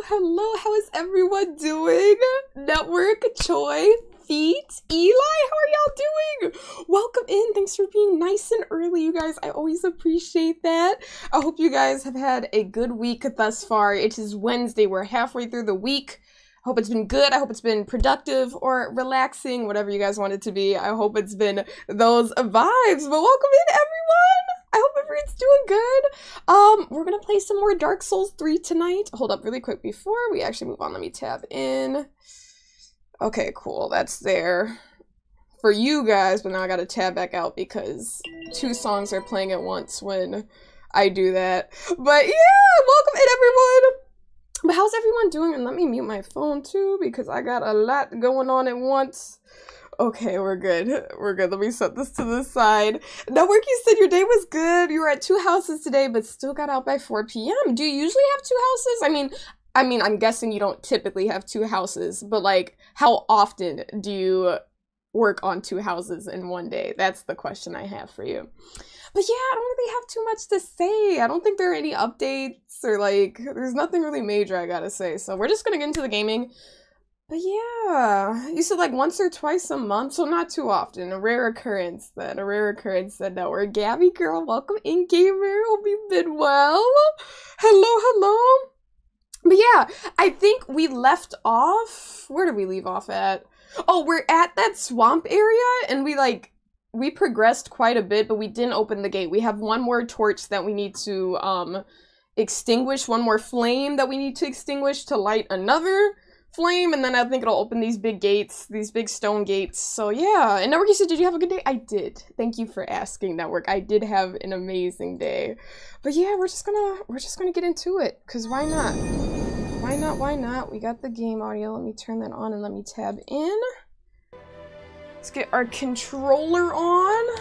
hello. How is everyone doing? Network, Choi, Feet, Eli, how are y'all doing? Welcome in. Thanks for being nice and early, you guys. I always appreciate that. I hope you guys have had a good week thus far. It is Wednesday. We're halfway through the week. I hope it's been good. I hope it's been productive or relaxing, whatever you guys want it to be. I hope it's been those vibes. But welcome in, everyone. I hope everyone's doing good. We're gonna play some more Dark Souls 3 tonight. Hold up really quick before we actually move on. Let me tab in. Okay, cool. That's there for you guys, but now I gotta tab back out because 2 songs are playing at once when I do that. But yeah, welcome in, everyone. But how's everyone doing? And let me mute my phone too because I got a lot going on at once. Okay, we're good. We're good. Let me set this to the side. Network, you said your day was good. You were at 2 houses today, but still got out by 4 p.m. Do you usually have 2 houses? I mean, I'm guessing you don't typically have 2 houses, but like, how often do you work on 2 houses in one day? That's the question I have for you. But yeah, I don't really have too much to say. I don't think there are any updates or like, there's nothing really major I gotta say. So we're just gonna get into the gaming. But yeah, you said like once or twice a month, so not too often. A rare occurrence then. A rare occurrence then. No, we're Gabby girl. Welcome in, gamer. Hope you've been well. Hello, hello. But yeah, I think we left off. Where did we leave off at? Oh, we're at that swamp area, and we progressed quite a bit, but we didn't open the gate. We have one more torch that we need to extinguish, one more flame that we need to extinguish to light another flame, and then I think it'll open these big gates, these big stone gates. So yeah, and Network, you said, did you have a good day? I did. Thank you for asking, Network. I did have an amazing day. But yeah, we're just gonna get into it, because why not? Why not, why not? We got the game audio. Let me turn that on and let me tab in. Let's get our controller on.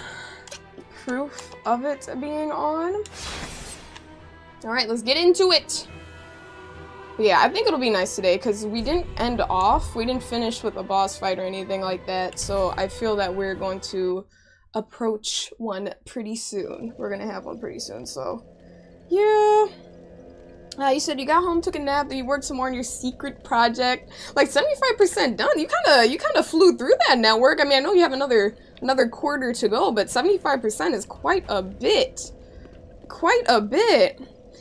Proof of it being on. Alright, let's get into it. But yeah, I think it'll be nice today because we didn't end off. We didn't finish with a boss fight or anything like that. So I feel that we're going to approach one pretty soon. We're going to have one pretty soon. So yeah. You said you got home, took a nap, then you worked some more on your secret project. Like 75% done. You kind of flew through that, Network. I mean, I know you have another quarter to go, but 75% is quite a bit. Quite a bit.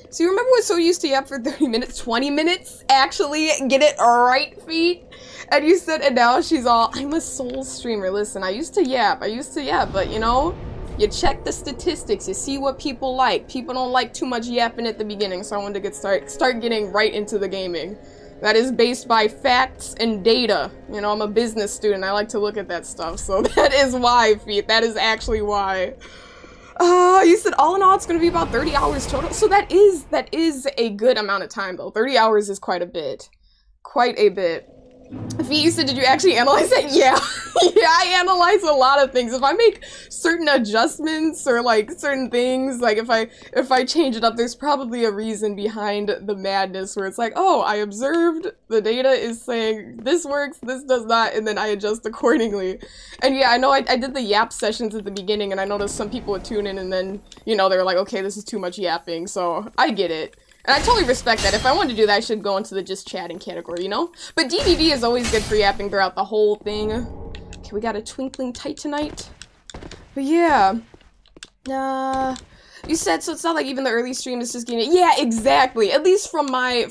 So you remember when So used to yap for 30 minutes, 20 minutes? Actually, get it right, Feet? And you said, and now she's all, I'm a Souls streamer. Listen, I used to yap, but you know, you check the statistics, you see what people like. People don't like too much yapping at the beginning, so I wanted to start getting right into the gaming. That is based by facts and data. You know, I'm a business student, I like to look at that stuff, so that is why, Feet. That is actually why. You said all in all it's gonna be about 30 hours total. So that is a good amount of time though. 30 hours is quite a bit. Quite a bit. Fee, you said, did you actually analyze that? Yeah. Yeah, I analyze a lot of things. If I make certain adjustments or like certain things, like if I change it up, there's probably a reason behind the madness where it's like, oh, I observed the data is saying this works, this does not, and then I adjust accordingly. And yeah, I know I did the yap sessions at the beginning and I noticed some people would tune in and then, you know, they're like, okay, this is too much yapping, so I get it. And I totally respect that. If I wanted to do that, I should go into the just chatting category, you know? But DDD is always good for yapping throughout the whole thing. Okay, we got a twinkling titanite. But yeah. You said, so it's not like even the early stream is just getting it. Yeah, exactly. At least from my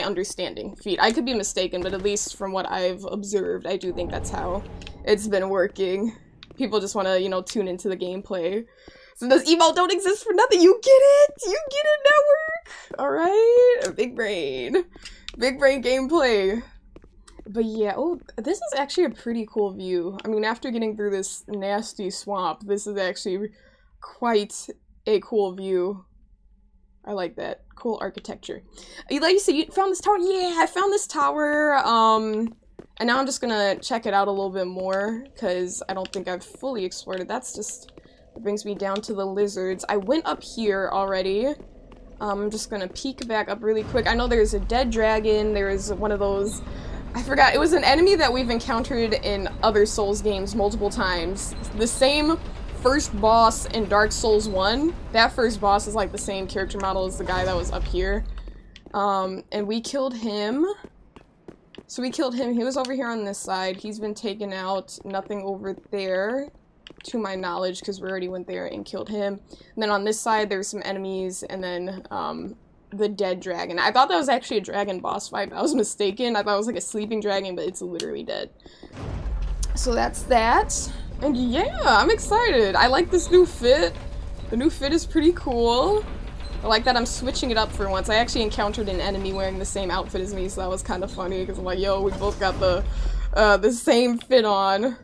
understanding, Feet. I could be mistaken, but at least from what I've observed, I do think that's how it's been working. People just want to, you know, tune into the gameplay. So those emotes don't exist for nothing. You get it? You get it, Network? Alright? Big brain. Big brain gameplay. But yeah, oh, this is actually a pretty cool view. I mean, after getting through this nasty swamp, this is actually quite a cool view. I like that. Cool architecture. Like you said, you found this tower? Yeah, I found this tower. And now I'm just gonna check it out a little bit more, because I don't think I've fully explored it. That's just... It brings me down to the lizards. I went up here already. I'm just gonna peek back up really quick. I know there's a dead dragon. There is one of those... I forgot. It was an enemy that we've encountered in other Souls games multiple times. The same first boss in Dark Souls 1. That first boss is like the same character model as the guy that was up here. And we killed him. So we killed him. He was over here on this side. He's been taken out. Nothing over there, to my knowledge, because we already went there and killed him. And then on this side, there's some enemies, and then, the dead dragon. I thought that was actually a dragon boss fight. I was mistaken. I thought it was like a sleeping dragon, but it's literally dead. So that's that. And yeah, I'm excited. I like this new fit. The new fit is pretty cool. I like that I'm switching it up for once. I actually encountered an enemy wearing the same outfit as me, so that was kind of funny, because I'm like, yo, we both got the same fit on.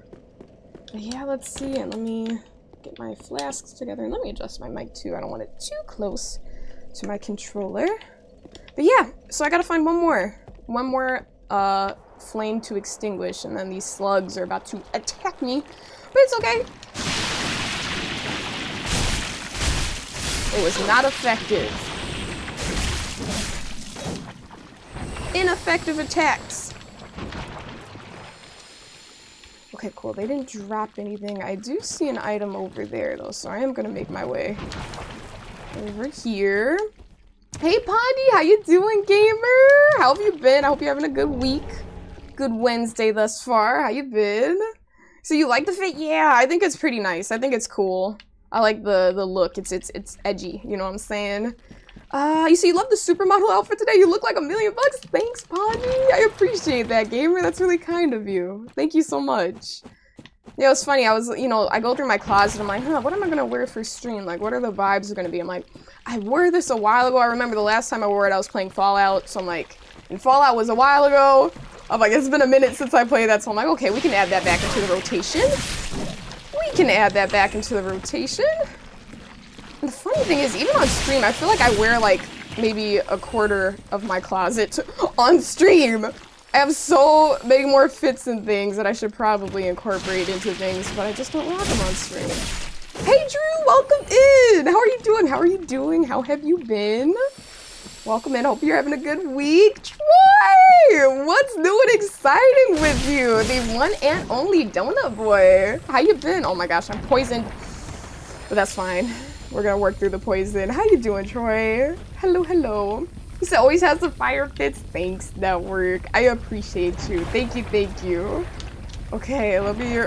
But yeah, let's see, and let me get my flasks together, and let me adjust my mic too. I don't want it too close to my controller. But yeah, so I gotta find one more flame to extinguish, and then these slugs are about to attack me, but it's okay. It was not effective. Ineffective attacks. Okay, cool. They didn't drop anything. I do see an item over there, though, so I am gonna make my way over here. Hey, Pondy, how you doing, gamer? How have you been? I hope you're having a good week. Good Wednesday thus far. How you been? So you like the fit? Yeah, I think it's pretty nice. I think it's cool. I like the look. It's edgy. You know what I'm saying? You see, you love the supermodel outfit today. You look like $1,000,000. Thanks, Pondy. I appreciate that, gamer. That's really kind of you. Thank you so much. Yeah, it was funny. I was, you know, I go through my closet. I'm like, huh, what am I gonna wear for stream? Like, what are the vibes gonna be? I'm like, I wore this a while ago. I remember the last time I wore it, I was playing Fallout. So I'm like, and Fallout was a while ago. I'm like, it's been a minute since I played that. So I'm like, okay, we can add that back into the rotation. We can add that back into the rotation. And the funny thing is, even on stream, I feel like I wear like maybe a quarter of my closet on stream. I have so many more fits and things that I should probably incorporate into things, but I just don't rock them on stream. Hey Drew, welcome in! How are you doing? How are you doing? How have you been? Welcome in. Hope you're having a good week. Troy! What's new and exciting with you? The one and only Donut Boy. How you been? Oh my gosh, I'm poisoned. But that's fine. We're gonna work through the poison. How you doing, Troy? Hello, hello. He said always has the fire fits. Thanks, network. I appreciate you. Thank you, thank you. Okay, let me...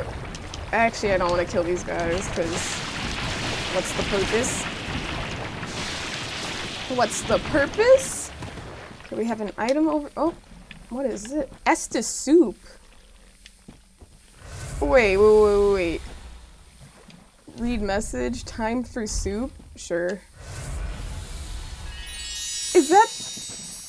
Actually, I don't want to kill these guys, because... What's the purpose? What's the purpose? Okay, we have an item over... Oh, what is it? Estus soup. Wait. Read message. Time for soup? Sure. Is that...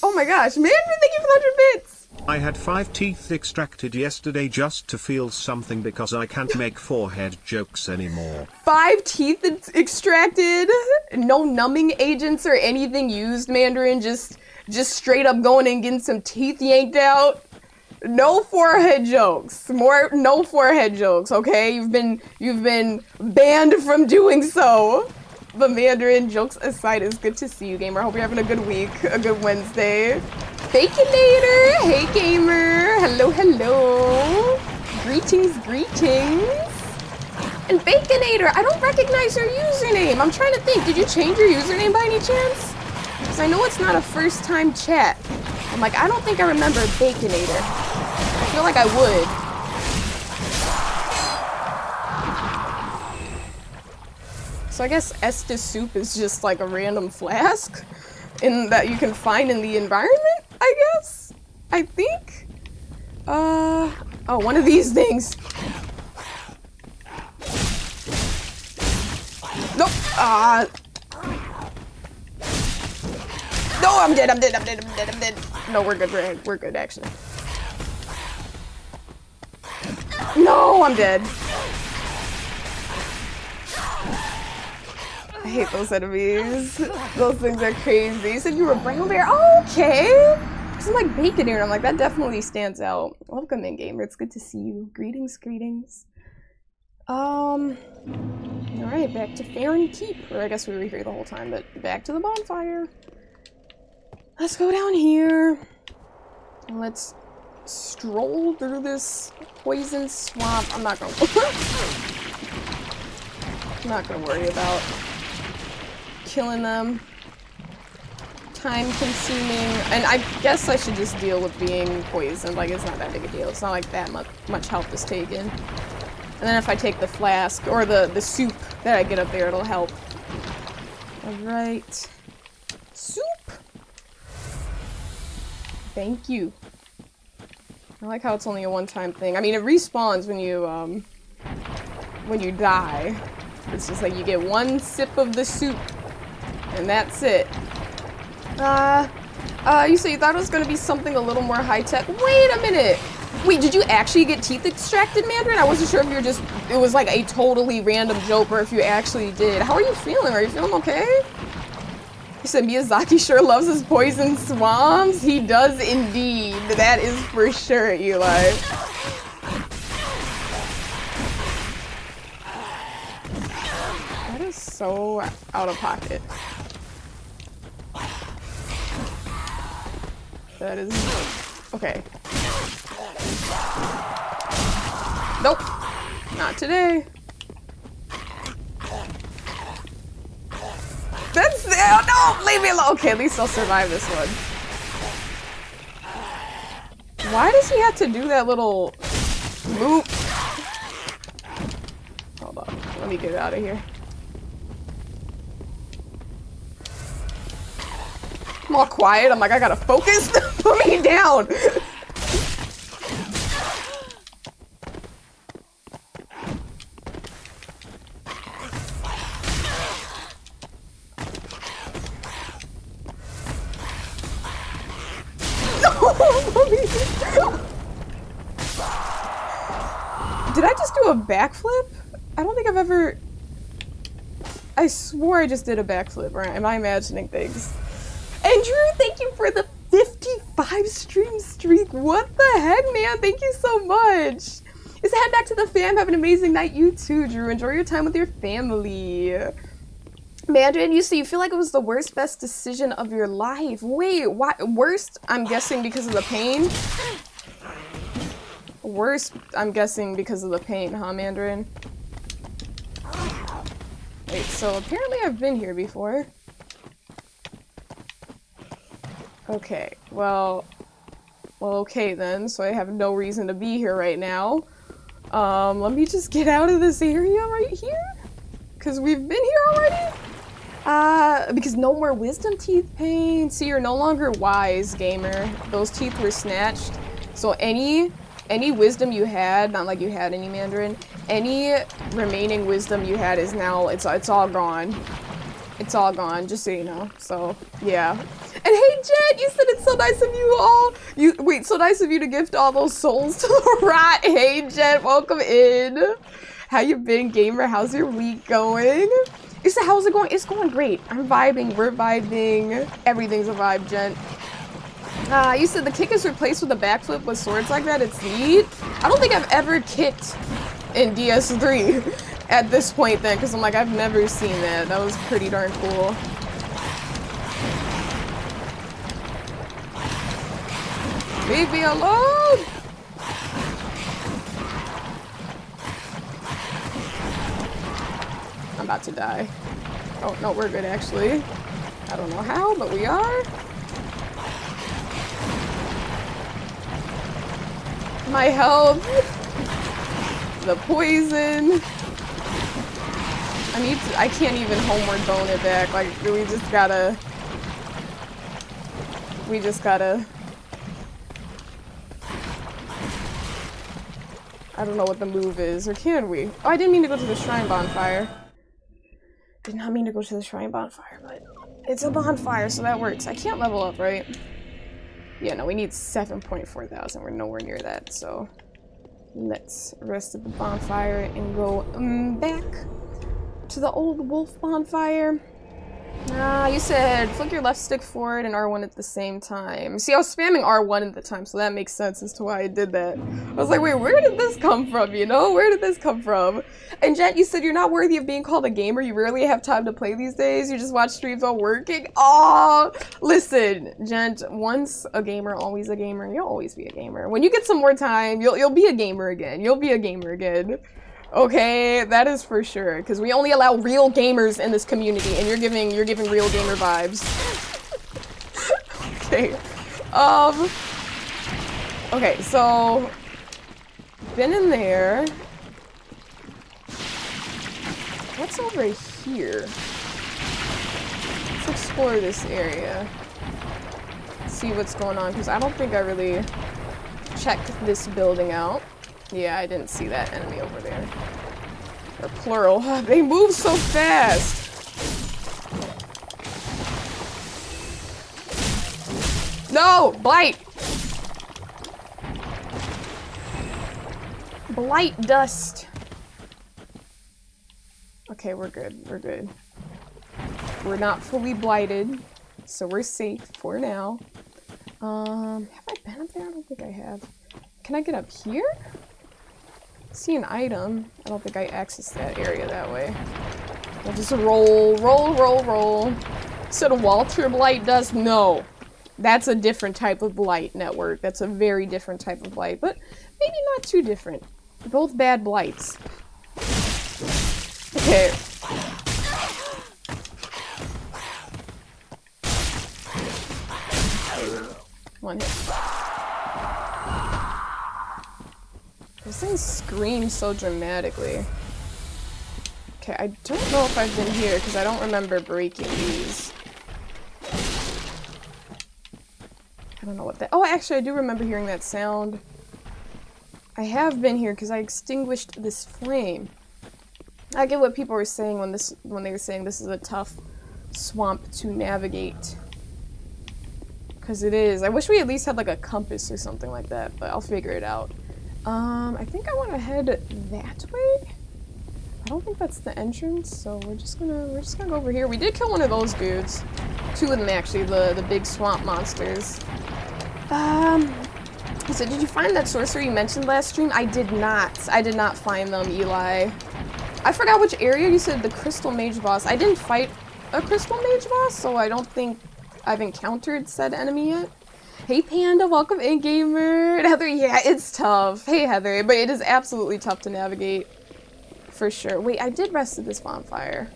Oh my gosh, man, thank you for 100 bits! I had 5 teeth extracted yesterday just to feel something because I can't make forehead jokes anymore. 5 teeth extracted? No numbing agents or anything used, Mandarin? Just straight up going and getting some teeth yanked out? No forehead jokes. No forehead jokes, okay? You've been banned from doing so. But Mandarin, jokes aside, it's good to see you, gamer. Hope you're having a good week, a good Wednesday. Baconator! Hey, gamer! Hello, hello! Greetings, greetings! And Baconator, I don't recognize your username. I'm trying to think, did you change your username by any chance? Because I know it's not a first-time chat. I'm like, I don't think I remember Baconator. I feel like I would. So I guess Estus soup is just like a random flask that you can find in the environment, I guess? I think? Oh, one of these things. Nope. No, I'm dead. No, we're good, we're good, actually. No, I'm dead. I hate those enemies. Those things are crazy. You said you were a brown bear? Oh, okay. Because I'm like bacon here, and I'm like, that definitely stands out. Welcome in, gamer. It's good to see you. Greetings, greetings. Alright, back to Farron Keep. Or I guess we were here the whole time, but back to the bonfire. Let's go down here. And let's stroll through this poison swamp. I'm not gonna worry about killing them. time consuming, and I guess I should just deal with being poisoned. Like, it's not that big a deal. It's not like that much health is taken. And then if I take the flask, or the soup that I get up there, it'll help. Alright. Soup! Thank you. I like how it's only a one-time thing. I mean, it respawns when you die. It's just like you get one sip of the soup, and that's it. You said you thought it was gonna be something a little more high-tech. Wait a minute! Wait, did you actually get teeth extracted, Mandarin? I wasn't sure if you were just, it was like a totally random joke, or if you actually did. How are you feeling? Are you feeling okay? You said Miyazaki sure loves his poison swamps. He does indeed. That is for sure, Eli. That is so out of pocket. That is... okay. Nope. Not today. That's... oh, no! Leave me alone! Okay, at least I'll survive this one. Why does he have to do that little... loop? Hold on. Let me get out of here. I'm all quiet. I'm like, I gotta focus. Put me down. Did I just do a backflip? I don't think I've ever... I swore I just did a backflip, or am I imagining things? Andrew, thank you for the 55 stream streak. What the heck, man? Thank you so much. Just head back to the fam. Have an amazing night. You too, Drew. Enjoy your time with your family. Mandarin, you say you feel like it was the worst, best decision of your life. Wait, why? Worst? I'm guessing because of the pain? Worst, I'm guessing because of the pain, huh, Mandarin? Wait, so apparently I've been here before. Okay, well, okay then, so I have no reason to be here right now. Let me just get out of this area right here? Because we've been here already? Because no more wisdom teeth pain. See, you're no longer wise, gamer. Those teeth were snatched. So any wisdom you had, not like you had any, Mandarin, any remaining wisdom you had is now, it's all gone. It's all gone, just so you know. So, yeah. And hey, Jet, you said it's so nice of you all. Wait, so nice of you to gift all those souls to the rat. Hey, Jet, welcome in. How you been, gamer? How's your week going? You said, how's it going? It's going great. I'm vibing. We're vibing. Everything's a vibe, Jet. You said the kick is replaced with a backflip with swords like that. It's neat. I don't think I've ever kicked in DS3 at this point then, because I'm like, I've never seen that. That was pretty darn cool. Leave me alone! I'm about to die. Oh, no, we're good actually. I don't know how, but we are. My health, the poison. I can't even homeward bone it back. Like, we just gotta. I don't know what the move is, or can we? Oh, I didn't mean to go to the shrine bonfire. Did not mean to go to the shrine bonfire, but it's a bonfire, so that works. I can't level up, right? Yeah, no, we need 7.4 thousand. We're nowhere near that, so let's rest at the bonfire and go back to the old wolf bonfire. You said flick your left stick forward and R1 at the same time. See, I was spamming R1 at the time, so that makes sense as to why I did that. I was like, wait, where did this come from, you know? Where did this come from? And Jet, you said you're not worthy of being called a gamer. You rarely have time to play these days. You just watch streams while working. Aw, listen, Jet, once a gamer, always a gamer. You'll always be a gamer. When you get some more time, you'll be a gamer again. You'll be a gamer again. Okay, that is for sure, because we only allow real gamers in this community, and you're giving real gamer vibes. Okay. Okay, so been in there. What's over here? Let's explore this area. See what's going on, because I don't think I really checked this building out. Yeah, I didn't see that enemy over there. Or plural. They move so fast! No! Blight! Blight dust. Okay, we're good. We're good. We're not fully blighted, so we're safe for now. Have I been up there? I don't think I have. Can I get up here? See an item. I don't think I accessed that area that way. I'll just roll, roll, roll, roll. So the Walter Blight does? No. That's a different type of blight, Network. That's a very different type of blight, but maybe not too different. Both bad blights. Okay. One hit. Those things scream so dramatically. Okay, I don't know if I've been here because I don't remember breaking these. I don't know what that— oh, actually I do remember hearing that sound. I have been here because I extinguished this flame. I get what people were saying when they were saying this is a tough swamp to navigate. Because it is. I wish we at least had like a compass or something like that, but I'll figure it out. I think I want to head that way. I don't think that's the entrance, so we're just gonna go over here. We did kill one of those dudes. Two of them actually, the big swamp monsters. So did you find that sorcerer you mentioned last stream? I did not. I did not find them, Eli. I forgot which area you said the Crystal Mage boss. I didn't fight a Crystal Mage boss, so I don't think I've encountered said enemy yet. Hey Panda, welcome in, gamer. Heather, yeah, it's tough. Hey Heather, but it is absolutely tough to navigate. For sure. Wait, I did rest at this bonfire.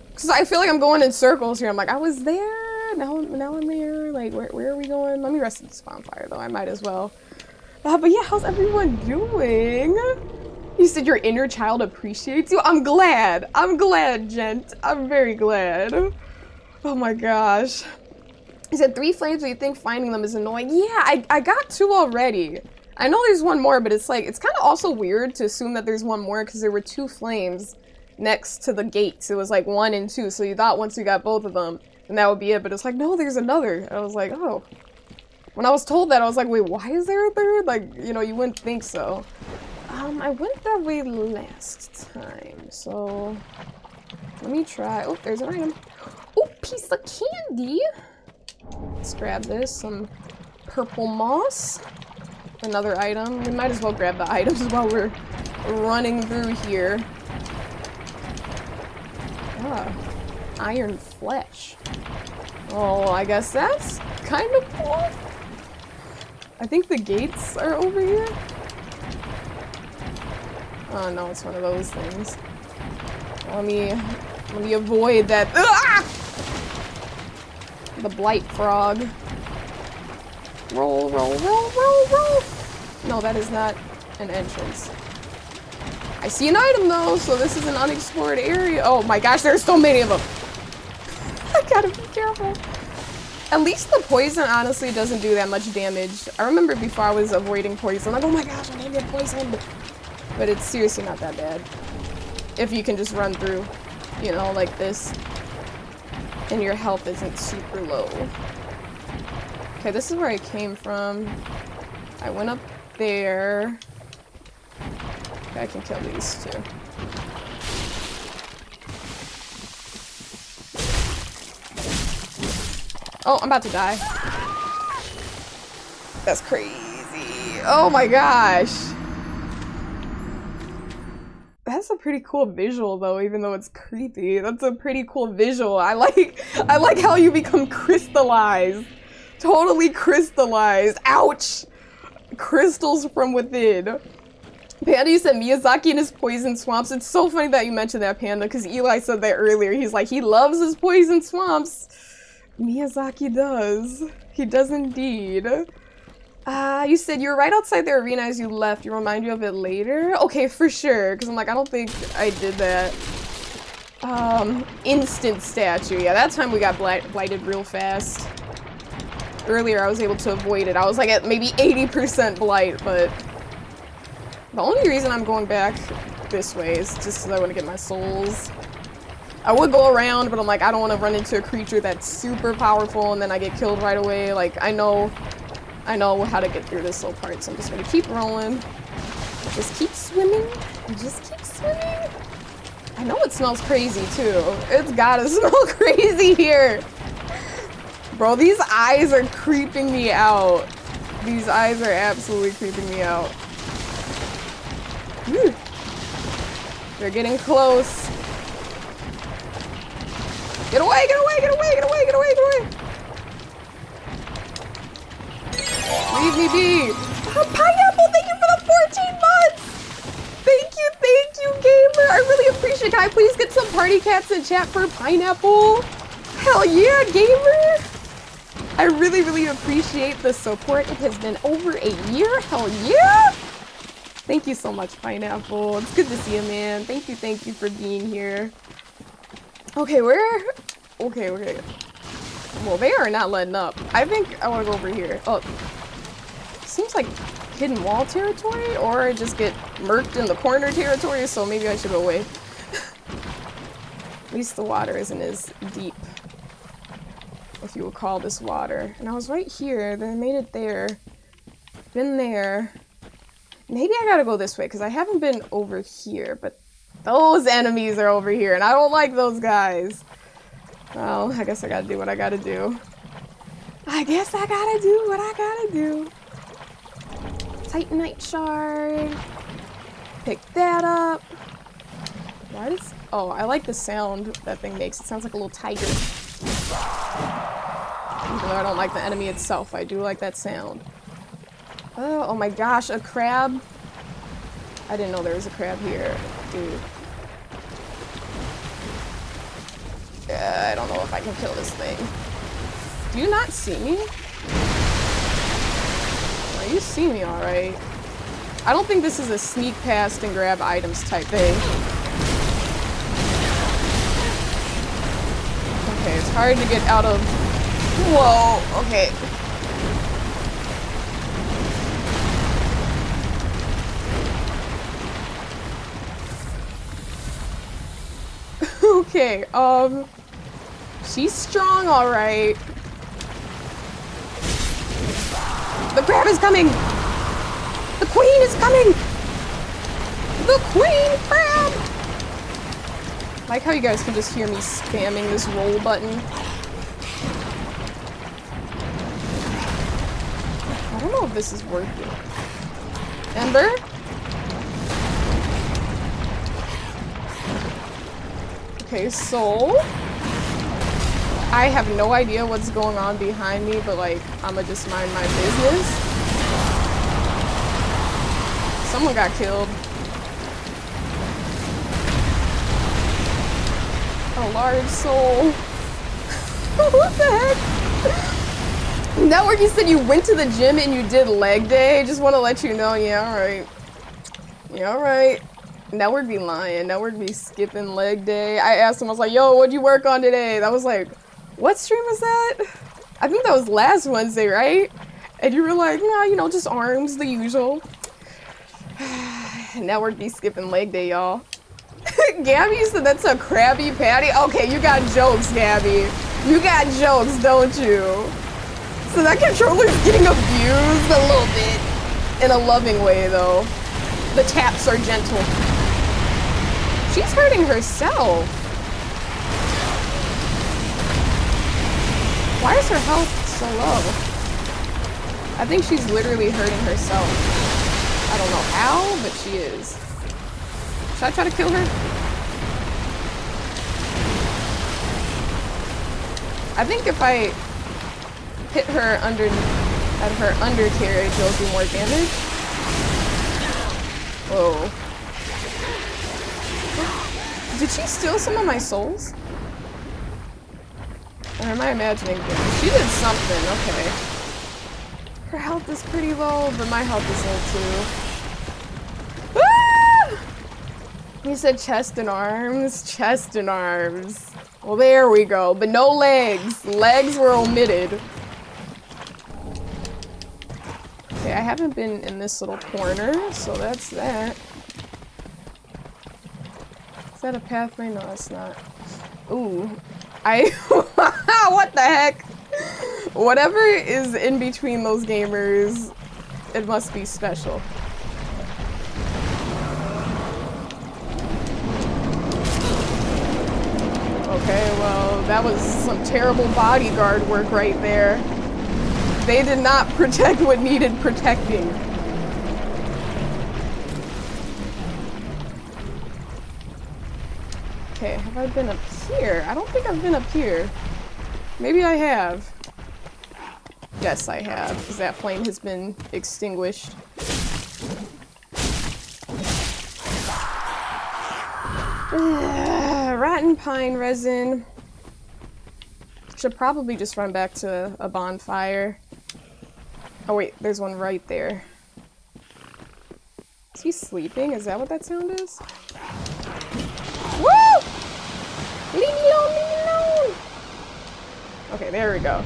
Because I feel like I'm going in circles here. I'm like, I was there, now I'm there. Like, where are we going? Let me rest at this bonfire, though. I might as well. But yeah, how's everyone doing? You said your inner child appreciates you? I'm glad. I'm glad, gent. I'm very glad. Oh my gosh. He said 3 flames, but you think finding them is annoying? Yeah, I got 2 already. I know there's one more, but it's like, it's kind of also weird to assume that there's one more because there were 2 flames next to the gates. It was like 1 and 2, so you thought once you got both of them, then that would be it, but it's like, no, there's another. I was like, oh. When I was told that, I was like, wait, why is there a third? Like, you know, you wouldn't think so. I went that way last time, so let me try. Oh, there's an item. Oh, piece of candy. Let's grab this, some purple moss. Another item. We might as well grab the items while we're running through here. Ah, iron flesh. Oh, I guess that's kind of cool. I think the gates are over here. Oh no, it's one of those things. Let me avoid that. Ah! The blight frog. Roll, roll, roll, roll, roll. No, that is not an entrance. I see an item though, so this is an unexplored area. Oh my gosh, there's so many of them. I gotta be careful. At least the poison honestly doesn't do that much damage. I remember before I was avoiding poison, like, oh my gosh, I'm gonna get poisoned. But it's seriously not that bad. If you can just run through, you know, like this. And your health isn't super low. Okay, this is where I came from. I went up there. Okay, I can kill these too. Oh, I'm about to die. That's crazy. Oh my gosh. That's a pretty cool visual though, even though it's creepy. That's a pretty cool visual. I like how you become crystallized. Totally crystallized. Ouch! Crystals from within. Panda, you said Miyazaki and his poison swamps. It's so funny that you mentioned that, Panda, because Eli said that earlier. He's like, he loves his poison swamps. Miyazaki does. He does indeed. You said you were right outside the arena as you left. You remind you of it later? Okay, for sure. Because I'm like, I don't think I did that. Instant statue. Yeah, that time we got blighted real fast. Earlier I was able to avoid it. I was like at maybe 80% blight, but the only reason I'm going back this way is just because I want to get my souls. I would go around, but I'm like, I don't want to run into a creature that's super powerful and then I get killed right away. Like, I know how to get through this little part, so I'm just gonna keep rolling. Just keep swimming. Just keep swimming. I know it smells crazy, too. It's gotta smell crazy here. Bro, these eyes are creeping me out. These eyes are absolutely creeping me out. Whew. They're getting close. Get away, get away, get away, get away, get away, get away. Leave me be. Oh, Pineapple, thank you for the 14 months. Thank you, gamer. I really appreciate it. Can I please get some party cats in chat for Pineapple? Hell yeah, gamer. I really, really appreciate the support. It has been over a year. Hell yeah. Thank you so much, Pineapple. It's good to see you, man. Thank you for being here. Okay, okay. Well, they are not letting up. I think I want to go over here. Oh, seems like hidden wall territory, or just get murked in the corner territory, so maybe I should go away. At least the water isn't as deep, if you would call this water. And I was right here, then I made it there. Been there. Maybe I gotta go this way, because I haven't been over here, but those enemies are over here, and I don't like those guys. Well, I guess I gotta do what I gotta do. I guess I gotta do what I gotta do. Titanite shard. Pick that up. Why does... Oh, I like the sound that thing makes. It sounds like a little tiger. Even though I don't like the enemy itself, I do like that sound. Oh my gosh, a crab. I didn't know there was a crab here, dude. I don't know if I can kill this thing. Do you not see me? Oh, you see me alright. I don't think this is a sneak past and grab items type thing. Okay, it's hard to get out of... Whoa, okay. Okay, she's strong, alright. The crab is coming! The queen is coming! The queen crab! I like how you guys can just hear me spamming this roll button. I don't know if this is working. Ember? Okay, so I have no idea what's going on behind me, but like, I'ma just mind my business. Someone got killed. A large soul. What the heck? Network, you said you went to the gym and you did leg day. Just want to let you know. Yeah, alright. Yeah, alright. Network be lying. Network be skipping leg day. I asked him, I was like, yo, what'd you work on today? And I was like, what stream was that? I think that was last Wednesday, right? And you were like, nah, you know, just arms, the usual. Network be skipping leg day, y'all. Gabby said that's a Krabby Patty. Okay, you got jokes, Gabby. You got jokes, don't you? So that controller's getting abused a little bit. In a loving way, though. The taps are gentle. She's hurting herself. Why is her health so low? I think she's literally hurting herself. I don't know how, but she is. Should I try to kill her? I think if I hit her at her undercarriage, it'll do more damage. Whoa. Did she steal some of my souls? Or am I imagining things? She did something, okay. Her health is pretty low, but my health is low too. Ah! You said chest and arms? Chest and arms. Well, there we go, but no legs. Legs were omitted. Okay, I haven't been in this little corner, so that's that. Is that a pathway? No, it's not. Ooh. What the heck? Whatever is in between those gamers, it must be special. Okay, well, that was some terrible bodyguard work right there. They did not protect what needed protecting. Okay, have I been up here? I don't think I've been up here. Maybe I have. Yes, I have, because that flame has been extinguished. Rotten pine resin. Should probably just run back to a bonfire. Oh wait, there's one right there. Is he sleeping? Is that what that sound is? Woo! Leave me alone, leave me alone! Okay, there we go.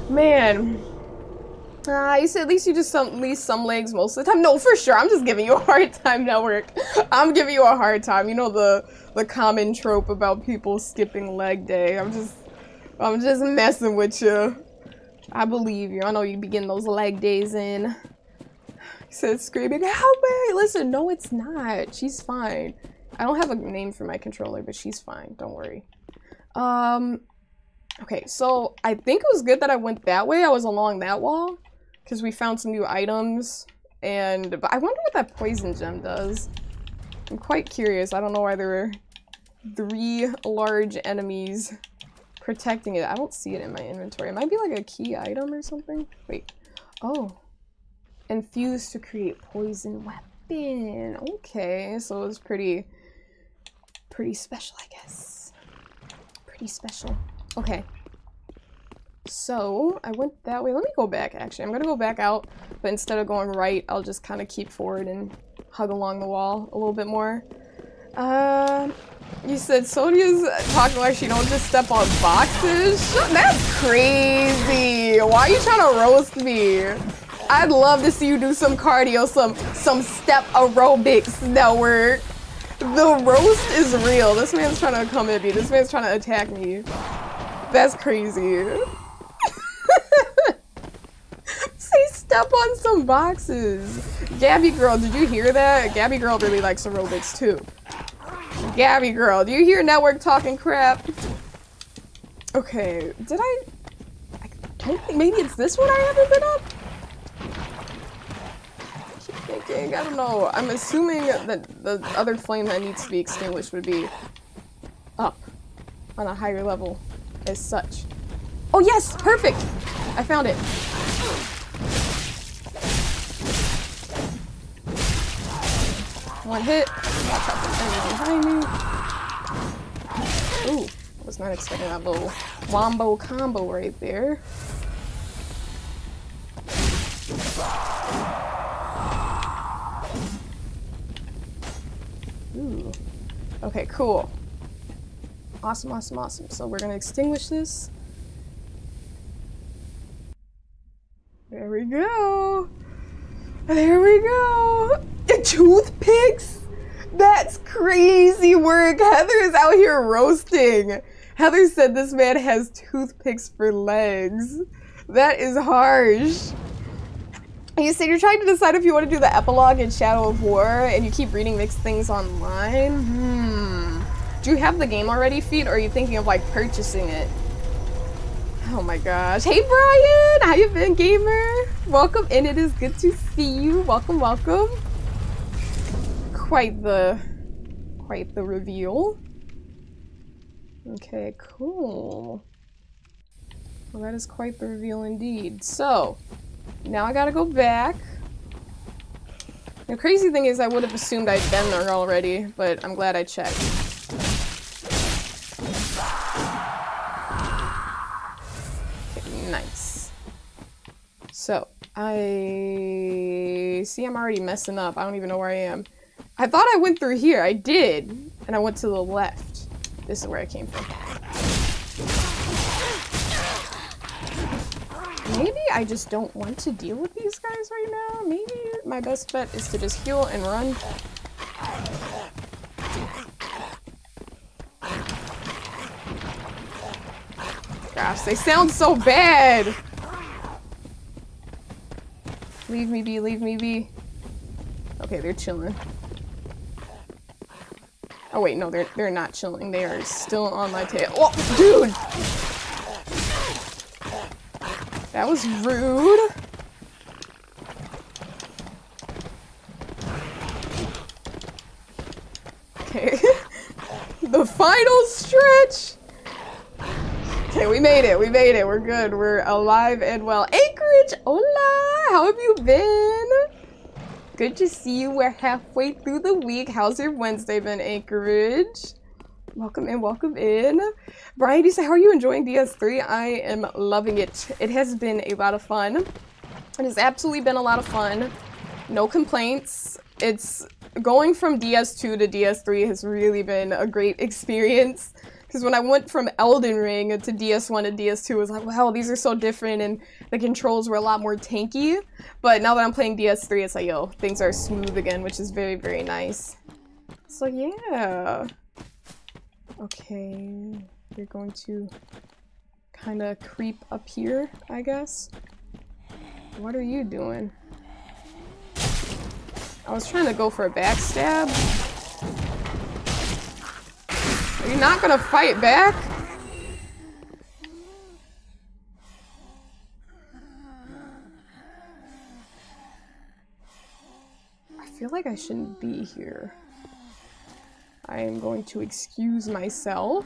Man. You said at least you just least some legs most of the time. No, for sure. I'm just giving you a hard time, Network. I'm giving you a hard time. You know the common trope about people skipping leg day. I'm just messing with you. I believe you. I know you be getting those leg days in. He said screaming, help me! Listen, no it's not. She's fine. I don't have a name for my controller, but she's fine. Don't worry. Okay, so I think it was good that I went that way. I was along that wall. Because we found some new items. But I wonder what that poison gem does. I'm quite curious. I don't know why there were 3 large enemies protecting it. I don't see it in my inventory. It might be like a key item or something. Wait. Oh. Infused to create poison weapon. Okay, so it was pretty special, I guess. Pretty special. Okay. So, I went that way. Let me go back, actually. I'm gonna go back out, but instead of going right, I'll just kind of keep forward and hug along the wall a little bit more. You said Sonia's talking like she don't just step on boxes? That's crazy! Why are you trying to roast me? I'd love to see you do some cardio, some step aerobics, Network. The roast is real. This man's trying to come at me. This man's trying to attack me. That's crazy. Say step on some boxes. Gabby girl, did you hear that? Gabby girl really likes aerobics too. Gabby girl, do you hear Network talking crap? Okay, I don't think, maybe it's this one I haven't been up? I keep thinking, I don't know. I'm assuming that the other flame that needs to be extinguished would be up on a higher level as such. Oh yes, perfect! I found it. One hit. Watch out for the enemy behind me. Ooh, I was not expecting that little wombo combo right there. Ooh. Okay, cool. Awesome, awesome, awesome. So we're gonna extinguish this. There we go. There we go. Toothpicks? That's crazy work. Heather is out here roasting. Heather said this man has toothpicks for legs. That is harsh. You said you're trying to decide if you want to do the epilogue in Shadow of War and you keep reading mixed things online. Do you have the game already, Feet, or are you thinking of like purchasing it? Oh my gosh. Hey Brian! How you been, gamer? Welcome in. It is good to see you. Welcome, welcome. Quite the reveal. Okay, cool. Well, that is quite the reveal indeed. So, now I gotta go back. The crazy thing is I would have assumed I'd been there already, but I'm glad I checked. Nice. So, I see I'm already messing up. I don't even know where I am. I thought I went through here. I did. And I went to the left. This is where I came from. Maybe I just don't want to deal with these guys right now. Maybe my best bet is to just heal and run. Gosh, they sound so bad! Leave me be, leave me be. Okay, they're chilling. Oh wait, no, they're not chilling. They are still on my tail. Oh, dude! That was rude. Okay. The final stretch! Okay, we made it. We made it. We're good. We're alive and well. Anchorage! Hola! How have you been? Good to see you. We're halfway through the week. How's your Wednesday been, Anchorage? Welcome in, welcome in. Brian, you say, how are you enjoying DS3? I am loving it. It has been a lot of fun. It has absolutely been a lot of fun. No complaints. It's going from DS2 to DS3 has really been a great experience. Because when I went from Elden Ring to DS1 and DS2, it was like, wow, these are so different, and the controls were a lot more tanky. But now that I'm playing DS3, it's like, yo, things are smooth again, which is very, very nice. So yeah. Okay, we're going to kind of creep up here, I guess. What are you doing? I was trying to go for a backstab. Are you not gonna fight back? I feel like I shouldn't be here. I am going to excuse myself.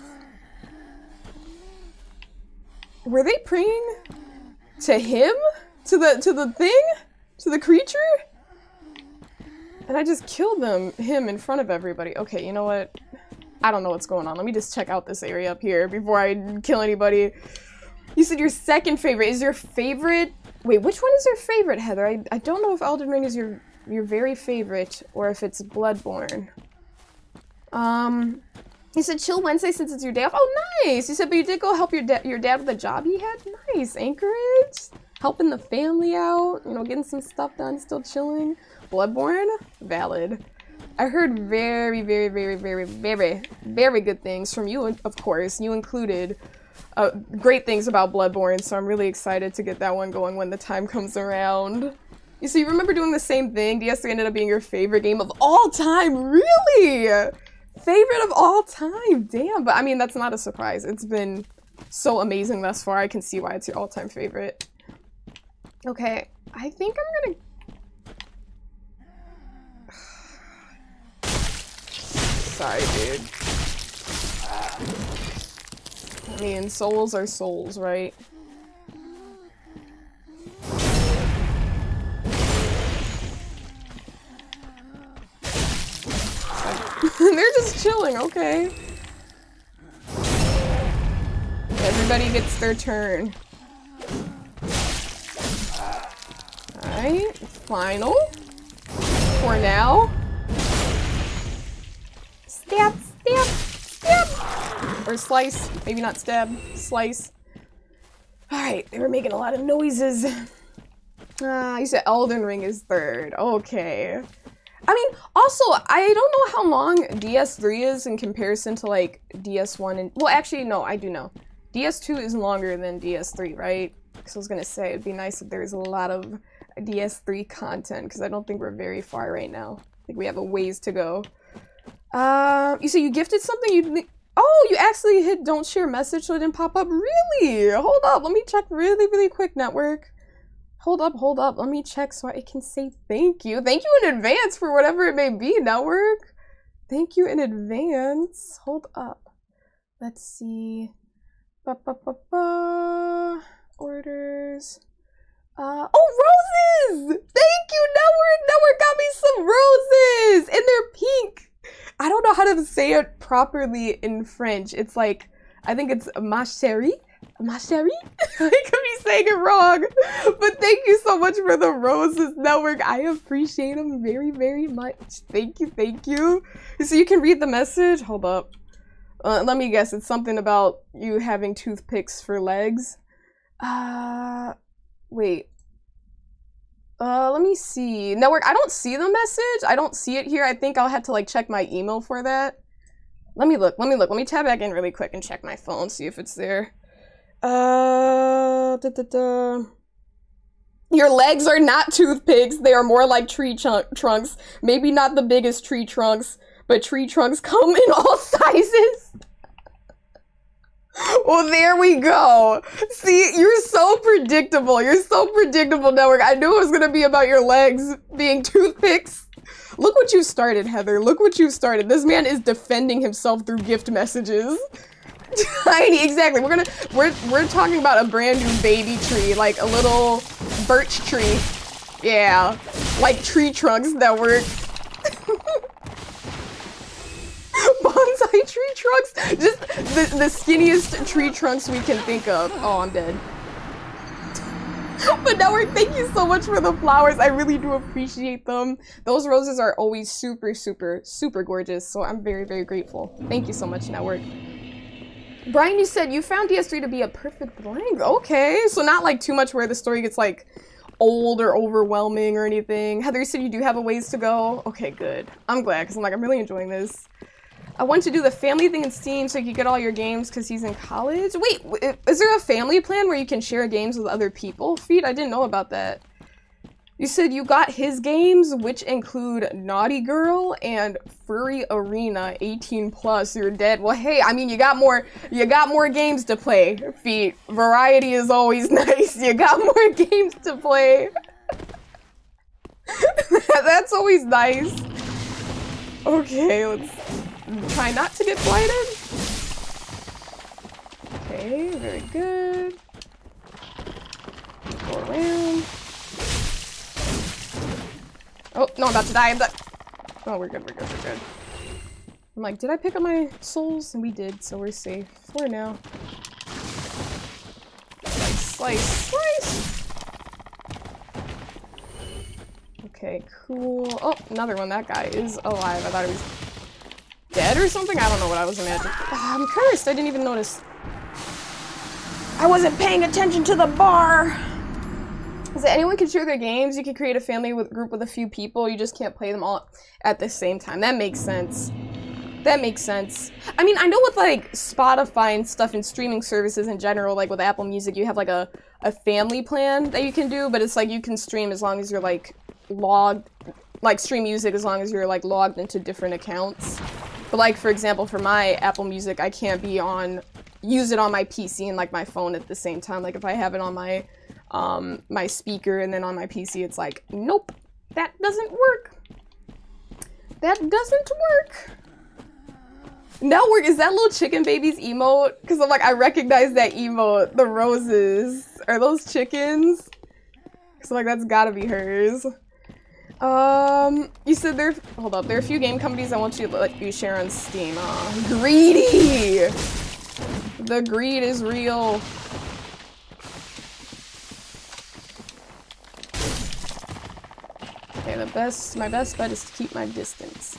Were they praying to him? To the thing? To the creature? And I just killed him in front of everybody. Okay, you know what? I don't know what's going on. Let me just check out this area up here before I kill anybody. You said your second favorite. Is your favorite... Wait, which one is your favorite, Heather? I don't know if Elden Ring is your very favorite or if it's Bloodborne. You said chill Wednesday since it's your day off. Oh, nice! You said, but you did go help your dad with a job he had? Nice, Anchorage. Helping the family out, you know, getting some stuff done, still chilling. Bloodborne? Valid. I heard very, very, very, very, very, very good things from you, of course. You included great things about Bloodborne, so I'm really excited to get that one going when the time comes around. So you remember doing the same thing? DS3 ended up being your favorite game of all time? Really? Favorite of all time? Damn, but I mean, that's not a surprise. It's been so amazing thus far. I can see why it's your all-time favorite. Okay, I think I'm gonna... Sorry, dude. I mean, souls are souls, right? They're just chilling, okay. Everybody gets their turn. Alright, final. For now. Stab, stab, stab! Or slice. Maybe not stab, slice. Alright, they were making a lot of noises. You said Elden Ring is third. Okay. I mean, also, I don't know how long DS3 is in comparison to, like, DS1 and... Well, actually, no, I do know. DS2 is longer than DS3, right? Because I was gonna say, it'd be nice if there's a lot of DS3 content, because I don't think we're very far right now. I think we have a ways to go. You say you gifted something? Oh, you actually hit don't share message so it didn't pop up? Really? Hold up, let me check really, really quick, network. Hold up, let me check so I can say thank you. Thank you in advance for whatever it may be, network. Thank you in advance. Hold up. Let's see. Orders. Oh, roses! Thank you, network! Network got me some roses! And they're pink! I don't know how to say it properly in French. It's like, I think it's ma chérie. Ma chérie? I could be saying it wrong, but thank you so much for the roses, Network. I appreciate them very, very much. Thank you, thank you. So you can read the message? Hold up. Let me guess, it's something about you having toothpicks for legs. Wait. Let me see. Network, I don't see the message. I don't see it here. I think I'll have to like check my email for that. Let me look. Let me tab back in really quick and check my phone, see if it's there. Your legs are not toothpicks. They are more like tree trunks. Maybe not the biggest tree trunks, but tree trunks come in all sizes. Well, there we go. See, you're so predictable. You're so predictable, Network. I knew it was gonna be about your legs being toothpicks. Look what you started, Heather. Look what you started. This man is defending himself through gift messages. Tiny, exactly. We're talking about a brand new baby tree, like a little birch tree. Yeah, like tree trunks that work. Bonsai tree trunks, just the skinniest tree trunks we can think of. Oh, I'm dead. But Network, thank you so much for the flowers. I really do appreciate them. Those roses are always super, super, super gorgeous. So I'm very, very grateful. Thank you so much, Network. Brian, you said you found DS3 to be a perfect length. Okay, so not like too much where the story gets like old or overwhelming or anything. Heather, you said you do have a ways to go. Okay, good. I'm glad because I'm really enjoying this. I want to do the family thing in Steam so you can get all your games because he's in college. Wait, is there a family plan where you can share games with other people? Feet, I didn't know about that. You said you got his games, which include Naughty Girl and Furry Arena 18+. You're dead. Well, hey, I mean, you got more games to play. Feet, variety is always nice. You got more games to play. That's always nice. Okay, let's try not to get blighted. Okay, very good. Go around. Oh, no, I'm about to die. Oh, we're good, we're good, we're good. I'm like, did I pick up my souls? And we did, so we're safe for now. Slice, slice, slice! Okay, cool. Oh, another one. That guy is alive. I thought he was dead or something? I don't know what I was imagining. I'm cursed. I didn't even notice. I wasn't paying attention to the bar! So anyone can share their games. You can create a family group with a few people. You just can't play them all at the same time. That makes sense. That makes sense. I mean, I know with like Spotify and stuff and streaming services in general, like with Apple Music, you have like a family plan that you can do, but it's like you can stream as long as you're like logged, like stream music as long as you're like logged into different accounts. But like, for example, for my Apple Music, I can't use it on my PC and like my phone at the same time. Like if I have it on my my speaker and then on my PC, it's like, nope, that doesn't work. That doesn't work. Network, is that little chicken baby's emote? Because I'm like, I recognize that emote, the roses. Are those chickens? So like, that's gotta be hers. You said hold up, there are a few game companies I want you to let you share on Steam. Greedy! The greed is real. Okay, my best bet is to keep my distance.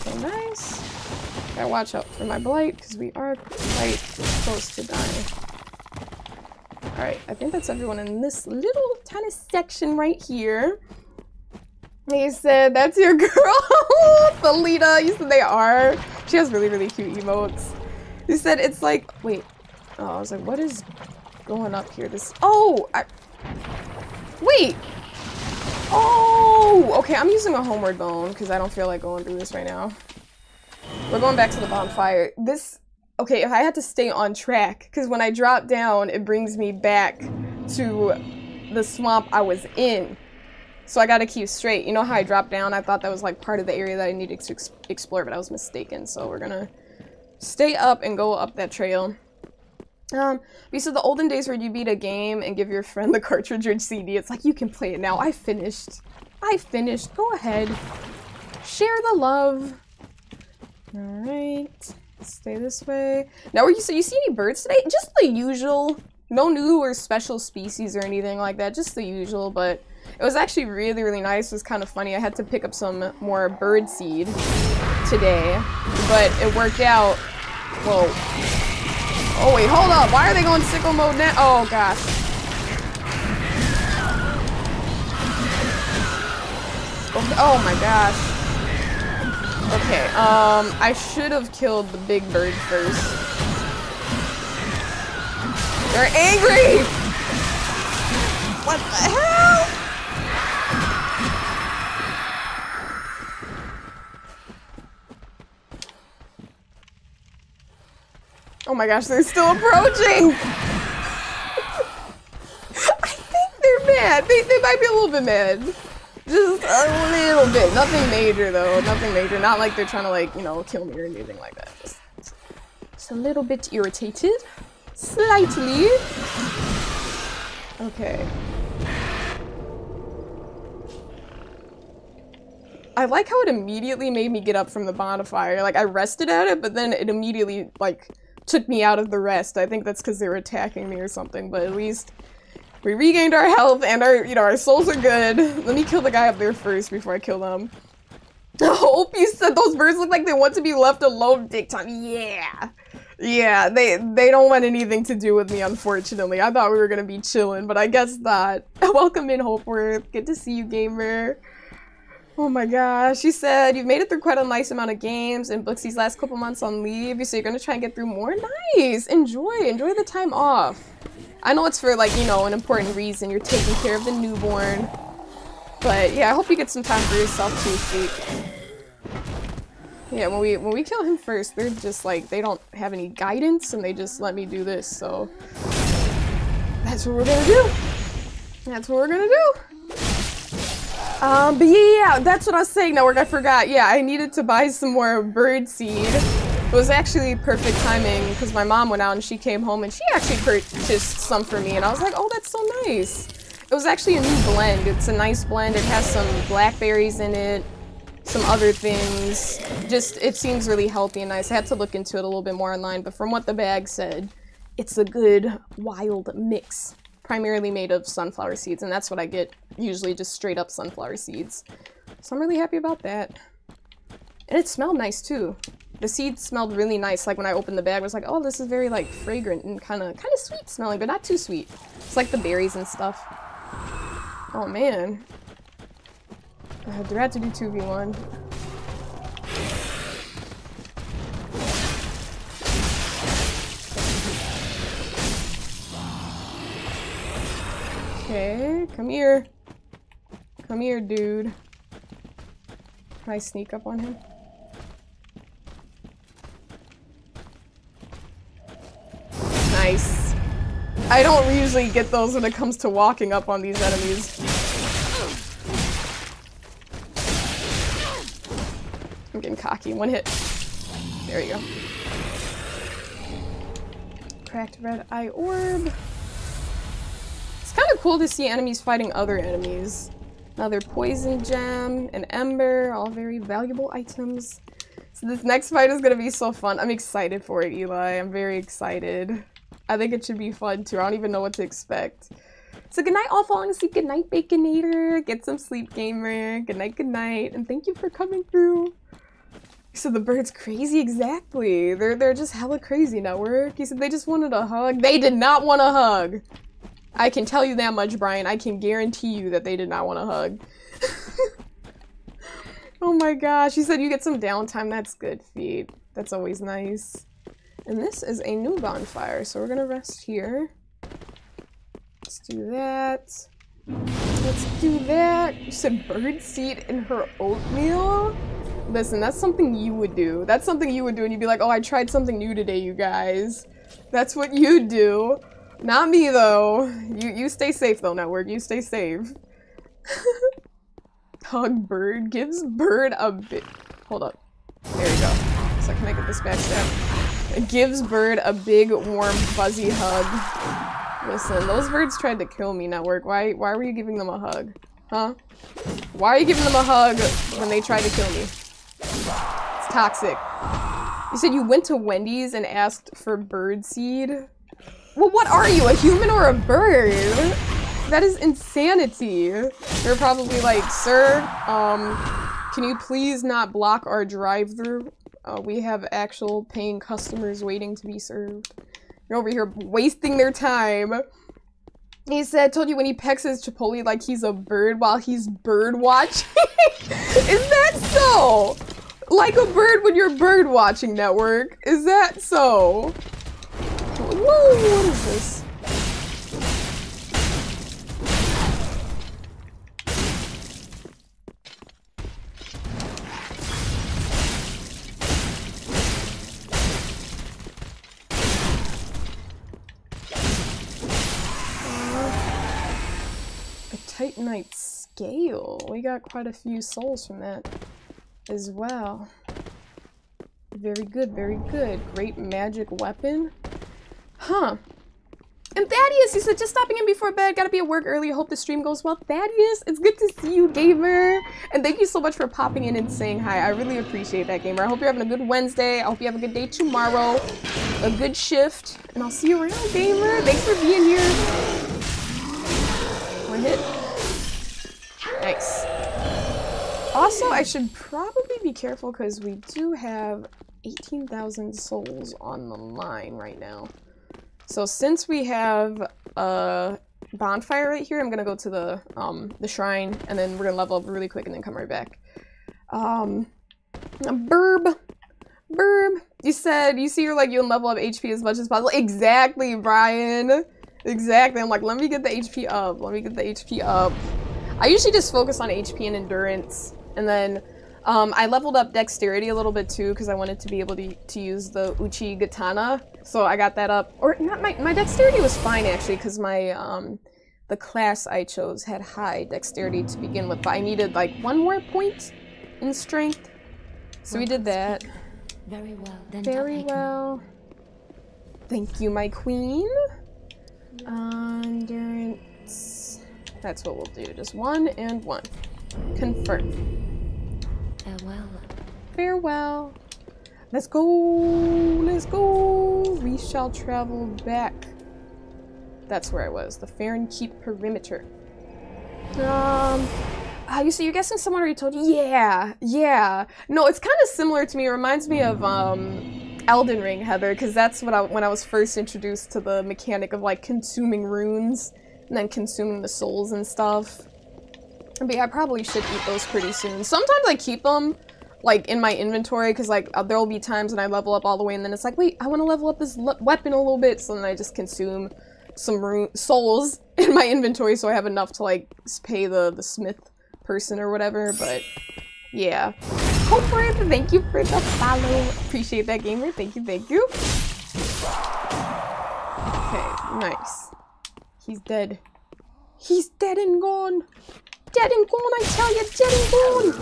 Okay, nice. Gotta watch out for my blight, because we are quite close to dying. Alright, I think that's everyone in this little tiny section right here. He said, that's your girl, Felita. You said they are. She has really, really cute emotes. You said it's like, wait. Oh, I was like, what is going up here? Wait. Oh, okay, I'm using a homeward bone because I don't feel like going through this right now. We're going back to the bonfire. Okay, if I had to stay on track, because when I drop down, it brings me back to the swamp I was in. So I gotta keep straight. You know how I dropped down? I thought that was like part of the area that I needed to explore, but I was mistaken. So we're gonna stay up and go up that trail. We said the olden days where you beat a game and give your friend the cartridge or CD. It's like, you can play it now. I finished. Go ahead. Share the love. Alright. Stay this way. Now, you see any birds today? Just the usual. No new or special species or anything like that. Just the usual, but it was actually really, really nice. It was kind of funny. I had to pick up some more bird seed today, but it worked out. Whoa. Oh wait, hold up. Why are they going sicko mode now? Oh gosh. Okay. Oh my gosh. Okay, I should have killed the big bird first. They're angry! What the hell? Oh my gosh, they're still approaching! I think they're mad. They might be a little bit mad. Just a little bit. Nothing major though. Nothing major. Not like they're trying to, like, you know, kill me or anything like that. Just a little bit irritated. Slightly. Okay. I like how it immediately made me get up from the bonfire. Like, I rested at it, but then it immediately, like, took me out of the rest. I think that's because they were attacking me or something, but at least we regained our health and our, you know, our souls are good. Let me kill the guy up there first before I kill them. I hope you said those birds look like they want to be left alone, Dick Time. Yeah. Yeah, they don't want anything to do with me, unfortunately. I thought we were gonna be chilling, but I guess not. Welcome in, Hopeworth. Good to see you, gamer. Oh my gosh, she said you've made it through quite a nice amount of games and books these last couple months on leave, so you're gonna try and get through more? Nice! Enjoy the time off. I know it's for, like, you know, an important reason. You're taking care of the newborn. But yeah, I hope you get some time for yourself too, sweet. Yeah, when we kill him first, they're just like, they don't have any guidance and they just let me do this, so that's what we're gonna do. That's what we're gonna do. But yeah, that's what I was saying. Now, I forgot. Yeah, I needed to buy some more bird seed. It was actually perfect timing because my mom went out and she came home and she actually purchased some for me, and I was like, oh, that's so nice. It was actually a new blend. It's a nice blend. It has some blackberries in it, some other things. Just, it seems really healthy and nice. I had to look into it a little bit more online, but from what the bag said, it's a good wild mix. Primarily made of sunflower seeds, and that's what I get usually, just straight up sunflower seeds. So I'm really happy about that. And it smelled nice too. The seeds smelled really nice. Like when I opened the bag, I was like, oh, this is very like fragrant and kind of sweet smelling, but not too sweet. It's like the berries and stuff. Oh man. They're about to do 2v1. Okay, come here. Come here, dude. Can I sneak up on him? Nice. I don't usually get those when it comes to walking up on these enemies. I'm getting cocky. One hit. There you go. Cracked red eye orb. It's kind of cool to see enemies fighting other enemies. Another poison gem, an ember, all very valuable items. So this next fight is gonna be so fun. I'm excited for it, Eli. I'm very excited. I think it should be fun too. I don't even know what to expect. So good night, all falling asleep. Good night, Baconator. Get some sleep, gamer. Good night, and thank you for coming through. So the bird's crazy, exactly. They're just hella crazy, Network. He said they just wanted a hug. They did not want a hug. I can tell you that much, Brian. I can guarantee you that they did not want a hug. Oh my gosh. He said you get some downtime. That's good, Feet. That's always nice. And this is a new bonfire, so we're gonna rest here. Let's do that. Let's do that. You said birdseed in her oatmeal? Listen, that's something you would do. That's something you would do, and you'd be like, oh, I tried something new today, you guys. That's what you do. Not me, though. You stay safe, though, Network. You stay safe. Hug bird. Gives bird a bit. Hold up. There you go. So can I get this backstab? Gives bird a big, warm, fuzzy hug. Listen, those birds tried to kill me, Network. Why were you giving them a hug? Huh? Why are you giving them a hug when they tried to kill me? It's toxic. You said you went to Wendy's and asked for bird seed? Well, what are you, a human or a bird? That is insanity. They're probably like, sir, can you please not block our drive-thru? We have actual paying customers waiting to be served. You're over here wasting their time. He said, told you when he pecks his Chipotle like he's a bird while he's bird watching. Is that so? Like a bird when you're bird watching, Network. Is that so? Whoa, what is this? Titanite scale. We got quite a few souls from that as well. Very good, very good. Great magic weapon. Huh. And Thaddeus, he said, just stopping in before bed. Gotta be at work early. Hope the stream goes well. Thaddeus, it's good to see you, gamer. And thank you so much for popping in and saying hi. I really appreciate that, gamer. I hope you're having a good Wednesday. I hope you have a good day tomorrow. A good shift. And I'll see you around, gamer. Thanks for being here. One hit. Nice. Also, I should probably be careful because we do have 18,000 souls on the line right now. So since we have a bonfire right here, I'm gonna go to the shrine and then we're gonna level up really quick and then come right back. Burb. You said you see you're like you'll level up HP as much as possible. Exactly, Brian. Exactly. I'm like, let me get the HP up. Let me get the HP up. I usually just focus on HP and endurance, and then I leveled up dexterity a little bit too because I wanted to be able to use the Uchigatana, so I got that up. Or not, my dexterity was fine actually because my the class I chose had high dexterity to begin with, but I needed like 1 more point in strength, so we did that. Very well. Then very well. Thank you, my queen. Endurance. That's what we'll do. Just 1 and 1. Confirm. Farewell. Farewell. Let's go. Let's go. We shall travel back. That's where I was. The Fahrenkeep perimeter. You see, you're guessing someone already told you? Yeah. No, it's kind of similar to me. It reminds me of Elden Ring, Heather, because that's what when I was first introduced to the mechanic of like consuming runes. And then consuming the souls and stuff. But yeah, I probably should eat those pretty soon. Sometimes I keep them like in my inventory because like there will be times when I level up all the way and then it's like, wait, I want to level up this weapon a little bit, so then I just consume some souls in my inventory so I have enough to like pay the smith person or whatever. But yeah. Hopefully, thank you for the follow. Appreciate that, gamer. Thank you. Okay, nice. He's dead. He's dead and gone. Dead and gone, I tell you, dead and gone.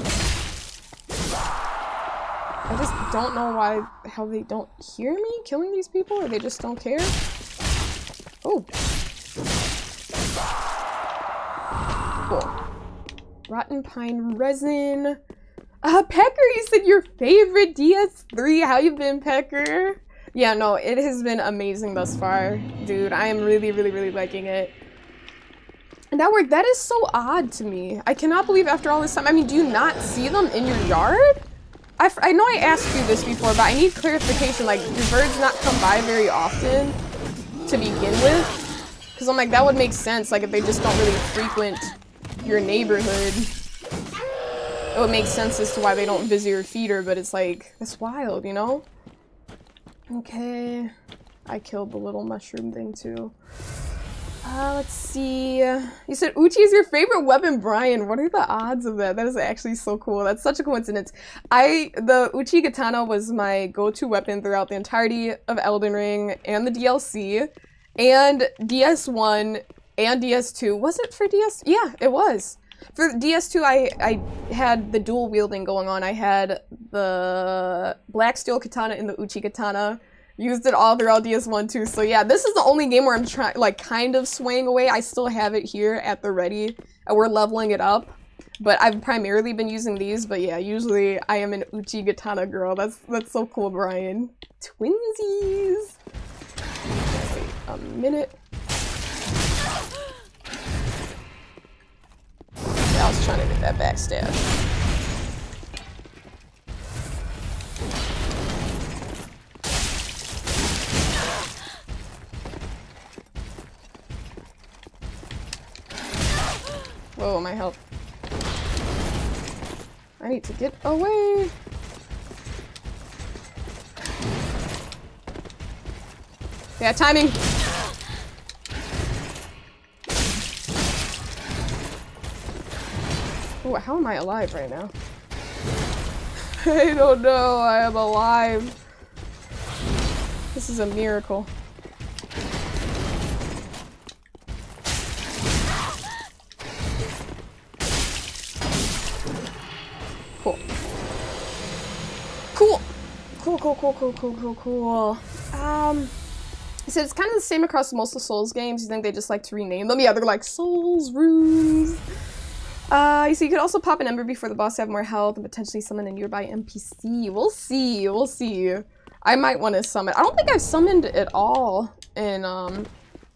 I just don't know how they don't hear me killing these people, or they just don't care. Oh. Cool. Rotten pine resin. Pecker, you said your favorite DS3. How you been, Pecker? Yeah, no, it has been amazing thus far. Dude, I am really liking it. And that is so odd to me. I cannot believe after all this time. I mean, do you not see them in your yard? I know I asked you this before, but I need clarification. Like, do birds not come by very often to begin with? Because I'm like, that would make sense. Like, if they just don't really frequent your neighborhood, it would make sense as to why they don't visit your feeder, but it's like, that's wild, you know? Okay, I killed the little mushroom thing too. Let's see. You said Uchi is your favorite weapon, Brian. What are the odds of that? That is actually so cool. That's such a coincidence. The Uchigatana was my go-to weapon throughout the entirety of Elden Ring and the DLC and DS1 and DS2. Was it for DS? Yeah, it was. For DS2, I had the dual wielding going on. I had the Black Steel Katana and the Uchigatana Used it all throughout DS1 too. So yeah, this is the only game where I'm trying, like, kind of swaying away. I still have it here at the ready, and we're leveling it up. But I've primarily been using these. But yeah, usually I am an Uchigatana girl. That's so cool, Brian. Twinsies. Wait a minute. Yeah, I was trying to get that backstab. Whoa, my health. I need to get away. Yeah, timing. Oh, how am I alive right now? I don't know. I am alive. This is a miracle. Cool. Cool. Cool. So it's kind of the same across most of Souls games. You think they just like to rename them? Yeah, they're like Souls runes. So you could also pop an ember before the boss to have more health and potentially summon a nearby NPC. We'll see. We'll see. I might want to summon. I don't think I've summoned it all in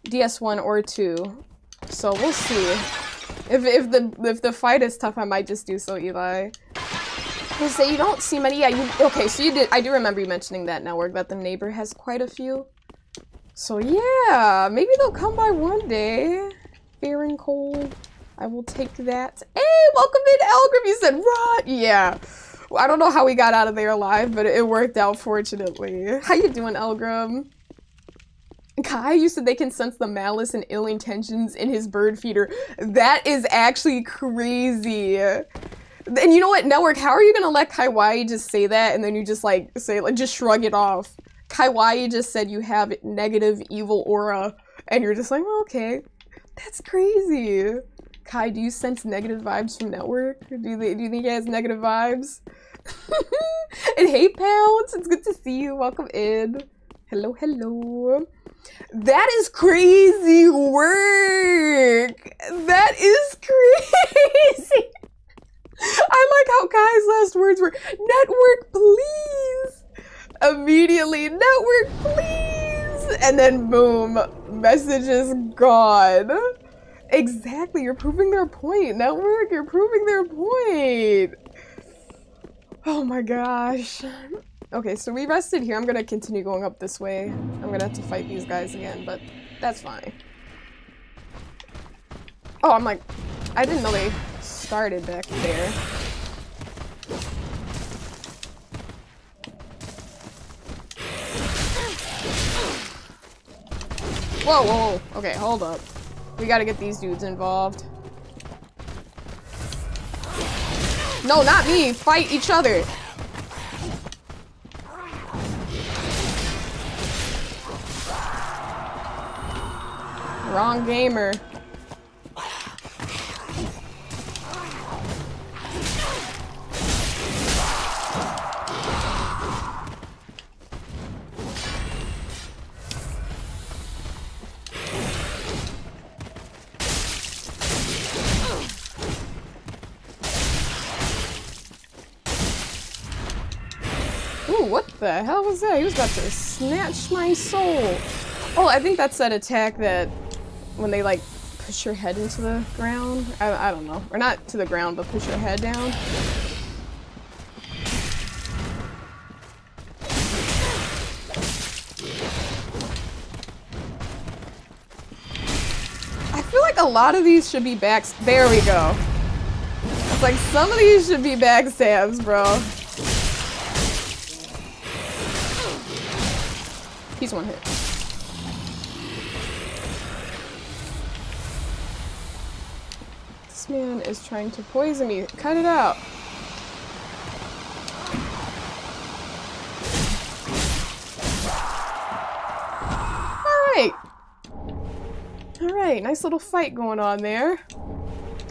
DS1 or 2. So we'll see. If the fight is tough, I might just do so, Eli. You say you don't see many. Yeah, okay, so you did. I do remember you mentioning that network, that the neighbor has quite a few. So yeah, maybe they'll come by one day. Fair and cold. I will take that. Hey, welcome in, Elgrim. You said, right? Yeah. Well, I don't know how we got out of there alive, but it worked out, fortunately. How you doing, Elgrim? Kai, you said they can sense the malice and ill intentions in his bird feeder. That is actually crazy. And you know what, Network, how are you gonna let Kaiwai just say that and then you just like say, like, just shrug it off? Kaiwai just said you have negative evil aura and you're just like, oh, okay. That's crazy. Kai, do you sense negative vibes from Network? Do you think he has negative vibes? And hey, Pounce, it's good to see you. Welcome in. Hello, hello. That is crazy work. That is crazy. I like how Kai's last words were, Network, please. Immediately, Network, please. And then boom, message is gone. Exactly, you're proving their point, Network. You're proving their point. Oh my gosh. Okay, so we rested here. I'm gonna continue going up this way. I'm gonna have to fight these guys again, but that's fine. Oh, I'm like, I didn't know they started back there. Whoa, whoa, whoa. Okay, hold up. We gotta get these dudes involved. No, not me. Fight each other. Wrong gamer. Ooh, what the hell was that? He was about to snatch my soul. Oh, I think that's that attack that when they like push your head into the ground. I don't know. Or not to the ground, but push your head down. I feel like a lot of these should be backs. There we go. It's like some of these should be backstabs, bro. He's one hit. This man is trying to poison me. Cut it out. Alright. Alright, nice little fight going on there.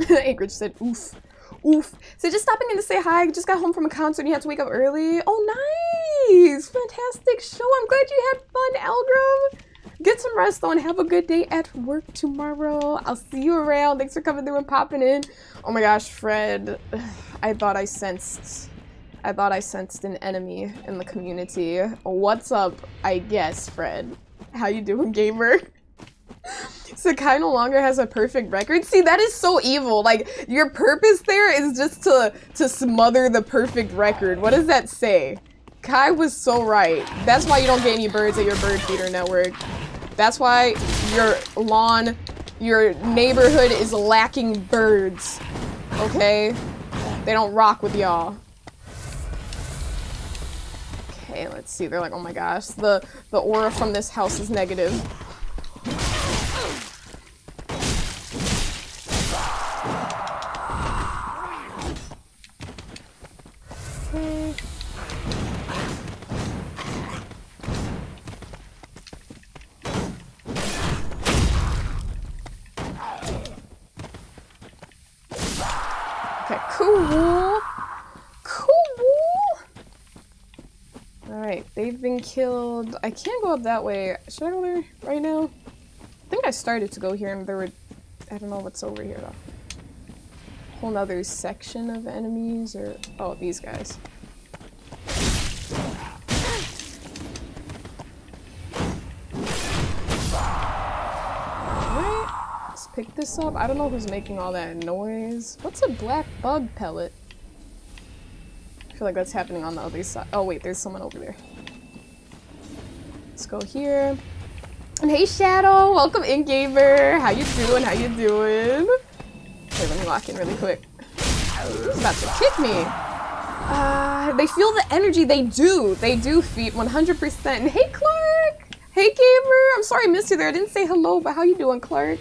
Anchorage said, oof. Oof. So just stopping in to say hi. Just got home from a concert and you had to wake up early. Oh, Nice! Fantastic show. I'm glad you had fun, Algram. Get some rest though and have a good day at work tomorrow. I'll see you around. Thanks for coming through and popping in. Oh my gosh, Fred. I thought I sensed an enemy in the community. What's up, I guess, Fred? How you doing, gamer? Sakai no longer has a perfect record. See, that is so evil. Like, your purpose there is just to smother the perfect record. What does that say? Kai was so right. That's why you don't get any birds at your bird feeder network. That's why your lawn, your neighborhood is lacking birds. Okay? They don't rock with y'all. Okay, let's see. They're like, oh my gosh, the aura from this house is negative. Okay. Okay, cool. Alright, they've been killed. I can't go up that way. Should I go there right now? I think I started to go here and there were... I don't know what's over here though. Whole nother section of enemies or... Oh, these guys. Alright, let's pick this up. I don't know who's making all that noise. What's a black bug pellet? I feel like that's happening on the other side. Oh wait, there's someone over there. Let's go here. And hey Shadow, welcome in, gamer. How you doing? How you doing? Okay, let me lock in really quick. Who's about to kick me? They feel the energy. They do. They do, Feet, 100%. And hey Clark. Hey gamer. I'm sorry I missed you there. I didn't say hello, but how you doing, Clark?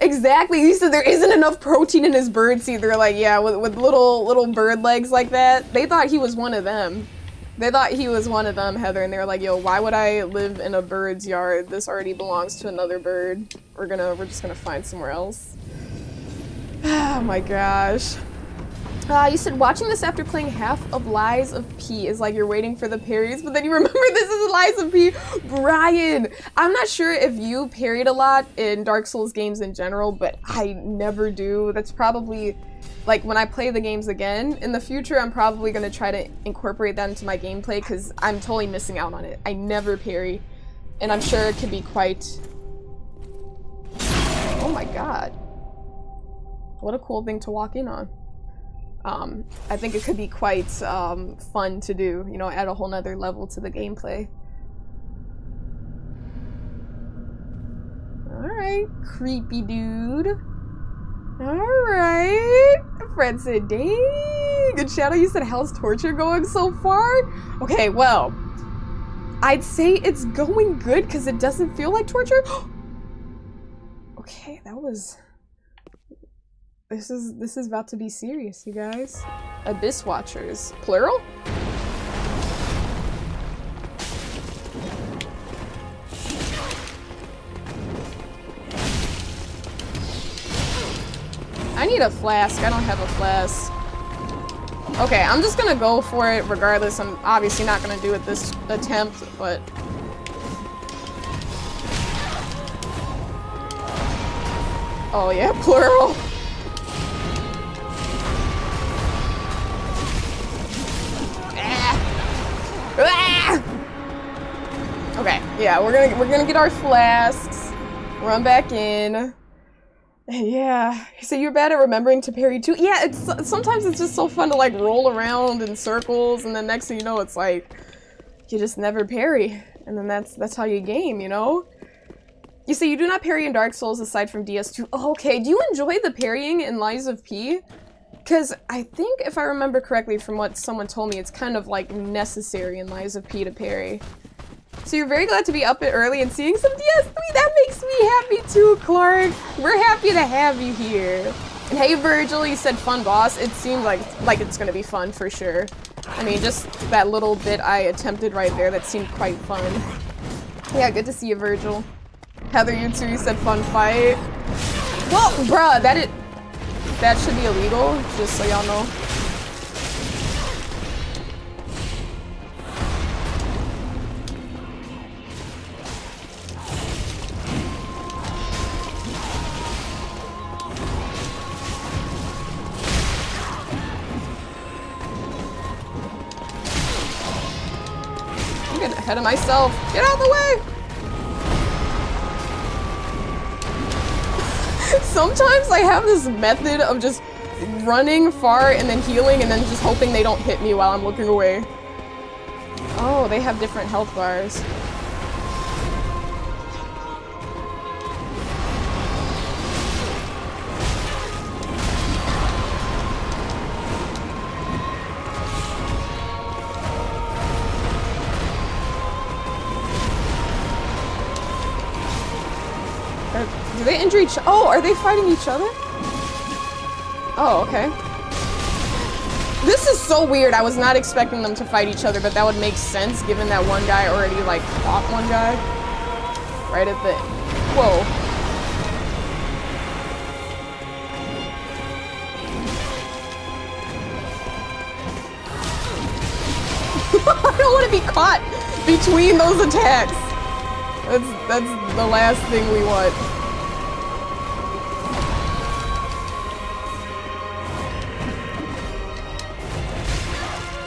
Exactly. You said there isn't enough protein in his bird seed. They're like, yeah, with little bird legs like that. They thought he was one of them. They thought he was one of them, Heather, and they were like, yo, why would I live in a bird's yard? This already belongs to another bird. We're just gonna find somewhere else. Oh my gosh. You said watching this after playing half of Lies of P is like you're waiting for the parries, but then you remember this is Lies of P. Brian, I'm not sure if you parried a lot in Dark Souls games in general, but I never do. That's probably, like, when I play the games again in the future, I'm probably going to try to incorporate that into my gameplay because I'm totally missing out on it. I never parry, and I'm sure it can be quite... Oh my god. What a cool thing to walk in on. I think it could be quite fun to do, you know, add a whole nother level to the gameplay. Alright, creepy dude. Alright. Fred said, dang. Good Shadow, you said, how's torture going so far? Okay, well, I'd say it's going good because it doesn't feel like torture. Okay, that was... This is about to be serious, you guys. Abyss Watchers. Plural? I need a flask. I don't have a flask. Okay, I'm just gonna go for it regardless. I'm obviously not gonna do it this attempt, but... Oh yeah, plural. Okay, yeah, we're gonna get our flasks, run back in. Yeah, so you're bad at remembering to parry too. Yeah, sometimes it's just so fun to like roll around in circles, and then next thing you know, it's like you just never parry, and then that's how you game, you know. You say you do not parry in Dark Souls aside from DS2. Oh, okay, do you enjoy the parrying in Lies of P? Because I think, if I remember correctly from what someone told me, it's kind of like necessary in Lies of P to parry. So you're very glad to be up early and seeing some DS3. That makes me happy too, Clark. We're happy to have you here. And hey, Virgil, you said fun boss. It seemed like it's gonna be fun for sure. I mean, just that little bit I attempted right there, that seemed quite fun. Yeah, good to see you, Virgil. Heather, you too, you said fun fight. Well, bruh, that should be illegal, just so y'all know. Ahead of myself. Get out of the way! Sometimes I have this method of just running far and then healing and then just hoping they don't hit me while I'm looking away. Oh, they have different health bars. Do they injure each other? Oh, are they fighting each other? Oh, okay. This is so weird. I was not expecting them to fight each other, but that would make sense given that one guy already, like, fought one guy. Right at the... Whoa. I don't want to be caught between those attacks. That's the last thing we want.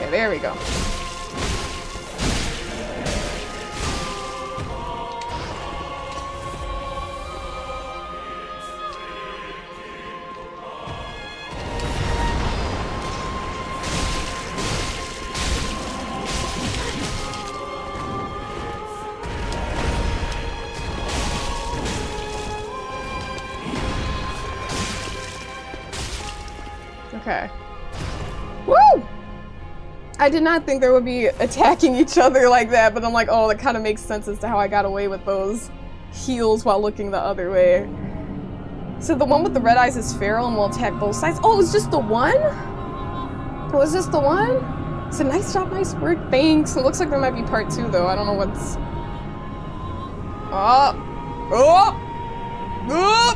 Okay, there we go. Okay. Woo! I did not think they would be attacking each other like that, but I'm like, oh, that kind of makes sense as to how I got away with those heals while looking the other way. So the one with the red eyes is feral and will attack both sides. Oh, it was just the one? It was just the one? So nice job, nice work, thanks. It looks like there might be part 2 though. I don't know what's... Oh! Oh! Oh!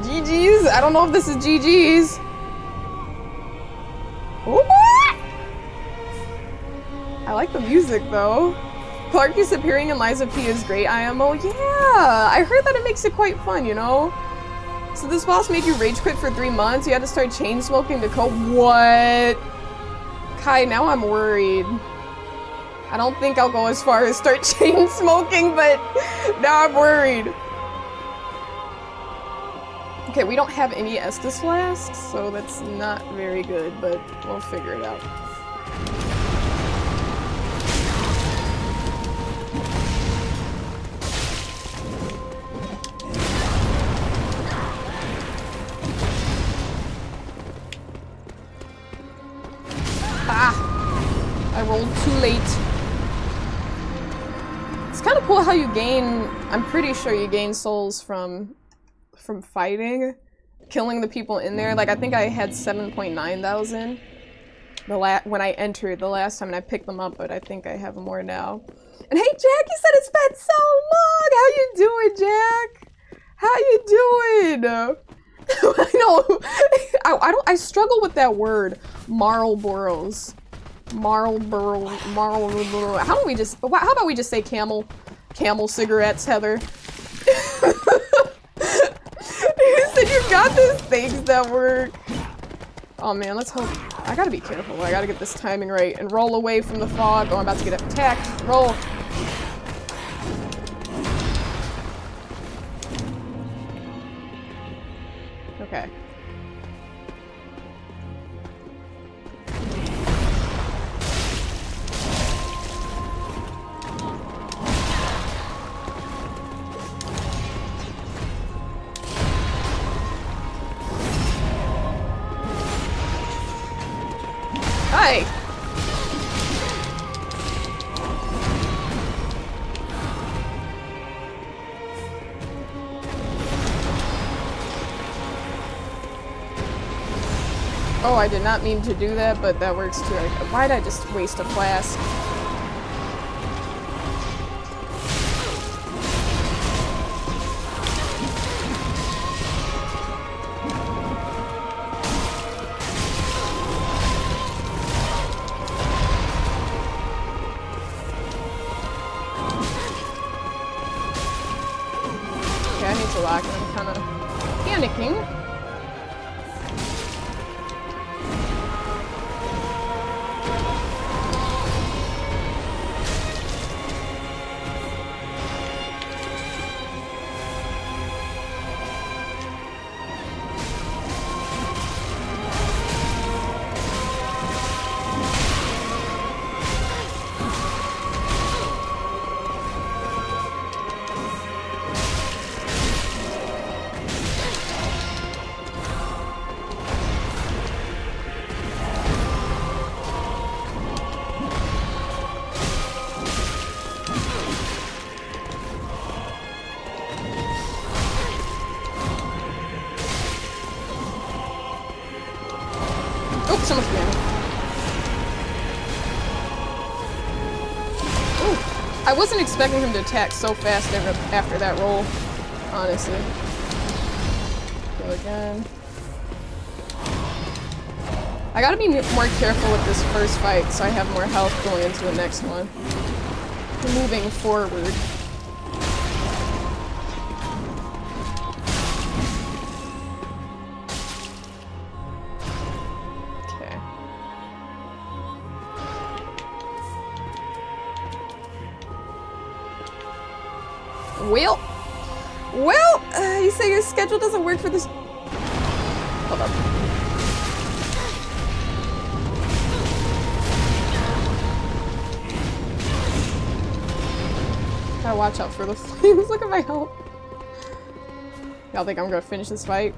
GG's. I don't know if this is GG's. Ooh. I like the music though. Clark is appearing in Lies of P is great, IMO. Yeah! I heard that it makes it quite fun, you know? So this boss made you rage quit for 3 months, you had to start chain smoking to cope. What? Kai, now I'm worried. I don't think I'll go as far as start chain smoking, but now I'm worried. Okay, we don't have any Estus flasks, so that's not very good, but we'll figure it out. Ah! I rolled too late. It's kind of cool how you gain... I'm pretty sure you gain souls from fighting, killing the people in there. Like, I think I had 7,900 when I entered the last time, and I picked them up, but I think I have more now. And hey, Jack, you said it's been so long! How you doing, Jack? How you doing? I know. I struggle with that word, Marlboros. Marlboro. How about we just say camel cigarettes, Heather? You said you got these things that work. Oh man, let's hope. I gotta be careful. I gotta get this timing right and roll away from the fog. Oh, I'm about to get attacked. Roll. Okay. Hi! Oh, I did not mean to do that, but that works too. Why'd I just waste a flask? And I'm kind of panicking. So much mana. Ooh. I wasn't expecting him to attack so fast after that roll, honestly. Go again. I gotta be more careful with this first fight so I have more health going into the next one. Moving forward. Okay. Well, you say your schedule doesn't work for this. Hold up. Gotta watch out for the flames. Look at my health. Y'all think I'm gonna finish this fight?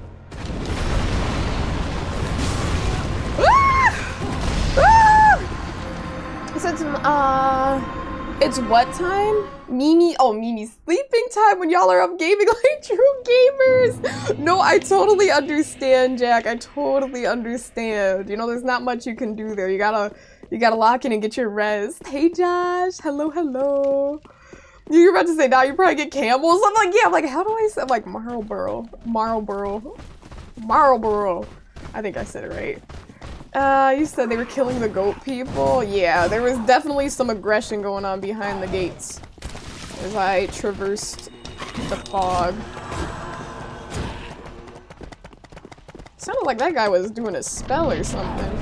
It's what time? Mimi's sleeping time when y'all are up gaming like true gamers. No, I totally understand, Jack. I totally understand. You know, there's not much you can do there. You gotta lock in and get your rest. Hey, Josh. Hello. You're about to say now you probably get camels. I'm like, yeah. I'm like, how do I say? I'm like Marlboro. I think I said it right. You said they were killing the goat people? Yeah, there was definitely some aggression going on behind the gates as I traversed the fog. Sounded like that guy was doing a spell or something.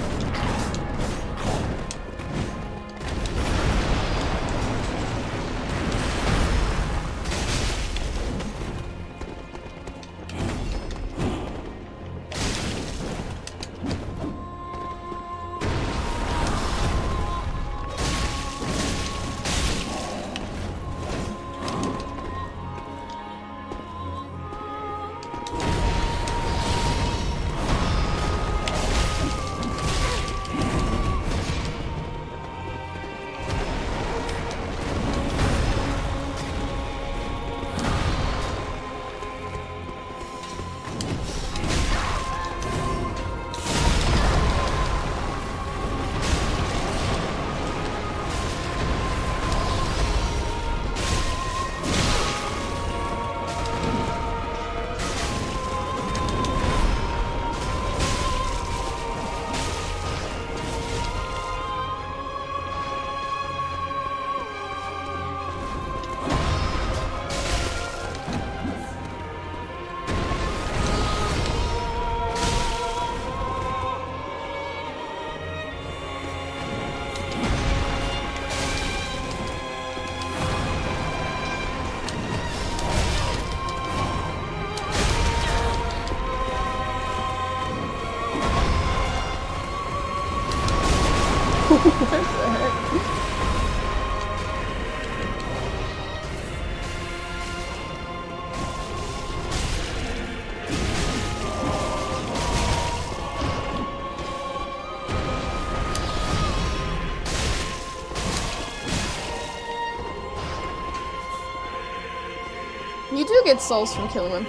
You do get souls from killing them.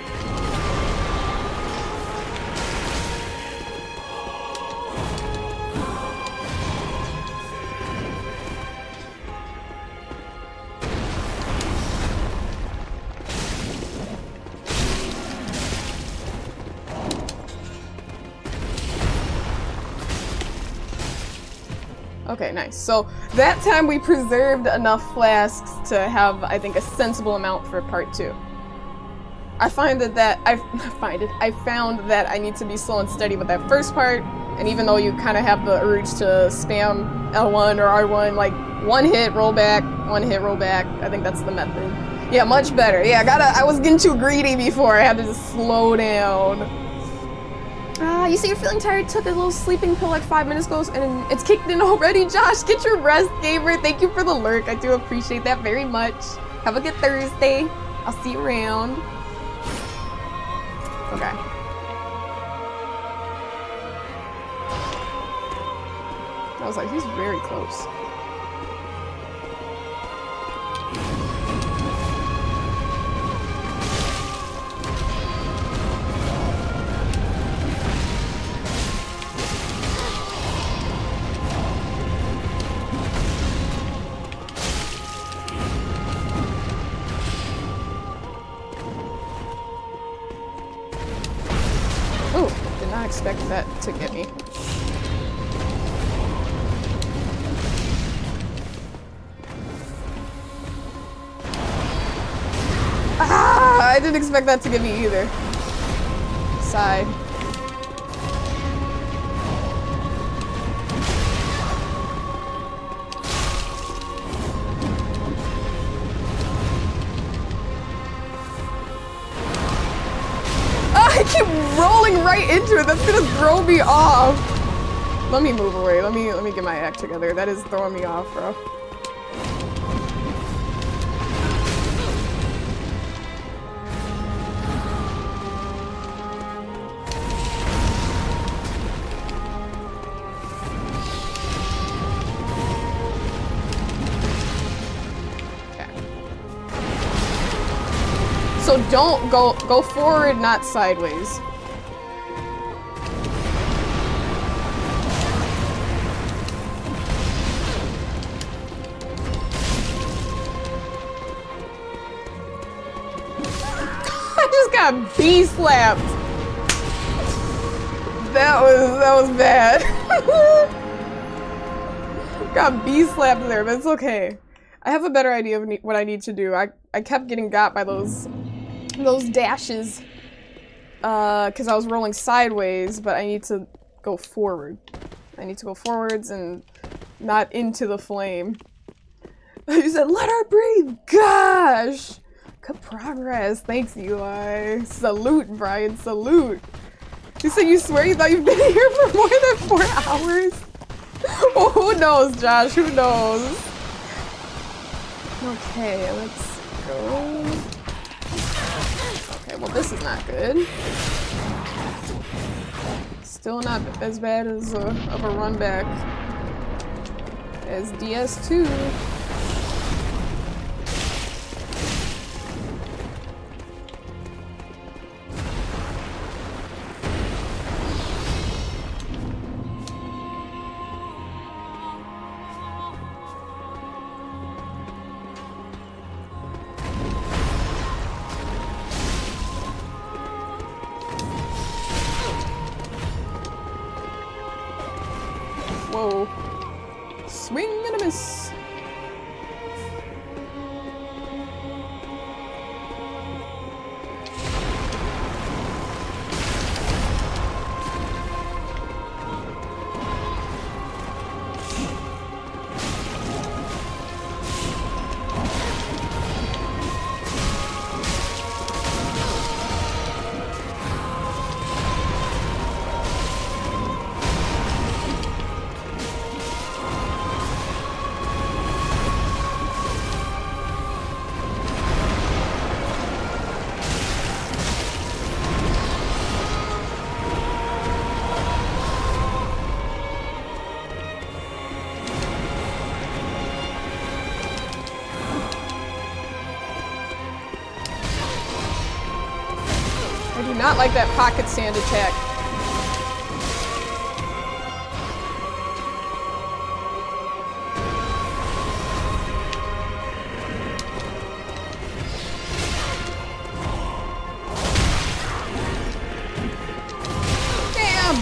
Okay, nice. So that time we preserved enough flasks to have, I think, a sensible amount for part 2. I found that I need to be slow and steady with that first part, and even though you kind of have the urge to spam L1 or R1, like one hit, roll back, one hit, roll back. I think that's the method. Yeah, much better. Yeah, I was getting too greedy before. I had to just slow down. You say you're feeling tired, took a little sleeping pill like 5 minutes ago, and it's kicked in already. Josh, get your rest, gamer. Thank you for the lurk. I do appreciate that very much. Have a good Thursday. I'll see you around. Okay. I was like, he's very close. expect that to get me. Ah! I didn't expect that to get me either. Side. I keep rolling right into it. That's gonna throw me off. Let me move away. Let me get my act together. That is throwing me off, bro. So don't go forward, not sideways. I just got B-slapped. That was bad. Got B-slapped there, but it's okay. I have a better idea of what I need to do. I kept getting got by those dashes because I was rolling sideways, but I need to go forward. I need to go forwards and not into the flame. You said, let her breathe! Gosh! Good progress. Thanks, Eli. Salute, Brian. Salute. You said you swear you thought you've been here for more than 4 hours? Well, who knows, Josh? Who knows? Okay, let's go. Okay, well this is not good. Still not as bad as of a run back as DS2. Whoa. Swing and a miss. I do not like that pocket sand attack. Damn!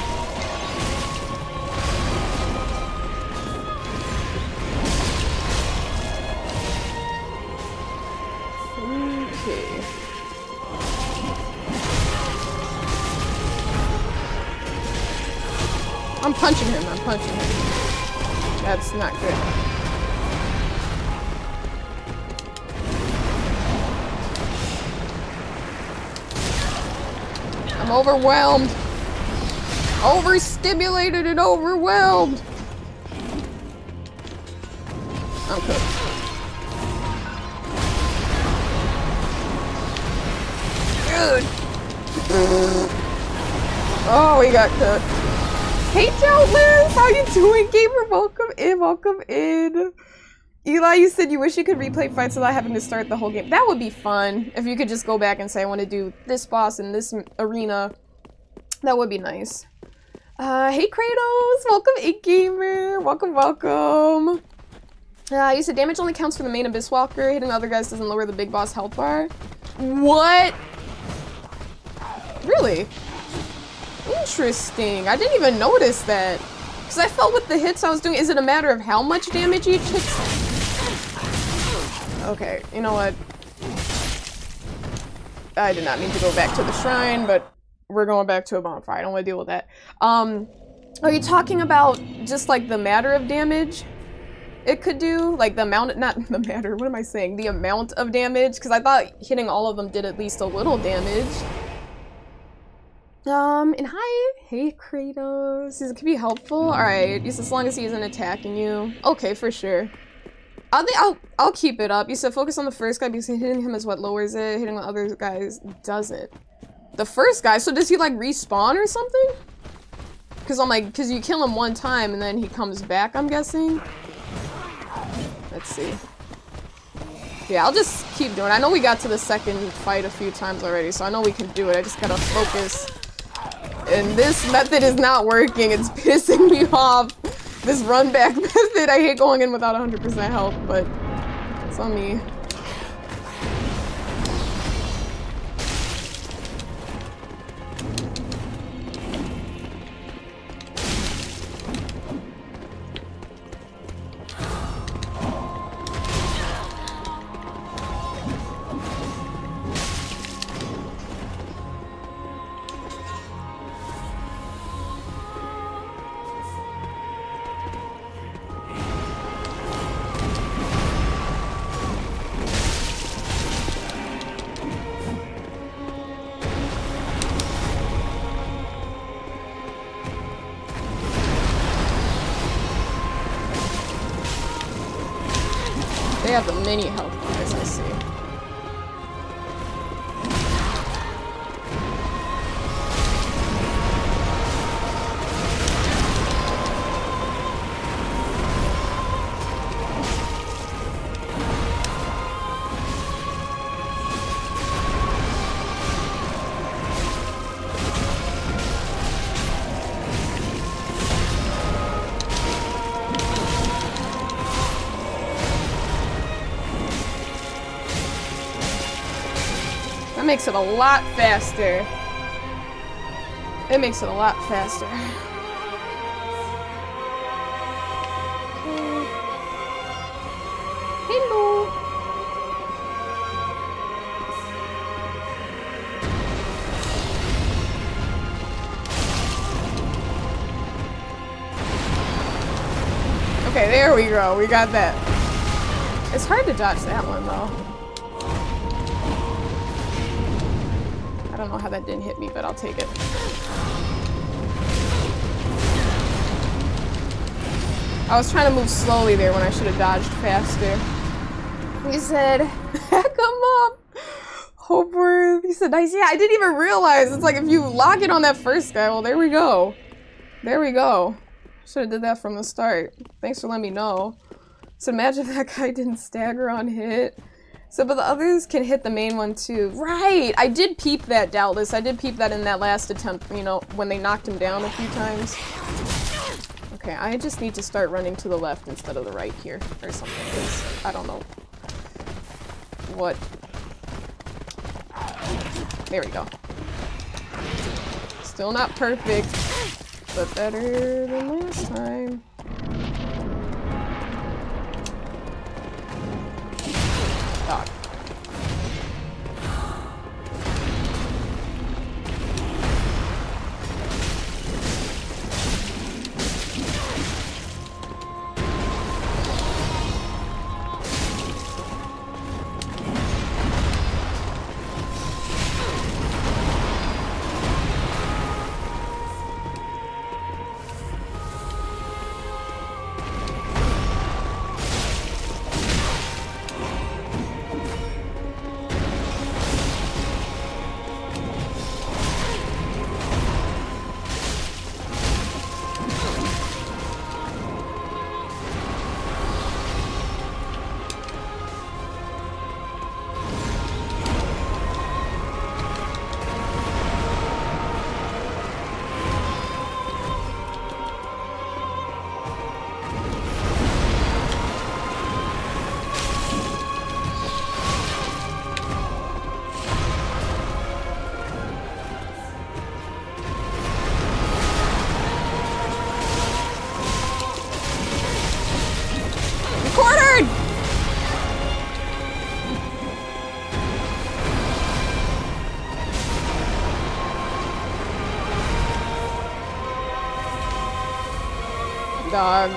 Okay. I'm punching him, I'm punching him. That's not good. I'm overwhelmed. Overstimulated and overwhelmed. I'm cooked. Dude. Oh, we got cooked. Hey, Joe how you doing, gamer? Welcome in, welcome in. Eli, you said you wish you could replay fights without having to start the whole game. That would be fun, if you could just go back and say, I want to do this boss in this arena. That would be nice. Hey, Kratos! Welcome in, gamer! Welcome, welcome! You said damage only counts for the main Abyss Walker. Hitting other guys doesn't lower the big boss health bar. What? Really? Interesting. I didn't even notice that. Because I felt with the hits I was doing, is it a matter of how much damage each hit? Okay, you know what? I did not need to go back to the shrine, but we're going back to a bonfire. I don't want to deal with that. Are you talking about just like the matter of damage it could do? Like the amount, not the matter, what am I saying? The amount of damage? Because I thought hitting all of them did at least a little damage. And hi, hey Kratos. It could be helpful. Alright, just as long as he isn't attacking you. Okay, for sure. I'll keep it up. You said focus on the first guy because hitting him is what lowers it. Hitting the other guys doesn't. The first guy, so does he like respawn or something? Because I'm like, because you kill him one time and then he comes back, I'm guessing. Let's see. Yeah, I'll just keep doing it. I know we got to the second fight a few times already, so I know we can do it. I just gotta focus. And this method is not working. It's pissing me off. This run back method. I hate going in without 100% health, but it's on me. They have the mini health bars, I see. That makes it a lot faster. It makes it a lot faster. Hello. Okay, there we go. We got that. It's hard to dodge that one though. I don't know how that didn't hit me, but I'll take it. I was trying to move slowly there when I should have dodged faster. He said, come up. Hopeworth. He said, nice. Yeah, I didn't even realize. It's like if you lock it on that first guy, well, there we go. There we go. Should have did that from the start. Thanks for letting me know. So imagine if that guy didn't stagger on hit. So, but the others can hit the main one too. Right! I did peep that, doubtless. I did peep that in that last attempt, you know, when they knocked him down a few times. Okay, I just need to start running to the left instead of the right here, or something, because I don't know what. There we go. Still not perfect, but better than last time. Dog. Dog.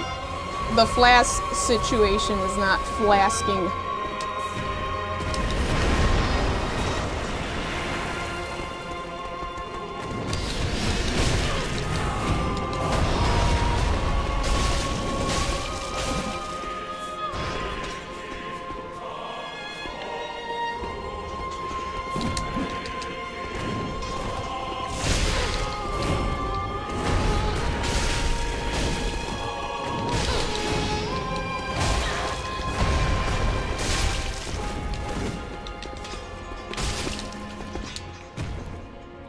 The flask situation is not flasking.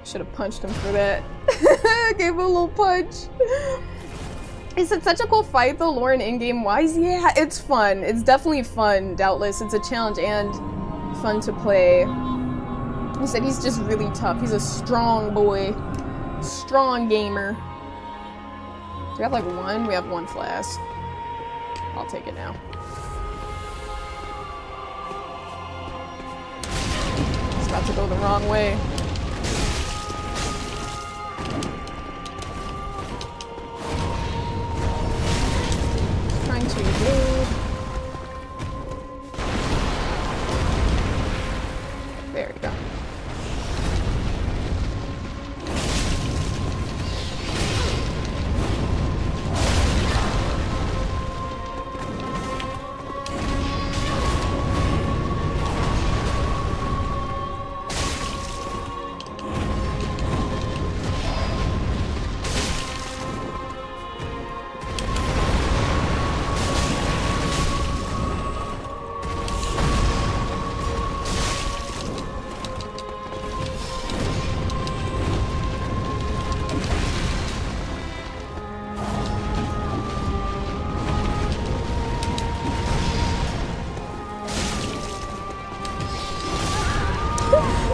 Should have punched him for that. Gave him a little punch. Is it such a cool fight though, Lauren, in-game wise? Yeah, it's fun. It's definitely fun, doubtless. It's a challenge and fun to play. He said he's just really tough. He's a strong boy. Strong gamer. Do we have like one? We have one flask. I'll take it now. It's about to go the wrong way. Trying to evade. There we go.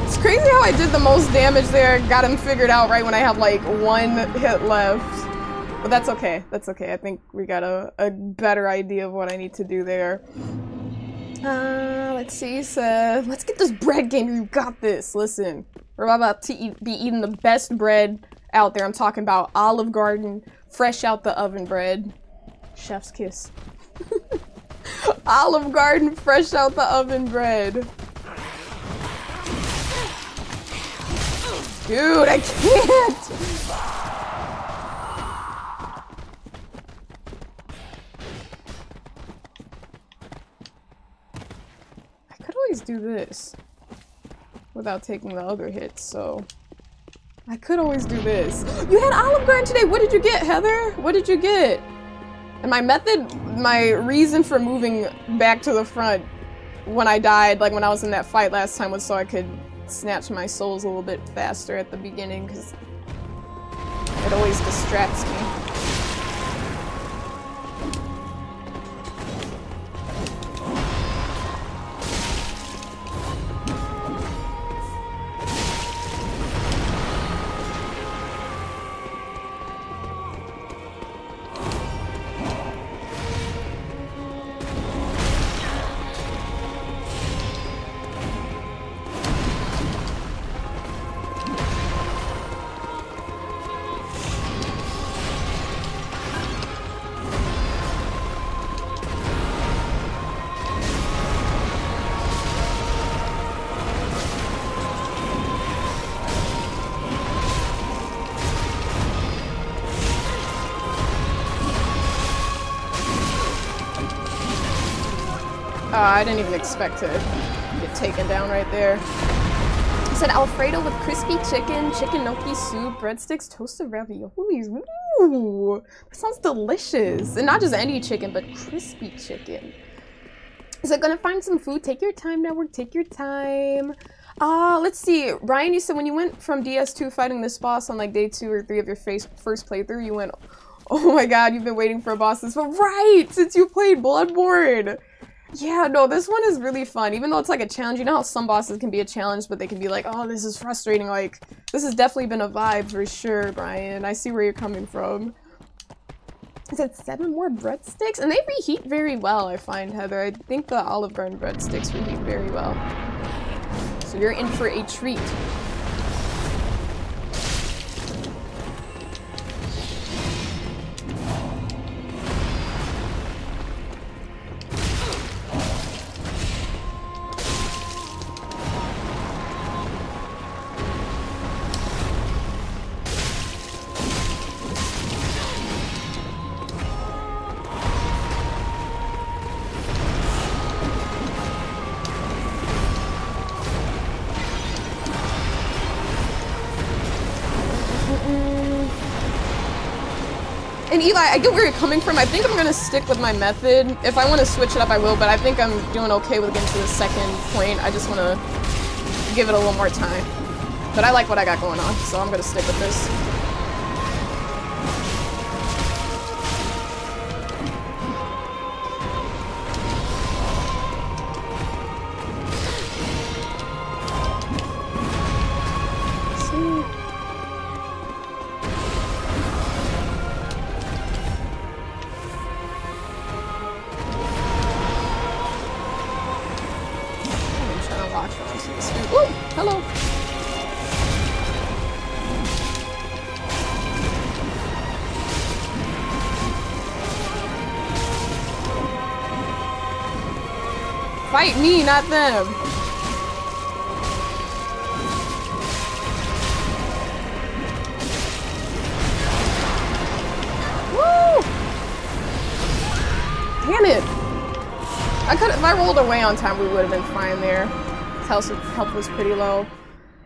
It's crazy how I did the most damage there, got him figured out right when I have like one hit left. But that's okay, that's okay. I think we got a better idea of what I need to do there. Let's see, so let's get this bread game. You got this. Listen, we're about to be eating the best bread out there. I'm talking about Olive Garden, fresh out the oven bread. Chef's kiss. Olive Garden, fresh out the oven bread. Dude, I can't! I could always do this without taking the other hits, so I could always do this. You had Olive Garden today! What did you get, Heather? What did you get? And my method, my reason for moving back to the front when I died, like when I was in that fight last time, was so I could snatch my souls a little bit faster at the beginning, because it always distracts me. I didn't even expect to get taken down right there. I said Alfredo with crispy chicken, chicken gnocchi soup, breadsticks, toasted raviolis. Ooh, that sounds delicious. And not just any chicken, but crispy chicken. Is it gonna find some food? Take your time, network, take your time. Let's see. Ryan, you said when you went from DS2 fighting this boss on like day 2 or 3 of your first playthrough, you went, oh my god, you've been waiting for a boss this far. Right, since you played Bloodborne. Yeah, no, this one is really fun. Even though it's like a challenge, you know how some bosses can be a challenge, but they can be like, oh, this is frustrating. Like, this has definitely been a vibe for sure, Brian. I see where you're coming from. I said 7 more breadsticks? And they reheat very well, I find, Heather. I think the Olive Garden breadsticks reheat very well. So you're in for a treat. And Eli, I get where you're coming from. I think I'm gonna stick with my method. If I want to switch it up, I will, but I think I'm doing okay with getting to the second point. I just want to give it a little more time. But I like what I got going on, so I'm gonna stick with this. Hello. Fight me, not them. Woo! Damn it. I could, if I rolled away on time, we would have been fine there. Health was pretty low.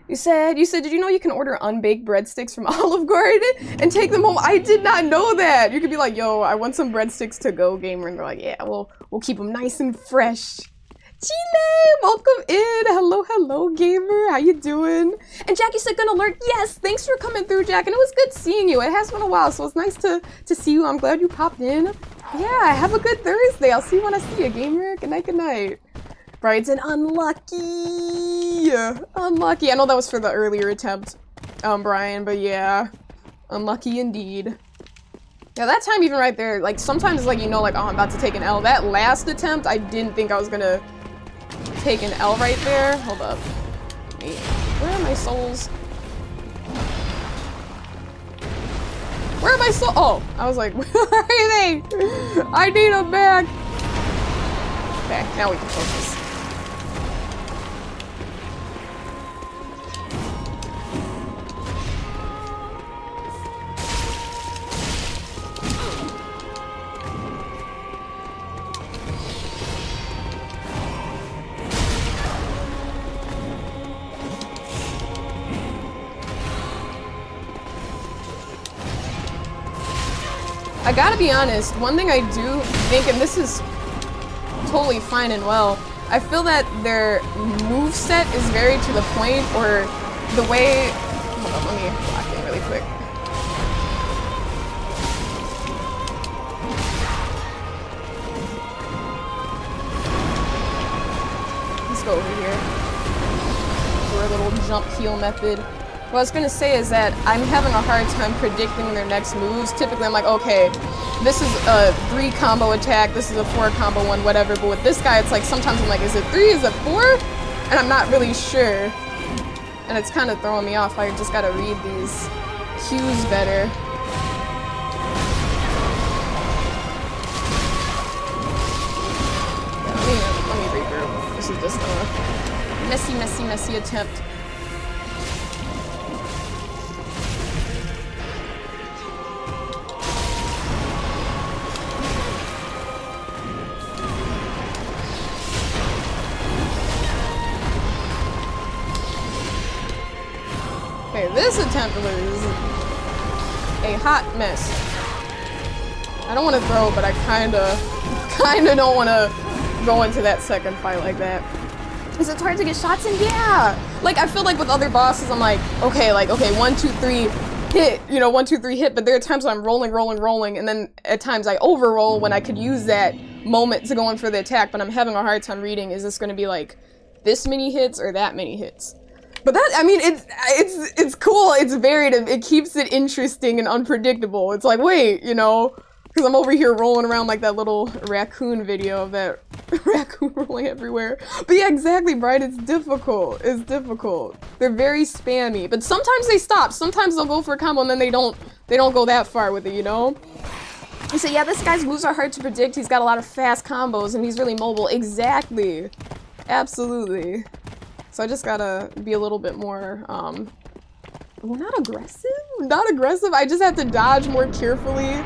You said, did you know you can order unbaked breadsticks from Olive Garden and take them home? I did not know that. You could be like, yo, I want some breadsticks to go, gamer. And they're like, yeah, we'll keep them nice and fresh. Chile, welcome in. Hello, hello, gamer. How you doing? And Jackie said, gonna lurk. Yes, thanks for coming through, Jack. And it was good seeing you. It has been a while, so it's nice to see you. I'm glad you popped in. Yeah, have a good Thursday. I'll see you when I see you, gamer. Good night, good night. Brighton, unlucky. Unlucky. I know that was for the earlier attempt, Brian, but yeah. Unlucky indeed. Yeah, that time even right there, like, sometimes, like, you know, like, oh, I'm about to take an L. That last attempt, I didn't think I was gonna take an L right there. Hold up. Wait, where are my souls? Where are my souls? Oh, I was like, where are they? I need them back. Okay, now we can focus. I gotta be honest, one thing I do think, and this is totally fine and well, I feel that their moveset is very to the point, or the way... Hold on, let me lock in really quick. Let's go over here. For a little jump heal method. What I was gonna say is that I'm having a hard time predicting their next moves. Typically, I'm like, okay, this is a 3 combo attack, this is a 4 combo one, whatever. But with this guy, it's like sometimes I'm like, is it 3? Is it 4? And I'm not really sure. And it's kind of throwing me off. I just gotta read these cues better. Yeah, let me regroup. This is just a messy attempt. Okay, this attempt was a hot mess. I don't want to throw, but I kinda don't want to go into that second fight like that. Is it hard to get shots in? Yeah! Like, I feel like with other bosses, I'm like, okay, 1, 2, 3, hit, you know, 1, 2, 3, hit, but there are times when I'm rolling, and then at times I overroll when I could use that moment to go in for the attack, but I'm having a hard time reading, is this going to be like this many hits or that many hits? But that, I mean, it's cool, it's varied, it keeps it interesting and unpredictable. It's like, wait, you know, because I'm over here rolling around like that little raccoon video of that raccoon rolling everywhere. But yeah, exactly, Brian, it's difficult. It's difficult. They're very spammy, but sometimes they stop. Sometimes they'll go for a combo and then they don't go that far with it, you know? You say, yeah, this guy's moves are hard to predict. He's got a lot of fast combos and he's really mobile. Exactly. Absolutely. So I just gotta be a little bit more, well, not aggressive? Not aggressive, I just have to dodge more carefully.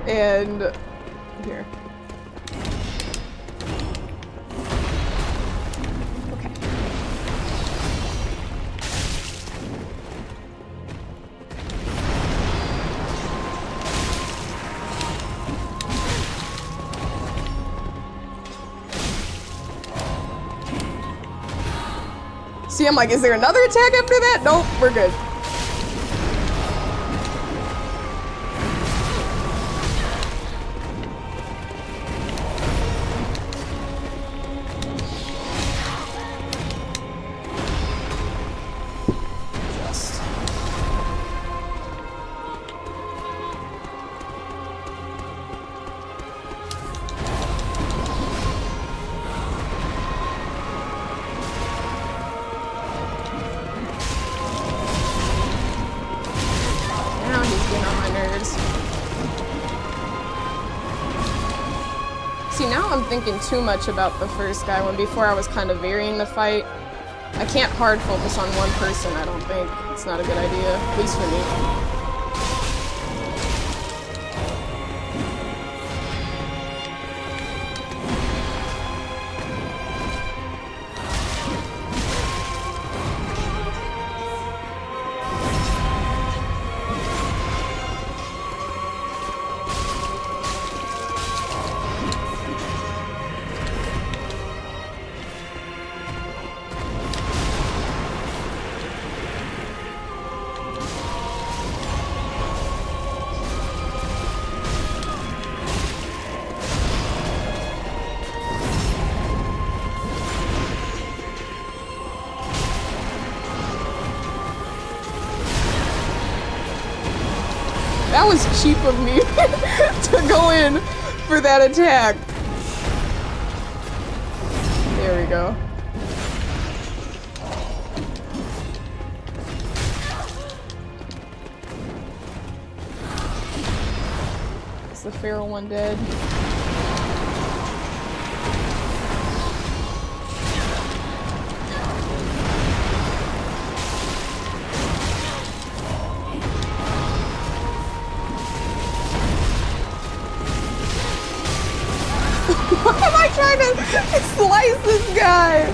And, here. Okay. See, I'm like, is there another attack after that? Nope, we're good. Thinking too much about the first guy when before I was kind of varying the fight. I can't hard focus on one person, I don't think. It's not a good idea, at least for me. That was cheap of me to go in for that attack. There we go. Is the feral one dead? Why am I trying to slice this guy?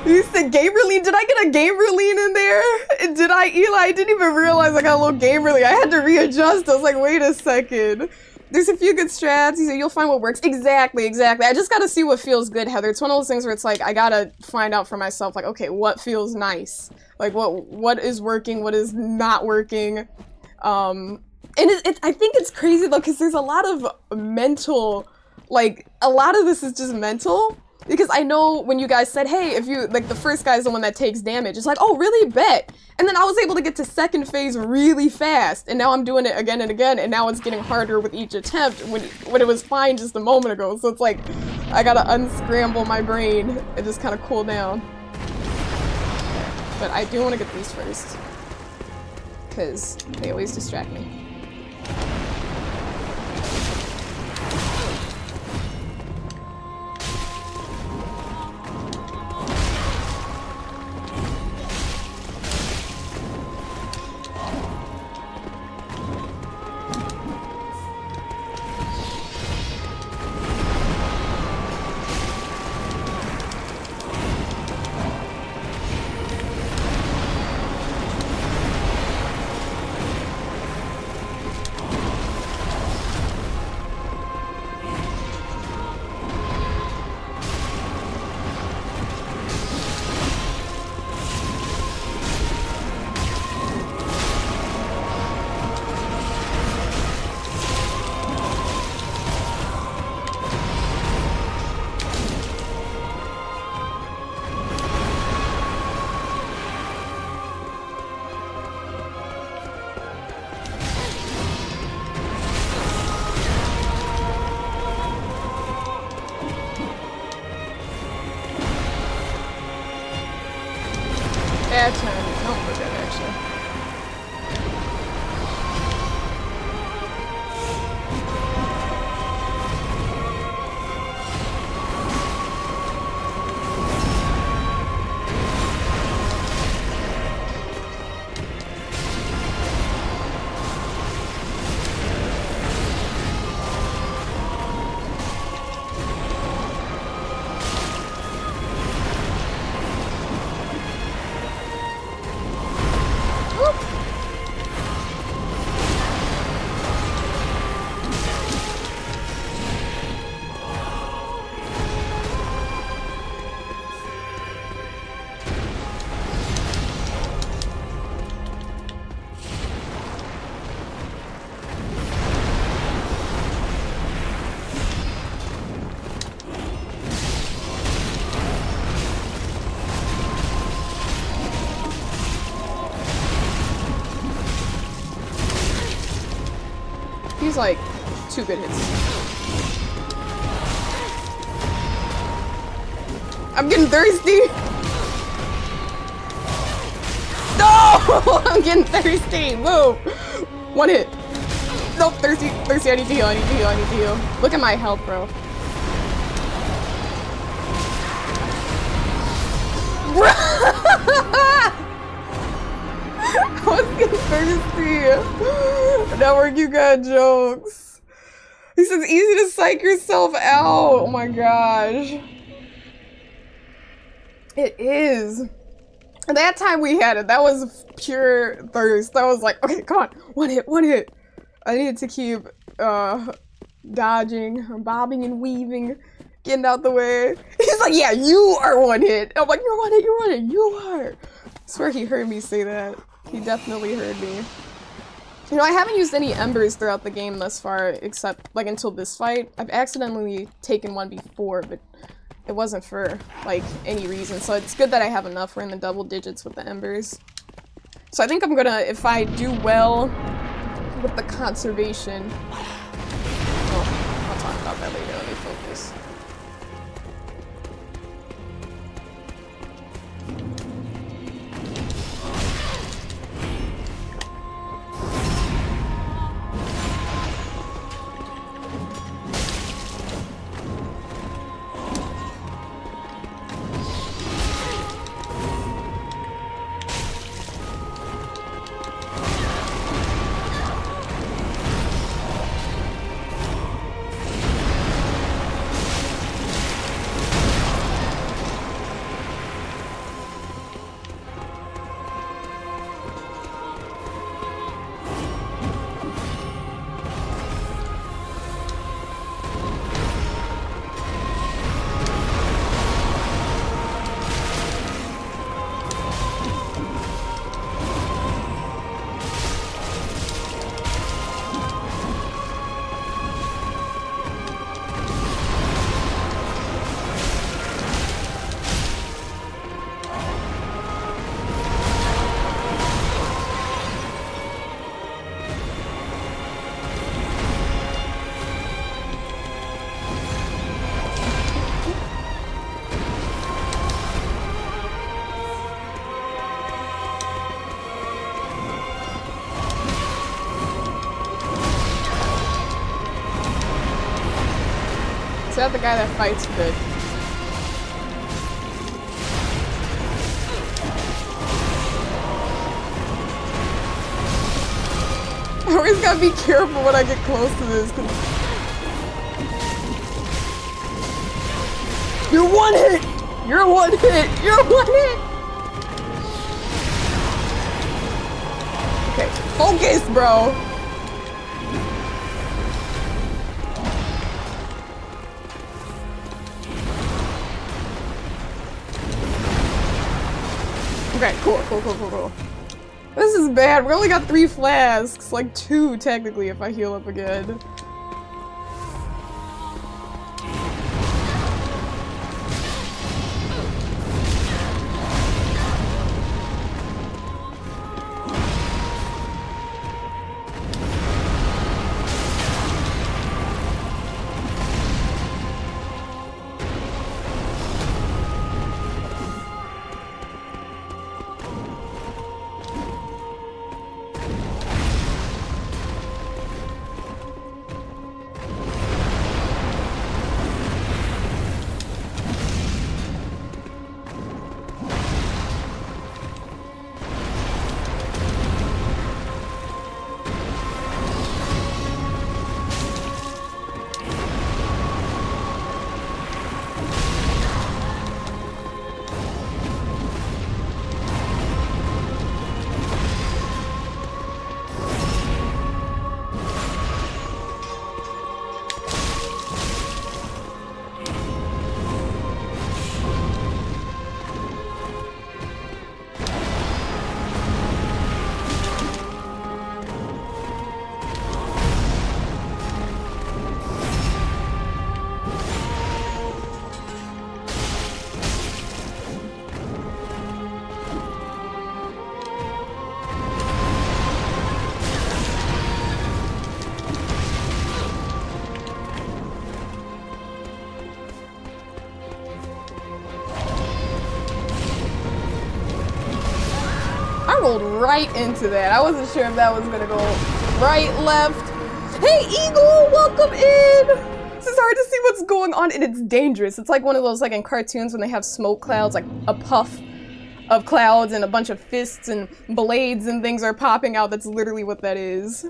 You said Gamerline? Did I get a Gamerline in there? Did I, Eli? I didn't even realize I got a little Gamerline. I had to readjust. I was like, wait a second. There's a few good strats. You said you'll find what works. Exactly, exactly. I just gotta see what feels good, Heather. It's one of those things where it's like, I gotta find out for myself, like, okay, what feels nice? Like, what is working? What is not working? And I think it's crazy though, because there's a lot of mental, like, a lot of this is just mental. Because I know when you guys said, hey, if you, like, the first guy's the one that takes damage, it's like, oh, really? Bet. And then I was able to get to second phase really fast, and now I'm doing it again and again, and now it's getting harder with each attempt when it was fine just a moment ago. So it's like, I gotta unscramble my brain and just kind of cool down. But I do want to get these first, because they always distract me. He's like 2 good hits. I'm getting thirsty! No! I'm getting thirsty! Move! 1 hit. Nope, thirsty, thirsty, I need to heal, I need to heal, I need to heal. Look at my health, bro. I was getting thirsty. Network, you got jokes. He says easy to psych yourself out. Oh my gosh. It is. That time we had it, that was pure thirst. I was like, okay, come on. 1 hit, 1 hit. I needed to keep dodging, bobbing and weaving, getting out the way. He's like, yeah, you are 1 hit. I'm like, you're 1 hit, you're 1 hit, you are. I swear he heard me say that. He definitely heard me. You know, I haven't used any embers throughout the game thus far, except, like, until this fight. I've accidentally taken one before, but it wasn't for, like, any reason. So it's good that I have enough. We're in the double digits with the embers. So I think I'm gonna, if I do well with the conservation... Oh, I'll talk about that later. Let me focus. Is that the guy that fights good? I always gotta be careful when I get close to this. You're 1 hit! You're 1 hit! You're 1 hit! Okay, focus, bro! Okay, cool. This is bad. We only got 3 flasks. Like 2, technically, if I heal up again. rolled right into that. I wasn't sure if that was gonna go right, left. Hey, Eagle, welcome in! This is hard to see what's going on, and it's dangerous. It's like one of those, like in cartoons when they have smoke clouds, like a puff of clouds and a bunch of fists and blades and things are popping out. That's literally what that is.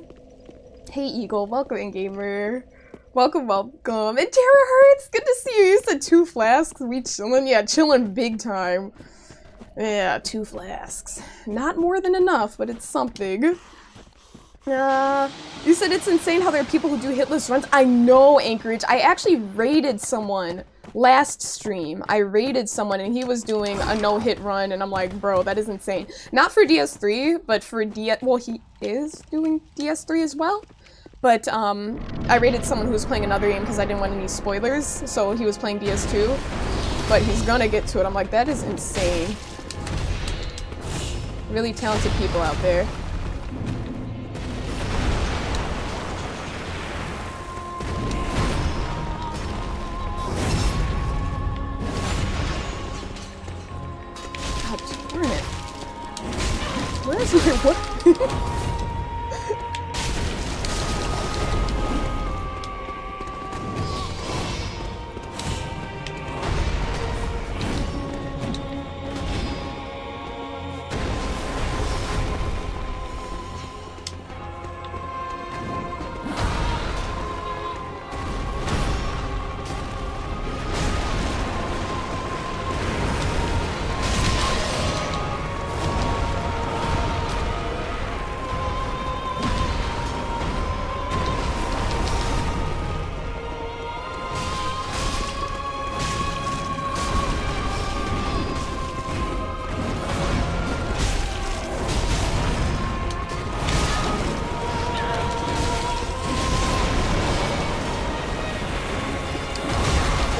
Hey, Eagle, welcome in, gamer. Welcome, welcome. And Tara Hurts, good to see you. You said 2 flasks. We chillin'? Yeah, chillin' big time. Yeah, 2 flasks. Not more than enough, but it's something. You said it's insane how there are people who do hitless runs. I know, Anchorage. I actually raided someone last stream. I raided someone and he was doing a no-hit run and I'm like, bro, that is insane. Not for DS3, but for well, he is doing DS3 as well. But I raided someone who was playing another game because I didn't want any spoilers, so he was playing DS2. But he's gonna get to it. I'm like, that is insane. Really talented people out there. God darn it. Where is my what?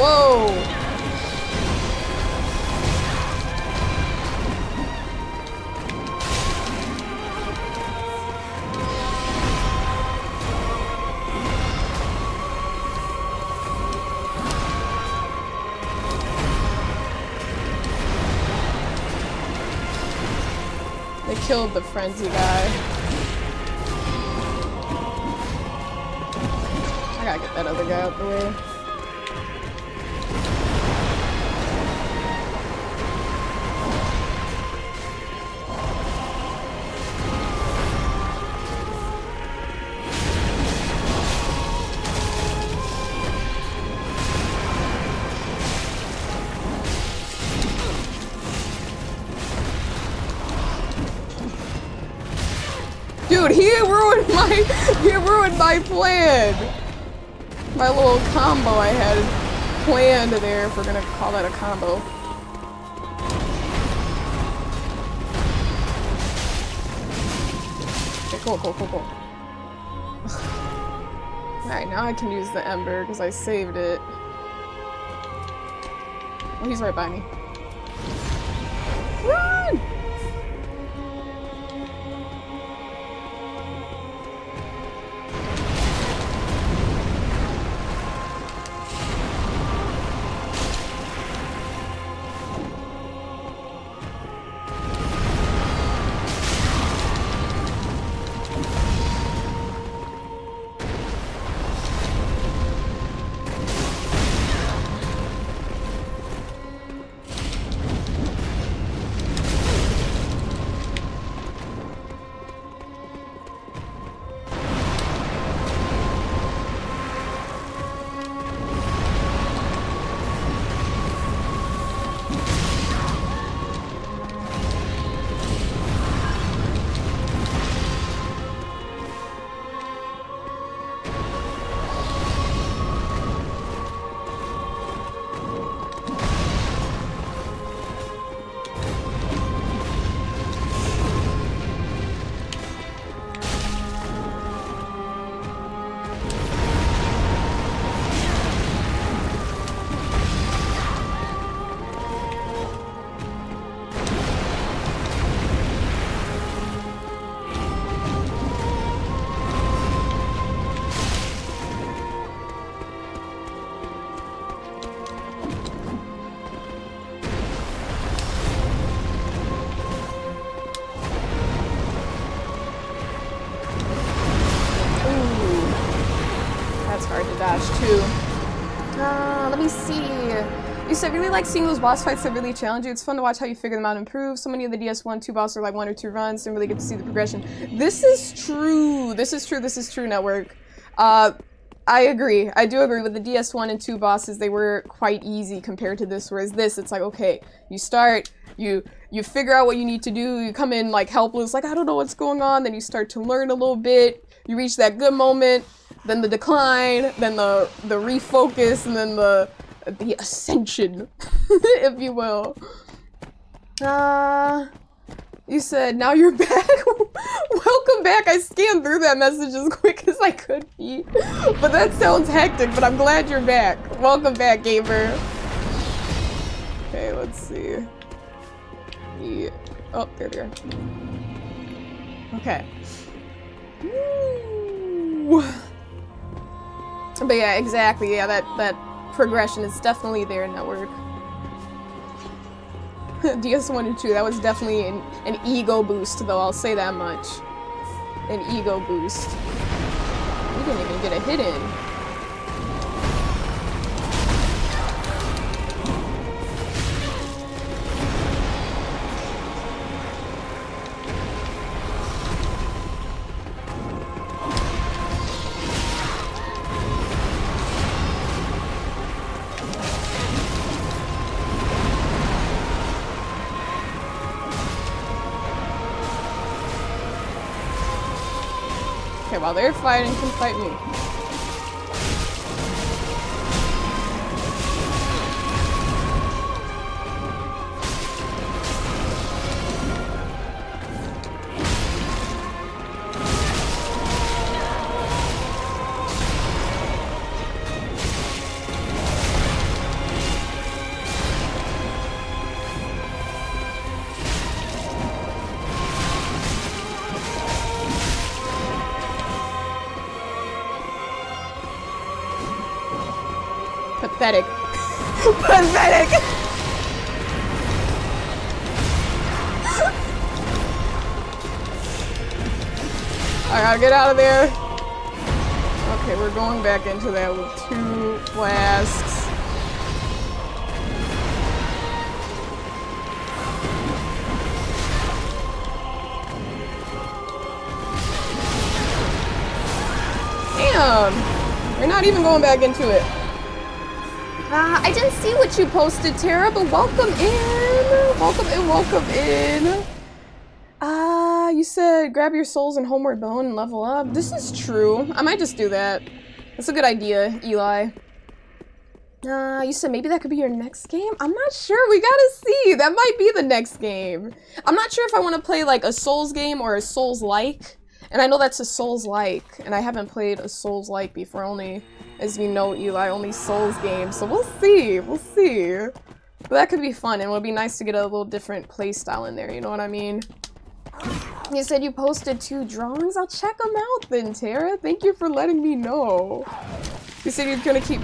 Whoa! They killed the frenzy guy. I gotta get that other guy out the way. Dude, he ruined my plan. My little combo I had planned there, if we're gonna call that a combo. Okay, cool. Alright, now I can use the Ember because I saved it. Oh, he's right by me. Run! hard to dodge too. Let me see. You said really like seeing those boss fights that really challenge you. It's fun to watch how you figure them out and improve. So many of the DS1 2 bosses are like 1 or 2 runs, and really get to see the progression. This is true. This is true. This is true, Network. I agree. I do agree with the DS1 and 2 bosses. They were quite easy compared to this, whereas this, it's like, okay, you start, you figure out what you need to do, you come in like helpless, like I don't know what's going on, then you start to learn a little bit, you reach that good moment, then the decline, then the refocus, and then the ascension, if you will. You said, now you're back? Welcome back. I scanned through that message as quick as I could be. But that sounds hectic, but I'm glad you're back. Welcome back, gamer. Okay, let's see. Oh, there they are. Okay. Woo. But yeah, exactly. Yeah, that progression is definitely there in Network. DS1 and 2, that was definitely an ego boost, though, I'll say that much. An ego boost. We didn't even get a hit in. Okay, while they're fighting, can fight me. Pathetic. Pathetic! I gotta get out of there. Okay, we're going back into that with 2 flasks. Damn! We're not even going back into it. I didn't see what you posted, Tara, but welcome in! Welcome in, welcome in! You said grab your souls and homeward bone and level up. This is true. I might just do that. That's a good idea, Eli. You said maybe that could be your next game? I'm not sure. We gotta see. That might be the next game. I'm not sure if I want to play like a Souls game or a Souls-like. And I know that's a Souls-like, and I haven't played a Souls-like before. Only, as you know, Eli, only Souls games. So we'll see. We'll see. But that could be fun, and it would be nice to get a little different playstyle in there. You know what I mean? You said you posted 2 drawings? I'll check them out then, Tara. Thank you for letting me know. You said you're gonna keep...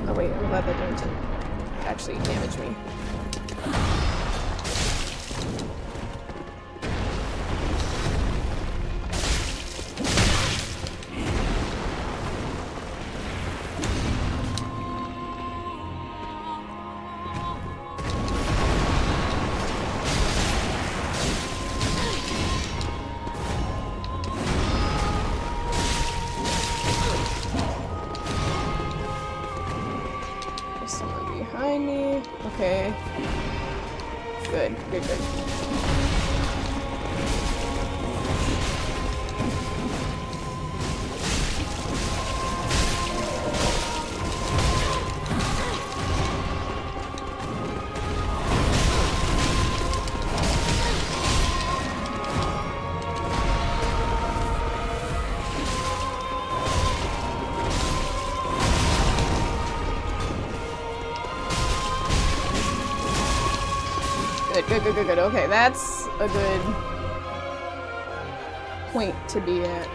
Oh wait, I'm glad that didn't actually damage me. Okay. Good, good, good. Good. Okay, that's a good point to be at.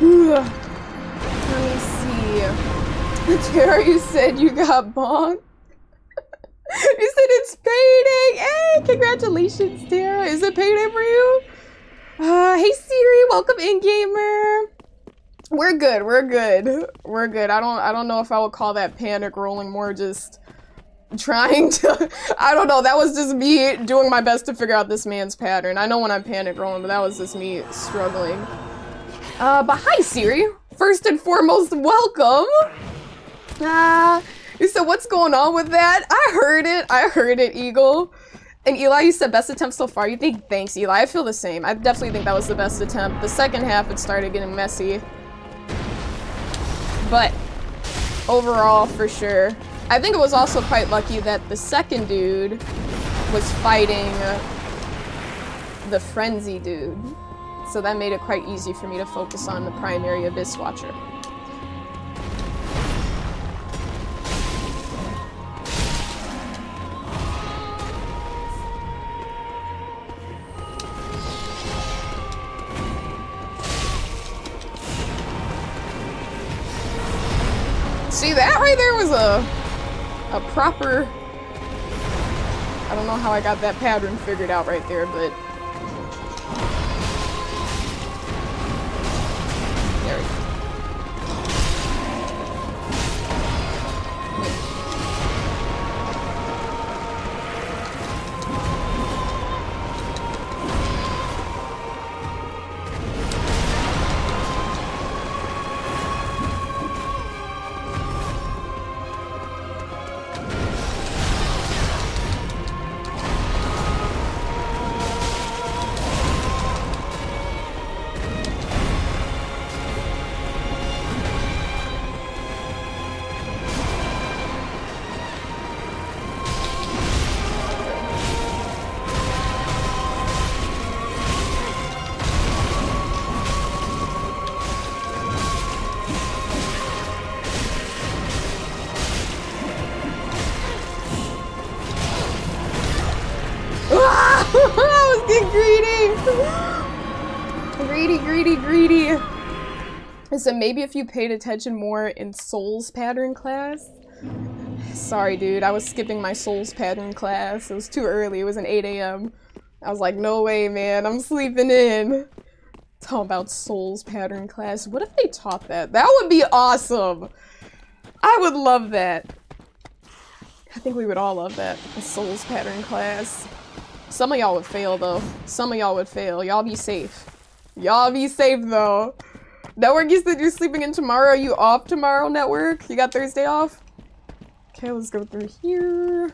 Let me see. Tara, you said you got bonked. You said it's payday. Hey, congratulations, Tara. Is it payday for you? Hey Siri, welcome in, gamer. We're good. We're good. We're good. I don't know if I would call that panic rolling, more just trying to. I don't know. That was just me doing my best to figure out this man's pattern. I know when I'm panic rolling, but that was just me struggling. But hi Siri. First and foremost, welcome. You said, what's going on with that? I heard it, Eagle. And Eli, you said best attempt so far. You think, thanks, Eli. I feel the same. I definitely think that was the best attempt. The second half, it started getting messy. But overall, for sure. I think it was also quite lucky that the second dude was fighting the Frenzy dude. So that made it quite easy for me to focus on the primary Abyss Watcher. See, that right there was a proper... I don't know how I got that pattern figured out right there, but... There we go. I was getting greedy. So maybe if you paid attention more in Souls pattern class. Sorry, dude. I was skipping my Souls pattern class. It was too early. It was an 8 a.m. I was like, no way, man. I'm sleeping in. Talk about Souls pattern class. What if they taught that? That would be awesome. I would love that. I think we would all love that. A Souls pattern class. Some of y'all would fail, though. Some of y'all would fail. Y'all be safe. Y'all be safe, though. Network, you said you're sleeping in tomorrow. Are you off tomorrow, Network? You got Thursday off? Okay, let's go through here.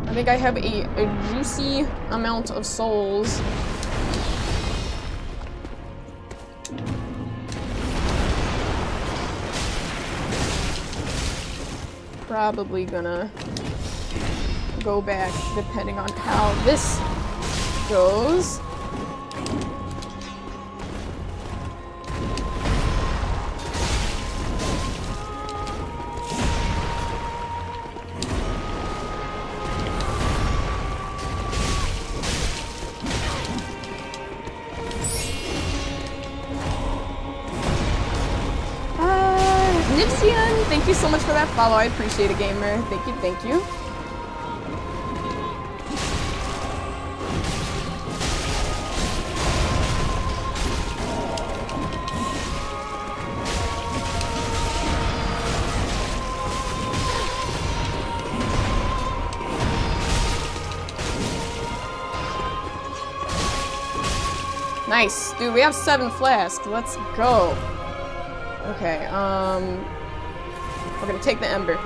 I think I have a juicy amount of souls. Probably gonna go back depending on how this goes. Nipsian, thank you so much for that follow. I appreciate it, gamer. Thank you, thank you. Nice. Dude, we have 7 flasks. Let's go. Okay, we're gonna take the Ember.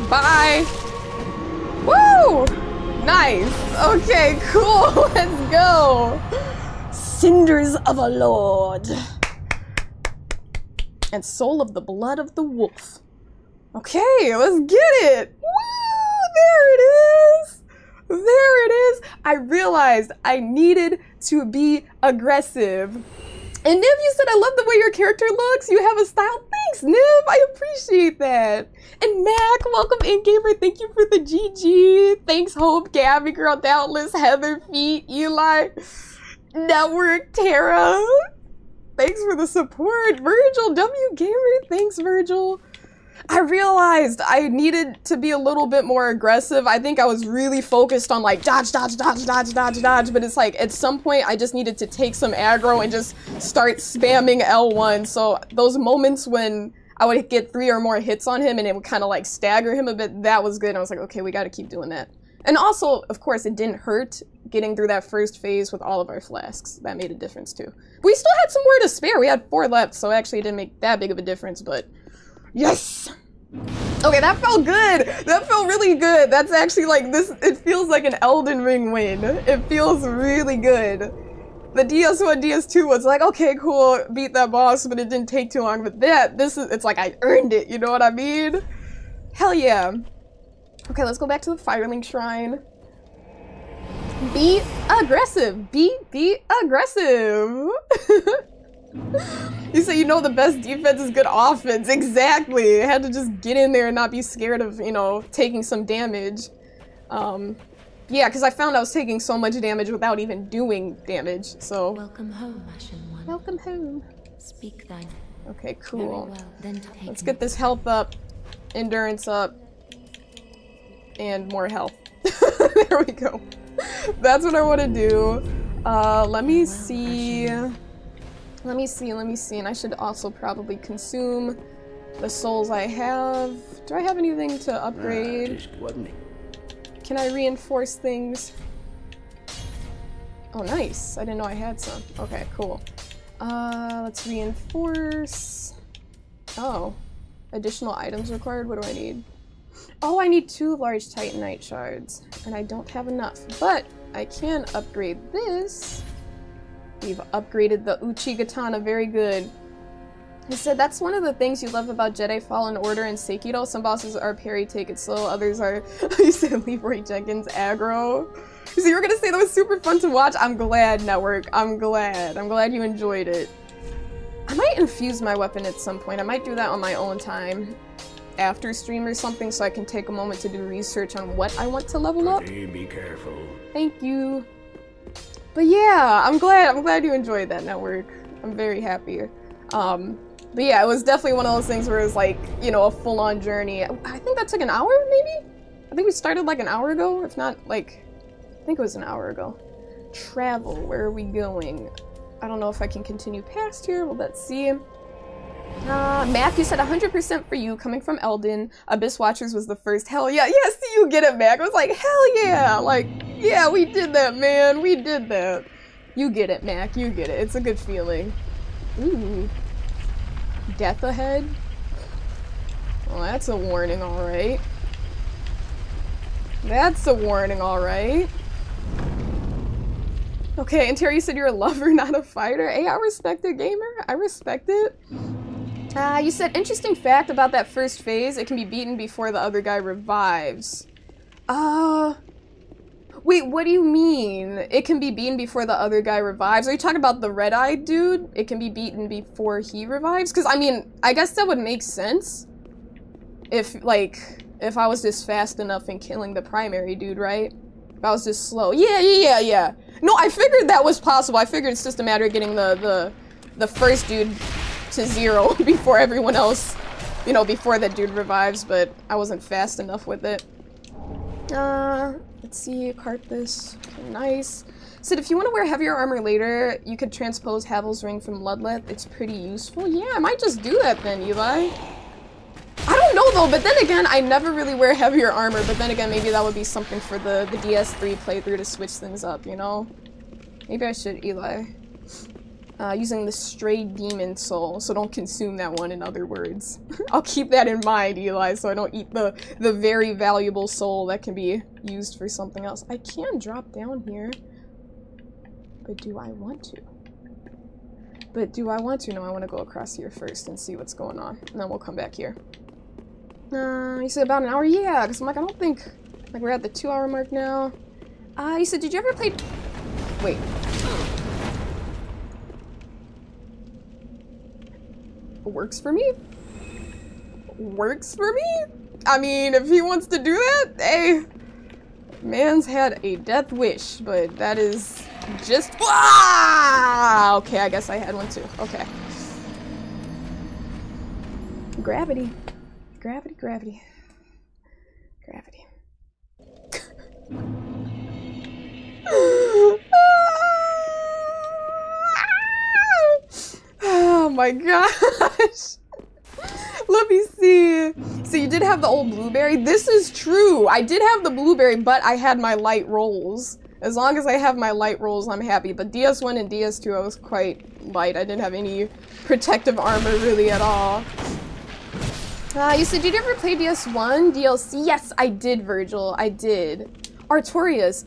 Bye! Woo! Nice! Okay, cool! Let's go! Cinders of a Lord. And Soul of the Blood of the Wolf. Okay, let's get it! Woo! There it is! There it is! I realized I needed to be aggressive. And Niv, you said, I love the way your character looks. You have a style. Thanks, Niv. I appreciate that. And Mac, welcome in, gamer. Thank you for the GG. Thanks, Hope, Gabby, Girl, Doubtless, Heather, Feet, Eli, Network, Tara. Thanks for the support. Virgil, W Gamer. Thanks, Virgil. I realized I needed to be a little bit more aggressive. I think I was really focused on like dodge, dodge, dodge, dodge, dodge, dodge, but it's like at some point I just needed to take some aggro and just start spamming L1. So those moments when I would get 3 or more hits on him and it would kind of like stagger him a bit, that was good. And I was like, okay, we got to keep doing that. And also, of course, it didn't hurt getting through that first phase with all of our flasks. That made a difference too. But we still had some more to spare. We had 4 left, so actually it didn't make that big of a difference, but yes! Okay, that felt good! That felt really good! That's actually like this, it feels like an Elden Ring win. It feels really good. The DS1, DS2 was like, okay, cool, beat that boss, but it didn't take too long. But it's like I earned it, you know what I mean? Hell yeah. Okay, let's go back to the Firelink Shrine. Be aggressive! Be aggressive! You say, you know, the best defense is good offense. Exactly. I had to just get in there and not be scared of, you know, taking some damage. Yeah, because I found I was taking so much damage without even doing damage, so. Welcome home, Ashen One. Welcome home. Speak thine. Okay, cool. Very well, then Let's get this health up, endurance up, and more health. There we go. That's what I want to do. Let me see. Let me see, and I should also probably consume the souls I have. Do I have anything to upgrade? Can I reinforce things? Oh, nice. I didn't know I had some. Okay, cool. Let's reinforce. Oh, additional items required. What do I need? Oh, I need 2 large Titanite shards, and I don't have enough, but I can upgrade this. We've upgraded the Uchigatana, very good. He said, that's one of the things you love about Jedi Fallen Order and Sekiro. Some bosses are parry, take it slow, others are, you said Leroy Jenkins aggro. So you were gonna say that was super fun to watch? I'm glad, Network, I'm glad. I'm glad you enjoyed it. I might infuse my weapon at some point. I might do that on my own time after stream or something so I can take a moment to do research on what I want to level up. Be careful. Thank you. But yeah, I'm glad you enjoyed that, Network. I'm very happy. But yeah, it was definitely one of those things where it was like, you know, a full-on journey. I think that took an hour, maybe? I think we started like an hour ago, if not like, I think it was an hour ago. Travel, where are we going? I don't know if I can continue past here, well, let's see. Mac, you said 100% for you, coming from Eldon. Abyss Watchers was the first. Hell yeah. Yeah, see, you get it, Mac. I was like, hell yeah. Like, yeah, we did that, man. We did that. You get it, Mac. You get it. It's a good feeling. Ooh. Death ahead? Well, that's a warning, alright. That's a warning, alright. Okay, and Terry, you said you're a lover, not a fighter. Hey, I respect it, gamer. I respect it. You said, interesting fact about that first phase, it can be beaten before the other guy revives. Wait, what do you mean? It can be beaten before the other guy revives? Are you talking about the red-eyed dude? It can be beaten before he revives? Because, I mean, I guess that would make sense. If I was just fast enough in killing the primary dude, right? If I was just slow. Yeah. No, I figured that was possible. I figured it's just a matter of getting the first dude to 0 before everyone else, you know, before that dude revives, but I wasn't fast enough with it. Let's see, cart this. Okay, nice. Said if you want to wear heavier armor later, you could transpose Havel's ring from Ludleth. It's pretty useful. Yeah, I might just do that then, Eli. I don't know though, but then again, I never really wear heavier armor, but then again, maybe that would be something for the DS3 playthrough to switch things up, you know? Maybe I should, Eli. Using the stray demon soul, so don't consume that one, in other words. I'll keep that in mind, Eli, so I don't eat the very valuable soul that can be used for something else. I can drop down here, but do I want to? No, I want to go across here first and see what's going on, and then we'll come back here. You said about an hour? Yeah, because I'm like, I don't think, like, we're at the 2-hour mark now. You said, did you ever play... Wait. Works for me? Works for me? I mean, if he wants to do that, hey, man's had a death wish, but that is just... Ah! Okay, I guess I had one too. Okay. Gravity. Gravity, gravity. Gravity. Oh my gosh. Let me see. So you did have the old blueberry. This is true. I did have the blueberry, but I had my light rolls. As long as I have my light rolls, I'm happy. But DS1 and DS2, I was quite light. I didn't have any protective armor really at all. You said, did you ever play DS1 DLC? Yes, I did, Virgil. I did. Artorias.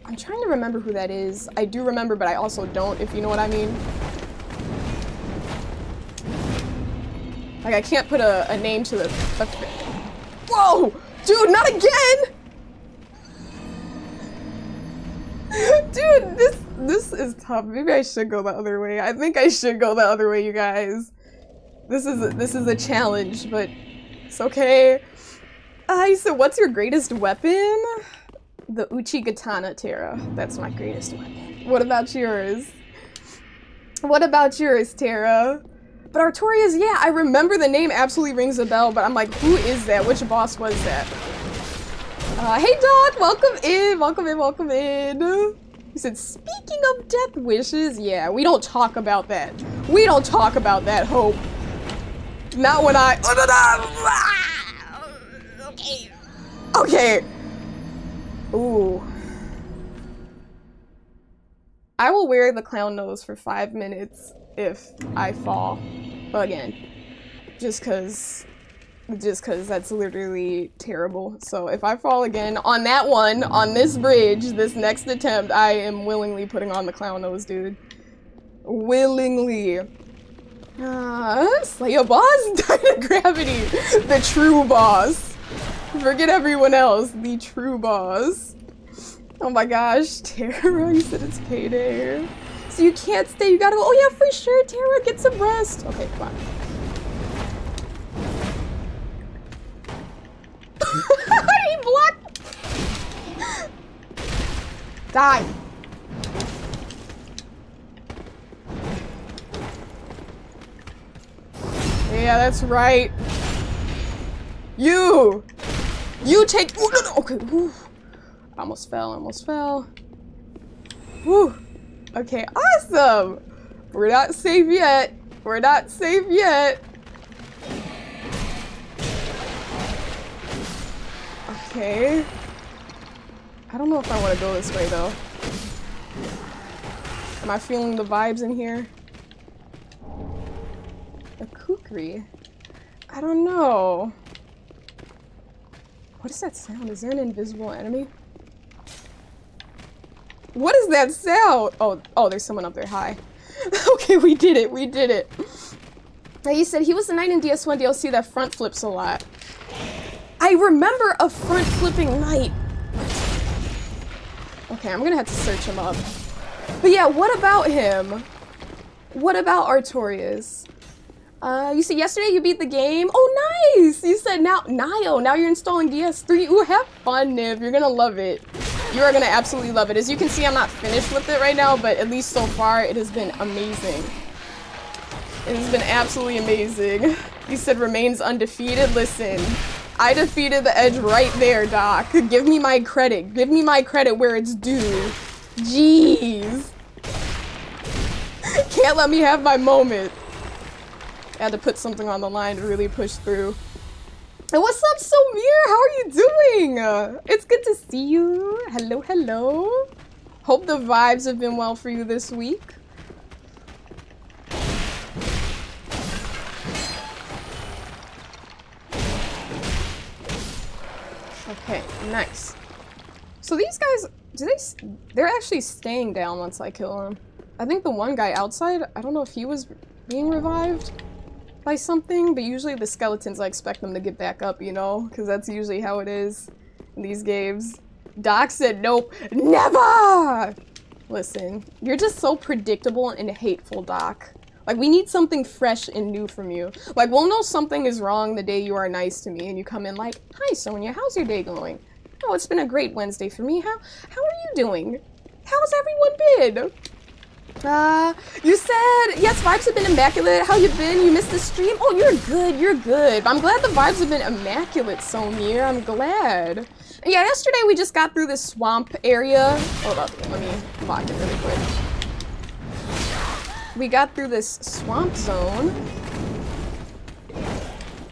I'm trying to remember who that is. I do remember, but I also don't, if you know what I mean. Like, I can't put a name to the... Whoa! Dude, not again! Dude, this is tough. Maybe I should go the other way. I think I should go the other way, you guys. This is a challenge, but it's okay. He said, what's your greatest weapon? The Uchigatana, Tara. That's my greatest weapon. What about yours? What about yours, Tara? But Artorias, yeah, I remember the name absolutely rings a bell, but I'm like, who is that? Which boss was that? Hey Doc, welcome in, welcome in, welcome in. He said, speaking of death wishes, yeah, we don't talk about that. We don't talk about that, Hope. Not when I... Okay. Okay. Ooh. I will wear the clown nose for 5 minutes if I fall again. Just cause that's literally terrible. So if I fall again on that one, on this bridge, this next attempt, I am willingly putting on the clown nose, dude. Willingly. Slay a boss? Gravity. The true boss. Forget everyone else. The true boss. Oh my gosh, Tara, you said it's payday. So you can't stay, you gotta go. Oh yeah, for sure, Tara, get some rest. Okay, come on. He blocked. Die. Yeah, that's right. You take. Oh, no, no. Okay. Whew. Almost fell. Whew. Okay, awesome. We're not safe yet. We're not safe yet. Okay. I don't know if I want to go this way though. Am I feeling the vibes in here? A kukri? I don't know. What is that sound? Is there an invisible enemy? What is that sound? Oh, there's someone up there. Hi. Okay, we did it. We did it. Now, you said he was the knight in DS1 DLC that front flips a lot. I remember a front flipping knight. Okay, I'm gonna have to search him up. But yeah, what about him? What about Artorias? You said yesterday you beat the game. Oh, nice! You said now you're installing DS3. Ooh, have fun, Niv. You're gonna love it. You are gonna absolutely love it. As you can see, I'm not finished with it right now, but at least so far, it has been amazing. It has been absolutely amazing. You said remains undefeated. Listen, I defeated the Edge right there, Doc. Give me my credit. Give me my credit where it's due. Jeez. Can't let me have my moment. I had to put something on the line to really push through. And what's up, Somir? How are you doing? It's good to see you. Hello, hello. Hope the vibes have been well for you this week. Okay, nice. So these guys, they're actually staying down once I kill them. I think the one guy outside, I don't know if he was being revived by something, but usually the skeletons, I expect them to get back up, you know? Because that's usually how it is in these games. Doc said, nope, never! Listen, you're just so predictable and hateful, Doc. Like, we need something fresh and new from you. Like, we'll know something is wrong the day you are nice to me and you come in like, hi, Sonia, how's your day going? Oh, it's been a great Wednesday for me. How are you doing? How's everyone been? You said, yes, vibes have been immaculate. How you been? You missed the stream? Oh, you're good. I'm glad the vibes have been immaculate, Sonia. I'm glad. Yeah, yesterday we just got through this swamp area. Hold up, let me lock it really quick. We got through this swamp zone.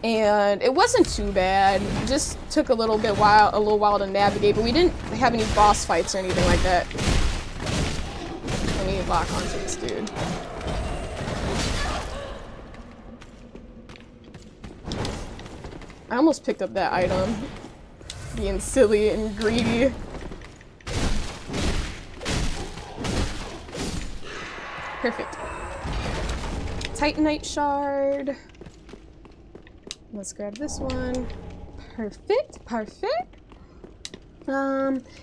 And it wasn't too bad. It just took a little while to navigate, but we didn't have any boss fights or anything like that. Let me lock onto this dude. I almost picked up that item. Being silly and greedy. Perfect. Titanite shard. Let's grab this one. Perfect, perfect.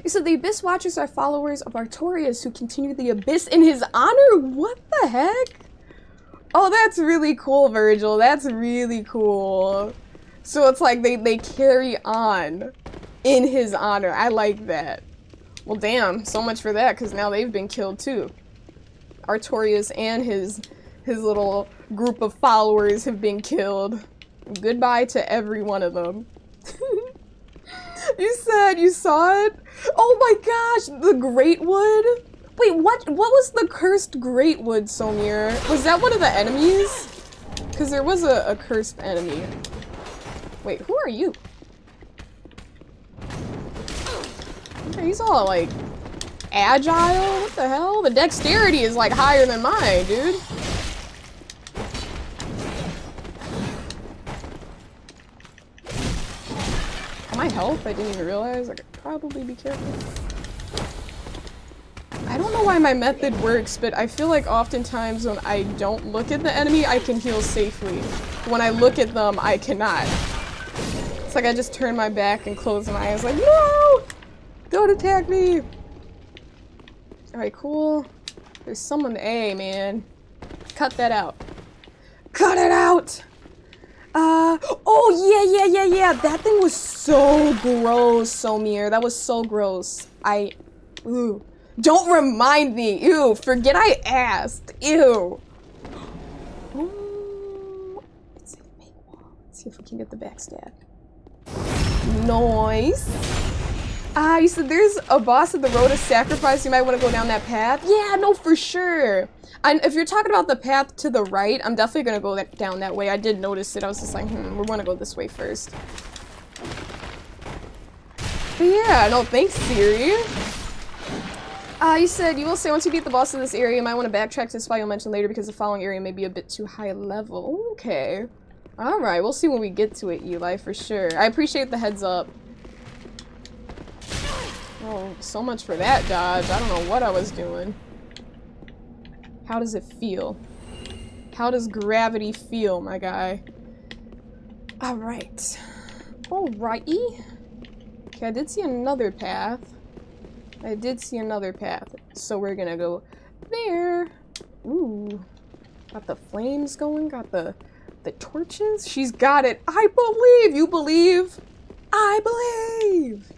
He said the Abyss Watchers are followers of Artorias who continue the Abyss in his honor? What the heck? Oh, that's really cool, Virgil. That's really cool. So it's like they carry on in his honor. I like that. Well, damn. So much for that, because now they've been killed too. Artorias and his little group of followers have been killed. Goodbye to every one of them. You said you saw it? Oh my gosh, the Greatwood? Wait, what was the cursed Greatwood, Somir? Was that one of the enemies? Because there was a cursed enemy. Wait, who are you? He's all like agile? What the hell? The dexterity is like higher than mine, dude. My health, I didn't even realize. I could probably be careful. I don't know why my method works, but I feel like oftentimes when I don't look at the enemy, I can heal safely. When I look at them, I cannot. It's like I just turn my back and close my eyes like, no! Don't attack me! Alright, cool. There's someone, hey man. Cut that out. Cut it out! Oh yeah, that thing was so gross, Somir. That was so gross. Ooh. Don't remind me, ew, forget I asked, ew. Ooh. Let's see if we can get the backstab. Nice. You said there's a boss at the Road of Sacrifice, you might want to go down that path? Yeah, no, for sure. If you're talking about the path to the right, I'm definitely going to go down that way. I did notice it. I was just like, we're going to go this way first. But yeah, no, thanks, Siri. You said, you will say once you beat the boss of this area, you might want to backtrack to the spot you'll mention later because the following area may be a bit too high level. Okay. Alright, we'll see when we get to it, Eli, for sure. I appreciate the heads up. Oh, so much for that dodge. I don't know what I was doing. How does it feel? How does gravity feel, my guy? Alright. Alrighty. Okay, I did see another path. So we're gonna go there. Ooh. Got the flames going, got the torches. She's got it. I believe! You believe? I believe!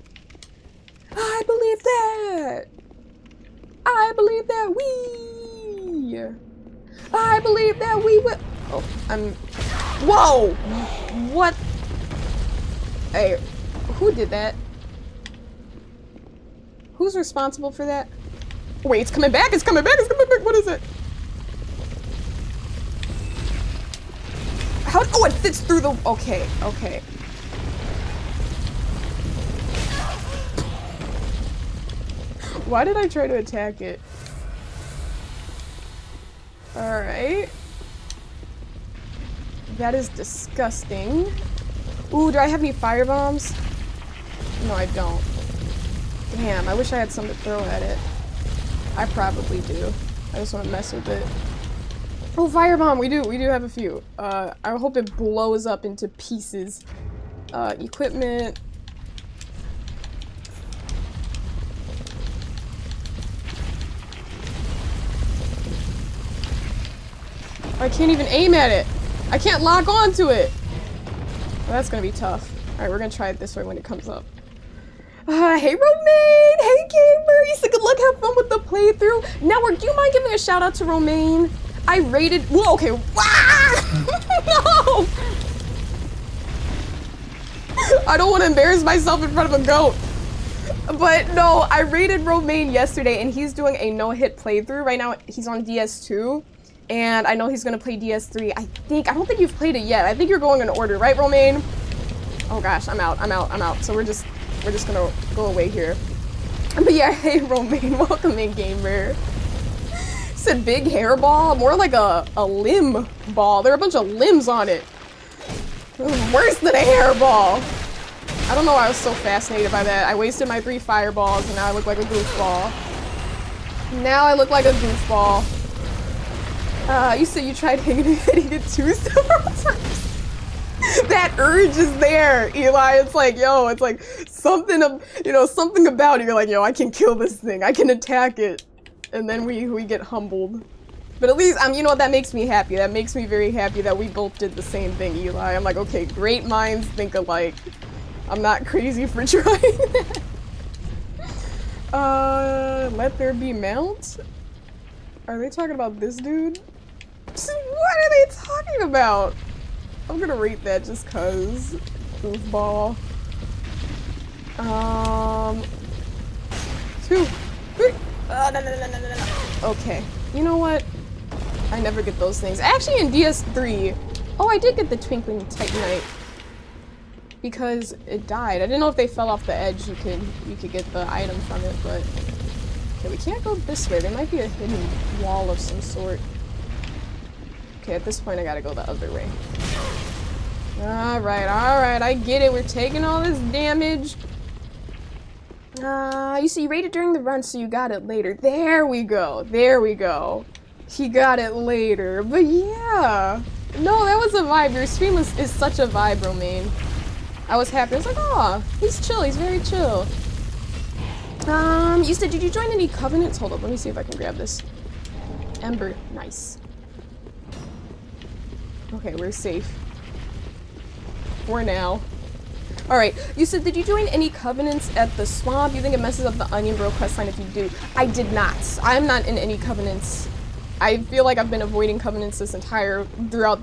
I believe that! I believe that we! I believe that we will- Oh, Whoa! What? Hey, who did that? Who's responsible for that? Wait, it's coming back! It's coming back! It's coming back! What is it? How? Oh, it fits through the- Okay, okay. Why did I try to attack it? Alright. That is disgusting. Ooh, do I have any fire bombs? No, I don't. Damn, I wish I had something to throw at it. I probably do. I just want to mess with it. Oh, firebomb! We do have a few. I hope it blows up into pieces. Equipment. I can't even aim at it! I can't lock onto it! Well, that's gonna be tough. Alright, we're gonna try it this way when it comes up. Hey Romaine! Hey gamer! You said good luck, have fun with the playthrough! Network, do you mind giving a shout out to Romaine? I rated- whoa, okay. No! I don't want to embarrass myself in front of a goat. But no, I rated Romaine yesterday and he's doing a no-hit playthrough. Right now, he's on DS2. And I know he's gonna play DS3. I don't think you've played it yet. I think you're going in order, right, Romaine? Oh gosh, I'm out. So we're just gonna go away here. But yeah, hey Romaine, welcome in, gamer. Said big hairball, more like a limb ball. There are a bunch of limbs on it. Worse than a hairball. I don't know why I was so fascinated by that. I wasted my 3 fireballs and now I look like a goofball. Now I look like a goofball. You said you tried hitting it too several times. That urge is there, Eli. It's like, yo, it's like something about it. You're like, yo, I can kill this thing. I can attack it. And then we get humbled. But at least, you know what, that makes me happy. That makes me very happy that we both did the same thing, Eli. I'm like, okay, great minds think alike. I'm not crazy for trying that. Let there be mount? Are they talking about this dude? What are they talking about? I'm gonna rate that just cause. Goofball. 2, 3. No. Okay. You know what? I never get those things. Actually, in DS3, oh, I did get the Twinkling Titanite because it died. I didn't know if they fell off the edge. You could get the item from it, but okay, we can't go this way. There might be a hidden wall of some sort. Okay, at this point, I gotta go the other way. All right. I get it. We're taking all this damage. You see, you rated during the run, so you got it later. There we go. He got it later. But yeah. No, that was a vibe. Your stream is such a vibe, Romaine. I was happy. I was like, oh, he's chill. He's very chill. You said, did you join any covenants? Hold up. Let me see if I can grab this. Ember. Nice. Okay, we're safe. For now. Alright, you said, did you join any covenants at the swamp? You think it messes up the Onion Bro questline if you do? I did not. I'm not in any covenants. I feel like I've been avoiding covenants throughout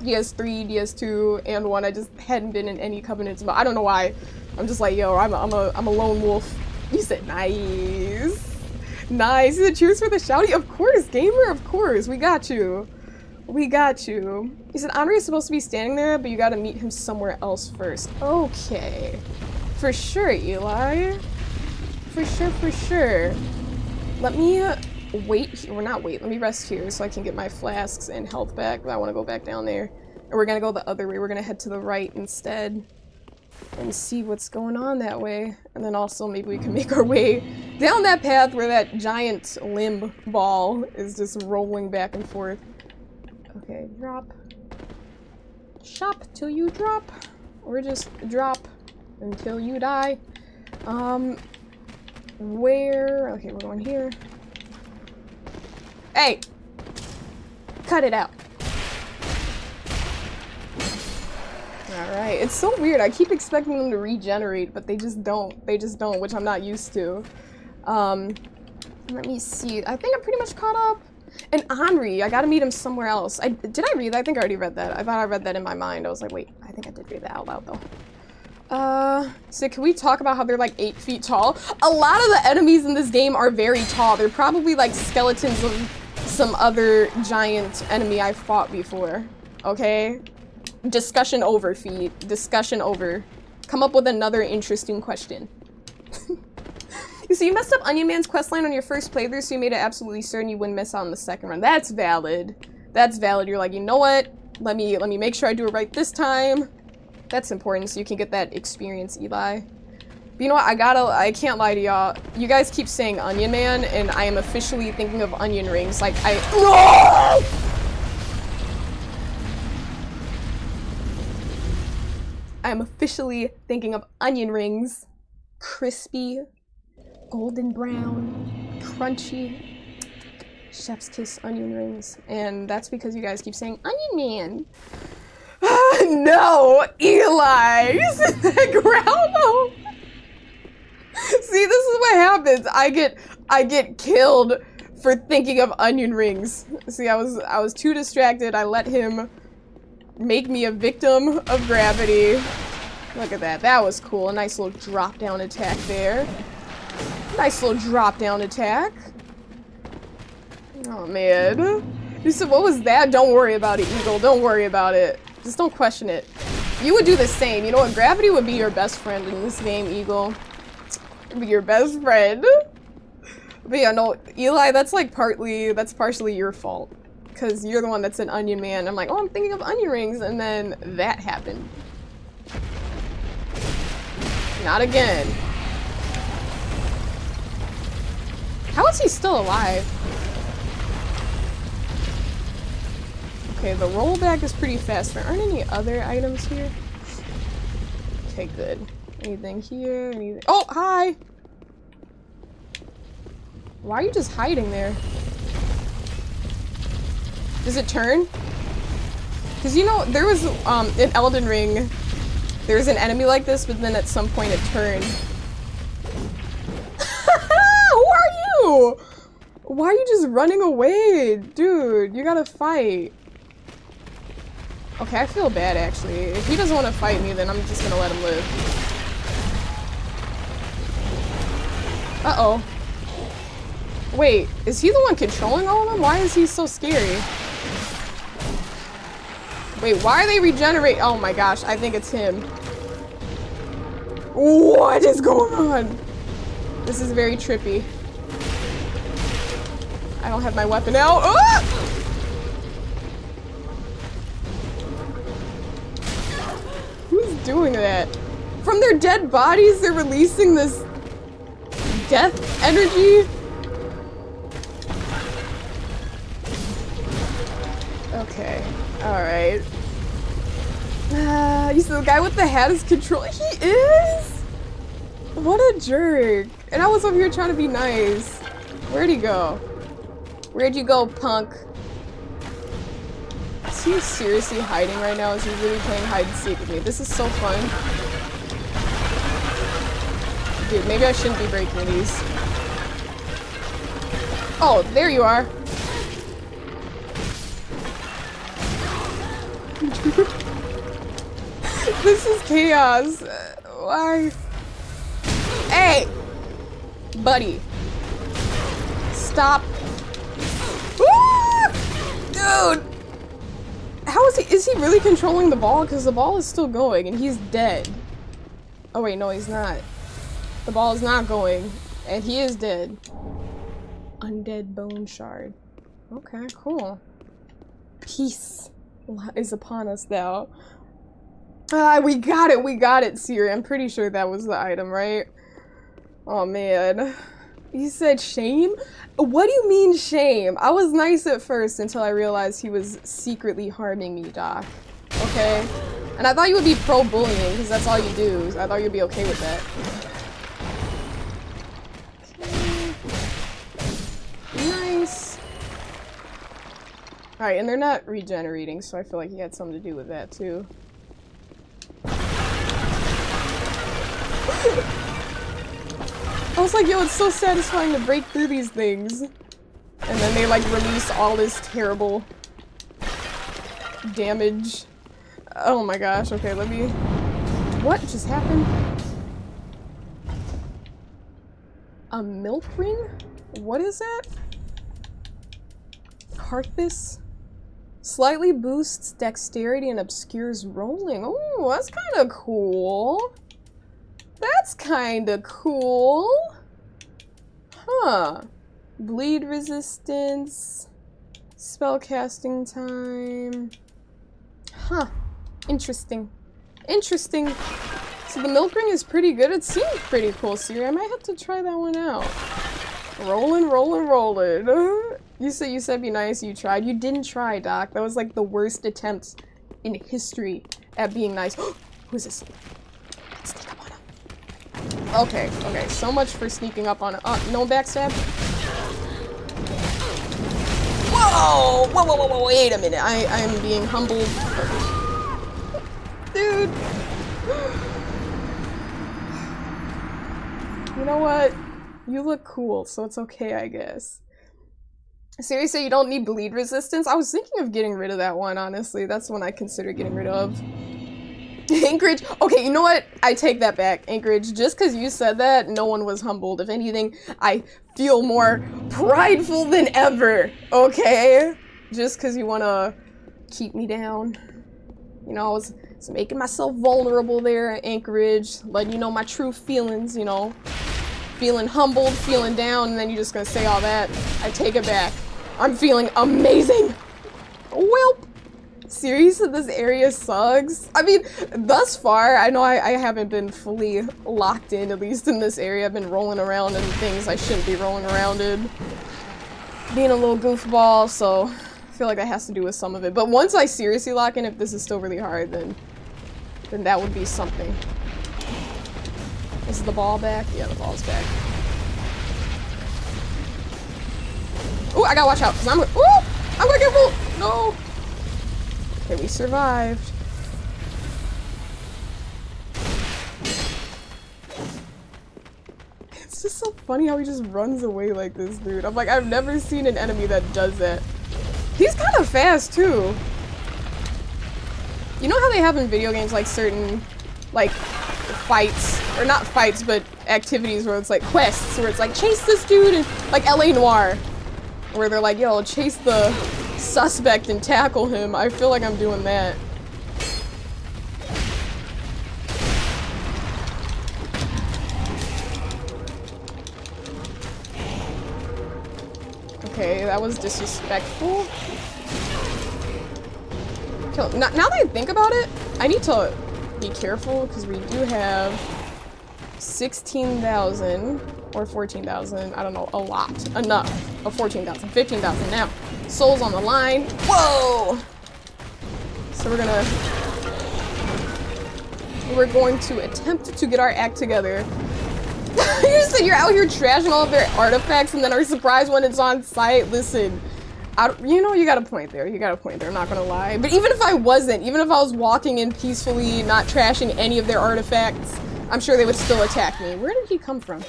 DS3, DS2, and 1. I just hadn't been in any covenants, but I don't know why. I'm just like, yo, I'm a lone wolf. You said, nice. Nice. You said, cheers for the shouty? Of course, gamer, of course. We got you. We got you. He said, Andre is supposed to be standing there, but you gotta meet him somewhere else first. Okay. For sure, Eli. For sure. Let me wait here. Let me rest here so I can get my flasks and health back. I want to go back down there. And we're gonna go the other way. We're gonna head to the right instead and see what's going on that way. And then also maybe we can make our way down that path where that giant limb ball is just rolling back and forth. Okay, drop. Shop till you drop. Or just drop until you die. Where? Okay, we're going here. Hey! Cut it out. Alright, it's so weird. I keep expecting them to regenerate, but they just don't. They just don't, which I'm not used to. Let me see. I think I'm pretty much caught up. And Henri, I gotta meet him somewhere else. Did I read that? I think I already read that. I thought I read that in my mind. I was like, wait, I think I did read that out loud though. So can we talk about how they're like 8 feet tall? A lot of the enemies in this game are very tall. They're probably like skeletons of some other giant enemy I've fought before. Okay? Discussion over, feet. Discussion over. Come up with another interesting question. You see, you messed up Onion Man's questline on your first playthrough, so you made it absolutely certain you wouldn't miss out on the second run. That's valid. That's valid. You're like, you know what? Let me make sure I do it right this time. That's important, so you can get that experience, Eli. But you know what? I can't lie to y'all. You guys keep saying Onion Man, and I am officially thinking of onion rings. Like, I am officially thinking of onion rings. Crispy, golden brown, crunchy. Chef's kiss onion rings. And that's because you guys keep saying Onion Man. No, Eli. Ground. See, this is what happens. I get killed for thinking of onion rings. See, I was too distracted. I let him make me a victim of gravity. Look at that. That was cool. A nice little drop down attack there. Nice little drop down attack. Oh man. You said, what was that? Don't worry about it, Eagle. Don't worry about it. Just don't question it. You would do the same. You know what? Gravity would be your best friend in this game, Eagle. It'd be your best friend. But yeah, no, Eli, that's partially your fault. Because you're the one that's an Onion Man. I'm like, oh, I'm thinking of onion rings, and then that happened. Not again. How is he still alive? Okay, the rollback is pretty fast. There aren't any other items here. Okay, good. Anything here? Anything? Oh, hi! Why are you just hiding there? Does it turn? Because you know, there was, in Elden Ring, there was an enemy like this, but then at some point it turned. Who are you? Why are you just running away? Dude, you gotta fight. Okay, I feel bad actually. If he doesn't want to fight me, then I'm just gonna let him live. Uh-oh. Wait, is he the one controlling all of them? Why is he so scary? Wait, why are they regenerate? Oh my gosh, I think it's him. What is going on? This is very trippy. I don't have my weapon out. Ah! Who's doing that? From their dead bodies, they're releasing this death energy? Okay, alright. You said the guy with the hat is controlling. He is? What a jerk. And I was over here trying to be nice. Where'd he go? Where'd you go, punk? Is he seriously hiding right now? Is he really playing hide and seek with me? This is so fun. Dude, maybe I shouldn't be breaking these. Oh, there you are. This is chaos. Why? Hey! Buddy. Stop. Ah! Dude! How is he really controlling the ball? Because the ball is still going and he's dead. Oh wait, no he's not. The ball is not going and he is dead. Undead bone shard. Okay, cool. Peace is upon us now. We got it, Siri. I'm pretty sure that was the item, right? Oh man. He said shame? What do you mean shame? I was nice at first until I realized he was secretly harming me, Doc. Okay? And I thought you would be pro-bullying, because that's all you do. I thought you'd be okay with that. Okay. Nice. Alright, and they're not regenerating, so I feel like he had something to do with that, too. I was like, yo, it's so satisfying to break through these things. And then they, like, release all this terrible damage. Oh my gosh, okay, let me... What just happened? A milk ring? What is that? Carthus? Slightly boosts dexterity and obscures rolling. Oh, that's kind of cool. That's kind of cool. Huh. Bleed resistance. Spellcasting time. Huh. Interesting. Interesting. So the milk ring is pretty good. It seems pretty cool, Siri. I might have to try that one out. Rolling, rolling, rolling. You said be nice, you tried. You didn't try, Doc. That was like the worst attempt in history at being nice. Who's this? Let's sneak up on him. Okay, okay. So much for sneaking up on him. No backstab? Whoa! Whoa, whoa, whoa, whoa, wait a minute. I'm being humbled. Dude. You know what? You look cool, so it's okay, I guess. Seriously, you don't need bleed resistance? I was thinking of getting rid of that one, honestly. That's one I consider getting rid of. Anchorage. Okay, you know what? I take that back, Anchorage. Just because you said that, no one was humbled. If anything, I feel more prideful than ever, okay? Just because you want to keep me down. You know, I was making myself vulnerable there, Anchorage. Letting you know my true feelings, you know. Feeling humbled, feeling down, and then you're just gonna say all that. I take it back. I'm feeling amazing! Welp! Seriously, this area sucks? I mean, thus far, I know I haven't been fully locked in, at least in this area. I've been rolling around in things I shouldn't be rolling around in. Being a little goofball, so I feel like that has to do with some of it. But once I seriously lock in, if this is still really hard, then that would be something. Is the ball back? Yeah, the ball's back. Oh, I gotta watch out, because I'm gonna get rolled! No! Okay, we survived. It's just so funny how he just runs away like this, dude. I'm like, I've never seen an enemy that does that. He's kind of fast, too. You know how they have in video games, like, certain, like, fights, or not fights, but activities where it's like quests, where it's like, chase this dude, and like LA Noire, where they're like, yo, chase the suspect and tackle him. I feel like I'm doing that. Okay, that was disrespectful. Now that I think about it, I need to be careful, because we do have 16,000 or 14,000, I don't know, a lot, enough of 14,000, 15,000 now. Souls on the line. Whoa! So we're going to attempt to get our act together. You said you're out here trashing all of their artifacts and then are surprised when it's on site. Listen, you know, you got a point there. You got a point there, I'm not gonna lie. But even if I wasn't, even if I was walking in peacefully, not trashing any of their artifacts, I'm sure they would still attack me. Where did he come from?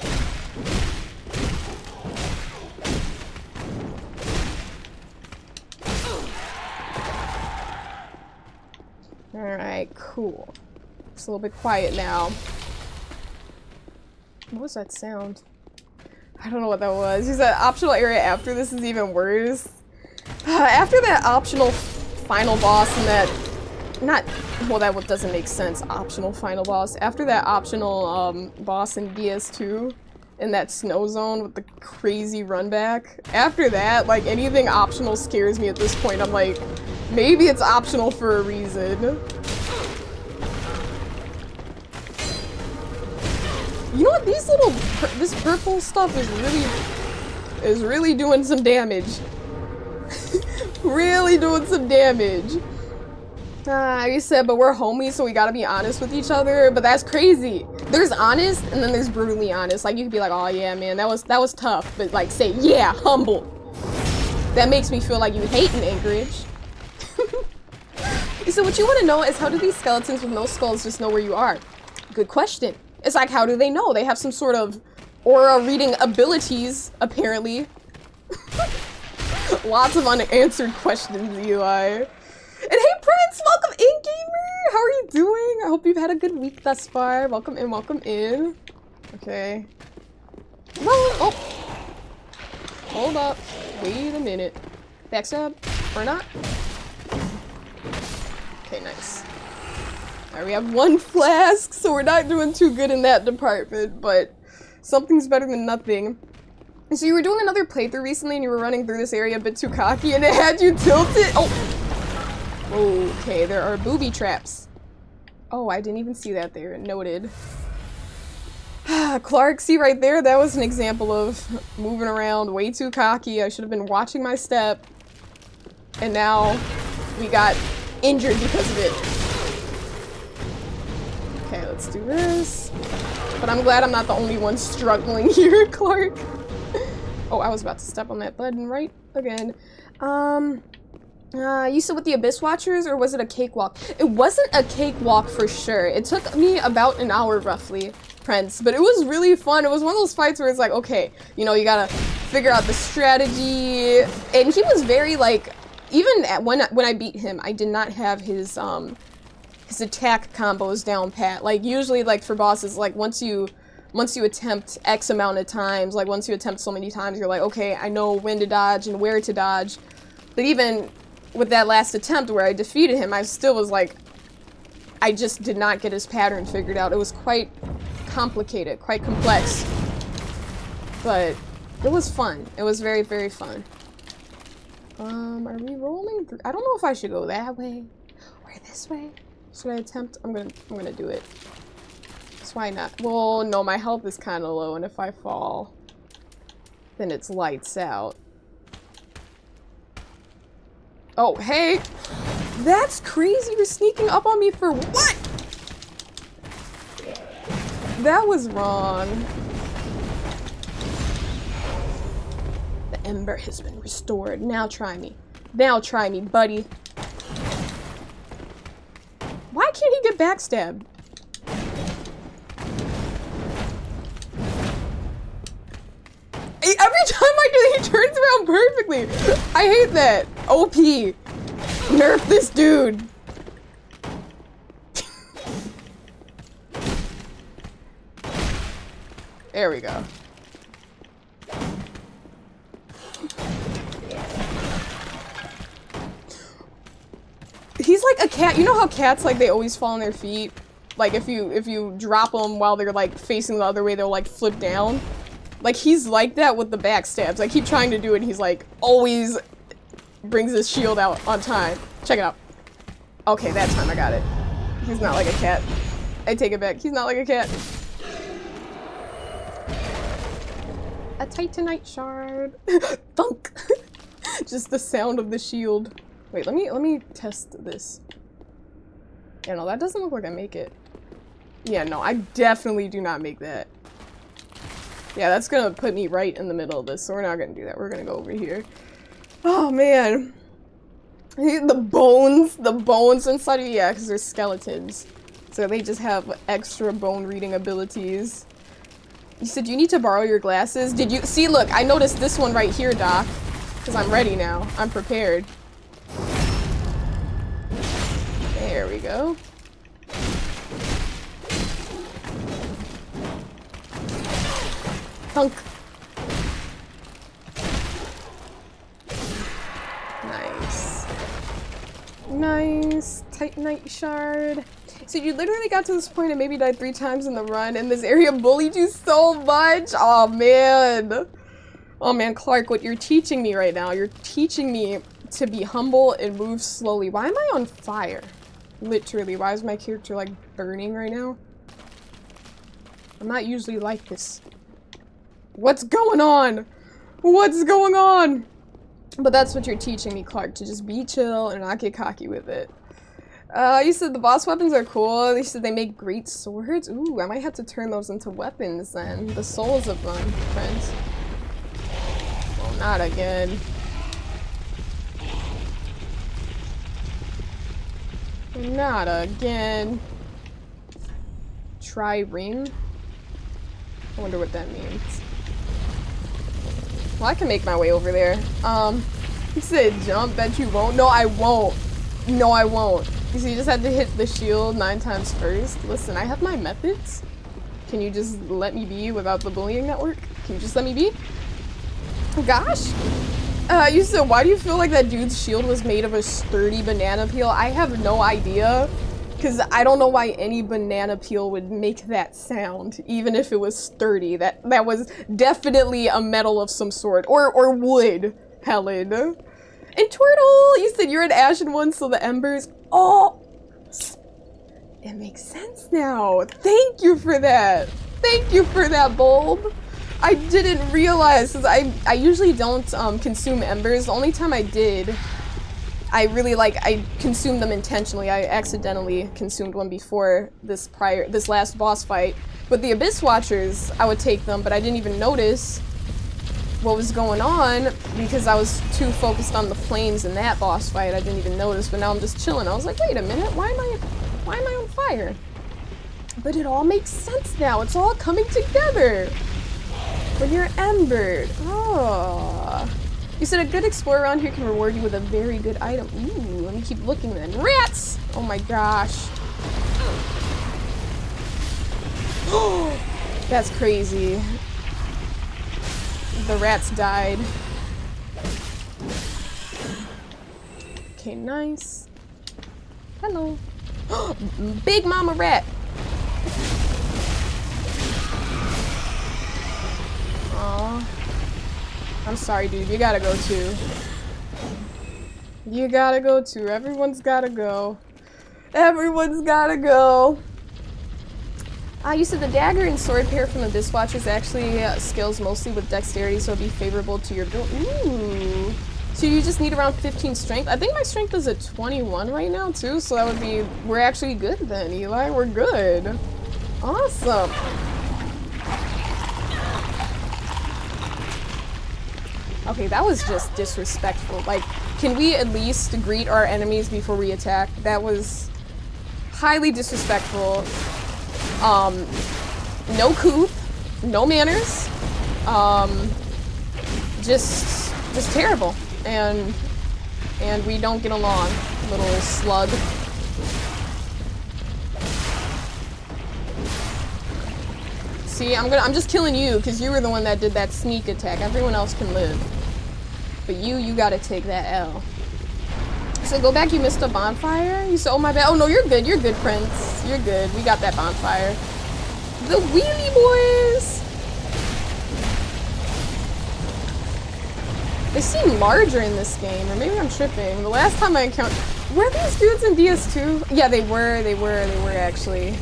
Alright, cool. It's a little bit quiet now. What was that sound? I don't know what that was. He said optional area after this is even worse. After that optional final boss and that... well, that doesn't make sense. Optional final boss. After that optional boss in DS2 in that snow zone with the crazy run back. After that, like, anything optional scares me at this point. I'm like, maybe it's optional for a reason. You know what? These little... this purple stuff is really doing some damage. Really doing some damage. You said, but we're homies, so we gotta be honest with each other. But that's crazy. There's honest, and then there's brutally honest. Like, you could be like, oh yeah, man, that was tough. But like, say, yeah, humble. That makes me feel like you hate an Anchorage. So what you want to know is, how do these skeletons with no skulls just know where you are? Good question. It's like, how do they know? They have some sort of aura reading abilities, apparently. Lots of unanswered questions, Eli. And hey, Prince! Welcome in, gamer! How are you doing? I hope you've had a good week thus far. Welcome in, welcome in. Okay. No! Oh! Hold up. Wait a minute. Backstab? Or not? Okay, nice. Alright, we have 1 flask, so we're not doing too good in that department, but something's better than nothing. So you were doing another playthrough recently and you were running through this area a bit too cocky and it had you tilted? Oh! Okay, there are booby traps. Oh, I didn't even see that there. Noted. Clark, see right there? That was an example of moving around way too cocky. I should have been watching my step. And now we got injured because of it. Okay, let's do this. But I'm glad I'm not the only one struggling here, Clark. Oh, I was about to step on that button right again. You said with the Abyss Watchers, or was it a cakewalk? It wasn't a cakewalk for sure. It took me about an hour roughly, Prince, but it was really fun. It was one of those fights where it's like, okay, you know, you gotta figure out the strategy. And he was very like, even when I beat him, I did not have his attack combos down pat. Like usually, like for bosses, like once you attempt X amount of times, like once you attempt so many times, you're like, okay, I know when to dodge and where to dodge. But even with that last attempt where I defeated him, I still was like, I just did not get his pattern figured out. It was quite complicated, quite complex. But it was fun. It was very, very fun. Are we rolling through? I don't know if I should go that way or this way. Should I attempt? I'm gonna do it. So why not? Well, no, my health is kind of low, and if I fall, then it's lights out. Oh, hey! That's crazy! You're sneaking up on me for what? That was wrong. The ember has been restored. Now try me. Now try me, buddy. Why can't he get backstabbed? Every time I do it, he turns around perfectly. I hate that. OP. Nerf this dude. There we go. He's like a cat. You know how cats, like, they always fall on their feet? Like, if you drop them while they're, like, facing the other way, they'll, like, flip down. Like, he's like that with the backstabs. I keep trying to do it, and he's, like, always brings his shield out on time. Check it out. Okay, that time I got it. He's not like a cat. I take it back. He's not like a cat. A Titanite shard. Thunk. Just the sound of the shield. Wait, let me test this. Yeah, no, that doesn't look like I make it. Yeah, no, I definitely do not make that. Yeah, that's gonna put me right in the middle of this, so we're not gonna do that. We're gonna go over here. Oh, man. The bones inside of you, yeah, because they're skeletons. So they just have extra bone reading abilities. You said you need to borrow your glasses? Did you- see, look, I noticed this one right here, Doc. Because I'm ready now. I'm prepared. There we go. Thunk. Nice. Nice. Titanite shard. So you literally got to this point and maybe died 3 times in the run, and this area bullied you so much? Oh man. Oh man, Clark, what you're teaching me right now, you're teaching me to be humble and move slowly. Why am I on fire? Literally, why is my character like burning right now? I'm not usually like this. What's going on? What's going on? But that's what you're teaching me, Clark, to just be chill and not get cocky with it. You said the boss weapons are cool. You said they make great swords. Ooh, I might have to turn those into weapons then. The souls of them, friends. Well, not again. Not again. Try ring? I wonder what that means. Well, I can make my way over there. You said jump, bet you won't. No, I won't. No, I won't. You see, you just had to hit the shield 9 times first. Listen, I have my methods. Can you just let me be without the bullying network? Can you just let me be? Gosh. You said, why do you feel like that dude's shield was made of a sturdy banana peel? I have no idea. Because I don't know why any banana peel would make that sound, even if it was sturdy. That was definitely a metal of some sort. Or wood, Helen. And Turtle, you said you're an Ashen one, so the embers. Oh! It makes sense now. Thank you for that. Thank you for that, Bulb. I didn't realize, because I usually don't consume embers. The only time I did, I consumed them intentionally. I accidentally consumed one before this last boss fight. But the Abyss Watchers, I would take them, but I didn't even notice what was going on because I was too focused on the flames in that boss fight. I didn't even notice, but now I'm just chilling. I was like, wait a minute, why am I on fire? But it all makes sense now. It's all coming together. When you're embered. Oh. You said a good explorer around here can reward you with a very good item. Ooh, let me keep looking then. Rats! Oh my gosh. That's crazy. The rats died. Okay, nice. Hello. Big mama rat. Aw. I'm sorry, dude. You gotta go too. You gotta go too. Everyone's gotta go. Everyone's gotta go. You said the dagger and sword pair from the Abyss Watchers actually scales mostly with dexterity, so it'd be favorable to your build. Ooh. So you just need around 15 strength. I think my strength is at 21 right now too, so that would be, we're actually good then, Eli. We're good. Awesome. Okay, that was just disrespectful. Like, can we at least greet our enemies before we attack? That was highly disrespectful. No couth, no manners, just terrible, and we don't get along, little slug. See, I'm just killing you because you were the one that did that sneak attack. Everyone else can live, but you gotta take that L. So go back, you missed a bonfire? You said, oh my bad. Oh no, you're good, Prince. You're good. We got that bonfire. The wheelie boys! They seem larger in this game, or maybe I'm tripping. The last time I encountered... Were these dudes in DS2? Yeah, they were actually.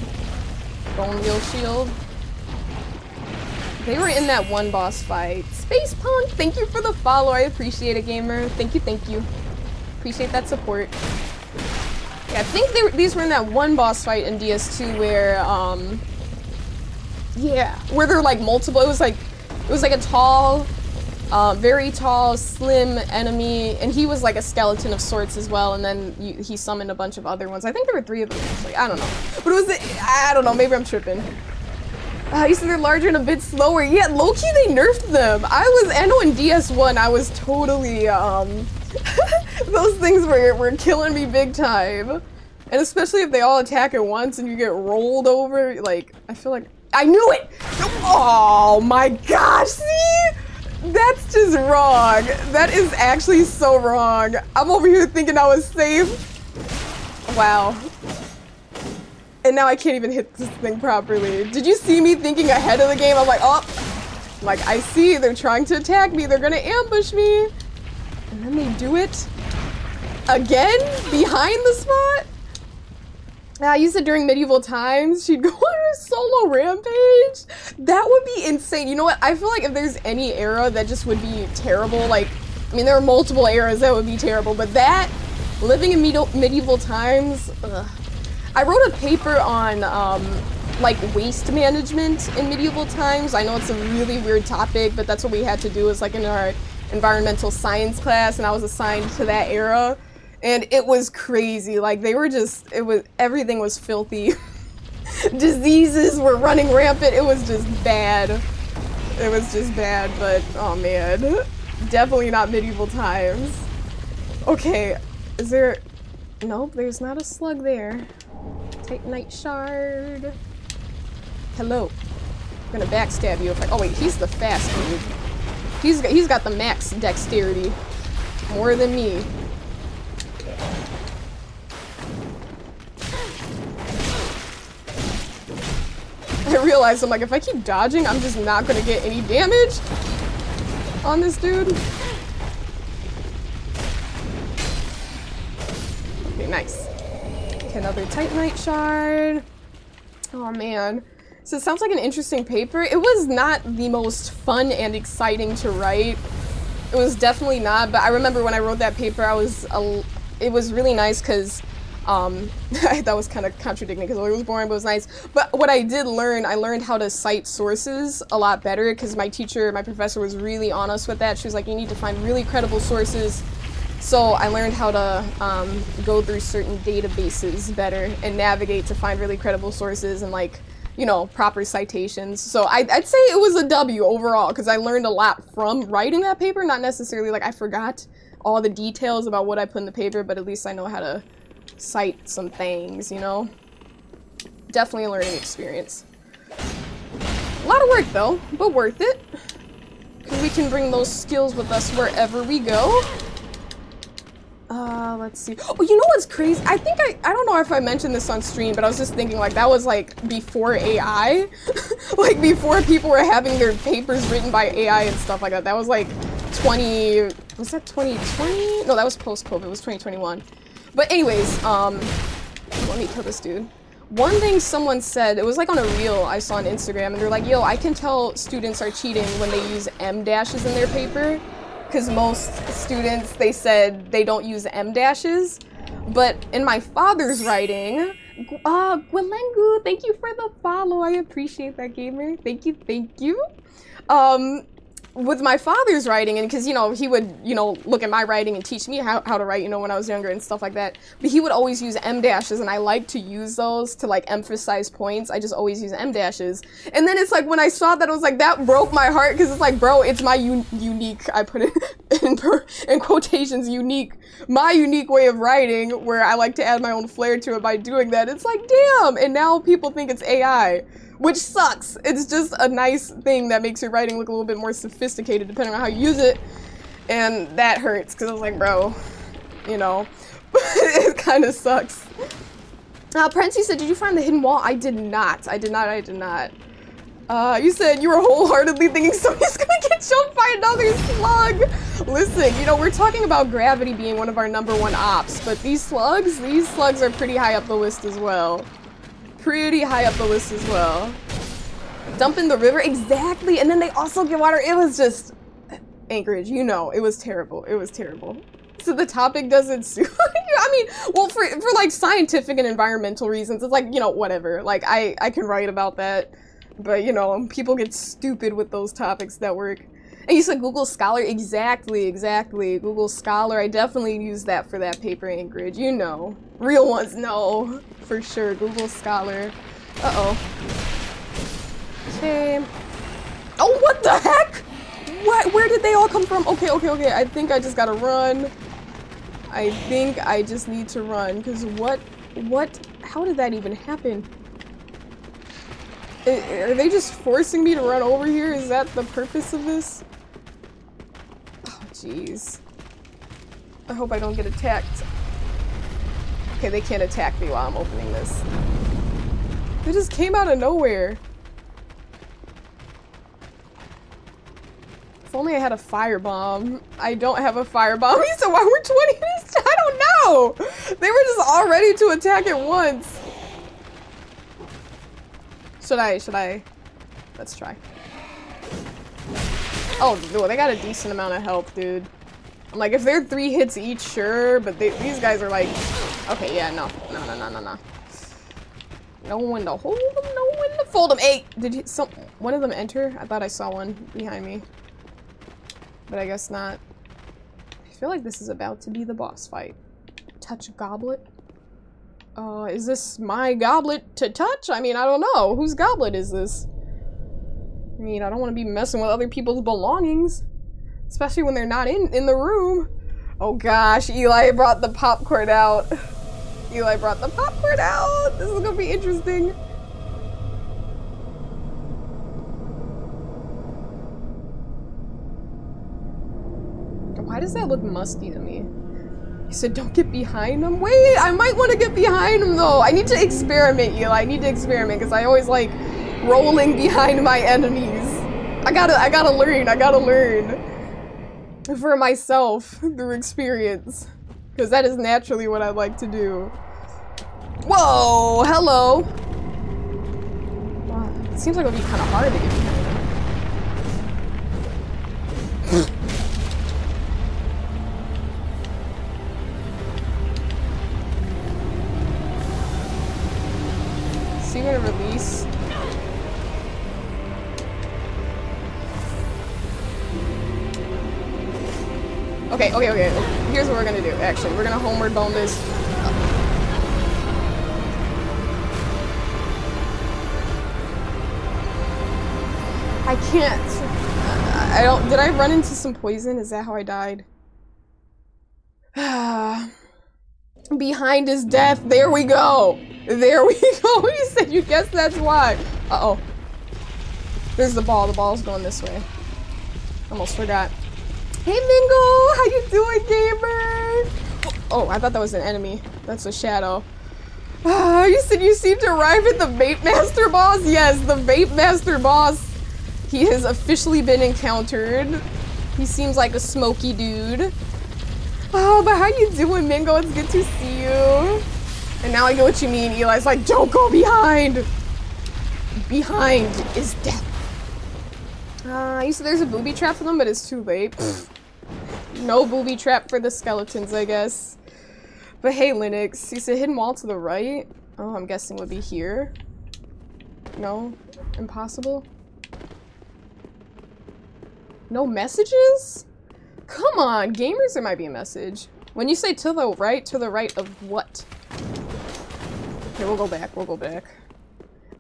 Bone Wheel Shield. They were in that one boss fight. Space Punk, thank you for the follow. I appreciate it, gamer. Thank you. Appreciate that support. Yeah, I think these were in that one boss fight in DS2 where, yeah, where they're like multiple. It was like a tall, very tall, slim enemy, and he was like a skeleton of sorts as well. And then he summoned a bunch of other ones. I think there were 3 of them actually. I don't know, but it was I don't know. Maybe I'm tripping. You said they're larger and a bit slower. Yeah, low-key they nerfed them. I know in DS1 I was totally those things were killing me big time. And especially if they all attack at once and you get rolled over, like, I feel like... I knew it! Oh my gosh, see? That's just wrong. That is actually so wrong. I'm over here thinking I was safe. Wow. And now I can't even hit this thing properly. Did you see me thinking ahead of the game? I'm like, oh. I'm like, I see, they're trying to attack me. They're gonna ambush me. And then they do it again behind the spot. You said during medieval times she'd go on a solo rampage. That would be insane. You know what? I feel like if there's any era that just would be terrible, like, I mean, there are multiple eras that would be terrible, but that, living in medieval times, ugh. I wrote a paper on, like, waste management in medieval times. I know it's a really weird topic, but that's what we had to do, is like in our environmental science class, and I was assigned to that era. And it was crazy. Like, they were just, everything was filthy. Diseases were running rampant. It was just bad. It was just bad, but, oh man. Definitely not medieval times. Okay, is there, nope, there's not a slug there. Titanite shard. Hello. I'm gonna backstab you if I, oh wait, he's the fast dude. He's got the max dexterity. More than me. I realized, I'm like, if I keep dodging, I'm just not gonna get any damage on this dude. Okay, nice. Okay, another Titanite shard. Oh man. So it sounds like an interesting paper. It was not the most fun and exciting to write. It was definitely not, but I remember when I wrote that paper, it was really nice because, that was kind of contradicting because it was boring, but it was nice. But what I did learn, I learned how to cite sources a lot better because my professor was really on us with that. She was like, you need to find really credible sources. So I learned how to go through certain databases better and navigate to find really credible sources and like, you know, proper citations. So I'd say it was a W overall because I learned a lot from writing that paper. Not necessarily like I forgot all the details about what I put in the paper, but at least I know how to cite some things, you know? Definitely a learning experience. A lot of work though, but worth it. Because we can bring those skills with us wherever we go. Let's see. Oh, you know what's crazy? I think I don't know if I mentioned this on stream, but I was just thinking like that was like before AI. Like before people were having their papers written by AI and stuff like that. That was like was that 2020? No, that was post-COVID. It was 2021. But anyways, let me kill this dude. One thing someone said, it was like on a reel I saw on Instagram, and they're like, yo, I can tell students are cheating when they use M dashes in their paper. Because most students, they said they don't use M dashes. But in my father's writing, Gwelengu, thank you for the follow. I appreciate that, gamer. Thank you, thank you. With my father's writing, and because, you know, he would, you know, look at my writing and teach me how to write, you know, when I was younger and stuff like that. But he would always use M dashes, and I like to use those to, like, emphasize points. I just always use M dashes. And then it's like, when I saw that, I was like, that broke my heart, because it's like, bro, it's my unique, I put it in quotations, unique, my unique way of writing, where I like to add my own flair to it by doing that. It's like, damn! And now people think it's AI. Which sucks. It's just a nice thing that makes your writing look a little bit more sophisticated depending on how you use it. And that hurts because I was like, bro, you know, it kind of sucks. Prency said, did you find the hidden wall? I did not. I did not. You said you were wholeheartedly thinking somebody's gonna get jumped by another slug. Listen, you know, we're talking about gravity being one of our #1 ops, but these slugs are pretty high up the list as well. Dump in the river, exactly, and then they also get water. It was just Anchorage, you know, it was terrible. So the topic doesn't suit. I mean, well, for like scientific and environmental reasons, it's like, you know, whatever. Like I can write about that, but you know, people get stupid with those topics that work. And you said Google Scholar, exactly. Google Scholar, I definitely use that for that paper, Anchorage. You know, real ones know. For sure, Google Scholar. Uh-oh. Okay. Oh, what the heck? What? Where did they all come from? Okay. I think I just gotta run. I think I just need to run, because what? How did that even happen? Are they just forcing me to run over here? Is that the purpose of this? Oh, jeez. I hope I don't get attacked. Okay, they can't attack me while I'm opening this. They just came out of nowhere. If only I had a firebomb. I don't have a firebomb, so why were 20 minutes? I don't know! They were just all ready to attack at once. Should I? Let's try. Oh, they got a decent amount of health, dude. I'm like, if they're 3 hits each, sure, but these guys are like, okay, yeah, no. No one to hold them, no one to fold them. Hey, did one of them enter? I thought I saw one behind me, but I guess not. I feel like this is about to be the boss fight. Touch goblet. Is this my goblet to touch? I mean, I don't know. Whose goblet is this? I mean, I don't want to be messing with other people's belongings. Especially when they're not in the room. Oh gosh, Eli brought the popcorn out. This is gonna be interesting. Why does that look musty to me? He said, don't get behind him. Wait, I might want to get behind him though. I need to experiment, Eli. I need to experiment because I always like rolling behind my enemies. I gotta learn. For myself, through experience. Because that is naturally what I like to do. Whoa, hello. Wow, it seems like it would be kind of hard to get behind him. Is he gonna release? Okay. Here's what we're gonna do, actually. We're gonna homeward bone this. I can't. I don't. Did I run into some poison? Is that how I died? Behind his death. There we go. There we go. You said you guessed that's why. Uh-oh. There's the ball. The ball's going this way. Almost forgot. Hey Mingo! How you doing, gamer? Oh, I thought that was an enemy. That's a shadow. You said you seem to arrive at the Vape Master boss? Yes, the Vape Master boss. He has officially been encountered. He seems like a smoky dude. Oh, but how you doing, Mingo? It's good to see you. And now I get what you mean. Eli's like, don't go behind. Behind is death. You said there's a booby trap for them, but it's too late. No booby trap for the skeletons, I guess. But hey, Linux, you said hidden wall to the right? Oh, I'm guessing would be here. No? Impossible? No messages? Come on, gamers, there might be a message. When you say to the right of what? Okay, we'll go back, we'll go back.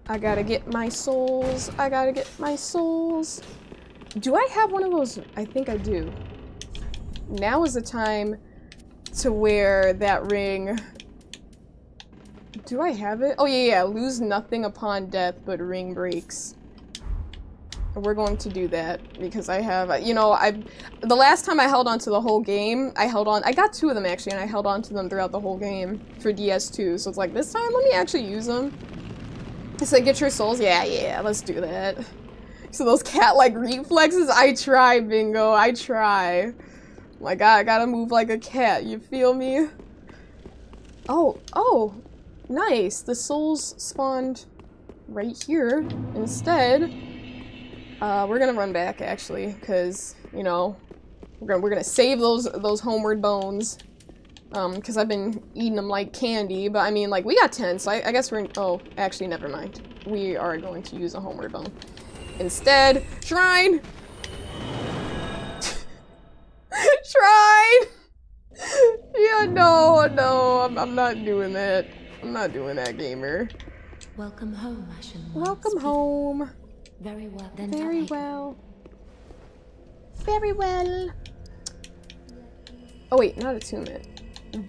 I gotta get my souls. I gotta get my souls. Do I have one of those? I think I do. Now is the time to wear that ring. Do I have it? Oh yeah, lose nothing upon death, but ring breaks. We're going to do that because I have, you know, the last time I held on to the whole game, I got 2 of them actually, and I held on to them throughout the whole game for DS2. So it's like, this time, let me actually use them. So get your souls? Yeah, let's do that. So those cat-like reflexes, I try, Bingo, I try. Like, I gotta move like a cat, you feel me? Oh, nice. The souls spawned right here instead. We're gonna run back, actually, because, you know, we're gonna save those homeward bones. Because I've been eating them like candy, but I mean, like, we got 10, so I guess we're, oh, actually, never mind. We are going to use a homeward bone. Instead, shrine! Shrine! Yeah, no, I'm not doing that. I'm not doing that, gamer. Welcome home, Ashen One. Welcome home. Very well, then. Very well. Very well. Oh wait, not attunement.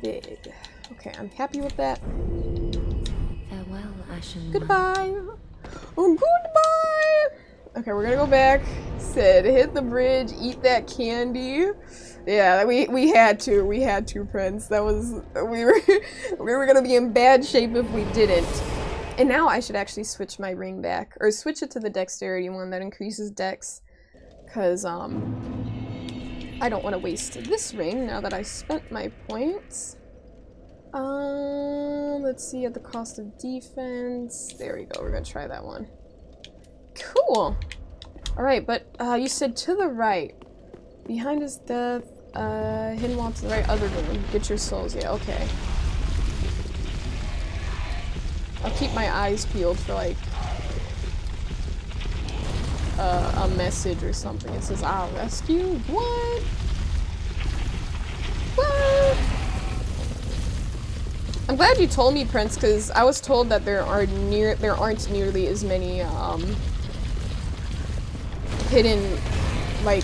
Big. Okay, I'm happy with that. Farewell, Ashen One. Goodbye. Oh, goodbye. Okay, we're gonna go back. Said hit the bridge, eat that candy. Yeah, we had to, Prince. That was we were gonna be in bad shape if we didn't. And now I should actually switch my ring back, or switch it to the dexterity one that increases dex, cause I don't want to waste this ring now that I spent my points. Let's see, at the cost of defense. There we go. We're gonna try that one. Cool. All right, but you said to the right, behind his death. Hidden wall to the right, other room. Get your souls. Yeah, okay. I'll keep my eyes peeled for like a message or something. It says, "I'll rescue." What? What? I'm glad you told me, Prince, because I was told that there aren't nearly as many hidden, like,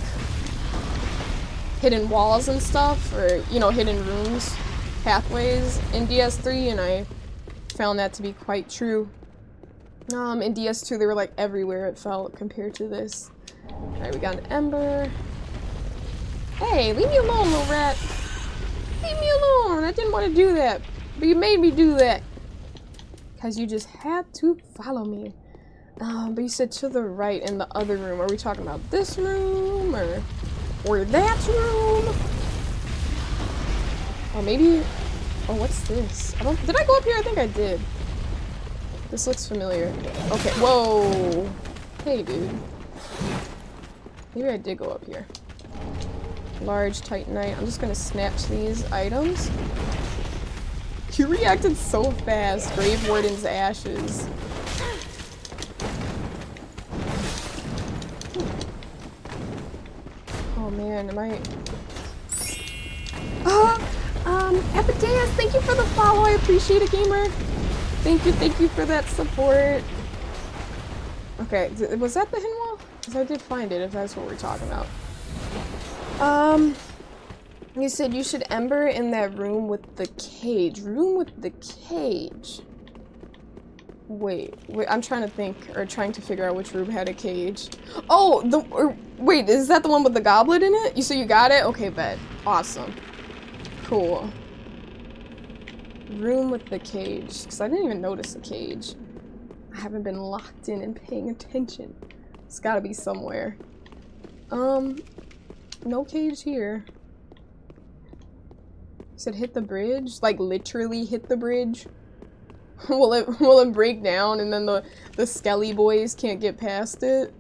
hidden walls and stuff, or, you know, hidden rooms, pathways in DS3, and I found that to be quite true. In DS2, they were, like, everywhere, it felt, compared to this. Alright, we got an ember. Hey, leave me alone, little rat. Leave me alone. I didn't want to do that, but you made me do that. Because you just had to follow me. But you said to the right in the other room. Are we talking about this room, or that room? Or maybe Oh, what's this? Did I go up here? I think I did. This looks familiar. Okay, whoa. Hey, dude. Maybe I did go up here. Large Titanite. I'm just gonna snatch these items. You reacted so fast. Grave Warden's Ashes. Oh man, am I... Epideus, thank you for the follow. I appreciate it, gamer. Thank you for that support. Okay, was that the hidden wall? Because I did find it, if that's what we're talking about. You said you should ember in that room with the cage. Room with the cage. Wait, I'm trying to think, or trying to figure out which room had a cage. Oh, wait, is that the one with the goblet in it? You got it? Okay, bet. Awesome. Cool. Room with the cage, because I didn't even notice the cage. I haven't been locked in and paying attention. It's gotta be somewhere. No cage here. You said hit the bridge? Like literally hit the bridge? will it break down and then the skelly boys can't get past it?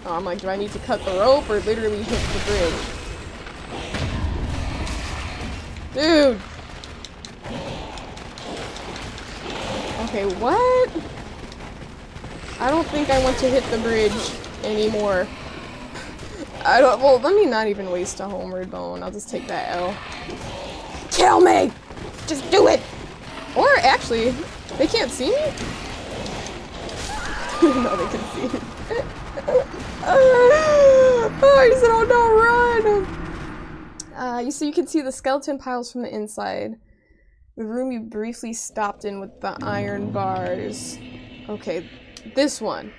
Oh, I'm like, do I need to cut the rope or literally hit the bridge? Dude! Okay, what? I don't think I want to hit the bridge anymore. Well, let me not even waste a homeward bone. I'll just take that L. Kill me! Just do it! Or, actually, they can't see me? No, they can see me. Oh, he said, oh no, run! So you can see the skeleton piles from the inside. The room you briefly stopped in with the iron bars. Okay, this one.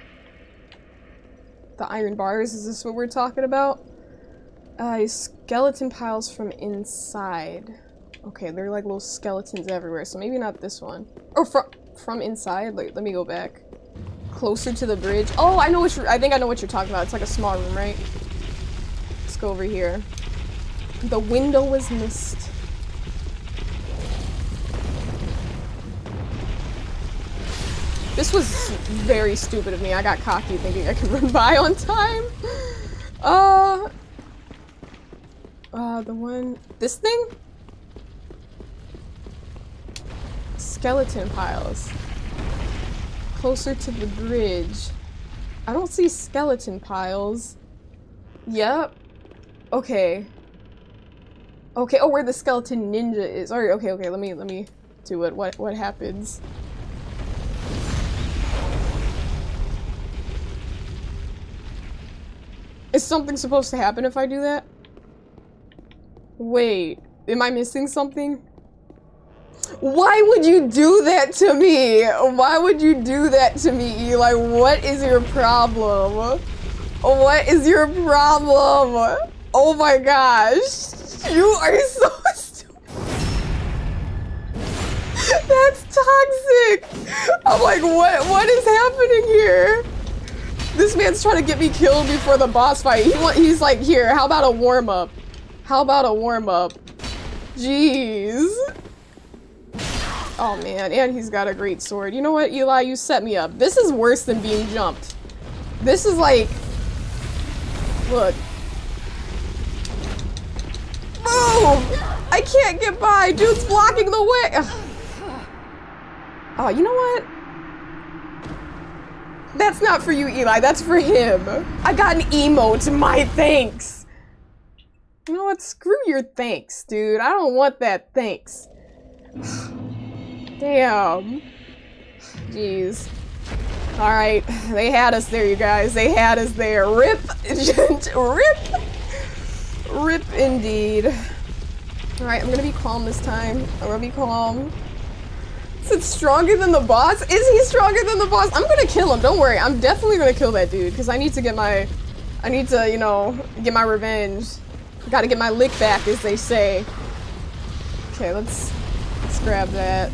The iron bars, is this what we're talking about? Skeleton piles from inside. Okay, they're like little skeletons everywhere, so maybe not this one. Or from inside? Like, let me go back. Closer to the bridge. Oh, I think I know what you're talking about. It's like a small room, right? Let's go over here. The window was missed. This was very stupid of me. I got cocky thinking I could run by on time. This thing? Skeleton piles. Closer to the bridge. I don't see skeleton piles. Yep. Okay. Okay, oh, where the skeleton ninja is. Alright, okay, let me do it. What happens? Is something supposed to happen if I do that? Wait, am I missing something? Why would you do that to me? Why would you do that to me, Eli? What is your problem? What is your problem? Oh my gosh. You are so stupid. That's toxic. I'm like, what is happening here? This man's trying to get me killed before the boss fight. He's like, here, how about a warm-up? How about a warm-up? Jeez. Oh man, and he's got a great sword. You know what, Eli? You set me up. This is worse than being jumped. This is like... Look. Move! I can't get by! Dude's blocking the way! Ugh. Oh, you know what? That's not for you, Eli. That's for him. I got an emote. My thanks. You know what? Screw your thanks, dude. I don't want that thanks. Damn. Jeez. Alright. They had us there, you guys. They had us there. Rip. Rip. Rip indeed. Alright, I'm gonna be calm this time. I'm gonna be calm. Is it stronger than the boss? Is he stronger than the boss? I'm gonna kill him, don't worry. I'm definitely gonna kill that dude, because I need to, you know, get my revenge. Gotta get my lick back, as they say. Okay, let's grab that.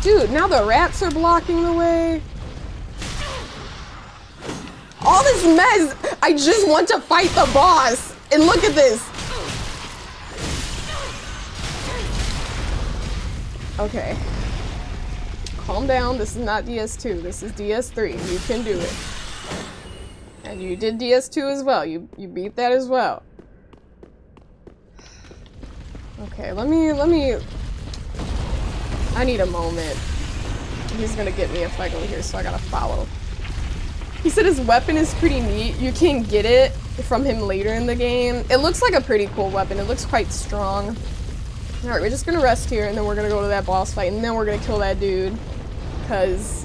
Dude, now the rats are blocking the way. All this mess! I just want to fight the boss! And look at this! Okay. Calm down, this is not DS2, this is DS3. You can do it. And you did DS2 as well. You beat that as well. Okay, let me... I need a moment. He's gonna get me if I go here, so I gotta follow. He said his weapon is pretty neat. You can get it from him later in the game. It looks like a pretty cool weapon. It looks quite strong. Alright, we're just gonna rest here, and then we're gonna go to that boss fight, and then we're gonna kill that dude. Because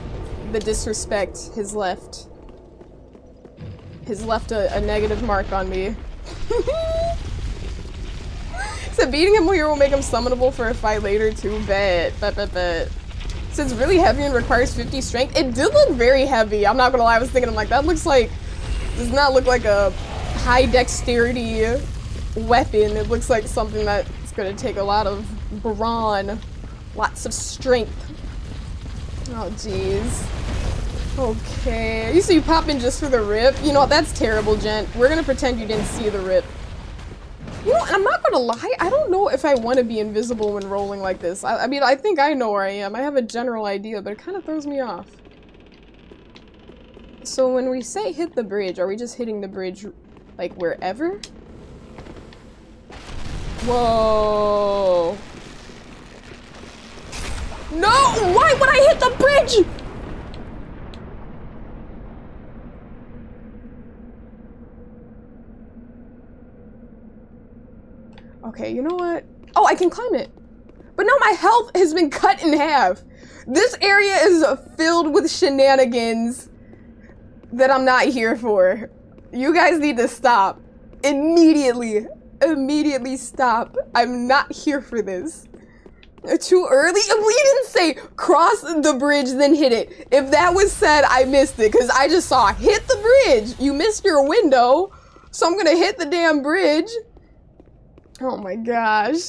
the disrespect has left a negative mark on me. So beating him here will make him summonable for a fight later, too bad. But. So it's really heavy and requires 50 strength. It did look very heavy. I'm not gonna lie, I was thinking, I'm like, that looks like, does not look like a high dexterity weapon. It looks like something that's gonna take a lot of brawn, lots of strength. Oh, jeez. Okay. You see you pop in just for the rip? You know, that's terrible, gent. We're gonna pretend you didn't see the rip. You know, and I'm not gonna lie, I don't know if I want to be invisible when rolling like this. I mean, I think I know where I am. I have a general idea, but it kind of throws me off. So when we say hit the bridge, are we just hitting the bridge, like, wherever? Whoa. No! Why would I hit the bridge? Okay, you know what? Oh, I can climb it. But now my health has been cut in half. This area is filled with shenanigans that I'm not here for. You guys need to stop. Immediately. Immediately stop. I'm not here for this. Too early? We didn't say cross the bridge, then hit it. If that was said, I missed it, because I just saw hit the bridge. You missed your window, so I'm gonna hit the damn bridge. Oh my gosh.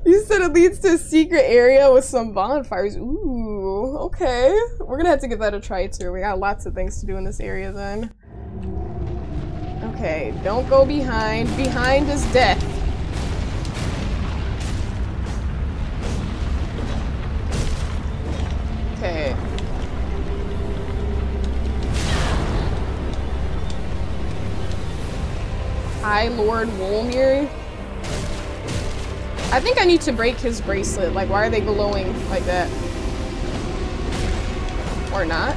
You said it leads to a secret area with some bonfires. Ooh, okay. We're gonna have to give that a try too. We got lots of things to do in this area then. Okay, don't go behind. Behind is death. Okay. Hi, Lord Wolmir. I think I need to break his bracelet. Like, why are they glowing like that? Or not?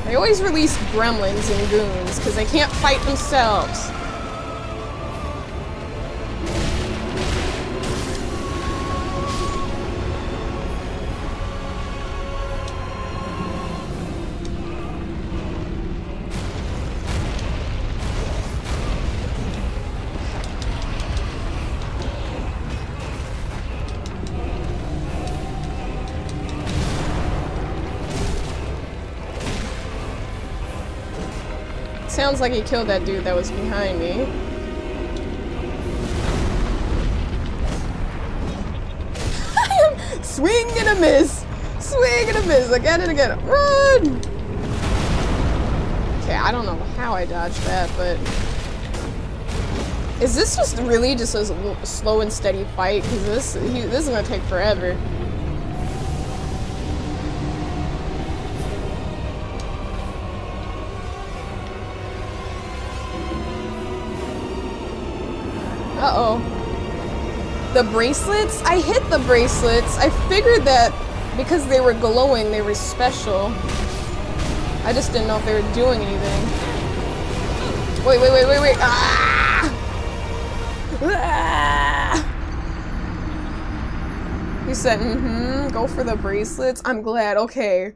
They always release gremlins and goons because they can't fight themselves. Sounds like he killed that dude that was behind me. I am swing and a miss! Swing and a miss! Again and again. Run! Okay, I don't know how I dodged that, but... Is this just really just a slow and steady fight? Because this is gonna take forever. Uh-oh. The bracelets? I hit the bracelets. I figured that because they were glowing, they were special. I just didn't know if they were doing anything. Wait. Ah! Ah! You said, go for the bracelets. I'm glad. Okay.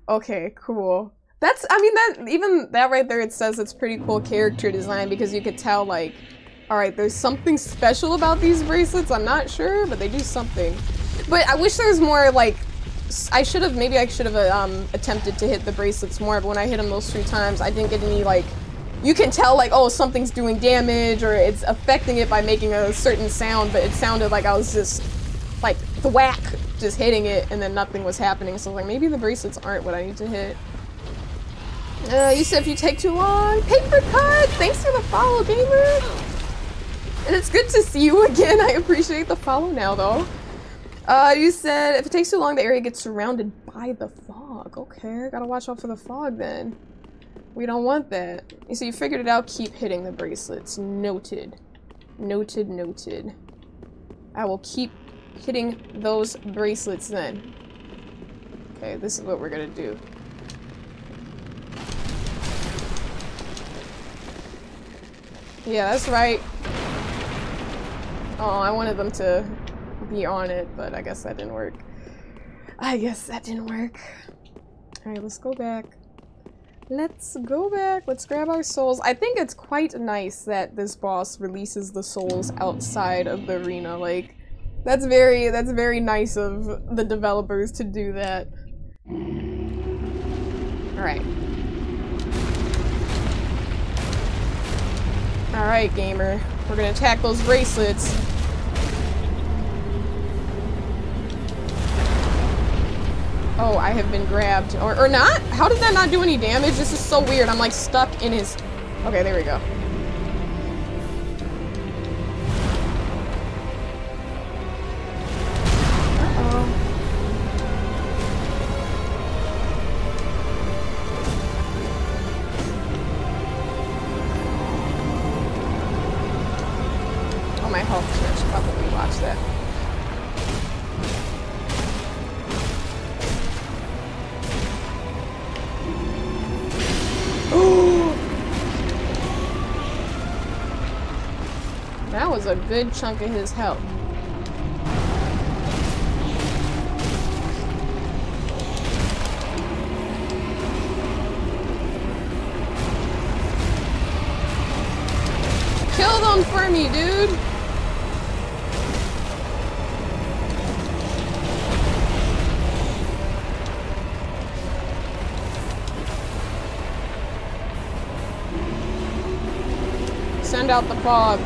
Okay, cool. That's, I mean, that, even that right there, it says it's pretty cool character design because you could tell, like, Alright, there's something special about these bracelets. I'm not sure, but they do something. But I wish there was more, like, maybe I should have attempted to hit the bracelets more, but when I hit them those 3 times, I didn't get any, like, you can tell, like, oh, something's doing damage, or it's affecting it by making a certain sound, but it sounded like I was just, like, thwack, just hitting it, and then nothing was happening, so, like, maybe the bracelets aren't what I need to hit. You said if you take too long. Paper cut! Thanks for the follow, gamer! And it's good to see you again. I appreciate the follow now, though. You said if it takes too long, the area gets surrounded by the fog. Okay, gotta watch out for the fog then. We don't want that. So you figured it out. Keep hitting the bracelets. Noted. Noted, noted. I will keep hitting those bracelets then. Okay, this is what we're gonna do. Yeah, that's right. Oh, I wanted them to be on it, but I guess that didn't work. Alright, let's go back. Let's go back. Let's grab our souls. I think it's quite nice that this boss releases the souls outside of the arena. Like, that's very nice of the developers to do that. Alright. Alright, gamer. We're gonna attack those bracelets. Oh, I have been grabbed. Or not? How did that not do any damage? This is so weird. I'm like stuck in his... Okay, there we go. Oh, my health should probably watch that. That was a good chunk of his health. Kill them for me, dude! Send out the fog.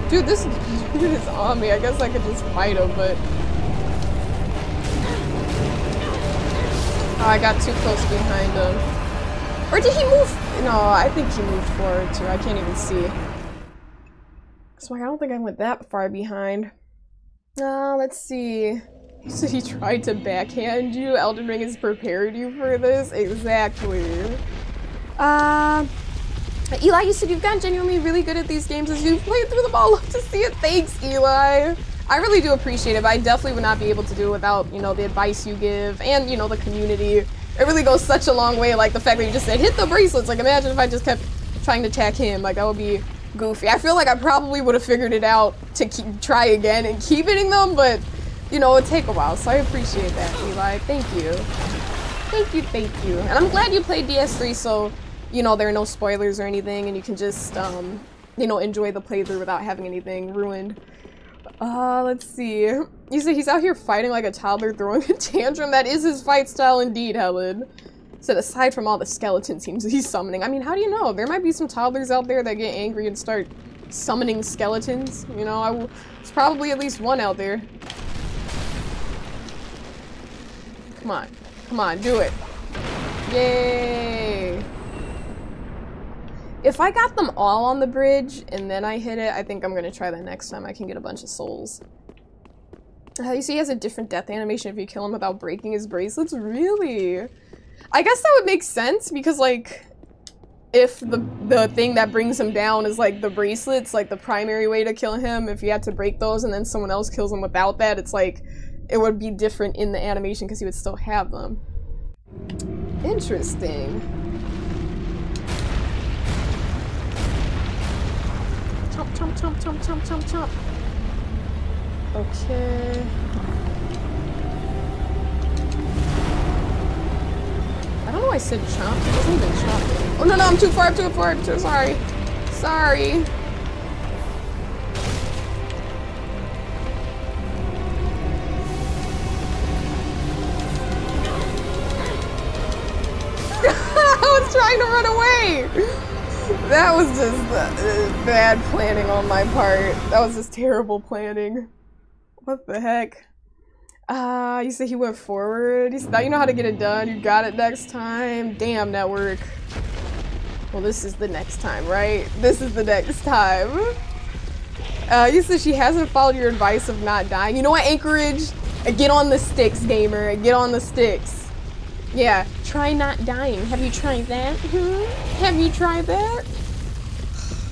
Dude, this dude is on me. I guess I could just fight him, but... Oh, I got too close behind him. Or did he move? No, I think he moved forward too. I can't even see. So I don't think I went that far behind. Let's see. So he tried to backhand you? Elden Ring has prepared you for this? Exactly. Eli, you said you've gotten genuinely really good at these games as you've played through them all. Love to see it. Thanks, Eli. I really do appreciate it, but I definitely would not be able to do it without, you know, the advice you give and, you know, the community. It really goes such a long way, like the fact that you just said, hit the bracelets. Like, imagine if I just kept trying to attack him. Like, that would be goofy. I feel like I probably would have figured it out to try again and keep hitting them, but, you know, it'd take a while, so I appreciate that, Eli. Thank you. Thank you, thank you. And I'm glad you played DS3, so, you know, there are no spoilers or anything, and you can just, you know, enjoy the playthrough without having anything ruined. Let's see. You said he's out here fighting like a toddler throwing a tantrum. That is his fight style indeed, Helen. Said aside from all the skeleton teams he's summoning. I mean, how do you know? There might be some toddlers out there that get angry and start summoning skeletons. You know, there's probably at least one out there. Come on. Come on, do it. Yay. If I got them all on the bridge and then I hit it, I think I'm gonna try that next time. I can get a bunch of souls. You see he has a different death animation if you kill him without breaking his bracelets? Really? I guess that would make sense because, like, if the thing that brings him down is, like, the bracelets, like, the primary way to kill him, if you had to break those and then someone else kills him without that, it's like, it would be different in the animation because he would still have them. Interesting. Chomp, chomp, chomp, chomp, chomp, chomp, chomp. Okay. I don't know why I said chomp. It wasn't even chomp. Oh no, no, I'm too far, I'm too far, I'm too sorry. Sorry. I was trying to run away! That was just bad planning on my part. That was just terrible planning. What the heck? You said he went forward? He said, now you know how to get it done. You got it next time. Damn, network. Well, this is the next time, right? This is the next time. You said she hasn't followed your advice of not dying. You know what, Anchorage? Get on the sticks, gamer. Get on the sticks. Yeah, try not dying. Have you tried that? Have you tried that?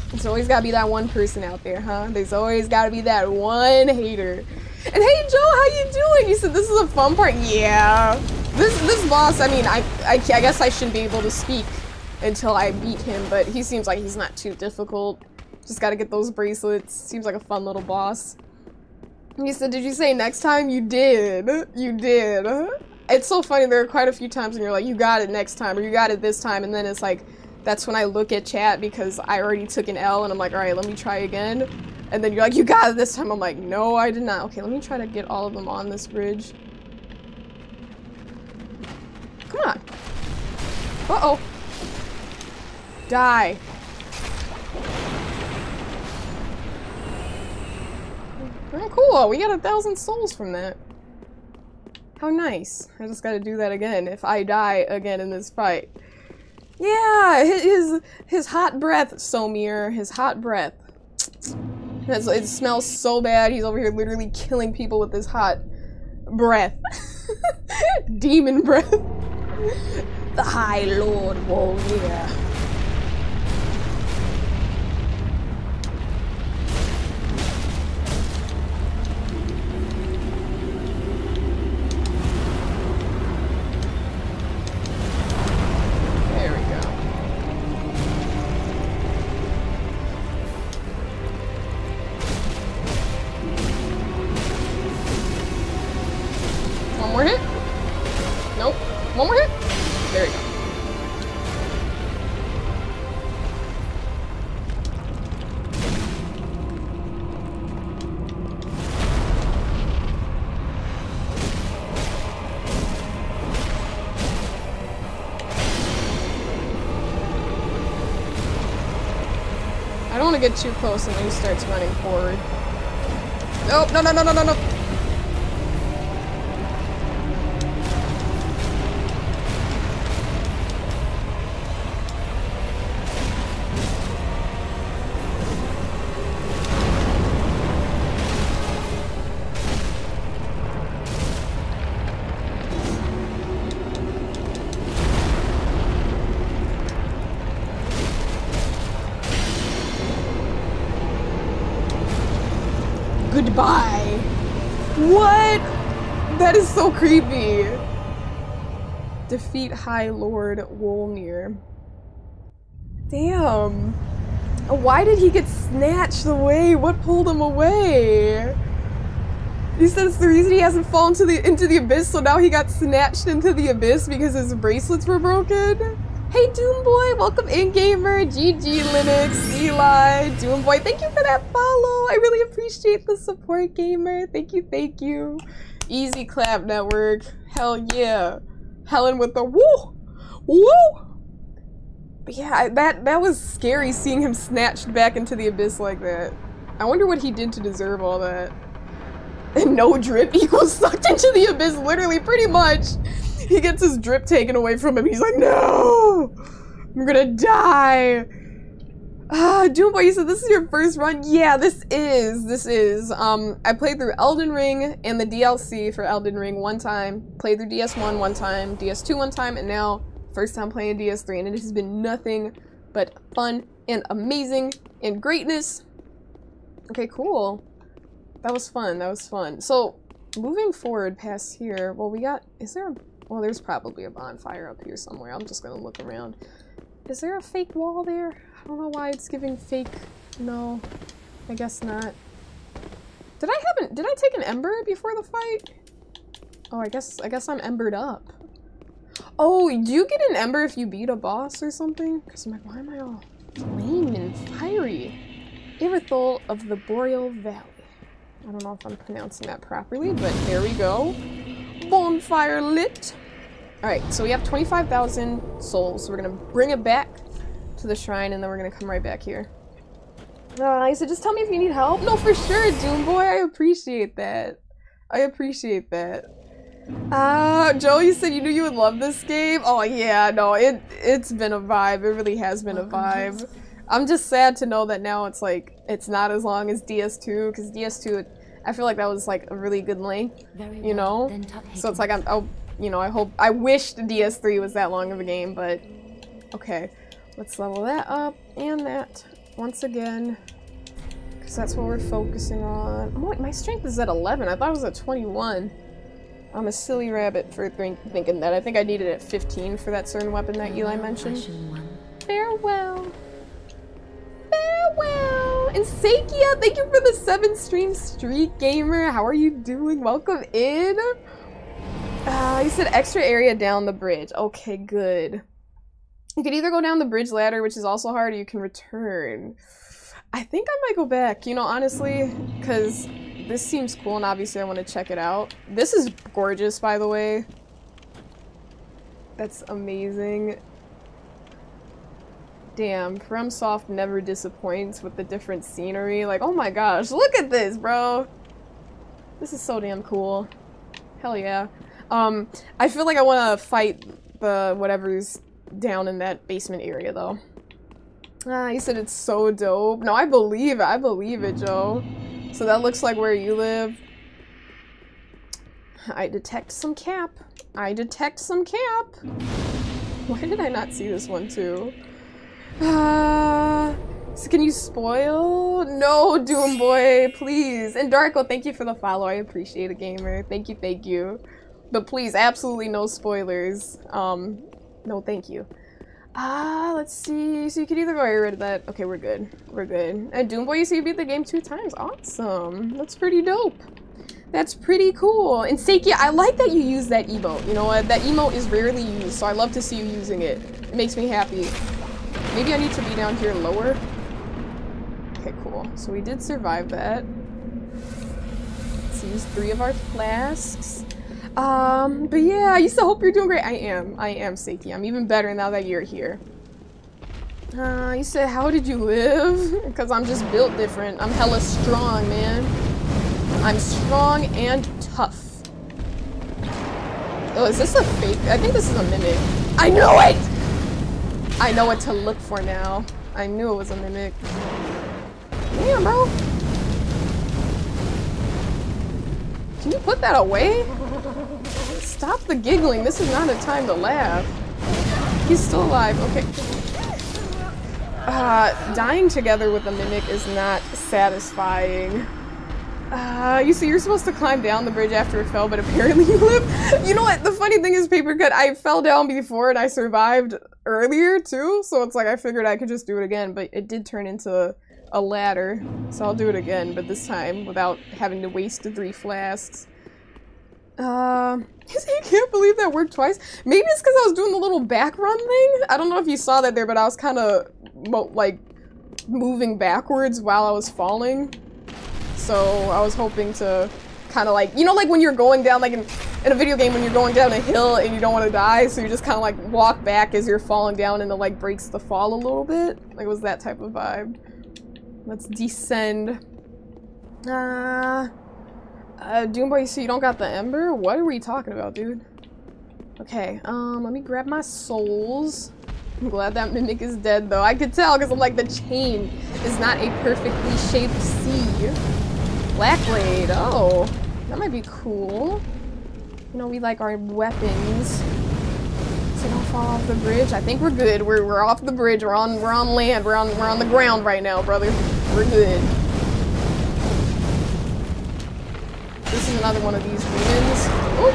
There's always gotta be that one person out there, huh? There's always gotta be that one hater. And hey, Joe, how you doing? You said this is a fun part. Yeah. This boss, I mean, I guess I shouldn't be able to speak until I beat him, but he seems like he's not too difficult. Just gotta get those bracelets. Seems like a fun little boss. You said, did you say next time? You did. You did. It's so funny, there are quite a few times when you're like, you got it next time, or you got it this time, and then it's like, that's when I look at chat because I already took an L, and I'm like, alright, let me try again. And then you're like, you got it this time. I'm like, no, I did not. Okay, let me try to get all of them on this bridge. Come on. Uh-oh. Die. Alright, cool. We got 1,000 souls from that. How nice. I just gotta do that again if I die again in this fight. Yeah, his hot breath, Somir. His hot breath. It smells so bad. He's over here literally killing people with his hot breath. Demon breath. The High Lord Wolnir. Get too close and then he starts running forward. Nope, no, no, no, no, no, no. Goodbye. What? That is so creepy. Defeat High Lord Wolnir. Damn. Why did he get snatched away? What pulled him away? He said it's the reason he hasn't fallen into the abyss, so now he got snatched into the abyss because his bracelets were broken? Hey Doomboy, welcome in, gamer. GG Linux, Eli, Doomboy, thank you for that follow. I really appreciate the support, gamer. Thank you, thank you. Easy clap network. Hell yeah. Helen with the woo, woo. But yeah, that was scary seeing him snatched back into the abyss like that. I wonder what he did to deserve all that. And no drip equals sucked into the abyss, literally, pretty much. He gets his drip taken away from him. He's like, no! I'm gonna die! Doomboy, you said this is your first run? Yeah, this is. I played through Elden Ring and the DLC for Elden Ring one time. Played through DS1 one time, DS2 one time, and now first time playing DS3. And it has been nothing but fun and amazing and greatness. Okay, cool. That was fun, that was fun. So, moving forward past here, well, we got, is there a Well, there's probably a bonfire up here somewhere. I'm just gonna look around. Is there a fake wall there? I don't know why it's giving fake. No, I guess not. Did I take an ember before the fight? Oh, I guess I'm embered up. Oh, do you get an ember if you beat a boss or something? Because I'm like, why am I all flame and fiery? Irithyll of the Boreal Valley. I don't know if I'm pronouncing that properly, but there we go. Bonfire lit. Alright, so we have 25,000 souls. So we're gonna bring it back to the shrine and then we're gonna come right back here. I said, just tell me if you need help. No, for sure, Doomboy. I appreciate that. I appreciate that. Joe, you said you knew you would love this game? Oh yeah, no, it's been a vibe. It really has been a vibe. I'm just sad to know that now it's like, it's not as long as DS2, because DS2, I feel like that was like a really good length, you know? So it's like, you know, I wish the DS3 was that long of a game, but okay. Let's level that up and that once again, because that's what we're focusing on. Oh wait, my strength is at 11. I thought it was at 21. I'm a silly rabbit for thinking that. I think I needed it at 15 for that certain weapon that Eli mentioned. Farewell. Farewell! And Sakia, thank you for the 7-stream streak, gamer. How are you doing? Welcome in. You said extra area down the bridge. Okay, good. You can either go down the bridge ladder, which is also hard, or you can return. I think I might go back, you know, honestly, because this seems cool and obviously I want to check it out. This is gorgeous, by the way. That's amazing. Damn, FromSoft never disappoints with the different scenery. Like, oh my gosh, look at this, bro! This is so damn cool. Hell yeah. I feel like I want to fight the whatever's down in that basement area, though. You said it's so dope. No, I believe it, Joe. So that looks like where you live. I detect some cap. I detect some cap. Why did I not see this one, too? So can you spoil? No, Doomboy, please. And Darko, thank you for the follow. I appreciate it, gamer. Thank you, thank you. But please, absolutely no spoilers. No, thank you. Let's see. So you could either go get rid of that. Okay, we're good. We're good. And Doomboy, you see you beat the game 2 times. Awesome. That's pretty dope. That's pretty cool. And Sakia, I like that you use that emote. You know what? That emote is rarely used, so I love to see you using it. It makes me happy. Maybe I need to be down here lower. Okay, cool. So we did survive that. Let's use 3 of our flasks. But yeah, I used to hope you're doing great. I am, Saiki. I'm even better now that you're here. You said, how did you live? Because I'm just built different. I'm hella strong, man. I'm strong and tough. Oh, is this a fake? I think this is a mimic. I knew it! I know what to look for now. I knew it was a mimic. Damn, bro. Can you put that away? Stop the giggling. This is not a time to laugh. He's still alive. Okay. Dying together with a mimic is not satisfying. You see, you're supposed to climb down the bridge after it fell, but apparently you live. You know what? The funny thing is, Papercut, I fell down before and I survived earlier too, so it's like I figured I could just do it again, but it did turn into a ladder, so I'll do it again, but this time without having to waste the 3 flasks. I can't believe that worked twice. Maybe it's because I was doing the little back run thing. I don't know if you saw that there, but I was kind of like moving backwards while I was falling. So I was hoping to kind of like, you know, like when you're going down, like in a video game, when you're going down a hill and you don't want to die, so you just kind of like walk back as you're falling down and it like breaks the fall a little bit. Like it was that type of vibe. Let's descend. Doomboy, so you don't got the ember? What are we talking about, dude? Okay, let me grab my souls. I'm glad that mimic is dead, though. I could tell, because I'm like, the chain is not a perfectly shaped C. Blackblade, oh. That might be cool. You know, we like our weapons. So don't fall off the bridge. I think we're good. We're off the bridge. We're on land. We're on the ground right now, brother. We're good. This is another one of these demons. Ooh.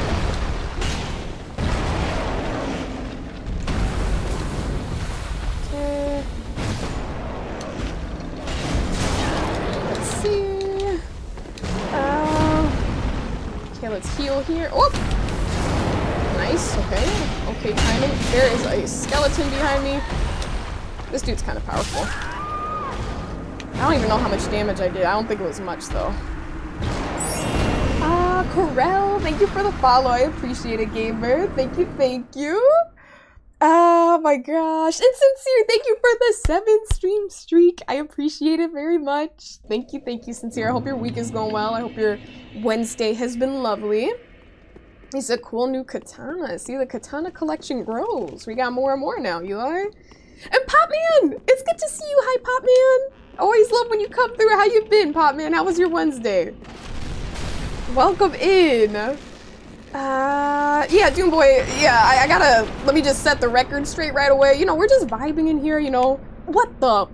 heal here. Oh! Nice, okay. Okay, timing. There is a skeleton behind me. This dude's kind of powerful. I don't even know how much damage I did. I don't think it was much, though. Ah, Corel, thank you for the follow. I appreciate it, gamer. Thank you, thank you. Oh my gosh. And Sincere, thank you for the 7-stream streak. I appreciate it very much. Thank you, Sincere. I hope your week is going well. I hope your Wednesday has been lovely. It's a cool new katana. See, the katana collection grows. We got more and more now, Eli. And Popman! It's good to see you. Hi, Popman. Always love when you come through. How you been, Popman? How was your Wednesday? Welcome in. Yeah, Doom Boy, yeah, I gotta, let me just set the record straight right away. You know, we're just vibing in here, you know. What the?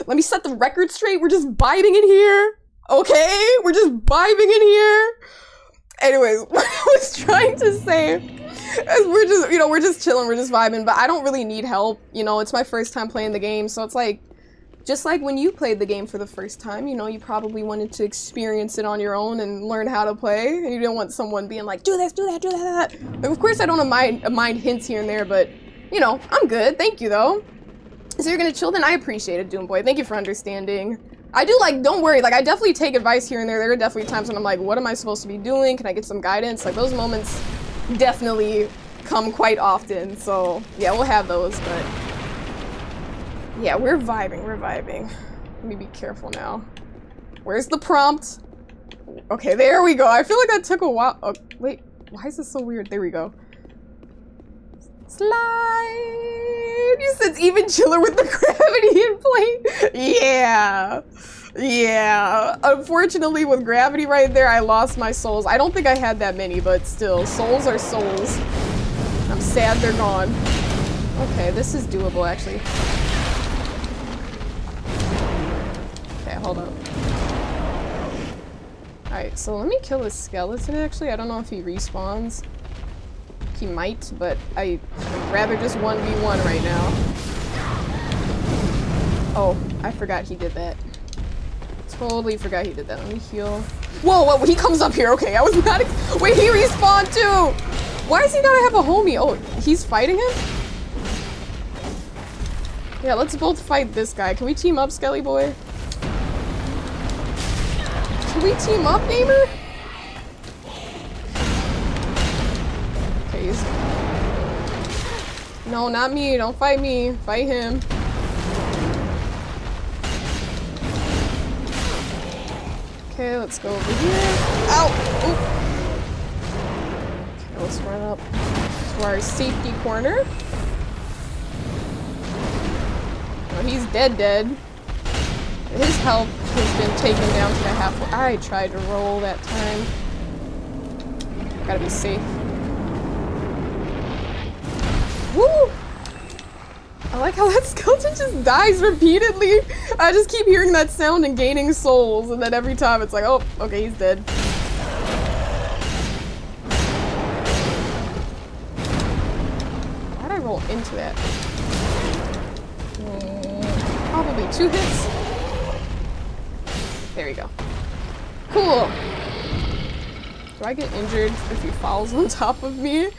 Let me set the record straight. We're just vibing in here. Okay? We're just vibing in here. Anyways, what I was trying to say is we're just, you know, we're just chilling, we're just vibing, but I don't really need help. You know, it's my first time playing the game, so it's like, just like when you played the game for the first time, you know, you probably wanted to experience it on your own and learn how to play, and you didn't want someone being like, do this, do that, do that. Like, of course, I don't mind hints here and there, but, you know, I'm good. Thank you, though. So you're gonna chill? Then I appreciate it, Doom Boy. Thank you for understanding. I do, like, don't worry, like, I definitely take advice here and there. There are definitely times when I'm like, what am I supposed to be doing? Can I get some guidance? Like, those moments definitely come quite often, so, yeah, we'll have those, but... yeah, we're vibing, we're vibing. Let me be careful now. Where's the prompt? Okay, there we go. I feel like that took a while. Oh, wait, why is this so weird? There we go. Slide! You said it's even chiller with the gravity in play. Yeah. Yeah. Unfortunately, with gravity right there, I lost my souls. I don't think I had that many, but still, souls are souls. I'm sad they're gone. Okay, this is doable, actually. Okay, hold up. Alright, so let me kill this skeleton, actually. I don't know if he respawns. He might, but I'd rather just 1v1 right now. Oh, I forgot he did that. Totally forgot he did that. Let me heal. Whoa, whoa, he comes up here. Okay, I was not. Wait, he respawned too! Why does he gotta have a homie? Oh, he's fighting him? Yeah, let's both fight this guy. Can we team up, Skelly Boy? Can we team up, gamer? Okay, he's... no, not me. Don't fight me. Fight him. Okay, let's go over here. Ow! Oop. Okay, let's run up to our safety corner. Oh, he's dead. His health has been taken down to the halfway. I tried to roll that time. Gotta be safe. Woo! I like how that skeleton just dies repeatedly. I just keep hearing that sound and gaining souls, and then every time it's like, oh, okay, he's dead. Why'd I roll into that? Probably 2 hits. There we go. Cool. Do I get injured if he falls on top of me?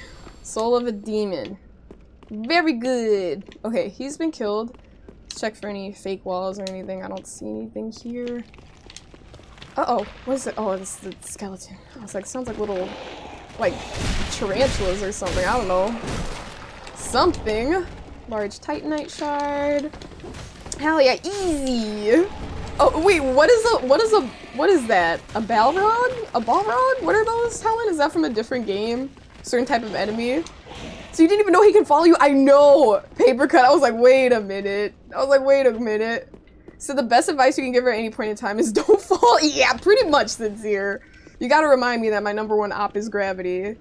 Soul of a demon. Very good. Okay, he's been killed. Let's check for any fake walls or anything. I don't see anything here. Uh-oh. What is it? Oh, it's the skeleton. I was like, sounds like little, like, tarantulas or something. I don't know. Something. Large titanite shard. Hell yeah, easy. Oh, wait, what is that? A Balrog? A Balrog? What are those, Helen? Is that from a different game? Certain type of enemy? So you didn't even know he can follow you? I know! Paper cut. I was like, wait a minute. So the best advice you can give her at any point in time is don't fall. Yeah, pretty much, Sincere. You gotta remind me that my #1 op is gravity. And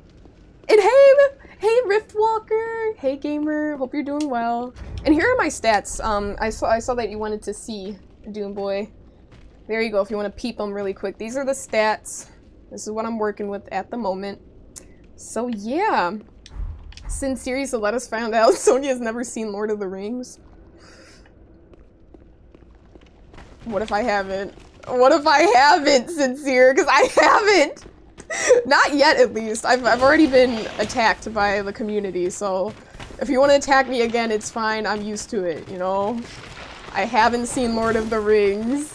hey Riftwalker! Hey gamer, hope you're doing well. And here are my stats. I saw that you wanted to see Doom Boy. There you go, if you want to peep them really quick. These are the stats. This is what I'm working with at the moment. So yeah. Sincere, so let us find out Sonia has never seen Lord of the Rings. What if I haven't? What if I haven't, Sincere? Because I haven't! Not yet, at least. I've already been attacked by the community, so if you want to attack me again, it's fine. I'm used to it, you know? I haven't seen Lord of the Rings.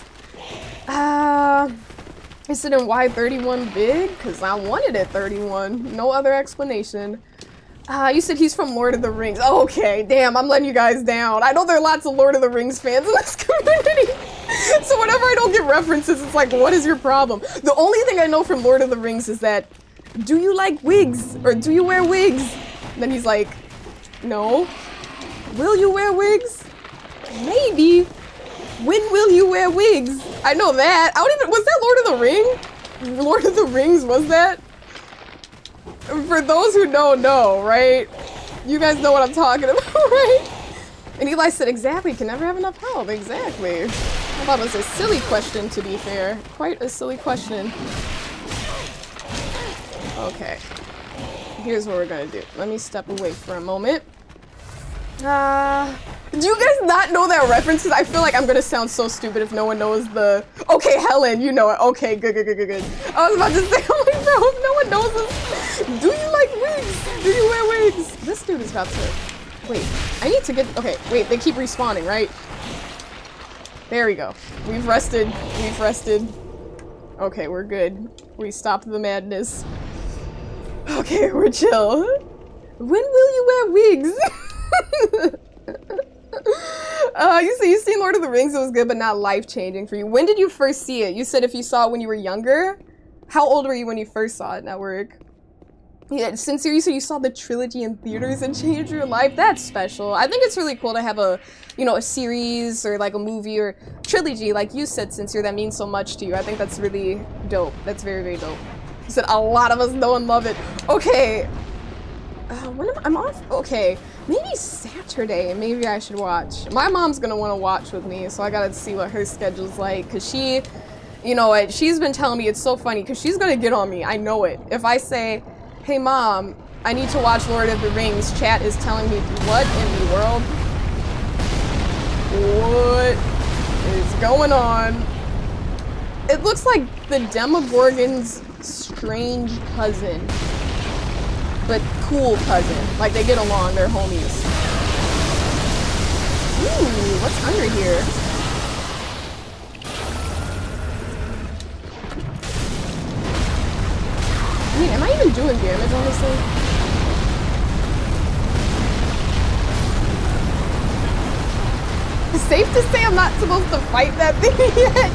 Is it in why 31 big? Because I wanted it 31. No other explanation. You said he's from Lord of the Rings. Oh, okay, damn, I'm letting you guys down. I know there are lots of Lord of the Rings fans in this community. So whenever I don't get references, it's like, what is your problem? The only thing I know from Lord of the Rings is that, do you like wigs? Or do you wear wigs? And then he's like, no. Will you wear wigs? Maybe. When will you wear wigs? I know that. I don't even, was that Lord of the Ring? Lord of the Rings, was that? For those who don't know, right? You guys know what I'm talking about, right? And Eli said, exactly, can never have enough health. Exactly. I thought it was a silly question, to be fair. Quite a silly question. Okay. Here's what we're gonna do. Let me step away for a moment. Do you guys not know that reference? Because I feel like I'm gonna sound so stupid if no one knows the... Okay, Helen, you know it. Okay, good. I was about to say, oh my god, if no one knows this. Do you like wigs? Do you wear wigs? This dude is about to... Wait, I need to get... Okay, wait, they keep respawning, right? There we go. We've rested. We've rested. Okay, we're good. We stopped the madness. Okay, we're chill. When will you wear wigs? You said you've seen Lord of the Rings, it was good, but not life-changing for you. When did you first see it? You said if you saw it when you were younger? How old were you when you first saw it, Network? Yeah, Sincere, you said you saw the trilogy in theaters and changed your life? That's special. I think it's really cool to have a, you know, a series or like a movie or trilogy, like you said, Sincere, that means so much to you. I think that's really dope. That's very, very dope. You said a lot of us know and love it. Okay. When I'm off? Okay. Maybe Saturday, maybe I should watch. My mom's gonna want to watch with me, so I gotta see what her schedule's like, because she, you know, she's been telling me it's so funny, because she's gonna get on me, I know it. If I say, hey mom, I need to watch Lord of the Rings, chat is telling me, what in the world? What is going on? It looks like the Demogorgon's strange cousin. But cool cousin. Like, they get along, they're homies. Ooh, what's under here? I mean, am I even doing damage on this thing? It's safe to say I'm not supposed to fight that thing yet.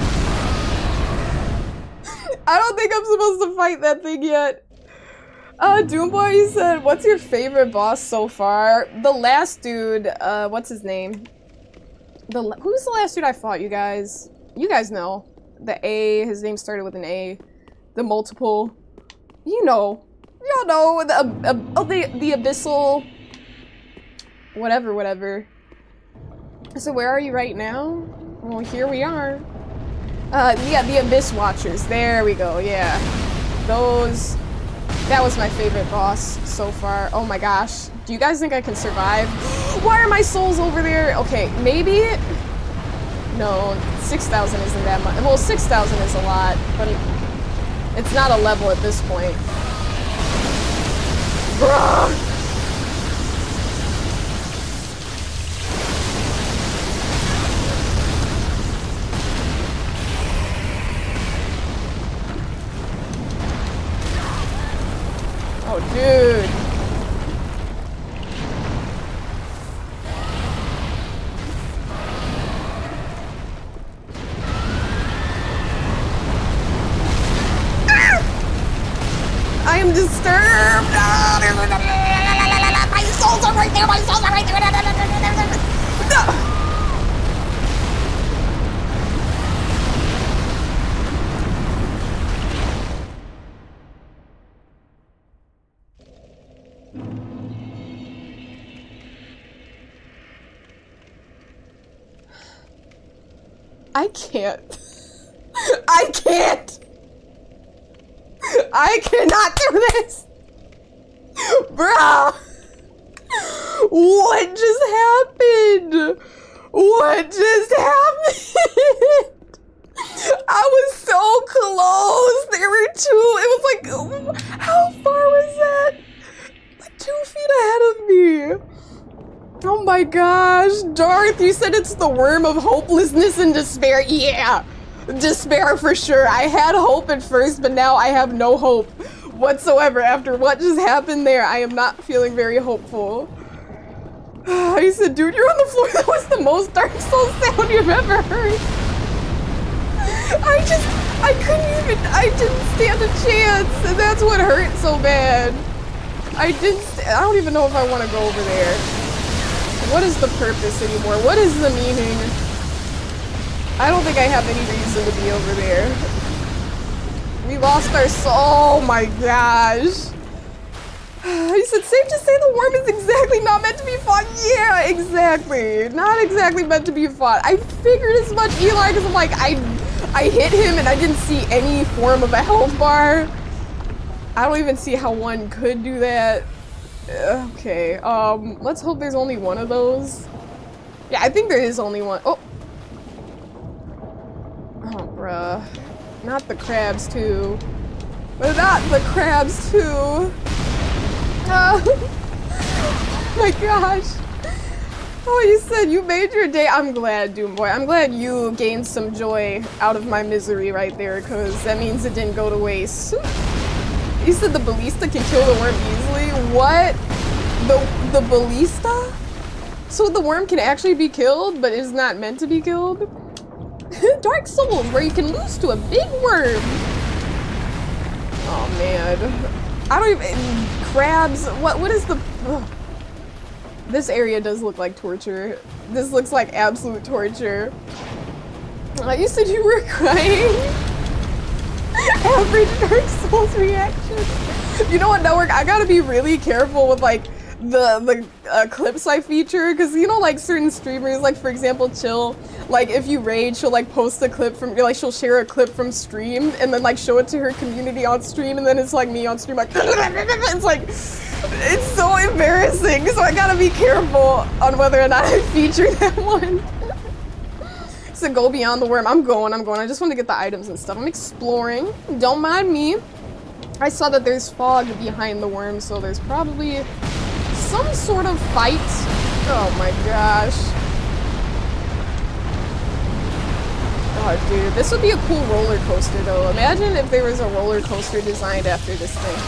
I don't think I'm supposed to fight that thing yet. Doomboy, you said, what's your favorite boss so far? The last dude, what's his name? Who's the last dude I fought, you guys? You guys know. The A, his name started with an A. The multiple. You know. Y'all know. The abyssal. Whatever. So where are you right now? Well, here we are. Yeah, the Abyss Watchers. There we go, yeah. Those... That was my favorite boss so far. Oh my gosh. Do you guys think I can survive? Why are my souls over there? Okay, maybe... No, 6,000 isn't that much. Well, 6,000 is a lot, but it's not a level at this point. Bruh! Oh, dude. I am disturbed. My souls are right there. My souls are right there. No. I can't. I can't. I cannot do this. Bro. What just happened? What just happened? I was so close. There were two. It was like, how far was that? Like 2 feet ahead of me. Oh my gosh. Darth, you said it's the worm of hopelessness and despair. Yeah. Despair for sure. I had hope at first, but now I have no hope whatsoever after what just happened there. I am not feeling very hopeful. I said, dude, you're on the floor. That was the most Dark Souls sound you've ever heard. I didn't stand a chance, and that's what hurt so bad. I don't even know if I want to go over there. What is the purpose anymore? What is the meaning? I don't think I have any reason to be over there. We lost our soul. Oh my gosh. He said, safe to say the worm is exactly not meant to be fought. Yeah, exactly. Not exactly meant to be fought. I figured as much, Eli, because I'm like, I hit him and I didn't see any form of a health bar. I don't even see how one could do that. Okay, let's hope there's only one of those. Yeah, I think there is only one. Oh. Oh, bruh. Not the crabs, too. But not the crabs, too. Oh my gosh. Oh, you said you made your day. I'm glad, Doomboy. I'm glad you gained some joy out of my misery right there, because that means it didn't go to waste. You said the ballista can kill the worm easily? What? The ballista? So the worm can actually be killed, but is not meant to be killed? Dark Souls, where you can lose to a big worm. Oh man. I don't even... Crabs? What is the... Ugh. This area does look like torture. This looks like absolute torture. You said you were crying? Average Dark Souls reaction. You know what, Network? I gotta be really careful with like the clips I feature, because you know, like certain streamers, like for example Chill, like if you raid, she'll like post a clip from, like she'll share a clip from stream and then like show it to her community on stream, and then it's like me on stream like it's like, it's so embarrassing, so I gotta be careful on whether or not I feature that one. So go beyond the worm. I'm going. I just want to get the items and stuff. I'm exploring. Don't mind me. I saw that there's fog behind the worm, so there's probably some sort of fight. Oh my gosh. Oh dude, this would be a cool roller coaster though. Imagine if there was a roller coaster designed after this thing.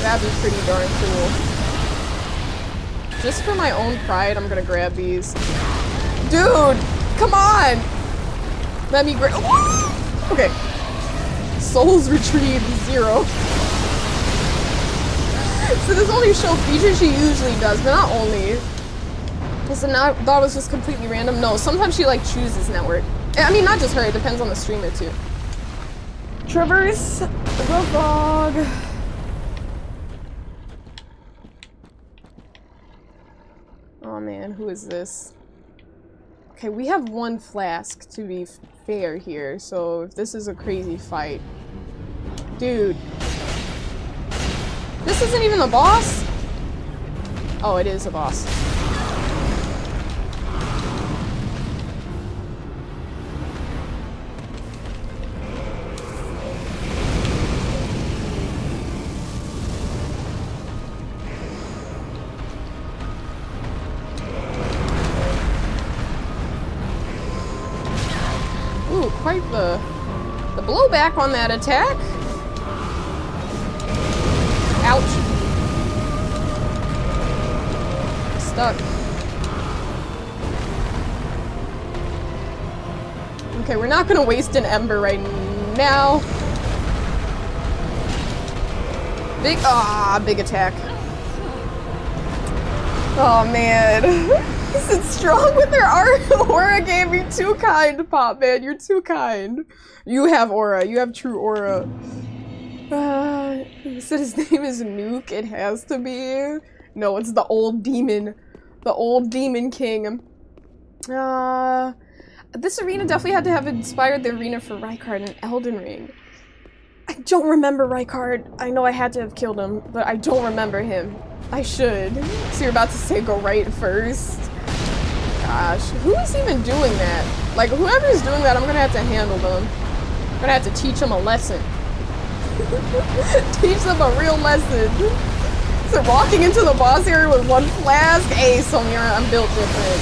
That'd be pretty darn cool. Just for my own pride, I'm gonna grab these. Dude, come on! Let me grab. Okay. Souls retrieved 0. So this only show features she usually does, but not only. So now I thought it was just completely random. No, sometimes she like chooses Network. I mean, not just her, it depends on the streamer too. Traverse the fog. Oh man, who is this? Okay, we have one flask to be fair here, so if this is a crazy fight. Dude. This isn't even a boss? Oh, it is a boss. Ooh, quite the blowback on that attack. Ouch. Stuck. Okay, we're not gonna waste an ember right now. Big attack. Oh man. Is it strong with their aura gave me too kind, Pop Man. You're too kind. You have aura. You have true aura. He said his name is Nuke. It has to be. No, it's the old demon. The old demon king. This arena definitely had to have inspired the arena for Rykard and Elden Ring. I don't remember Rykard. I know I had to have killed him, but I don't remember him. I should. So you're about to say go right first? gosh. Who is even doing that? Like, whoever's doing that, I'm gonna have to handle them. I'm gonna have to teach them a lesson. Teach them a real lesson. So walking into the boss area with one flask? Hey, Sonia, I'm built different.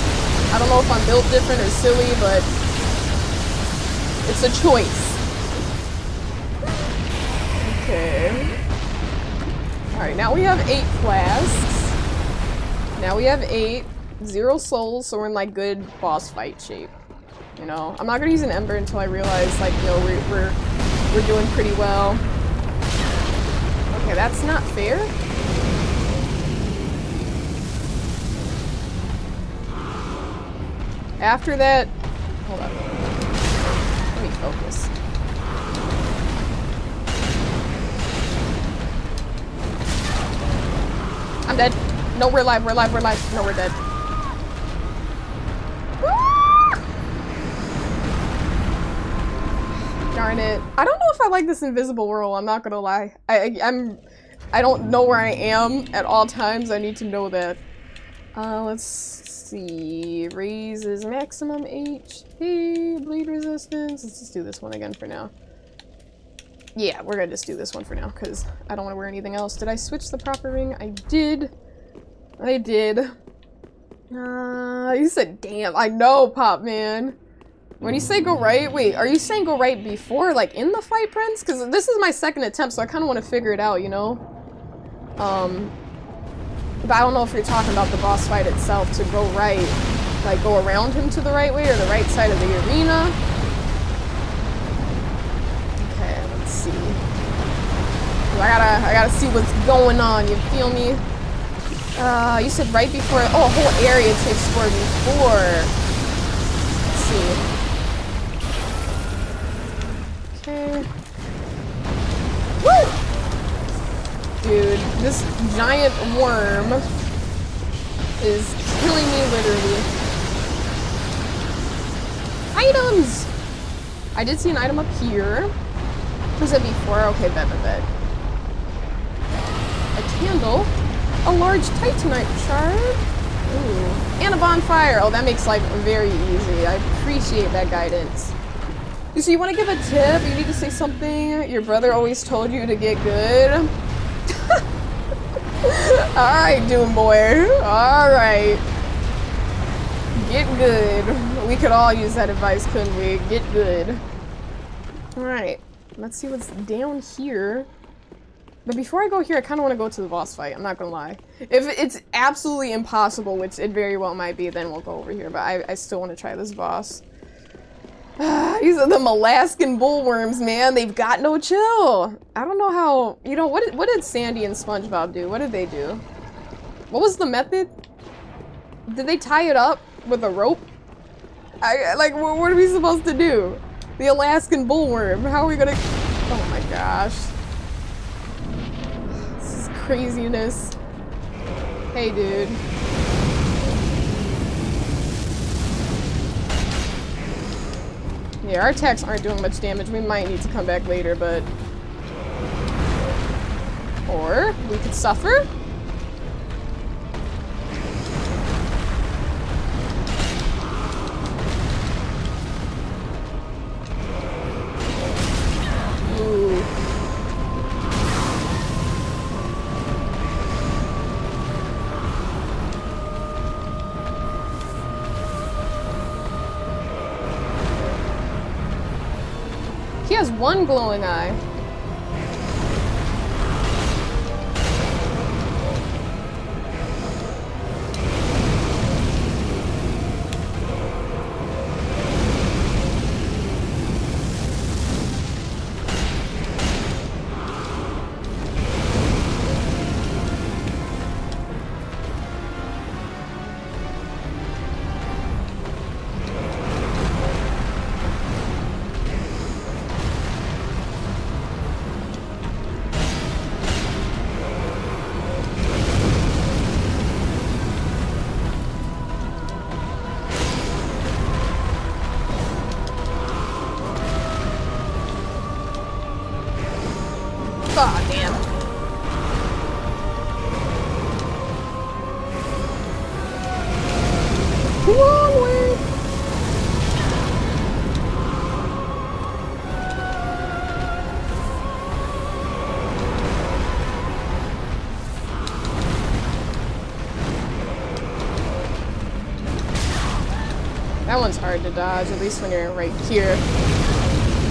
I don't know if I'm built different or silly, but it's a choice. Okay. Alright, now we have 8 flasks. Now we have 8. 0 souls, so we're in like good boss fight shape. You know, I'm not gonna use an ember until I realize, like, you know, we're doing pretty well. Okay, that's not fair. After that, hold on. Let me focus. I'm dead. No, we're alive. We're alive. We're alive. No, we're dead. Darn it. I don't know if I like this invisible world, I'm not gonna lie. I don't know where I am at all times, I need to know that. Let's see. Raises maximum HP, bleed resistance. Let's just do this one again for now. Yeah, we're gonna just do this one for now, because I don't want to wear anything else. Did I switch the proper ring? I did. I did. You said damn. I know, Pop Man. When you say go right, wait, are you saying go right before, like, in the fight, Prince? Because this is my second attempt, so I kind of want to figure it out, you know? But I don't know if you're talking about the boss fight itself, to go right, like, go around him to the right way, or the right side of the arena. Okay, let's see. I gotta see what's going on, you feel me? You said right before, oh, a whole area to explore before. Let's see. Okay. Woo! Dude, this giant worm is killing me literally. Items! I did see an item up here. Was it before? Okay, bet. A candle. A large titanite shard. Ooh. And a bonfire. Oh, that makes life very easy. I appreciate that guidance. So you want to give a tip? You need to say something your brother always told you to get good? Alright, Doom Boy. Alright. Get good. We could all use that advice, couldn't we? Get good. Alright. Let's see what's down here. But before I go here, I kind of want to go to the boss fight. I'm not gonna lie. If it's absolutely impossible, which it very well might be, then we'll go over here. But I still want to try this boss. These are them Alaskan bullworms, man. They've got no chill. I don't know how, you know, what did Sandy and SpongeBob do? What did they do? What was the method? Did they tie it up with a rope? Like, what are we supposed to do? The Alaskan bullworm. How are we gonna... Oh my gosh. This is craziness. Hey, dude. Yeah, our attacks aren't doing much damage. We might need to come back later, but... Or we could suffer. Ooh. He has one glowing eye. Aw, damn. Long way. That one's hard to dodge, at least when you're right here.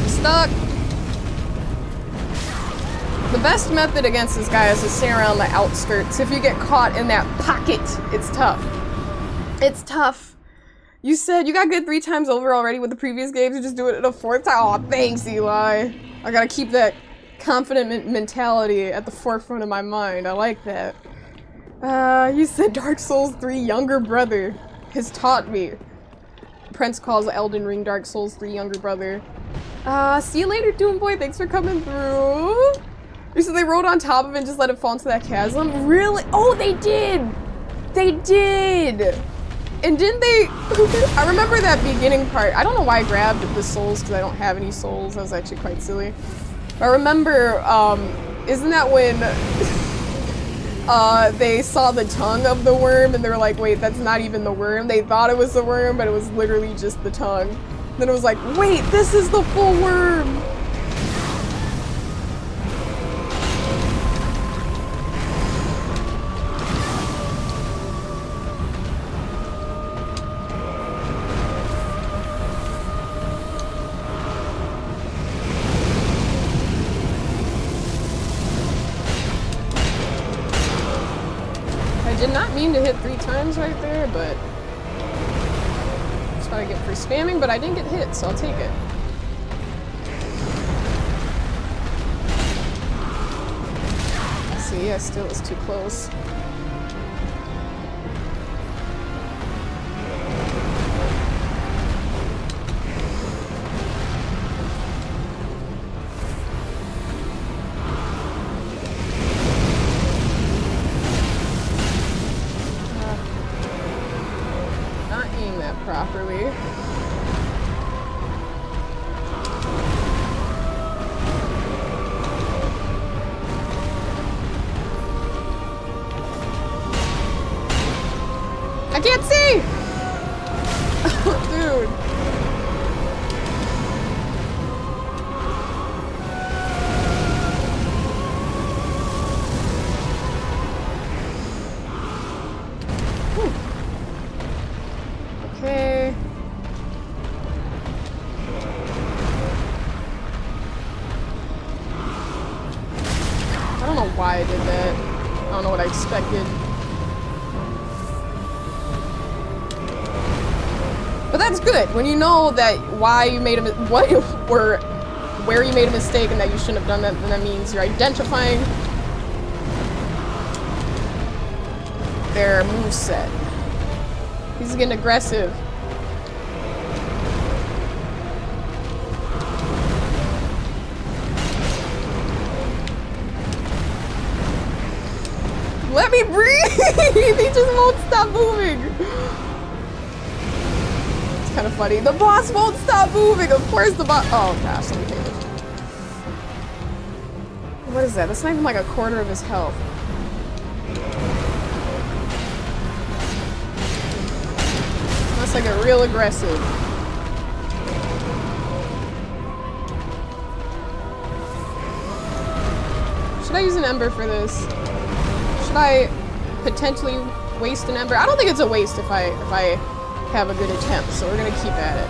Stuck! The best method against this guy is to stay around the outskirts. If you get caught in that pocket, it's tough. It's tough. You said you got good 3 times over already with the previous games, you just do it a 4th time? Aw, thanks, Eli. I gotta keep that confident mentality at the forefront of my mind. I like that. You said Dark Souls 3 younger brother has taught me. Prince calls Elden Ring Dark Souls 3 younger brother. See you later, Doomboy. Thanks for coming through. You said they rode on top of it and just let it fall into that chasm? Really? Oh, they did! They did! And didn't they... I remember that beginning part. I don't know why I grabbed the souls, because I don't have any souls. That was actually quite silly. But I remember, isn't that when they saw the tongue of the worm and they were like, wait, that's not even the worm. They thought it was the worm, but it was literally just the tongue. Then it was like, wait, this is the full worm! I did not mean to hit 3 times right there, but that's what I get for spamming, but I didn't get hit, so I'll take it. See, I still was too close. Properly. I can't see! Dude. Okay. I don't know why I did that. I don't know what I expected. But that's good. When you know that why you made where you made a mistake and that you shouldn't have done that, then that means you're identifying their moveset. He's getting aggressive. Let me breathe! He just won't stop moving! It's kind of funny. The boss won't stop moving! Of course the boss- oh gosh, let me take it. What is that? That's not even like a quarter of his health. That's like a real aggressive. Should I use an ember for this? Should I potentially waste an ember? I don't think it's a waste if I have a good attempt, so we're gonna keep at it.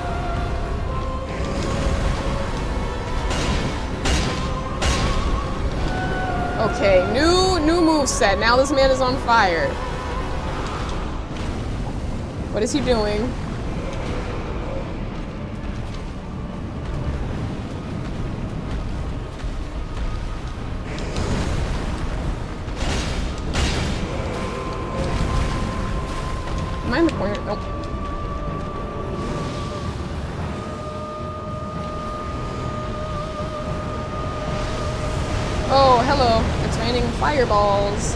Okay, new moveset. Now this man is on fire. What is he doing? Am I in the corner? Nope. Oh, hello. It's raining fireballs.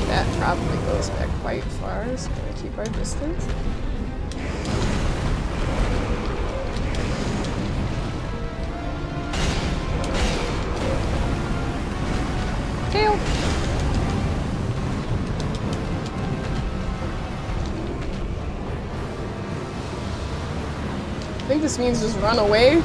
That probably goes back quite far, so we're gonna keep our distance. Tail. I think this means just run away.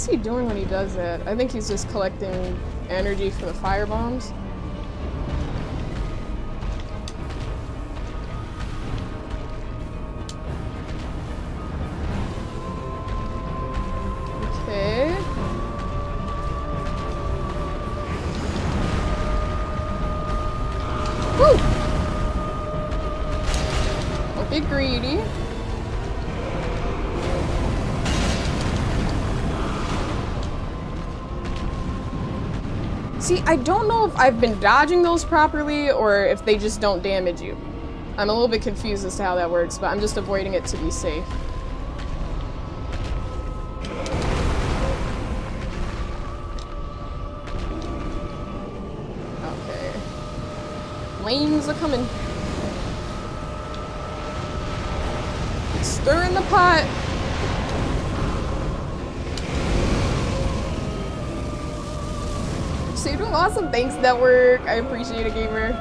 is he doing when he does that? I think he's just collecting energy from the fire bombs. Okay. Woo! Don't be greedy. See, I don't know if I've been dodging those properly or if they just don't damage you. I'm a little bit confused as to how that works, but I'm just avoiding it to be safe. Okay. Flames are coming. Stir in the pot. So you're doing awesome. Thanks, network. I appreciate it, gamer.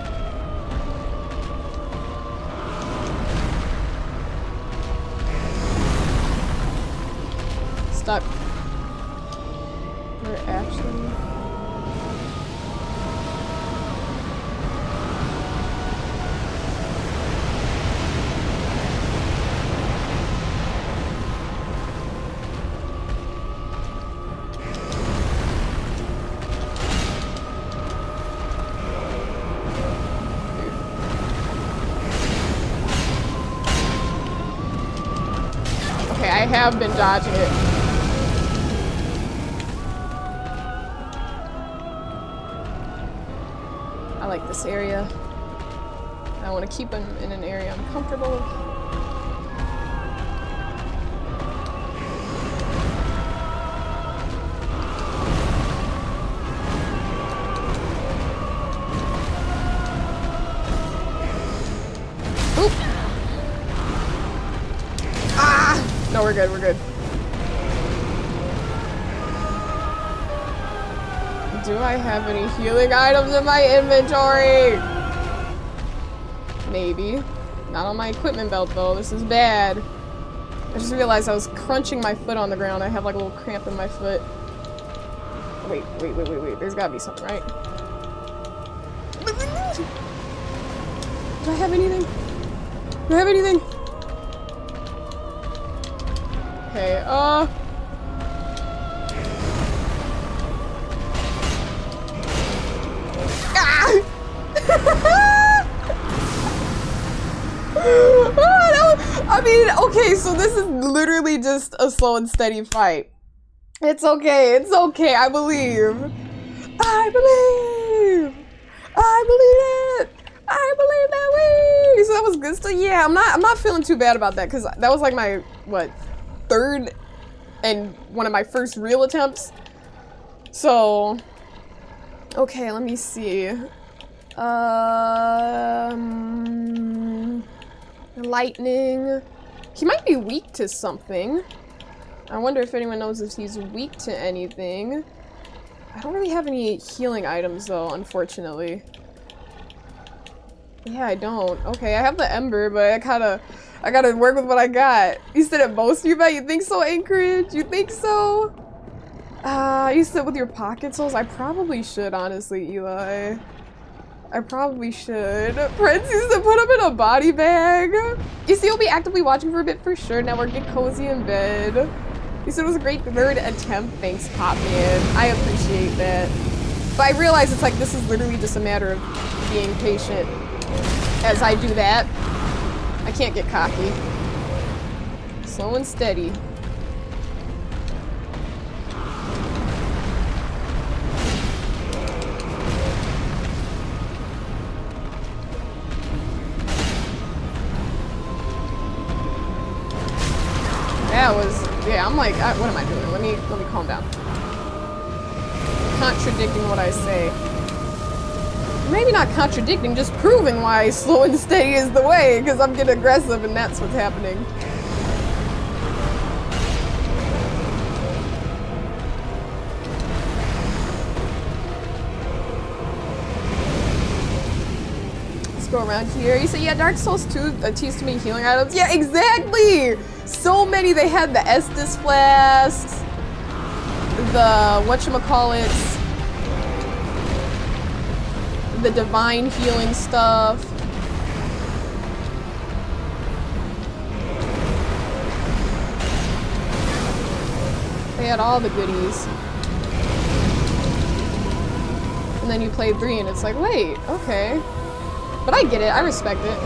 Stop. We're actually... I have been dodging it. I like this area. I want to keep him in an area I'm comfortable with. No, we're good, we're good. Do I have any healing items in my inventory? Maybe. Not on my equipment belt though, this is bad. I just realized I was crunching my foot on the ground. I have like a little cramp in my foot. Wait, there's gotta be something, right? Do I have anything? Do I have anything? Okay, ah! I mean, okay, so this is literally just a slow and steady fight. It's okay, it's okay, I believe. I believe! I believe it! I believe that we! So that was good. So yeah, I'm not feeling too bad about that, because that was like my, what, third and one of my first real attempts. So, okay, let me see. Lightning. He might be weak to something. I wonder if anyone knows if he's weak to anything. I don't really have any healing items though, unfortunately. Yeah, I don't. Okay, I have the ember, but I gotta work with what I got. You said it most, you bet? You think so, Anchorage? You think so? You said with your pocket souls? I probably should, honestly, Eli. I probably should. Prince used to put him in a body bag. You see, you'll be actively watching for a bit for sure. Now we're getting cozy in bed. You said it was a great third attempt. Thanks, Popman. I appreciate that. But I realize it's like this is literally just a matter of being patient as I do that. I can't get cocky. Slow and steady. That was, yeah, I'm like, what am I doing? Let me calm down. Contradicting what I say. Maybe not contradicting, just proving why slow and steady is the way, because I'm getting aggressive and that's what's happening. Let's go around here. You said, yeah, Dark Souls 2 teased me healing items. Yeah, exactly! So many. They had the Estus flasks. the whatchamacallits, the divine healing stuff. They had all the goodies. And then you play 3 and it's like, wait, okay. But I get it, I respect it.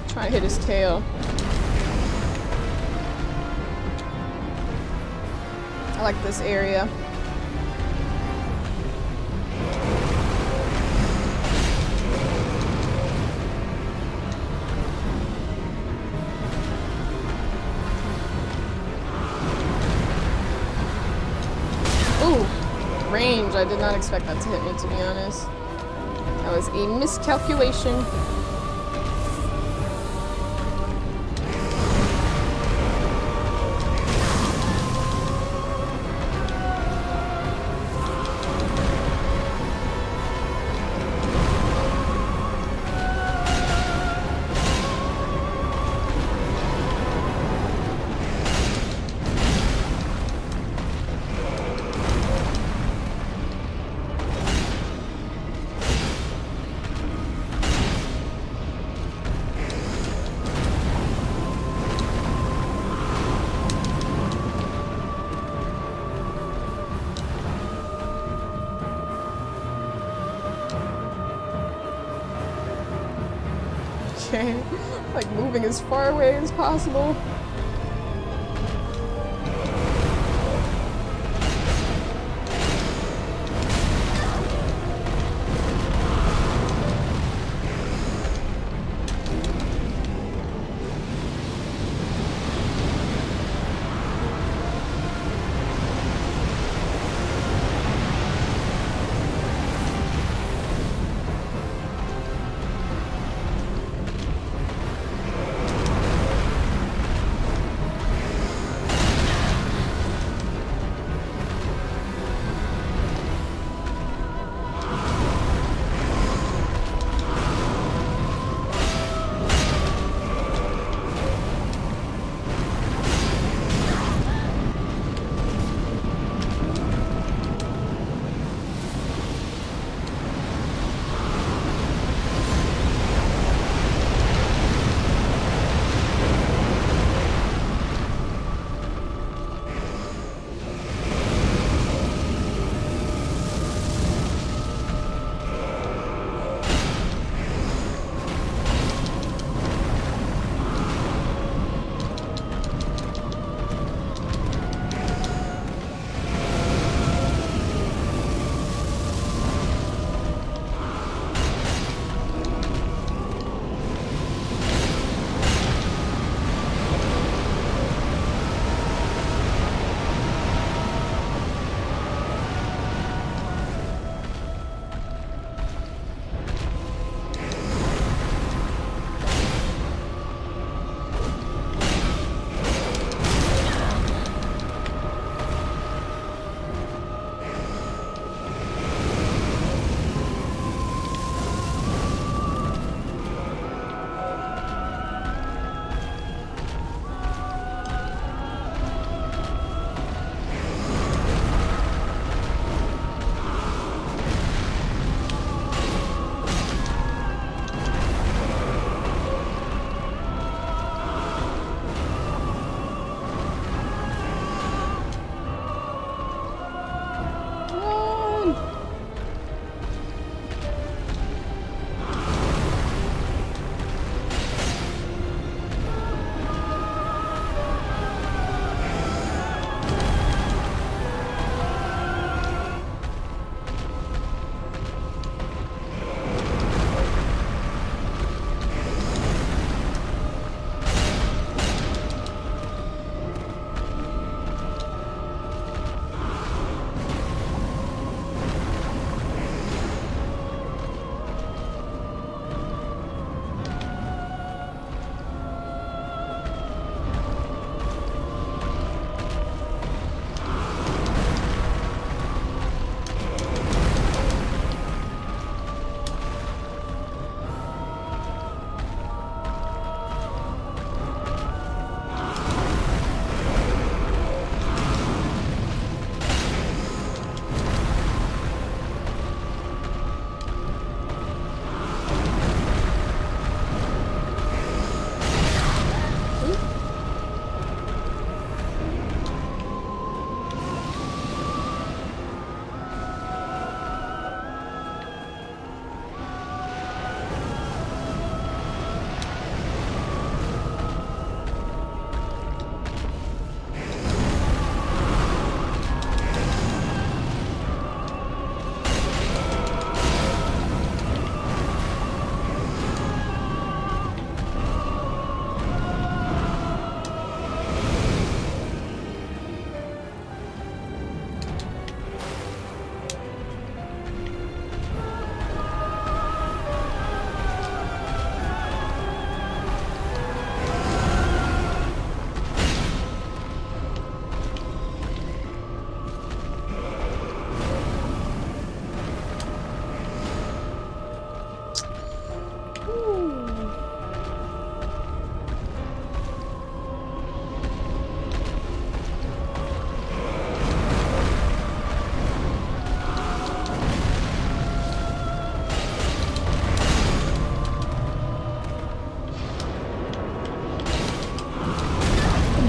Try to hit his tail. I like this area. Ooh, range. I did not expect that to hit me, to be honest. That was a miscalculation. Okay, like moving as far away as possible.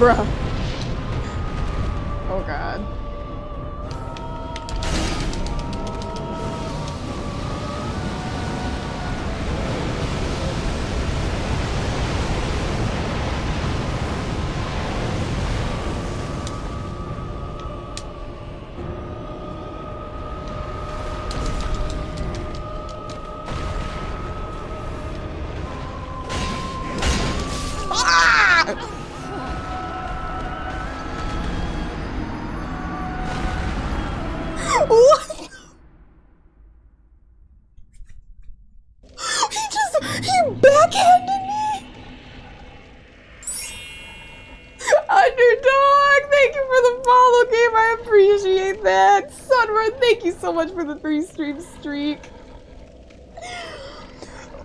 Bruh. Oh god. What? He backhanded me? Underdog, thank you for the follow, game. I appreciate that. Sunrun, thank you so much for the 3-stream streak.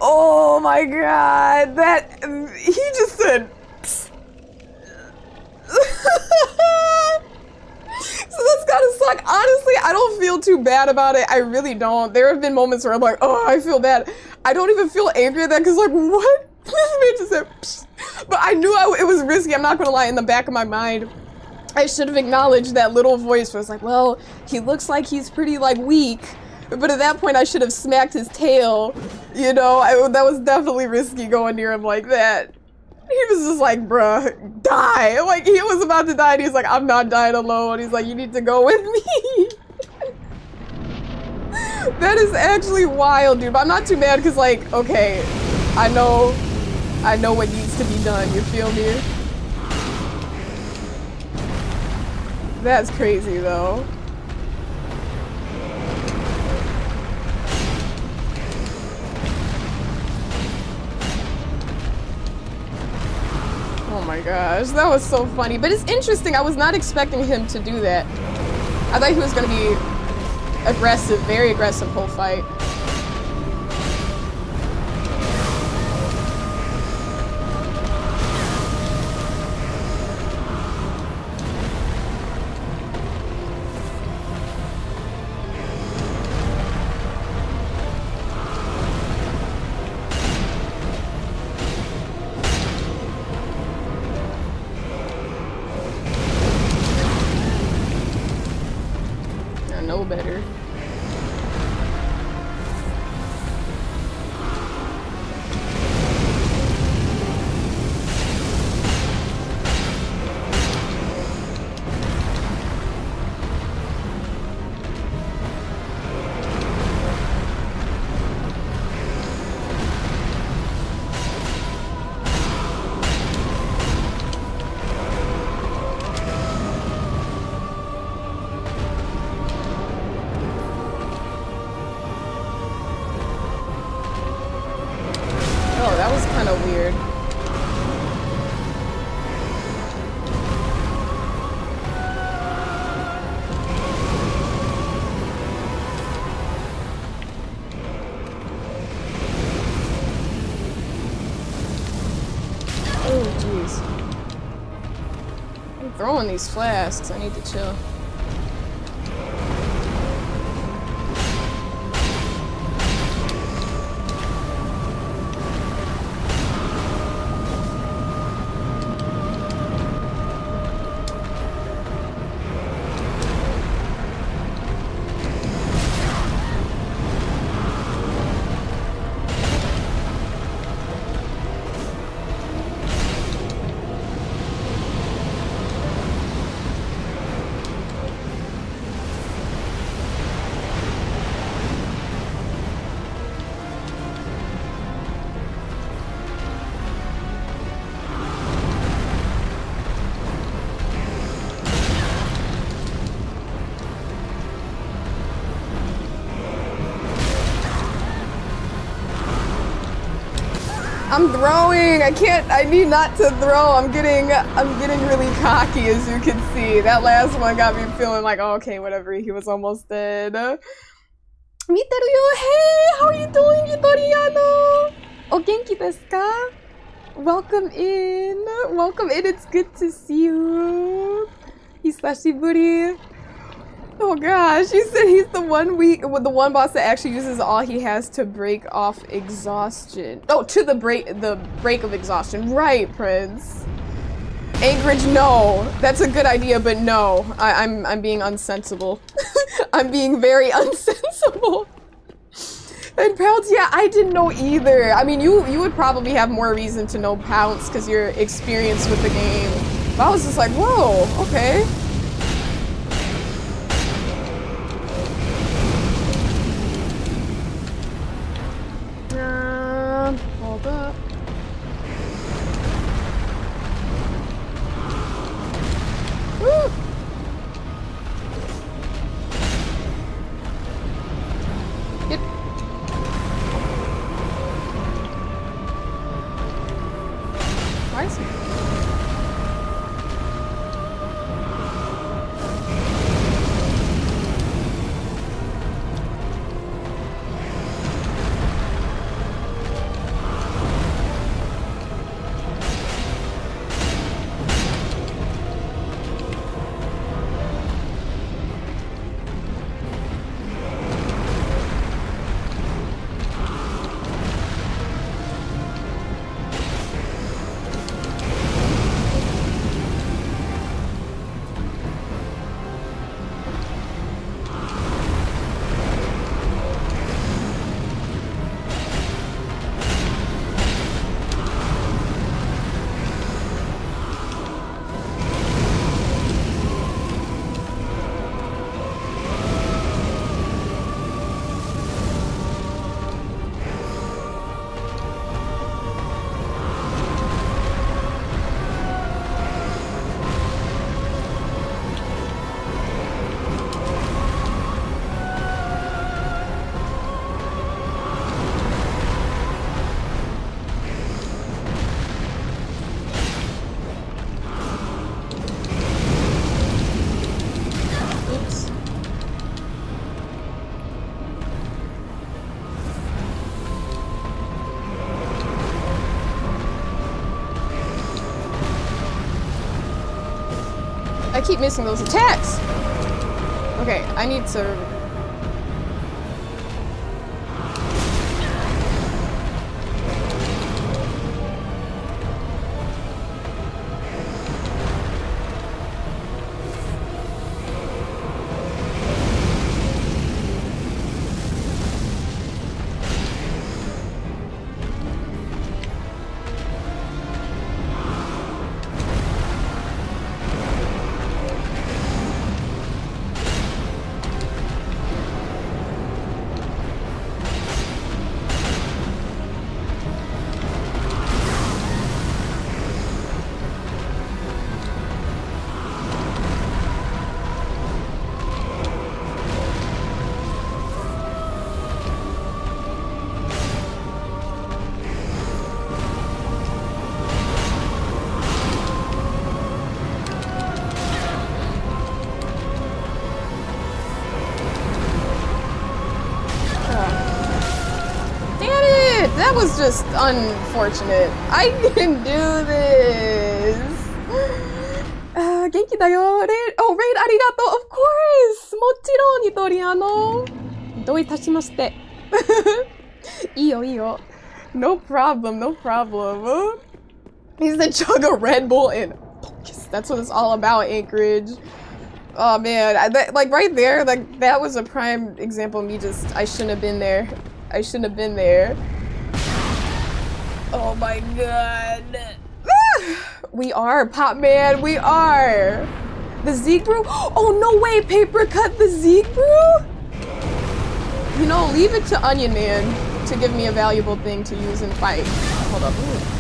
Oh my god, that he just said. So that's gotta suck. Honestly, I don't feel too bad about it. I really don't. There have been moments where I'm like, oh, I feel bad. I don't even feel angry at that because like, what? This man just said, psst. But I knew it was risky. I'm not gonna lie. In the back of my mind, I should have acknowledged that little voice where it's like, well, he looks like he's pretty like weak. But at that point, I should have smacked his tail. You know, that was definitely risky going near him like that. He was just like, bruh, die. Like, he was about to die, and he's like, I'm not dying alone. He's like, you need to go with me. That is actually wild, dude. But I'm not too mad, because, like, okay, I know what needs to be done. You feel me? That's crazy, though. Oh my gosh, that was so funny. But it's interesting, I was not expecting him to do that. I thought he was gonna be aggressive, very aggressive whole fight. know better. Throwing these flasks, I need to chill. I'm throwing! I need not to throw. I'm getting really cocky, as you can see. That last one got me feeling like, oh, okay, whatever, he was almost dead. Miteru, hey! How are you doing, Itoriano? O genki desu ka? Welcome in. Welcome in, it's good to see you. Hisashiburi. Oh gosh, he said he's the one boss that actually uses all he has to break off exhaustion. Oh, to the break of exhaustion. Right, Prince. Anchorage, no. That's a good idea, but no. I'm being unsensible. I'm being very unsensible. And Pounce, yeah, I didn't know either. I mean, you would probably have more reason to know Pounce because you're experienced with the game. But I was just like, whoa, okay. Hold up. Woo! Get. Why is he? I keep missing those attacks. Okay, I need to... That was just unfortunate. I didn't do this. 元気だよ。Raid ありがとう。Of course! もちろん、ニトリアノ。どういたしまして。いいよ、いいよ。No problem, no problem. He's the chug a Red Bull and focus. That's what it's all about, Anchorage. Oh man, like right there, like that was a prime example of me just, I shouldn't have been there. I shouldn't have been there. Oh my god. We are, Pop Man, we are. The Zeke Brew? Oh no way, Paper Cut the Zeke Brew? You know, leave it to Onion Man to give me a valuable thing to use in fight. Hold up. Ooh.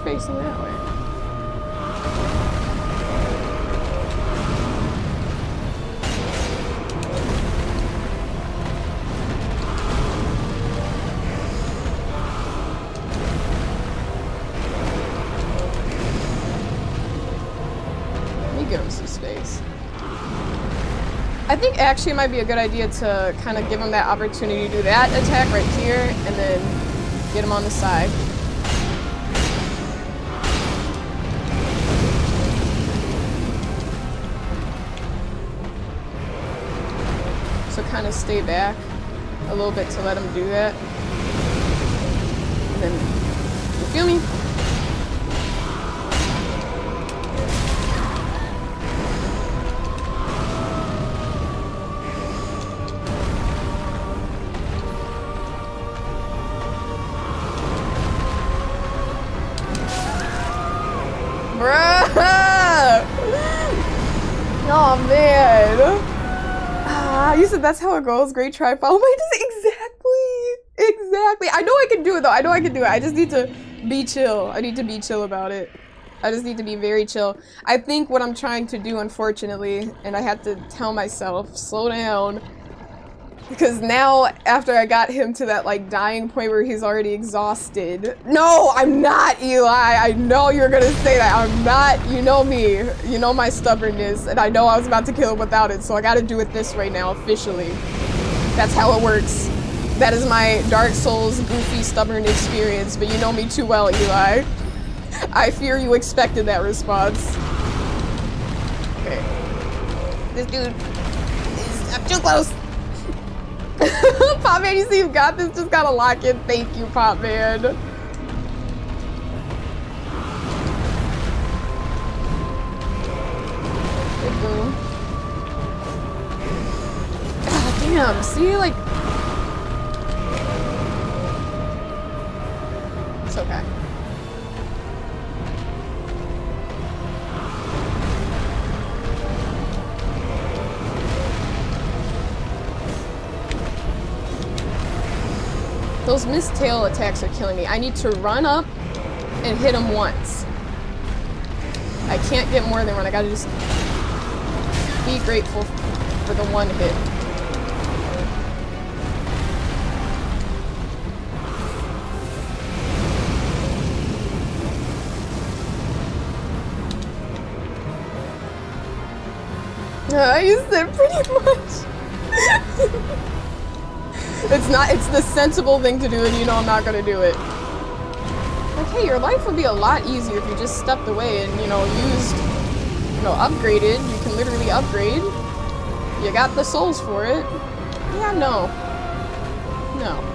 Facing that way. Let me get him some space. I think actually it might be a good idea to kind of give him that opportunity to do that attack right here, and then get him on the side. So kind of stay back a little bit to let him do that. And then, you feel me? Oh man. You said that's how it goes. Great try. Follow my exactly. I know I can do it though. I know I can do it. I just need to be chill. I need to be chill about it. I just need to be very chill. I think what I'm trying to do, unfortunately, and I have to tell myself, slow down. Because now, after I got him to that, like, dying point where he's already exhausted. No, I'm not, Eli. I know you're gonna say that. I'm not. You know me. You know my stubbornness. And I know I was about to kill him without it. So I gotta do it this way now, officially. That's how it works. That is my Dark Souls goofy stubborn experience. But you know me too well, Eli. I fear you expected that response. Okay. This dude is... I'm too close. Pop Man, you see you got this, just gotta lock in. Thank you, Pop Man. God damn, see, like... It's okay. Those missed tail attacks are killing me. I need to run up and hit him once. I can't get more than one. I gotta just be grateful for the one hit. You said pretty much. It's the sensible thing to do, and you know I'm not gonna do it. Like, hey, your life would be a lot easier if you just stepped away and, you know, used, you know, upgraded. You can literally upgrade. You got the souls for it. Yeah, no. No.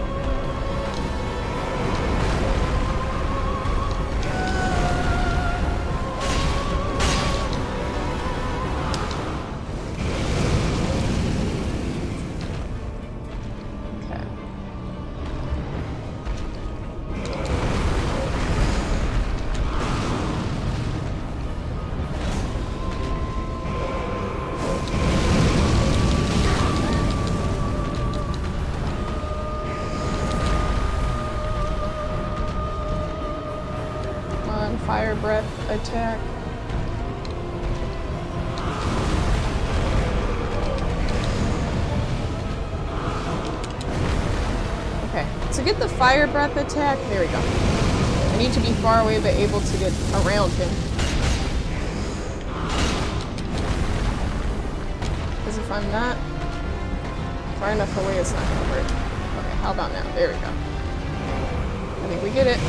Fire breath attack. Okay, to get the fire breath attack, there we go. I need to be far away but able to get around him. Because if I'm not far enough away, it's not gonna work. Okay, how about now? There we go. I think we get it.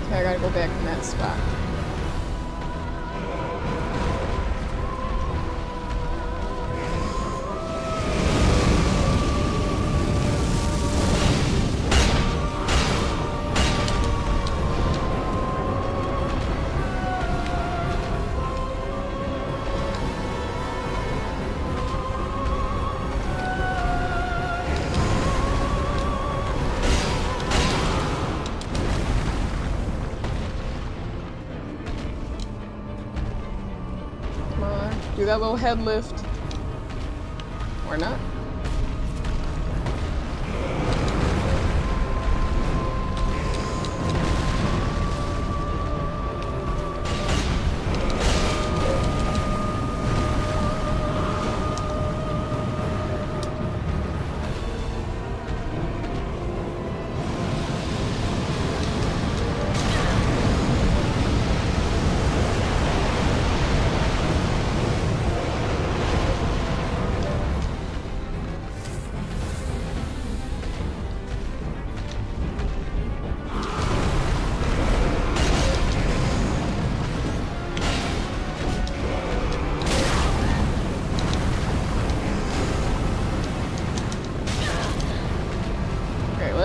I gotta go back in that spot. Do that little head lift. Or not.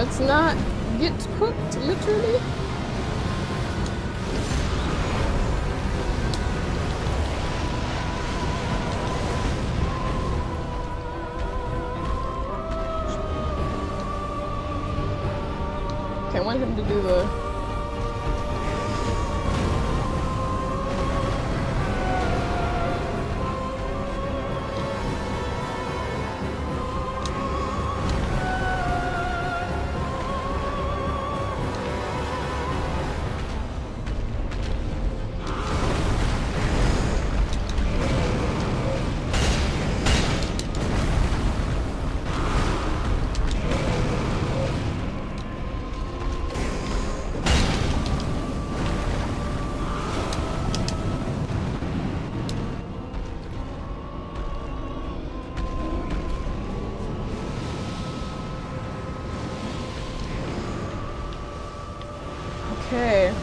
Let's not get cooked, literally. Okay, I want him to do the... Okay.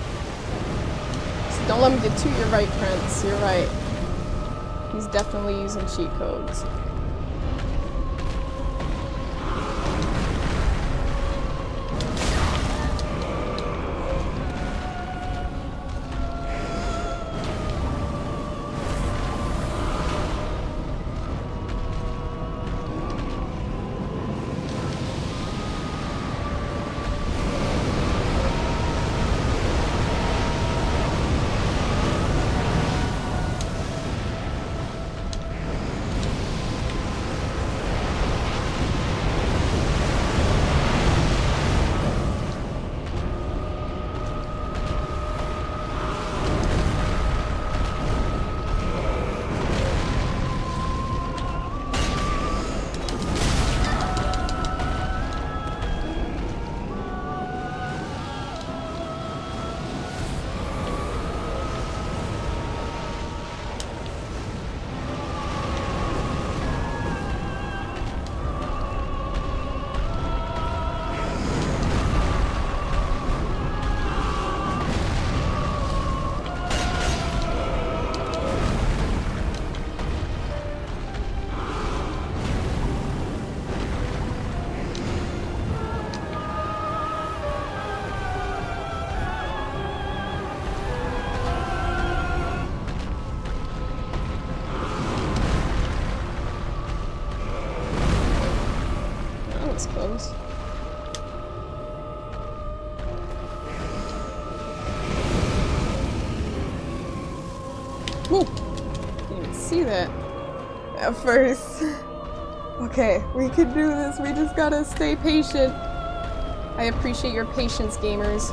So don't let me get to your right, Prince. You're right. He's definitely using cheat codes. Close. Whoa! Didn't even see that at first. Okay, we can do this. We just gotta stay patient. I appreciate your patience, gamers.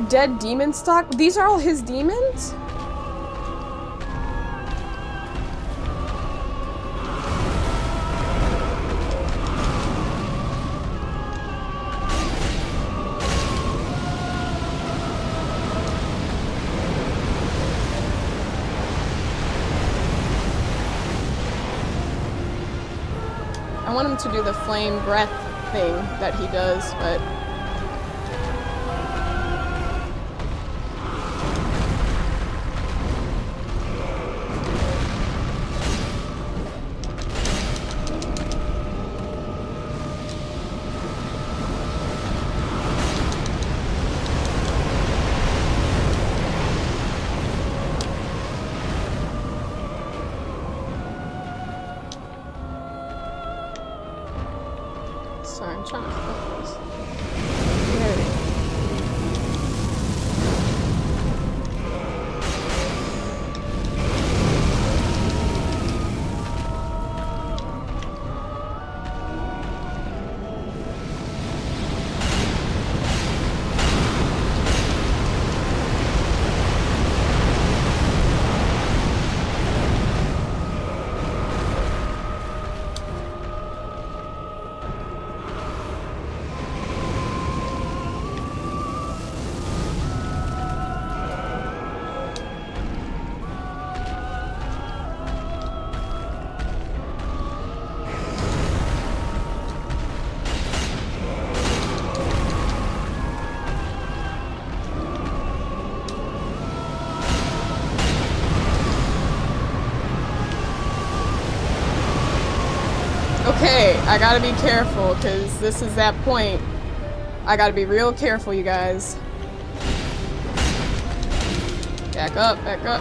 Dead demon stock? These are all his demons? I want him to do the flame breath thing that he does, but... Sorry, I'm trying to focus. There we go. Okay, I gotta be careful, because this is that point. I gotta be real careful, you guys. Back up, back up.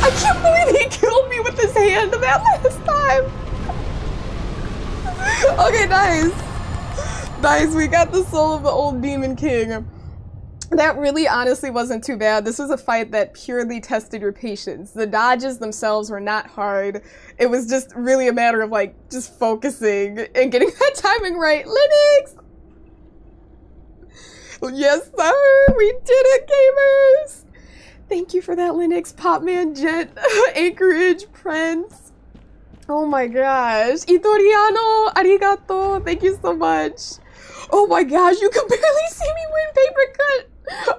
I can't believe he killed me with his hand that last time! Okay, nice. Nice, we got the soul of the old Demon King. That really honestly wasn't too bad. This was a fight that purely tested your patience. The dodges themselves were not hard. It was just really a matter of like just focusing and getting that timing right. Linux! Yes sir, we did it, gamers! Thank you for that, Linux, Popman, Jet, Anchorage, Prince. Oh my gosh. Itoriano, arigato. Thank you so much. Oh my gosh, you can barely see me win paper cut.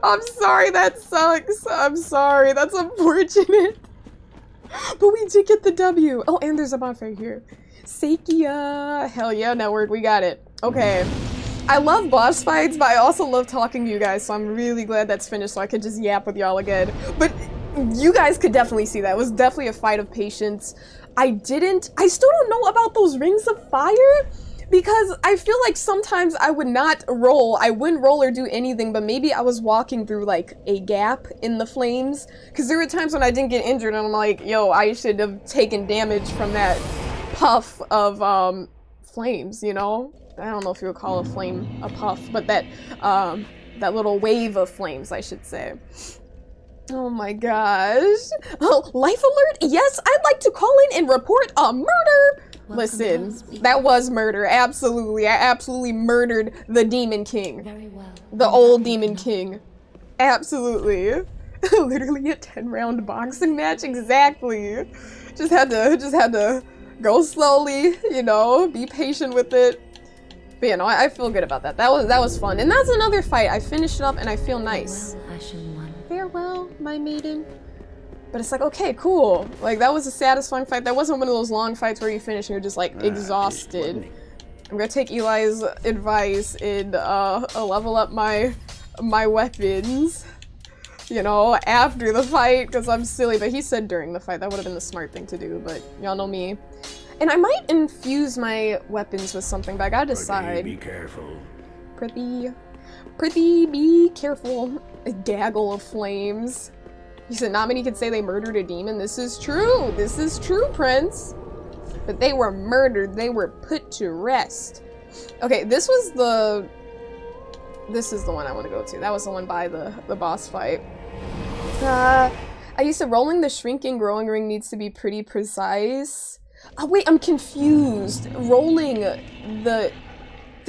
I'm sorry, that sucks. I'm sorry, that's unfortunate. But we did get the W. Oh, and there's a bonfire here. Seikia. Hell yeah, network, we got it. Okay. I love boss fights, but I also love talking to you guys, so I'm really glad that's finished so I could just yap with y'all again. But you guys could definitely see that. It was definitely a fight of patience. I still don't know about those rings of fire, because I feel like sometimes I would not roll. I wouldn't roll or do anything, but maybe I was walking through like a gap in the flames, because there were times when I didn't get injured and I'm like, yo, I should have taken damage from that puff of flames, you know? I don't know if you would call a flame a puff, but that that little wave of flames, I should say. Oh my gosh. Oh, life alert? Yes, I'd like to call in and report a murder. Listen, that was murder, absolutely. I absolutely murdered the Demon King. Very well. The old Demon King. Absolutely. Literally a 10-round boxing match, exactly. Just had to go slowly, you know, be patient with it. But yeah, no, I feel good about that. That was fun. And that's another fight. I finished it up and I feel nice. Farewell, Ashen One. Farewell, my maiden. But it's like, okay, cool. Like, that was a satisfying fight. That wasn't one of those long fights where you finish and you're just, like, exhausted. I'm gonna take Eli's advice and, level up my weapons, you know, after the fight, because I'm silly. But he said during the fight. That would have been the smart thing to do, but y'all know me. And I might infuse my weapons with something, but I gotta decide. Be careful. Pretty, be careful. A gaggle of flames. He said not many could say they murdered a demon. This is true. This is true, Prince. But they were murdered. They were put to rest. Okay, this is the one I want to go to. That was the one by the boss fight. I used to rolling the shrinking growing ring needs to be pretty precise. Oh wait, I'm confused. Rolling the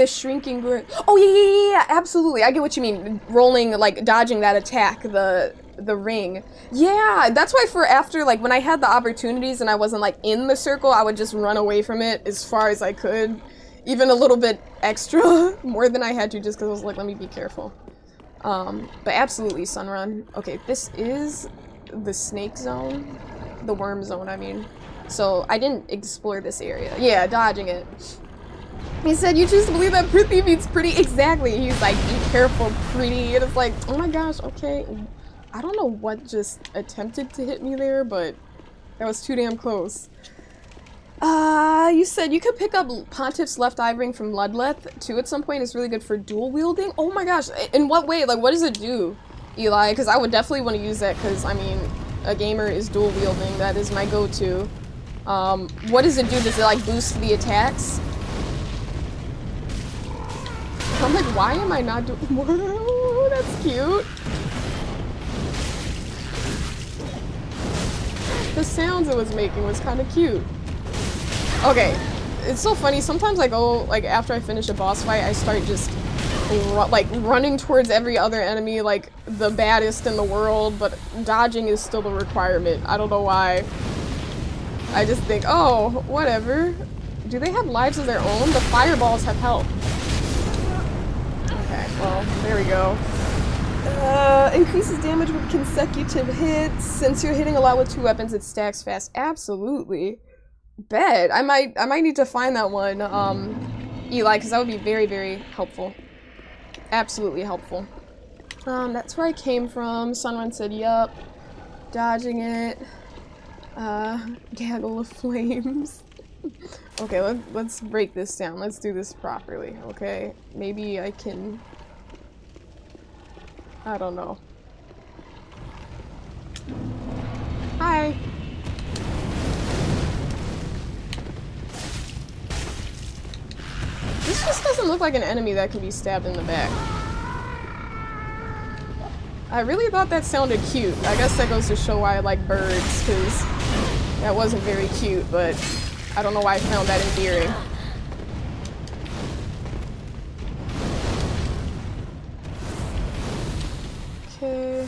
shrinking ring. Oh yeah, absolutely. I get what you mean. Rolling, like dodging that attack, the ring. Yeah, that's why for after, like when I had the opportunities and I wasn't like in the circle, I would just run away from it as far as I could. Even a little bit extra, more than I had to, just because I was like, let me be careful. But absolutely, Sunrun. Okay, this is the snake zone. The worm zone, I mean. So I didn't explore this area. Yeah, dodging it. He said, you choose to believe that pretty means pretty. Exactly. He's like, be careful, pretty. And it's like, oh my gosh, okay. I don't know what just attempted to hit me there, but that was too damn close. You said you could pick up Pontiff's left eye ring from Ludleth too at some point. It's really good for dual wielding. Oh my gosh. In what way? Like, what does it do, Eli? Because I would definitely want to use that because, I mean, a gamer is dual wielding. That is my go-to. What does it do? Does it, like, boost the attacks? I'm like, why am I not doing... Whoa, that's cute. The sounds it was making was kind of cute. Okay, it's so funny. Sometimes I go, like, after I finish a boss fight, I start just, like, running towards every other enemy, like, the baddest in the world, but dodging is still the requirement. I don't know why. I just think, oh, whatever. Do they have lives of their own? The fireballs have health. Okay, well, there we go. Increases damage with consecutive hits. Since you're hitting a lot with 2 weapons, it stacks fast. Absolutely. Bet. I might need to find that one, Eli, because that would be very, very helpful. Absolutely helpful. That's where I came from. Sunrun said, yup. Dodging it. Gaggle of flames. Okay, let's break this down. Let's do this properly, okay? Maybe I can... I don't know. Hi! This just doesn't look like an enemy that can be stabbed in the back. I really thought that sounded cute. I guess that goes to show why I like birds, because that wasn't very cute, but I don't know why I found that endearing. Okay.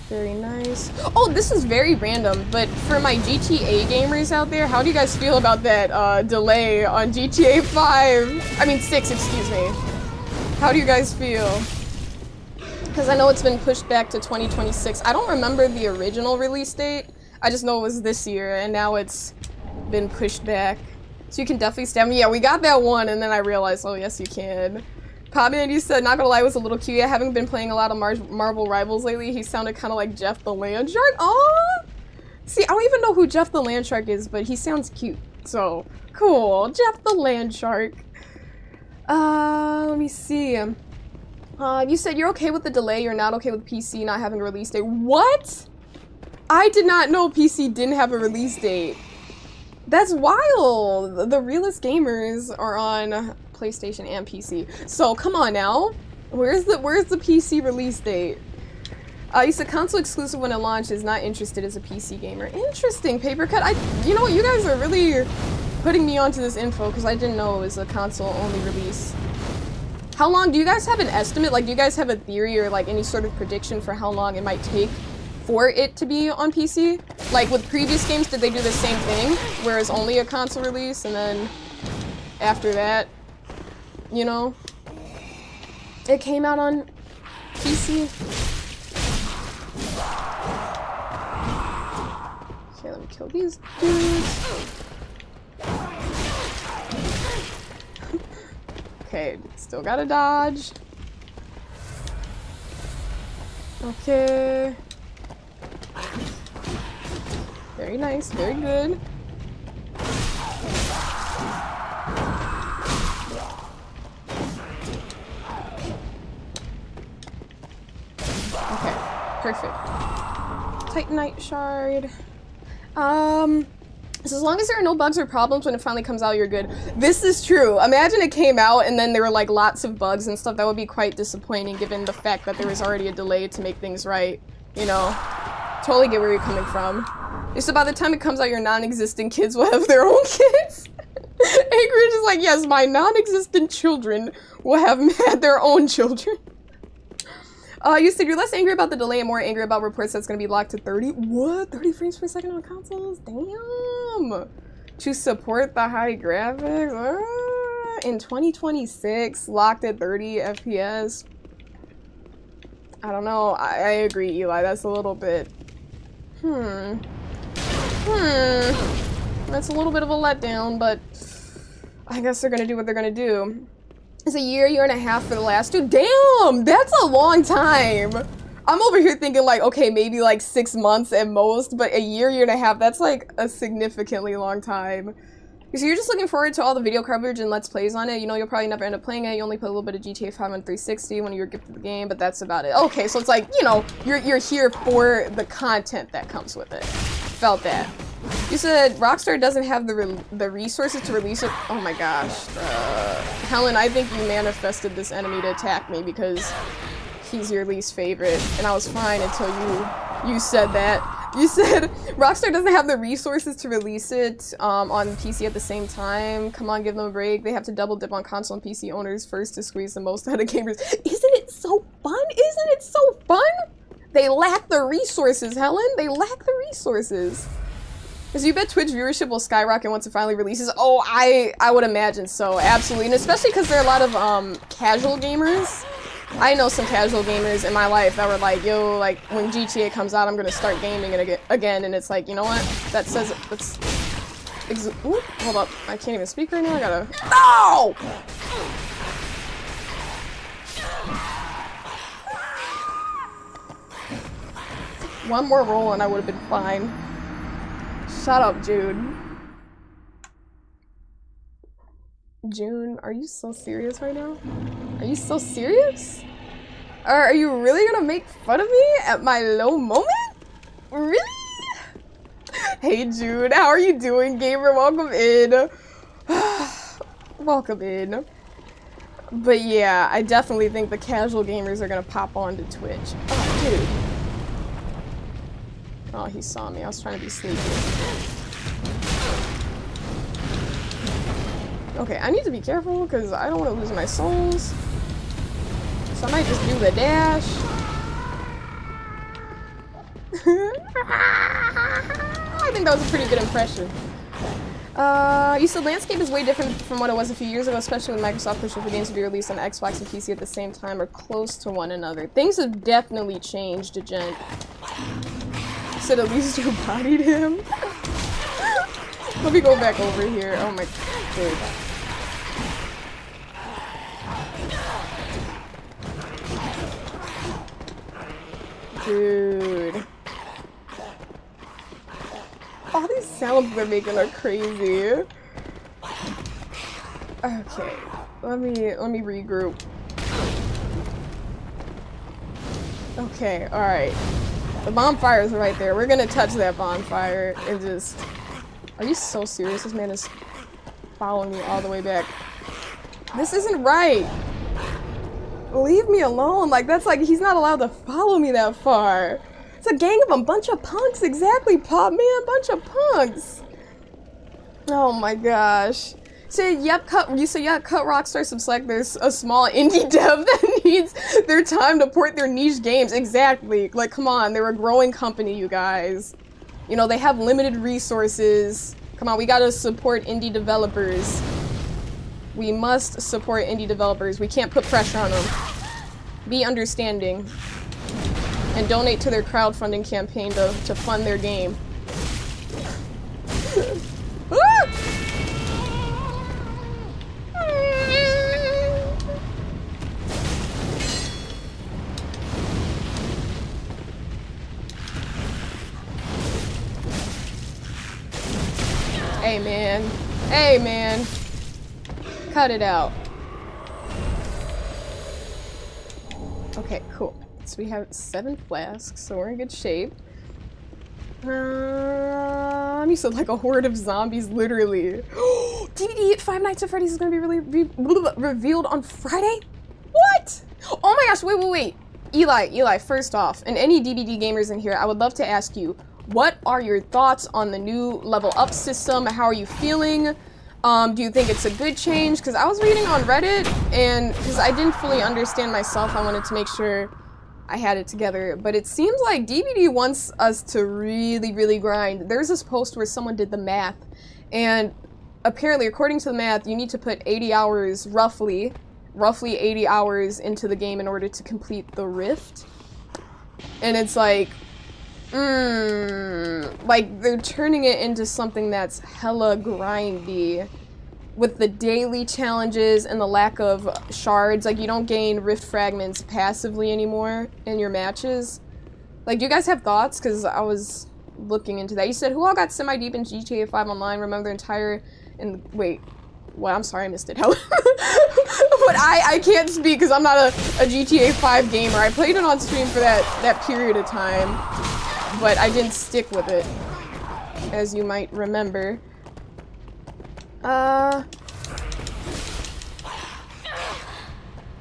Very nice. Oh, this is very random, but for my GTA gamers out there, how do you guys feel about that delay on GTA 5? I mean 6, excuse me. How do you guys feel? Because I know it's been pushed back to 2026. I don't remember the original release date. I just know it was this year, and now it's been pushed back. So you can definitely stab me. Yeah, we got that one, and then I realized, oh yes, you can. Comment, you said, not gonna lie, was a little cute. I haven't been playing a lot of Marvel Rivals lately. He sounded kind of like Jeff the Land Shark. Aww! See, I don't even know who Jeff the Land Shark is, but he sounds cute. So, cool. Jeff the Land Shark. Let me see. You said you're okay with the delay. You're not okay with PC not having a release date. What? I did not know PC didn't have a release date. That's wild. The realest gamers are on PlayStation and PC. So come on now. Where's the PC release date? You said console exclusive when it launches, not interested as a PC gamer. Interesting, Papercut. You know what, you guys are really putting me onto this info because I didn't know it was a console only release. How long, do you guys have an estimate? Like, do you guys have a theory or like any sort of prediction for how long it might take for it to be on PC? Like with previous games, did they do the same thing? Whereas only a console release and then after that, you know, it came out on PC? Okay, let me kill these dudes. Okay, still gotta dodge. Okay. Very nice, very good. Okay, perfect. Titanite shard. So as long as there are no bugs or problems when it finally comes out, you're good. This is true. Imagine it came out and then there were like lots of bugs and stuff. That would be quite disappointing given the fact that there was already a delay to make things right. You know, totally get where you're coming from. It's by the time it comes out, your non-existent kids will have their own kids. Anchorage is like, yes, my non-existent children will have had their own children. You said you're less angry about the delay and more angry about reports that's going to be locked to 30. What? 30 frames per second on consoles? Damn. To support the high graphics? In 2026, locked at 30 FPS. I don't know. I agree, Eli. That's a little bit... That's a little bit of a letdown, but I guess they're going to do what they're going to do. It's a year and a half for the last two. Damn, that's a long time. I'm over here thinking like, okay, maybe like 6 months at most, but a year and a half, that's like a significantly long time. So you're just looking forward to all the video coverage and Let's Plays on it. You know, you'll probably never end up playing it. You only play a little bit of GTA 5 on 360 when you were gifted the game, but that's about it. Okay, so it's like, you know, you're here for the content that comes with it. Felt that. You said Rockstar doesn't have the resources to release it. Oh my gosh. Helen, I think you manifested this enemy to attack me because he's your least favorite. And I was fine until you said that. You said Rockstar doesn't have the resources to release it on PC at the same time. Come on, give them a break. They have to double dip on console and PC owners first to squeeze the most out of gamers. Isn't it so fun? Isn't it so fun? They lack the resources, Helen. They lack the resources. Because you bet Twitch viewership will skyrocket once it finally releases. Oh, I would imagine so, absolutely. And especially because there are a lot of casual gamers. I know some casual gamers in my life that were like, yo, like, when GTA comes out, I'm gonna start gaming it again. And it's like, you know what? That says, let's... Ooh, hold up. I can't even speak right now. I gotta... No! One more roll and I would have been fine. Shut up, June. June, are you so serious right now? Are you so serious? Or are you really gonna make fun of me at my low moment? Really? Hey June, how are you doing, gamer? Welcome in. Welcome in. But yeah, I definitely think the casual gamers are gonna pop onto Twitch. Oh, dude. Oh, he saw me. I was trying to be sneaky. Okay, I need to be careful because I don't want to lose my souls. So I might just do the dash. I think that was a pretty good impression. You said landscape is way different from what it was a few years ago, especially when Microsoft pushed for games to be released on Xbox and PC at the same time or close to one another. Things have definitely changed, Gent. Said at least you bodied him. Let me go back over here. Oh my god. Dude. All these sounds they're making are crazy. Okay. Let me regroup. Okay, alright. The bonfires are right there. We're gonna touch that bonfire and just... Are you so serious? This man is following me all the way back. This isn't right! Leave me alone. Like, that's like, he's not allowed to follow me that far. It's a gang of a bunch of punks. Exactly, Pop Man. A bunch of punks. Oh my gosh. Say, yep, cut Rockstar some slack. There's a small indie dev that needs their time to port their niche games. Exactly. Like, come on. They're a growing company, you guys. You know, they have limited resources. Come on, we gotta support indie developers. We must support indie developers. We can't put pressure on them. Be understanding. And donate to their crowdfunding campaign to fund their game. Ah! Hey man. Hey man. Cut it out. Okay, cool. So we have 7 flasks, so we're in good shape. I'm used to like a horde of zombies, literally. DVD Five Nights at Freddy's is gonna be revealed on Friday? What? Oh my gosh, wait. Eli, first off, and any DVD gamers in here, I would love to ask you, what are your thoughts on the new level up system? How are you feeling? Do you think it's a good change? Because I was reading on Reddit, and because I didn't fully understand myself, I wanted to make sure I had it together. But it seems like DVD wants us to really grind. There's this post where someone did the math, and apparently, according to the math, you need to put 80 hours, roughly 80 hours into the game in order to complete the Rift. And it's like, like they're turning it into something that's hella grindy with the daily challenges and the lack of shards. Like, you don't gain rift fragments passively anymore in your matches. Like, do you guys have thoughts? Because I was looking into that. You said, who all got semi-deep in GTA 5 Online? Remember their entire... And wait, what? I'm sorry, I missed it. But I can't speak because I'm not a GTA 5 gamer. I played it on stream for that period of time, but I didn't stick with it, as you might remember.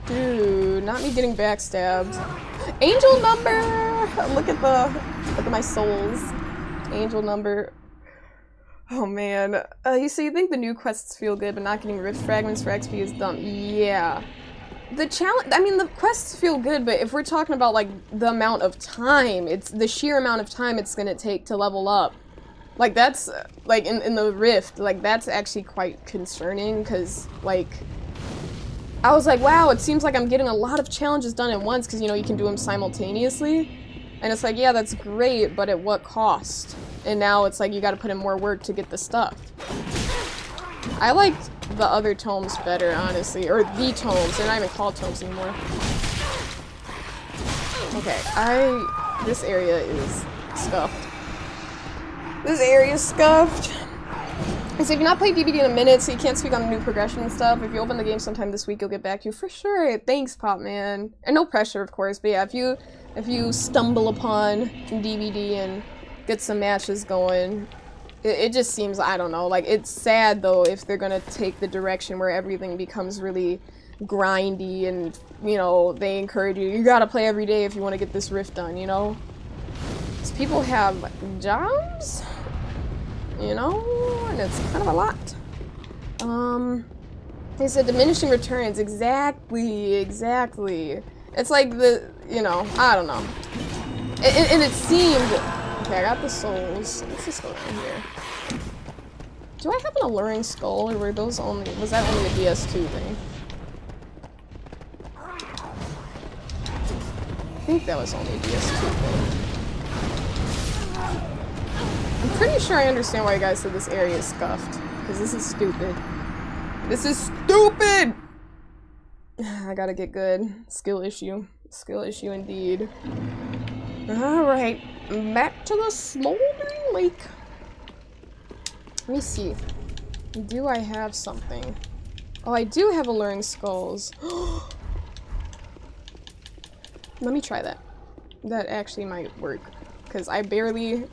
Dude, not me getting backstabbed. Angel number! Look at my souls. Angel number. Oh man. You think the new quests feel good, but not getting rift fragments for XP is dumb. Yeah. The challenge, I mean, the quests feel good, but if we're talking about, like, the amount of time, it's the sheer amount of time it's gonna take to level up. Like, that's, like, in the Rift, like, that's actually quite concerning, because, like, I was like, wow, it seems like I'm getting a lot of challenges done at once, because, you know, you can do them simultaneously. And it's like, yeah, that's great, but at what cost? And now it's like, you gotta put in more work to get the stuff. I liked the other tomes better, honestly. Or the tomes. They're not even called tomes anymore. Okay, this area is scuffed. This area's scuffed. So if you've not played DBD in a minute, so you can't speak on the new progression and stuff, if you open the game sometime this week, you'll get back to you for sure. Thanks, Pop Man. And no pressure, of course, but yeah, if you stumble upon DBD and get some matches going, it just seems, I don't know, like, it's sad, though, if they're gonna take the direction where everything becomes really grindy and, you know, they encourage you gotta play every day if you want to get this rift done, you know? Because people have jobs, you know, and it's kind of a lot. They said diminishing returns, exactly. It's like the, you know, I don't know. And it seemed, okay, I got the souls. Let's just go around here. Do I have an alluring skull, or were those only, was that only a DS2 thing? I think that was only a DS2 thing. I'm pretty sure I understand why you guys said this area is scuffed. Because this is stupid. This is stupid! I gotta get good. Skill issue. Skill issue indeed. Alright. Back to the smoldering lake. Let me see. Do I have something? Oh, I do have alluring skulls. Let me try that. That actually might work. Because I barely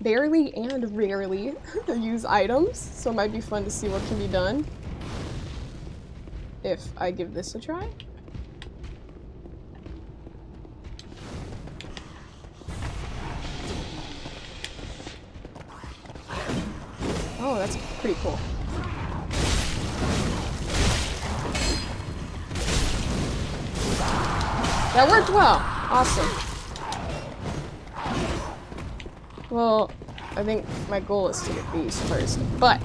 and rarely use items, so it might be fun to see what can be done if I give this a try. Oh, that's pretty cool. That worked well. Awesome. Well, I think my goal is to get these first, but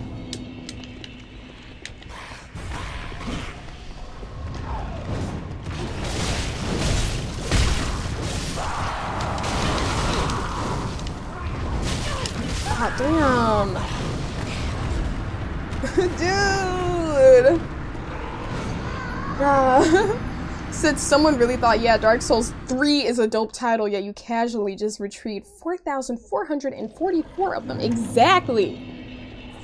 ah, damn. Dude! Said someone really thought, yeah, Dark Souls 3 is a dope title, yet you casually just retrieved 4,444 of them. Exactly!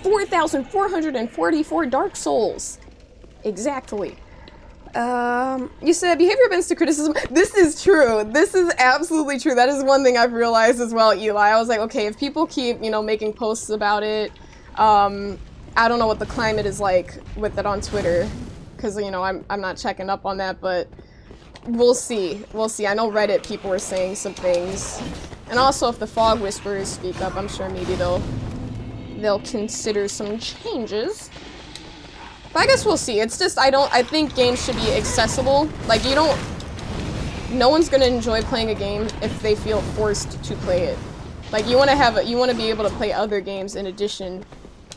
4,444 Dark Souls. Exactly. You said behavior bends to criticism. This is true. This is absolutely true. That is one thing I've realized as well, Eli. I was like, okay, if people keep, you know, making posts about it, I don't know what the climate is like with it on Twitter, because, you know, I'm not checking up on that, but we'll see. We'll see. I know Reddit people were saying some things. And also, if the Fog Whisperers speak up, I'm sure maybe they'll consider some changes. But I guess we'll see. It's just, I think games should be accessible. Like, no one's gonna enjoy playing a game if they feel forced to play it. Like, you wanna be able to play other games in addition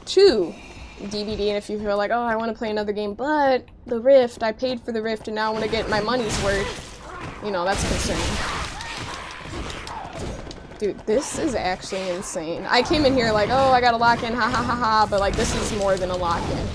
to DBD, and if you feel like, oh, I want to play another game, but the Rift, I paid for the Rift and now I want to get my money's worth, you know, that's concerning. Dude, this is actually insane. I came in here like, oh, I gotta lock in, ha ha ha ha, but like, this is more than a lock in.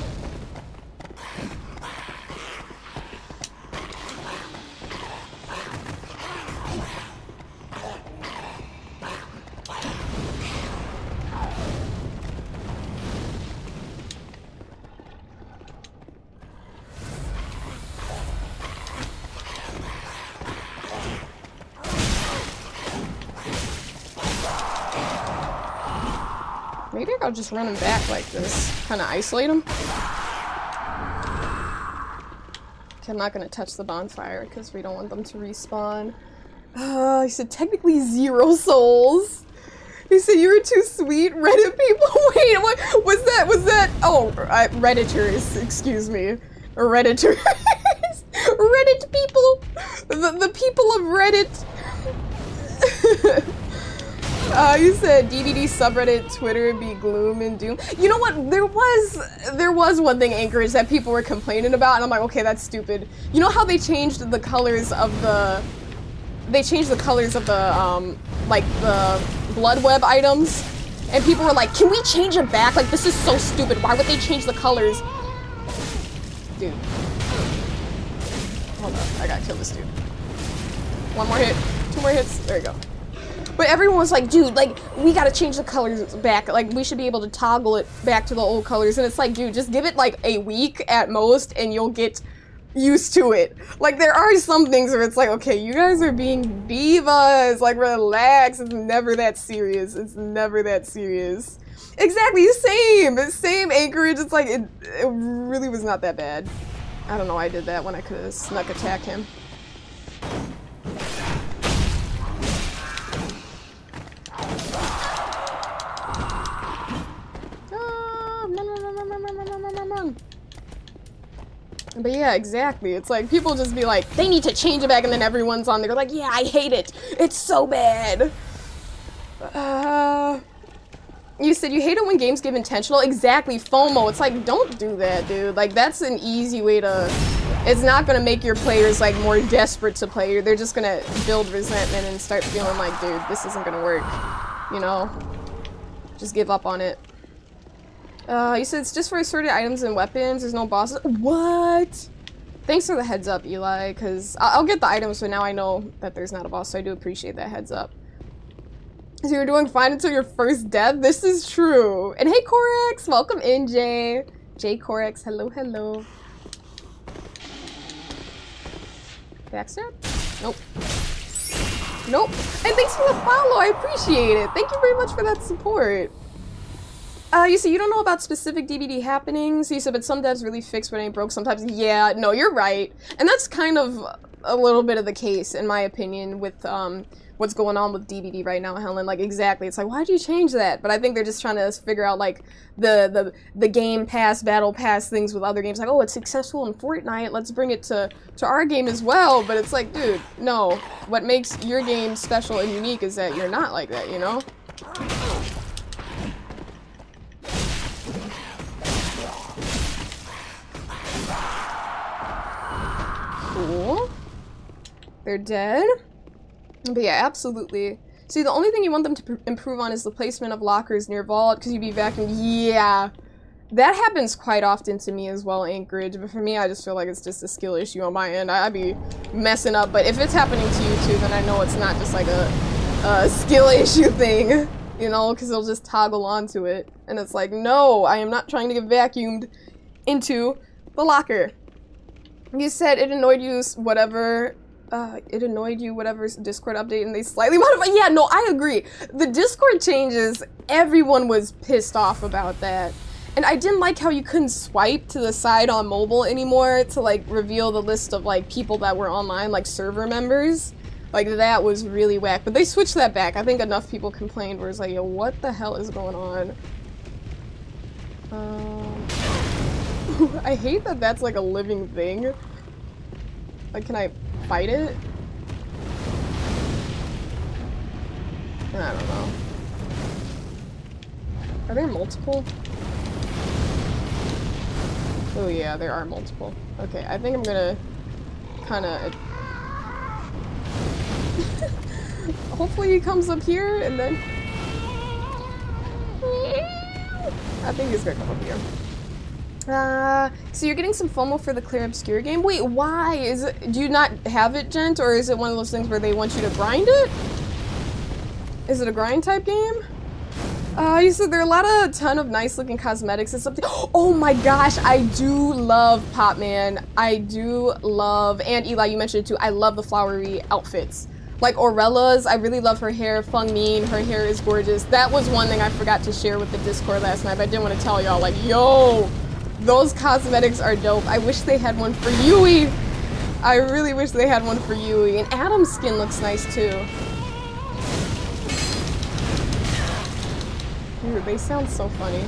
Maybe I'll just run him back like this. Kind of isolate him. Okay, I'm not gonna touch the bonfire because we don't want them to respawn. He said technically 0 souls. He said you were too sweet, Reddit people. Wait, what was that? Was that? Oh, Redditors. Excuse me, Redditors. Reddit people. The people of Reddit. You said DBD subreddit Twitter be gloom and doom. You know what? There was one thing, Anchorage, that people were complaining about, and I'm like, okay, that's stupid. You know how they changed the colors of the... They changed the colors of the, like, the blood web items? And people were like, can we change it back? Like, this is so stupid. Why would they change the colors? Dude. Hold up. I gotta kill this dude. One more hit. 2 more hits. There you go. But everyone was like, dude, like, we gotta change the colors back. Like, we should be able to toggle it back to the old colors. And it's like, dude, just give it like a week at most and you'll get used to it. Like, there are some things where it's like, okay, you guys are being divas. Like, relax. It's never that serious. It's never that serious. Exactly, same Anchorage. It's like, it really was not that bad. I don't know why I did that when I could have snuck attack him. But yeah, exactly. It's like people just be like, they need to change it back, and then everyone's on there like, yeah, I hate it. It's so bad. You said you hate it when games give intentional. Exactly, FOMO. It's like, don't do that, dude. Like, that's an easy way to... It's not gonna make your players, like, more desperate to play. They're just gonna build resentment and start feeling like, dude, this isn't gonna work. You know? Just give up on it. You said it's just for assorted items and weapons. There's no bosses. What? Thanks for the heads up, Eli, because I'll get the items, so now I know that there's not a boss, so I do appreciate that heads up. So you're doing fine until your first death? This is true. And hey, Corex! Welcome in, Jay. Jay Corex, hello, hello. Backstab? Nope. Nope. And thanks for the follow, I appreciate it. Thank you very much for that support. You said you don't know about specific DBD happenings. You said, but some devs really fix what ain't broke sometimes. Yeah, no, you're right. And that's kind of a little bit of the case, in my opinion, with what's going on with DBD right now, Helen. Like, exactly. It's like, why'd you change that? But I think they're just trying to figure out, like, the Game Pass, Battle Pass things with other games. Like, oh, it's successful in Fortnite. Let's bring it to our game as well. But it's like, dude, no. What makes your game special and unique is that you're not like that, you know? Cool. They're dead. But yeah, absolutely. See, the only thing you want them to improve on is the placement of lockers near vault, because you'd be vacuumed. Yeah. That happens quite often to me as well, Anchorage. But for me, I just feel like it's just a skill issue on my end. I'd be messing up. But if it's happening to you too, then I know it's not just like a skill issue thing. You know, because they'll just toggle onto it. And it's like, no, I am not trying to get vacuumed into the locker. You said it annoyed you whatever Discord update and they slightly modified. Yeah, no, I agree. The Discord changes, everyone was pissed off about that. And I didn't like how you couldn't swipe to the side on mobile anymore to like reveal the list of like people that were online, like server members. Like that was really whack. But they switched that back. I think enough people complained where it's like, yo, what the hell is going on? I hate that that's like a living thing. Like, can I fight it? I don't know. Are there multiple? Oh yeah, there are multiple. Okay, I think I'm gonna kinda... Hopefully he comes up here and then... I think he's gonna come up here. So you're getting some FOMO for the Clear Obscure game? Wait, why? Is it, do you not have it, Gent? Or is it one of those things where they want you to grind it? Is it a grind type game? You said there are a ton of nice looking cosmetics and something. Oh my gosh, I do love Popman. I do love, and Eli, you mentioned it too, I love the flowery outfits. Like Aurella's, I really love her hair. Feng Min, her hair is gorgeous. That was one thing I forgot to share with the Discord last night, but I didn't want to tell y'all, like, yo, those cosmetics are dope. I wish they had one for Yui. I really wish they had one for Yui. And Adam's skin looks nice too. Dude, they sound so funny.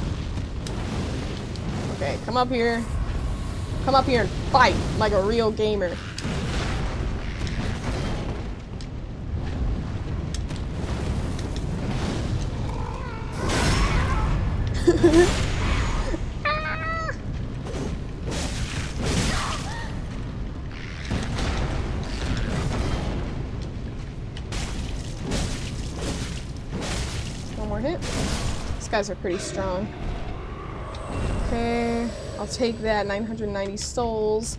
Okay, come up here. Come up here and fight like a real gamer. One more hit. These guys are pretty strong. Okay, I'll take that. 990 souls.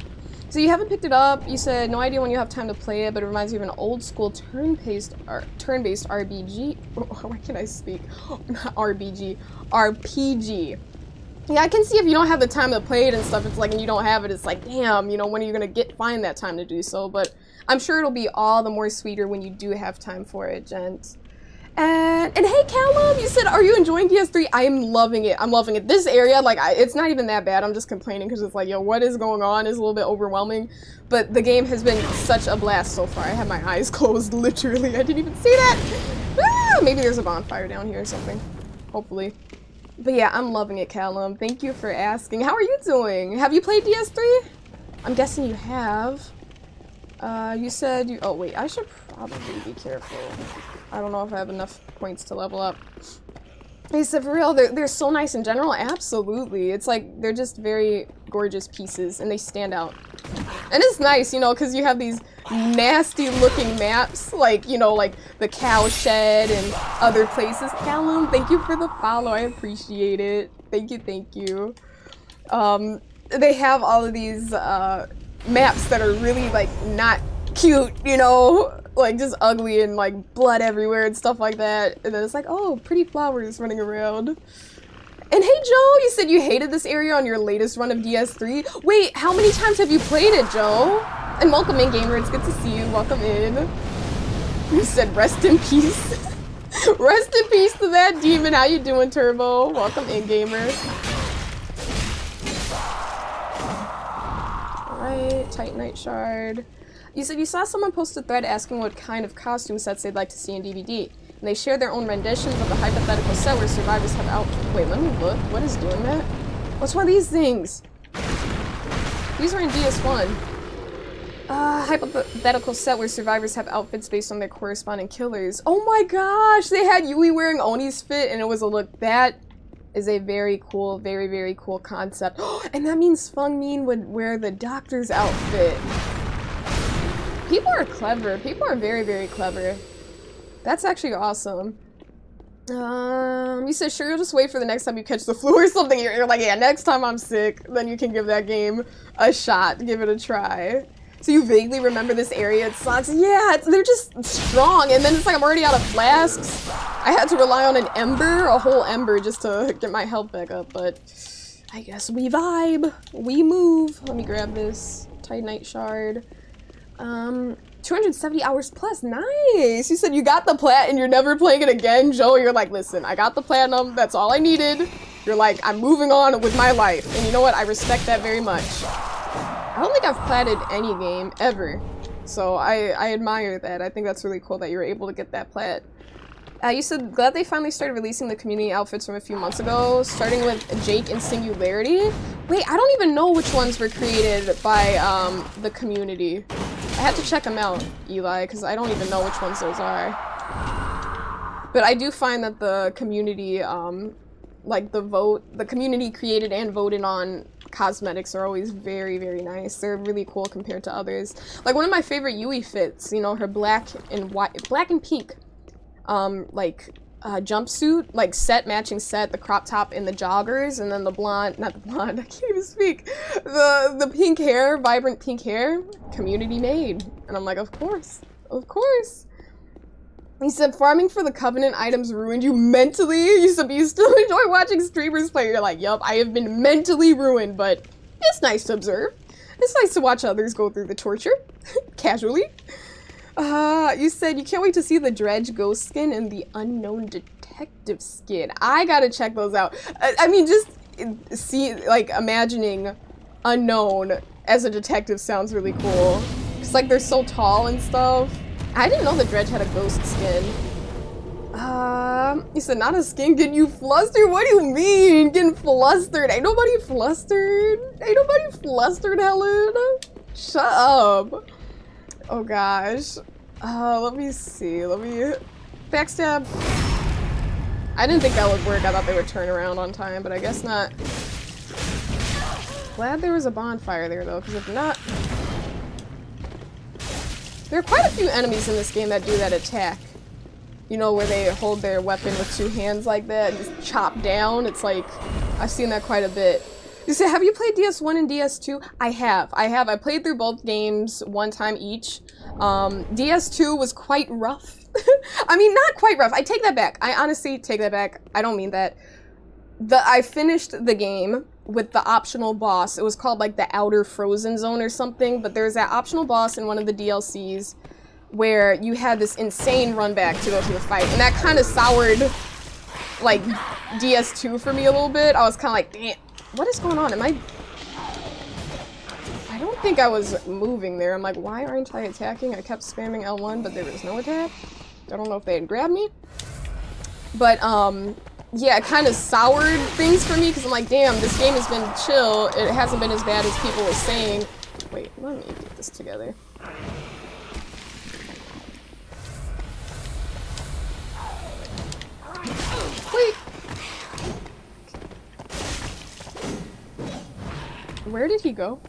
So you haven't picked it up. You said no idea when you have time to play it, but it reminds you of an old school turn-based RBG. Why can't I speak? Not RBG. RPG. Yeah, I can see if you don't have the time to play it and stuff, it's like, and you don't have it, it's like, damn, you know, when are you gonna find that time to do so? But I'm sure it'll be all the more sweeter when you do have time for it, gent. And hey, Callum, you said, are you enjoying DS3? I am loving it. I'm loving it. This area, like, it's not even that bad. I'm just complaining because it's like, yo, what is going on? It's a little bit overwhelming. But the game has been such a blast so far. I had my eyes closed, literally. I didn't even see that. Ah, maybe there's a bonfire down here or something. Hopefully. But yeah, I'm loving it, Callum. Thank you for asking. How are you doing? Have you played DS3? I'm guessing you have. You said you- oh wait, I should probably be careful. I don't know if I have enough points to level up. He said, for real, they're so nice in general. Absolutely. It's like, they're just very gorgeous pieces, and they stand out. And it's nice, you know, because you have these nasty looking maps, like, you know, like the cow shed and other places. Callum, thank you for the follow. I appreciate it. Thank you, thank you. They have all of these maps that are really, like, not cute, you know? Like, just ugly and, like, blood everywhere and stuff like that. And then it's like, oh, pretty flowers running around. And hey, Joe, you said you hated this area on your latest run of DS3. Wait, how many times have you played it, Joe? And welcome in, Gamer. It's good to see you. Welcome in. You said rest in peace. Rest in peace to that demon. How you doing, Turbo? Welcome in, Gamer. Alright, Titanite Shard. You said you saw someone post a thread asking what kind of costume sets they'd like to see in DBD. And they share their own renditions of the hypothetical set where survivors have wait, let me look. What is doing that? What's one of these things? These are in DS1. Hypothetical set where survivors have outfits based on their corresponding killers. Oh my gosh! They had Yui wearing Oni's fit and it was a look. That is a very cool, very, very cool concept. And that means Feng Min would wear the doctor's outfit. People are clever. People are very, very clever. That's actually awesome. You said, sure, you'll just wait for the next time you catch the flu or something. You're like, yeah, next time I'm sick, then you can give that game a shot. Give it a try. So you vaguely remember this area. It sucks. Yeah, they're just strong. And then it's like I'm already out of flasks. I had to rely on an ember, a whole ember, just to get my health back up. But I guess we vibe. We move. Let me grab this Titanite Shard. 270 hours plus. Nice. You said you got the plat and you're never playing it again, Joe. You're like, listen, I got the platinum. That's all I needed. You're like, I'm moving on with my life. And you know what? I respect that very much. I don't think I've platted any game ever. So I admire that. I think that's really cool that you were able to get that plat. You said, glad they finally started releasing the community outfits from a few months ago, starting with Jake and Singularity. Wait, I don't even know which ones were created by the community. I have to check them out, Eli, because I don't even know which ones those are. But I do find that the community, like the community created and voted on cosmetics are always very, very nice. They're really cool compared to others. Like one of my favorite Yui fits, you know, her black and pink, jumpsuit, like matching set, the crop top and the joggers, and then the blonde, not the blonde, I can't even speak, the pink hair, vibrant pink hair, community made. And I'm like, of course, of course. He said, farming for the Covenant items ruined you mentally? You said, you still enjoy watching streamers play? You're like, yup, I have been mentally ruined, but it's nice to observe. It's nice to watch others go through the torture, casually. You said you can't wait to see the Dredge ghost skin and the unknown detective skin. I gotta check those out. I mean, just imagining unknown as a detective sounds really cool. It's like they're so tall and stuff. I didn't know the Dredge had a ghost skin. You said not a skin. Get you flustered? What do you mean? Getting flustered? Ain't nobody flustered. Ain't nobody flustered, Helen. Shut up. Oh gosh. Let me see. Let me backstab. I didn't think that would work. I thought they would turn around on time, but I guess not. Glad there was a bonfire there though, because if not, there are quite a few enemies in this game that do that attack. You know, where they hold their weapon with two hands like that and just chop down. It's like, I've seen that quite a bit. You say, have you played DS1 and DS2? I have. I played through both games one time each. DS2 was quite rough. I mean, not quite rough. I take that back. I honestly take that back. I don't mean that. I finished the game with the optional boss. It was called like the Outer Frozen Zone or something, but there's that optional boss in one of the DLCs where you had this insane run back to go through the fight, and that kind of soured like DS2 for me a little bit. I was kind of like, damn, what is going on? I don't think I was moving there. I'm like, why aren't I attacking? I kept spamming L1, but there was no attack. I don't know if they had grabbed me. But, yeah, it kind of soured things for me, because I'm like, damn, this game has been chill. It hasn't been as bad as people were saying. Wait, let me get this together. Wait! Where did he go?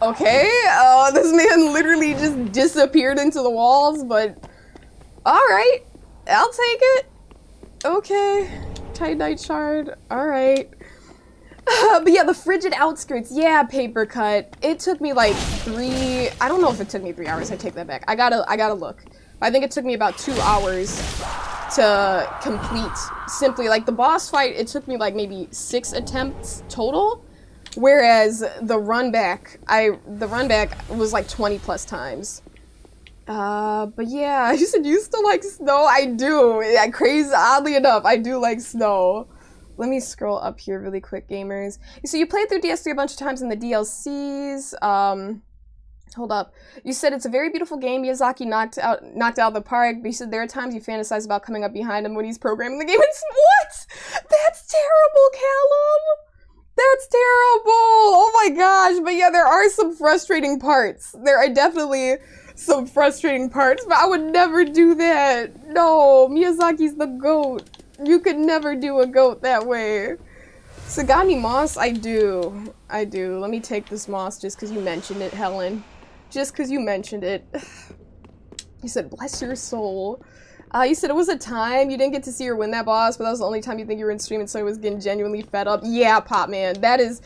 Okay, this man literally just disappeared into the walls, but alright, I'll take it. Okay, Titanite shard, alright. But yeah, the Frigid Outskirts, yeah, paper cut. It took me like I don't know if it took me 3 hours, I take that back. I gotta look. I think it took me about 2 hours to complete. Simply, like the boss fight, it took me like maybe 6 attempts total. Whereas the run back was like 20 plus times. But yeah, you said you still like snow? I do. Yeah, crazy, oddly enough, I do like snow. Let me scroll up here really quick, gamers. So you played through DS3 a bunch of times in the DLCs. Hold up. You said it's a very beautiful game. Miyazaki knocked out the park, but you said there are times you fantasize about coming up behind him when he's programming the game. What? That's terrible, Callum! That's terrible! Oh my gosh, but yeah, there are some frustrating parts. There are definitely some frustrating parts, but I would never do that. No, Miyazaki's the GOAT. You could never do a GOAT that way. Sagani moss? I do. Let me take this moss just because you mentioned it, Helen. Just because you mentioned it. You said, bless your soul. You said it was a time you didn't get to see her win that boss, but that was the only time you think you were in stream and so I was getting genuinely fed up. Yeah, Pop Man, that is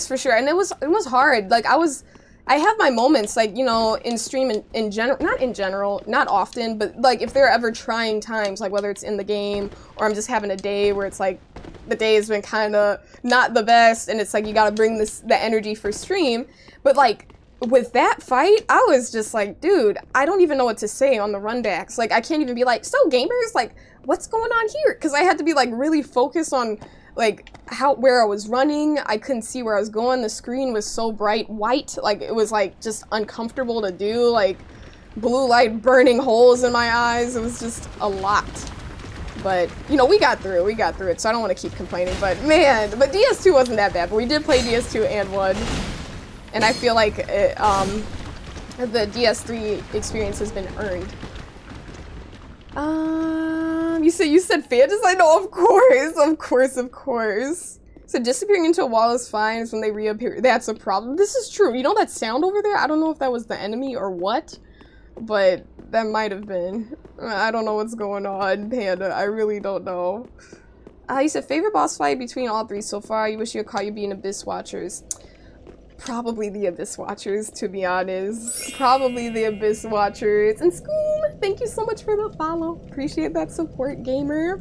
for sure. And it was hard. Like I have my moments, like, you know, in stream in general, not often, but like if there are ever trying times, like whether it's in the game or I'm just having a day where it's like the day has been kind of not the best and it's like you gotta bring the energy for stream, but like with that fight, I was just like, dude, I don't even know what to say on the runbacks. Like, I can't even be like, so gamers, like, what's going on here? Because I had to be like really focused on like where I was running. I couldn't see where I was going. The screen was so bright white, like it was like just uncomfortable to do. Like blue light burning holes in my eyes. It was just a lot. But you know, we got through it. So I don't want to keep complaining. But man, DS2 wasn't that bad. But we did play DS2 and 1. And I feel like the DS3 experience has been earned. You said Phantasy? I know, of course. So disappearing into a wall is fine. It's when they reappear. That's a problem. This is true. You know that sound over there? I don't know if that was the enemy or what, but that might have been. I don't know what's going on, Panda. I really don't know. You said favorite boss fight between all 3 so far. You wish you could call you being Abyss Watchers. Probably the Abyss Watchers, to be honest. Probably the Abyss Watchers. And Scoom, thank you so much for the follow. Appreciate that support, gamer.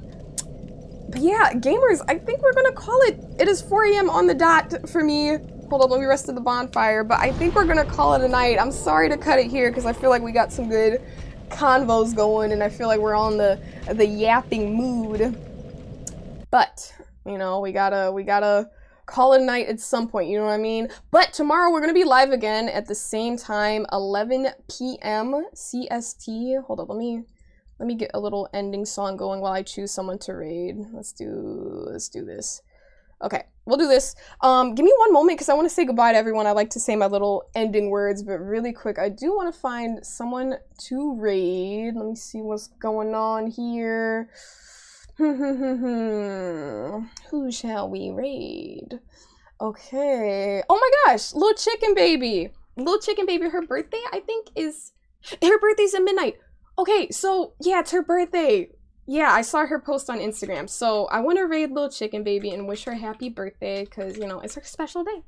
But yeah, gamers, I think we're gonna call it. It is 4 AM on the dot for me. Hold on, let me rest at the bonfire. But I think we're gonna call it a night. I'm sorry to cut it here because I feel like we got some good convos going and I feel like we're on the yapping mood. But, you know, we gotta call it a night at some point, you know what I mean? But tomorrow we're gonna be live again at the same time, 11 p.m. CST. Hold up, let me get a little ending song going while I choose someone to raid. Let's do this. Okay, we'll do this. Give me one moment because I want to say goodbye to everyone. I like to say my little ending words, but really quick, I do want to find someone to raid. Let me see what's going on here. Who shall we raid? Okay. Oh my gosh, Little Chicken Baby. Little Chicken Baby, her birthday, I think, her birthday's at midnight. Okay, so yeah, it's her birthday. yeah, I saw her post on Instagram. So I want to raid Little Chicken Baby and wish her a happy birthday because, you know, it's her special day.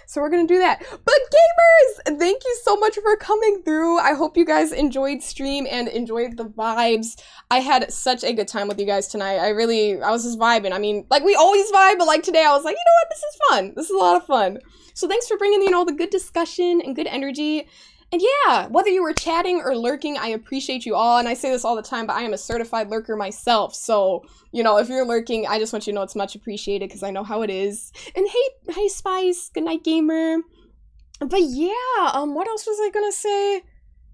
So we're going to do that. But gamers, thank you so much for coming through. I hope you guys enjoyed stream and enjoyed the vibes. I had such a good time with you guys tonight. I was just vibing. I mean, like we always vibe, but like today I was like, you know what? This is fun. This is a lot of fun. So thanks for bringing in all the good discussion and good energy. And yeah, whether you were chatting or lurking, I appreciate you all. And I say this all the time, but I am a certified lurker myself. So, you know, if you're lurking, I just want you to know it's much appreciated because I know how it is. And hey, Spice, good night, gamer. But yeah, what else was I gonna say?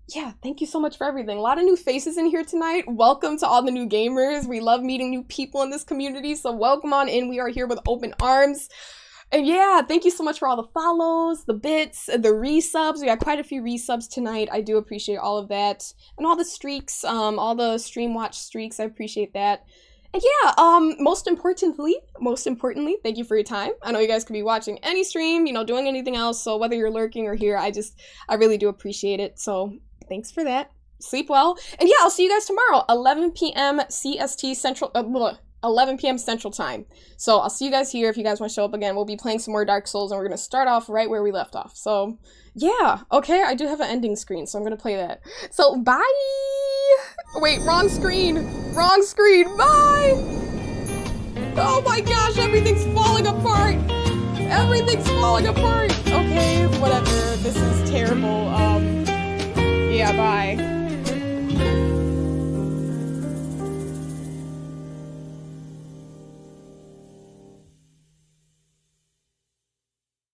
Yeah, thank you so much for everything. A lot of new faces in here tonight. Welcome to all the new gamers. We love meeting new people in this community. So welcome on in. We are here with open arms. And yeah, thank you so much for all the follows, the bits, the resubs. We got quite a few resubs tonight. I do appreciate all of that. And all the streaks, all the stream watch streaks. I appreciate that. And yeah, most importantly, thank you for your time. I know you guys could be watching any stream, you know, doing anything else. So whether you're lurking or here, I really do appreciate it. So thanks for that. Sleep well. And yeah, I'll see you guys tomorrow, 11 p.m. CST Central, 11 p.m. Central Time. So I'll see you guys here if you guys want to show up again. We'll be playing some more Dark Souls and we're going to start off right where we left off. So yeah, okay, I do have an ending screen, so I'm going to play that. So bye! Wait, wrong screen! Wrong screen! Bye! Oh my gosh, everything's falling apart! Everything's falling apart! Okay, whatever, this is terrible. Yeah, bye.